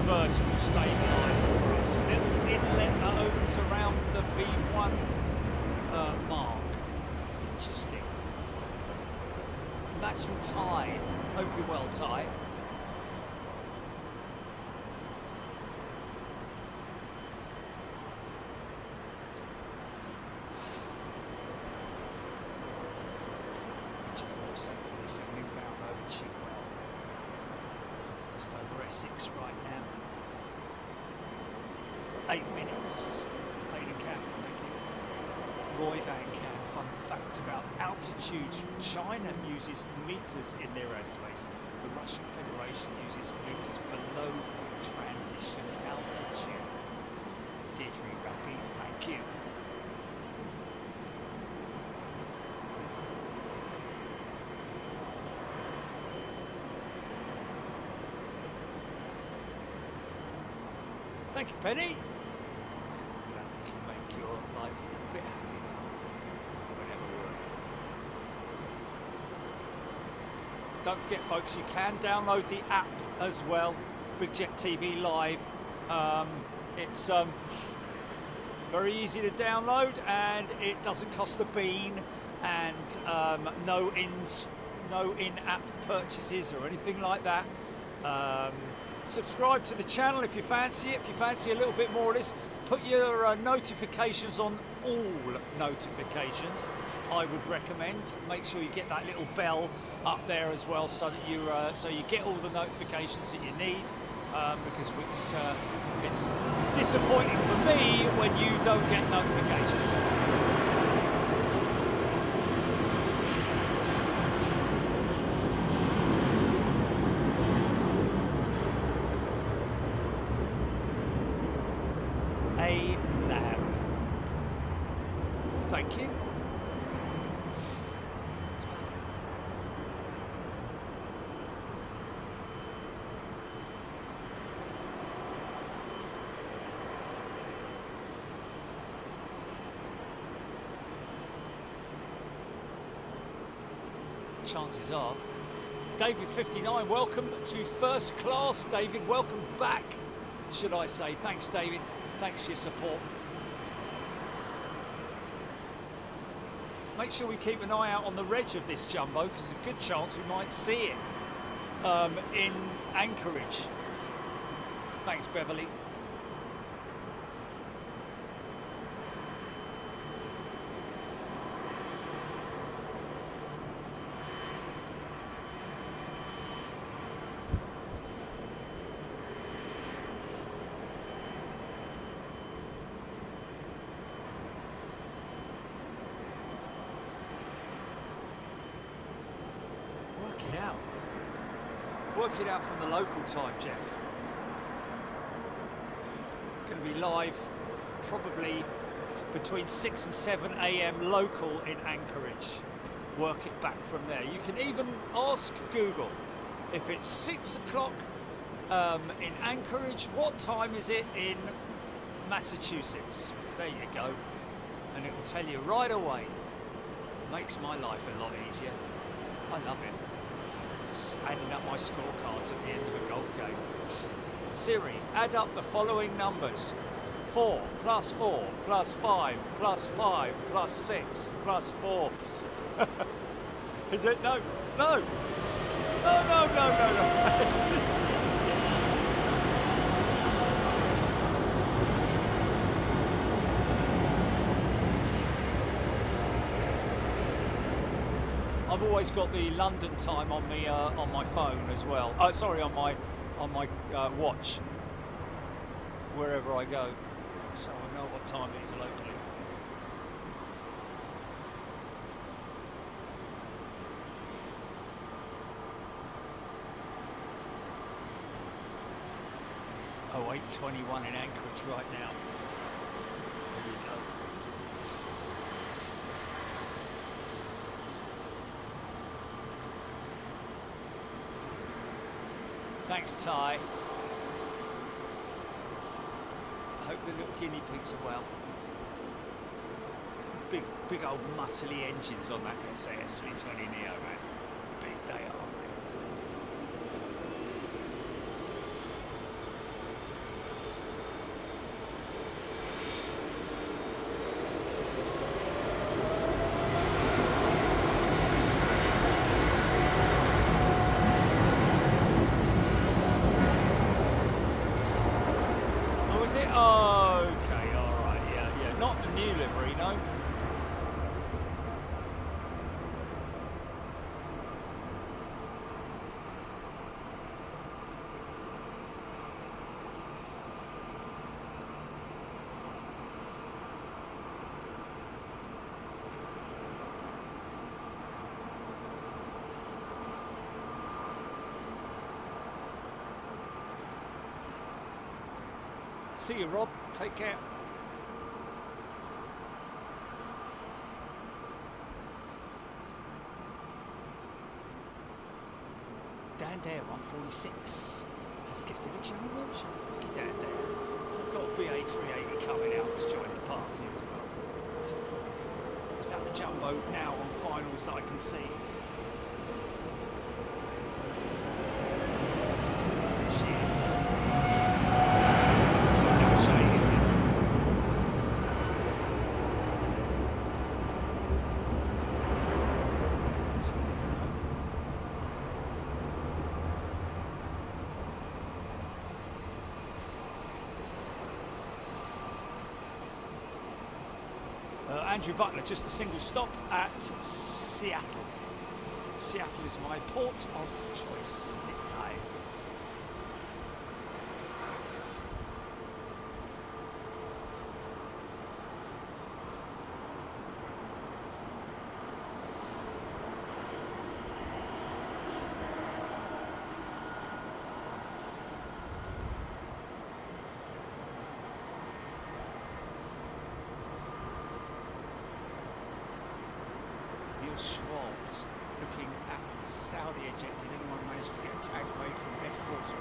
Vertical stabilizer for us. Little inlet that opens around the V1 mark. Interesting. And that's from Ty. Hope you're well, Ty. Just more 747 inbound over Chigwell. Just over Essex right now. 8 minutes. Lady Camp, thank you. Roy Van Can, fun fact about altitudes. China uses meters in their airspace. The Russian Federation uses meters below transition altitude. Deirdre Rappy, thank you. Thank you, Penny. That can make your life a little bit happier. Whenever we're... Don't forget, folks, you can download the app as well. BigJet TV Live. It's very easy to download, and it doesn't cost a bean, and no in-app purchases or anything like that. Subscribe to the channel if you fancy it. If you fancy a little bit more of this, put your notifications on all notifications. I would recommend. Make sure you get that little bell up there as well, so that you get all the notifications that you need. Because it's disappointing for me when you don't get notifications. Thank you. Chances are. David 59, welcome to first class, David. Welcome back, should I say. Thanks, David. Thanks for your support. Make sure we keep an eye out on the reg of this jumbo, because there's a good chance we might see it in Anchorage. Thanks, Beverly. Work it out from the local time, Jeff. Going to be live probably between 6 and 7 a.m. local in Anchorage. Work it back from there. You can even ask Google, if it's 6 o'clock in Anchorage, what time is it in Massachusetts? There you go. And it will tell you right away. Makes my life a lot easier. I love it. Adding up my scorecards at the end of a golf game. Siri, add up the following numbers. 4 plus 4 plus 5 plus 5 plus 6 plus 4. Is it? No. No. No, no, no, no, no. It's just easy. I've always got the London time on me on my phone as well. Oh, sorry, on my watch, wherever I go, so I know what time it is locally. Oh, 8:21 in Anchorage right now. Here we go. Thanks, Ty. I hope the little guinea pigs are well. Big old muscly engines on that SAS 320 Neo, man. Big they are. Is it? Oh, okay, all right, yeah. Not the new livery, no. See you, Rob. Take care. Dan Dare 146 has gifted a challenge. Thank you, Dan Dare. We've got a BA380 coming out to join the party as well. Is that the jumbo now on finals that I can see? There she is. Andrew Butler, just a single stop at Seattle. Seattle is my port of choice this time. Schwartz looking at Saudi jet. Did anyone manage to get a tag made from head force?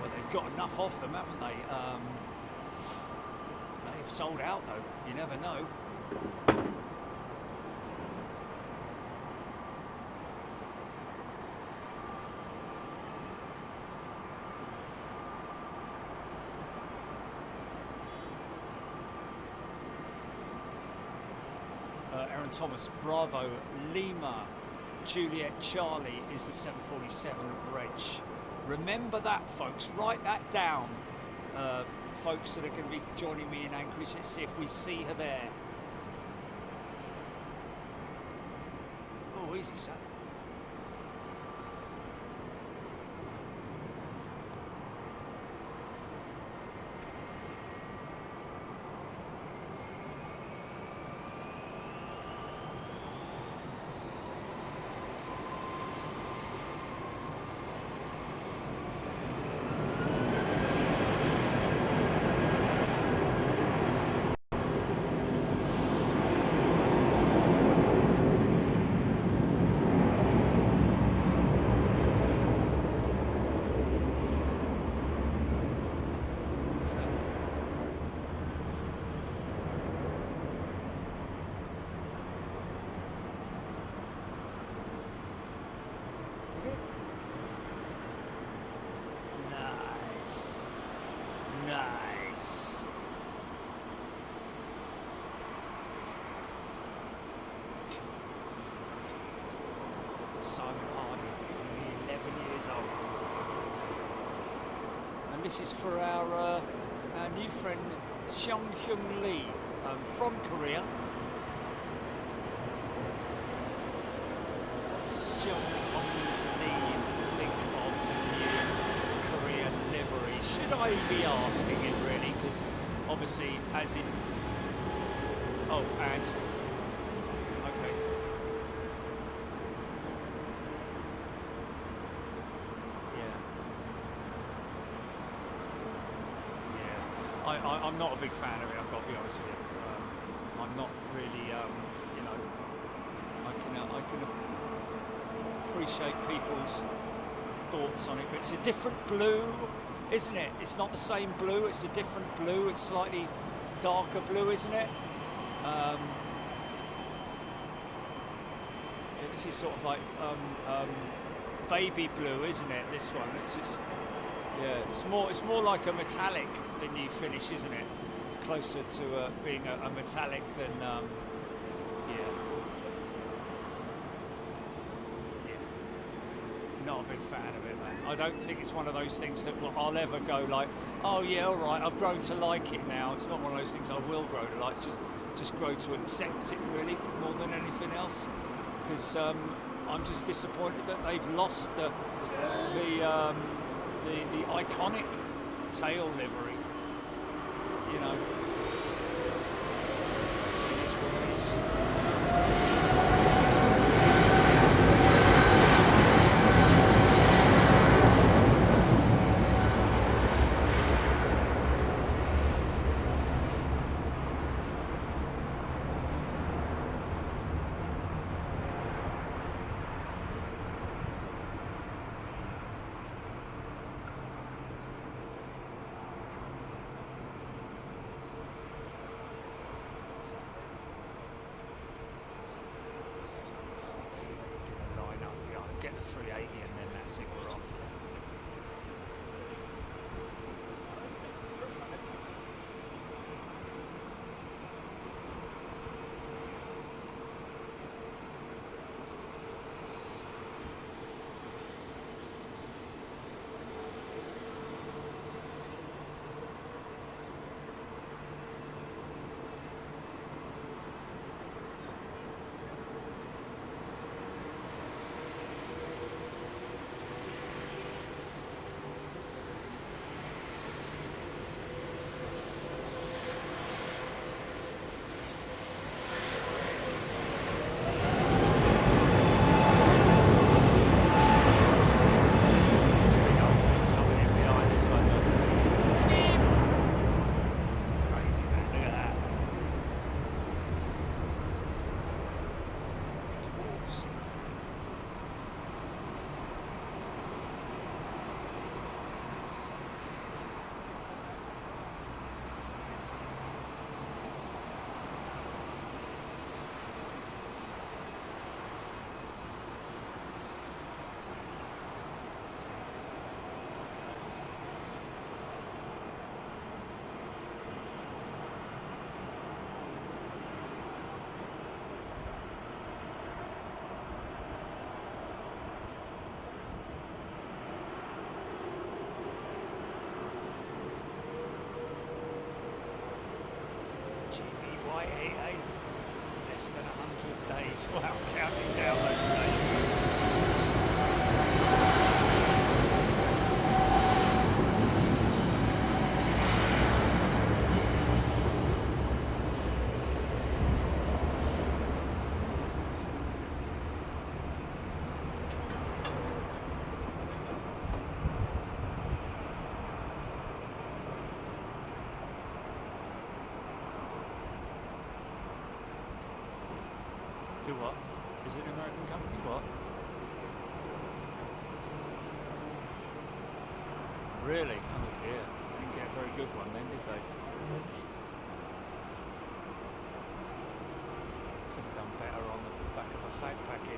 Well, they've got enough of them, haven't they? They've sold out though, you never know. Aaron Thomas, Bravo, Lima, Juliet, Charlie is the 747 reg. Remember that, folks. Write that down. Folks that are going to be joining me in Anchorage. Let's see if we see her there. Oh, easy, son. Simon Hardy, only 11 years old. And this is for our new friend Seong Hyun Lee from Korea. What does Seong Hyun Lee think of the new Korean livery? Should I be asking him really? Because obviously, as in, oh, and okay. I'm not a big fan of it, I've got to be honest with you. I'm not really, you know, I can appreciate people's thoughts on it, but it's a different blue, isn't it? It's not the same blue, it's a different blue, it's slightly darker blue, isn't it? Yeah, this is sort of like baby blue, isn't it? This one, it's just, yeah, it's more like a metallic than you finish, isn't it? It's closer to being a metallic than yeah. Not a big fan of it, man. I don't think it's one of those things that I'll ever go like, oh yeah, all right, I've grown to like it now. It's not one of those things I will grow to like. It's just grow to accept it really more than anything else. Because I'm just disappointed that they've lost the iconic tail livery, you know. It is what it is. Get the 380 and then that signal off. GBY88, less than 100 days. Wow, counting down those days. Do what? Is it an American company? What? Really? Oh dear. Didn't get a very good one then, did they? Could have done better on the back of a fag packet.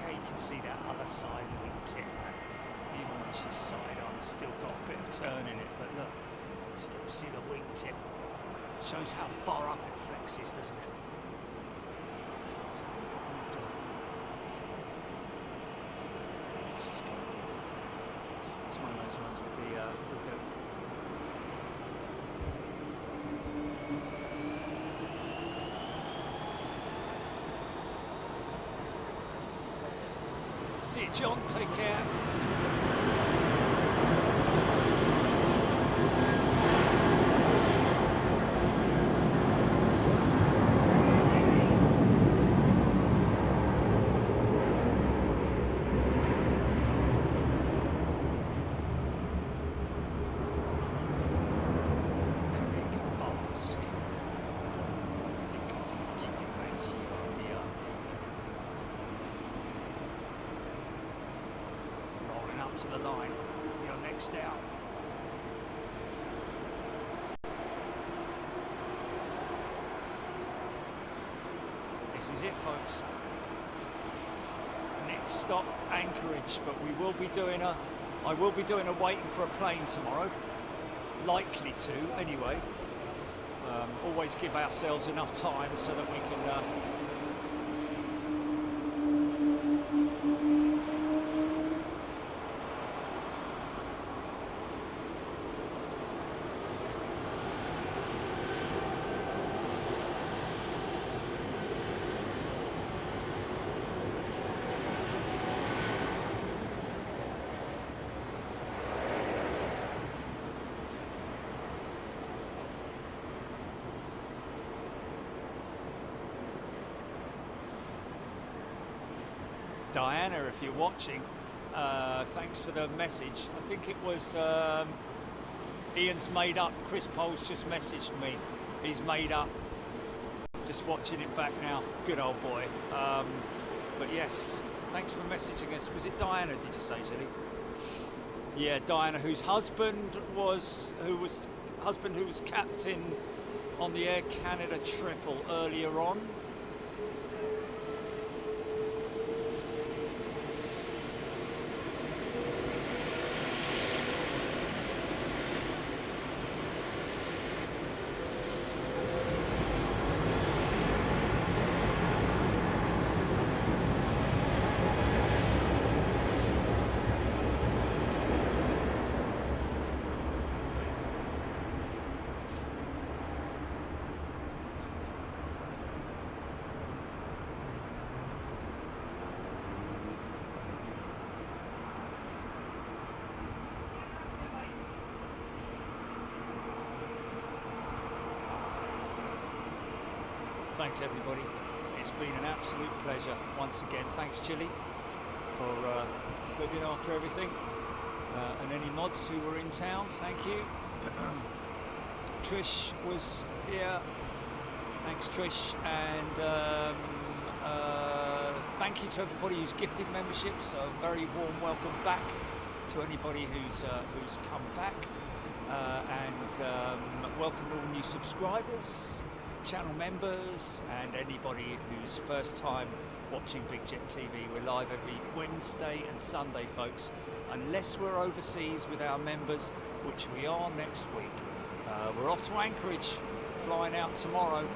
You can see that other side wingtip, even when she's side on, still got a bit of turn in it, but look, still see the wingtip. Shows how far up it flexes, doesn't it? It's one of those ones with the See you, John. Take care. To the line, you're next out. This is it, folks. Next stop, Anchorage, but we will be doing I will be doing a waiting for a plane tomorrow. Likely to, anyway. Always give ourselves enough time so that we can Diana, if you're watching, thanks for the message. I think it was Ian's made up. Chris Pole's just messaged me. He's made up. Just watching it back now. Good old boy. But yes, thanks for messaging us. Was it Diana, did you say, Julie? Yeah, Diana, whose husband was captain on the Air Canada triple earlier on. Thanks everybody, it's been an absolute pleasure once again. Thanks Chili for looking after everything, and any mods who were in town, thank you. Trish was here, thanks Trish, and thank you to everybody who's gifted memberships. A very warm welcome back to anybody who's come back, and welcome all new subscribers, channel members, and anybody who's first time watching Big Jet TV. We're live every Wednesday and Sunday, folks, unless we're overseas with our members, which we are next week. We're off to Anchorage, flying out tomorrow,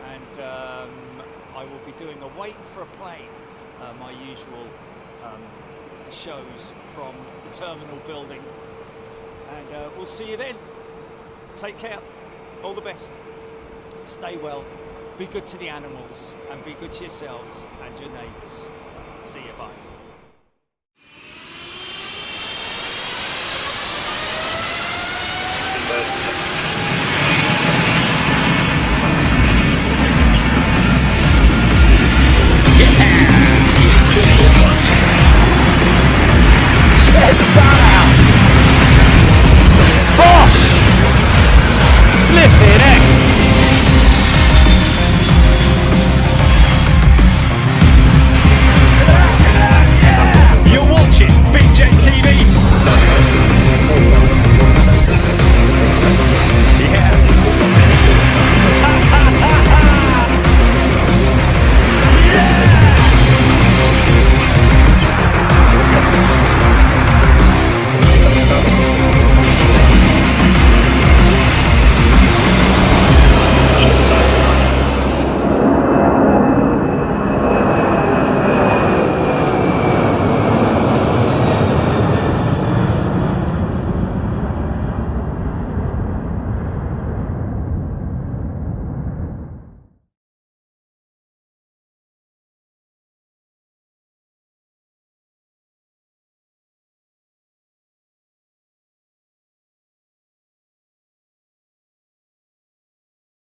and I will be doing a Wait for a Plane, my usual shows from the terminal building, and we'll see you then. Take care, all the best, stay well, be good to the animals, and be good to yourselves and your neighbours. See you, bye.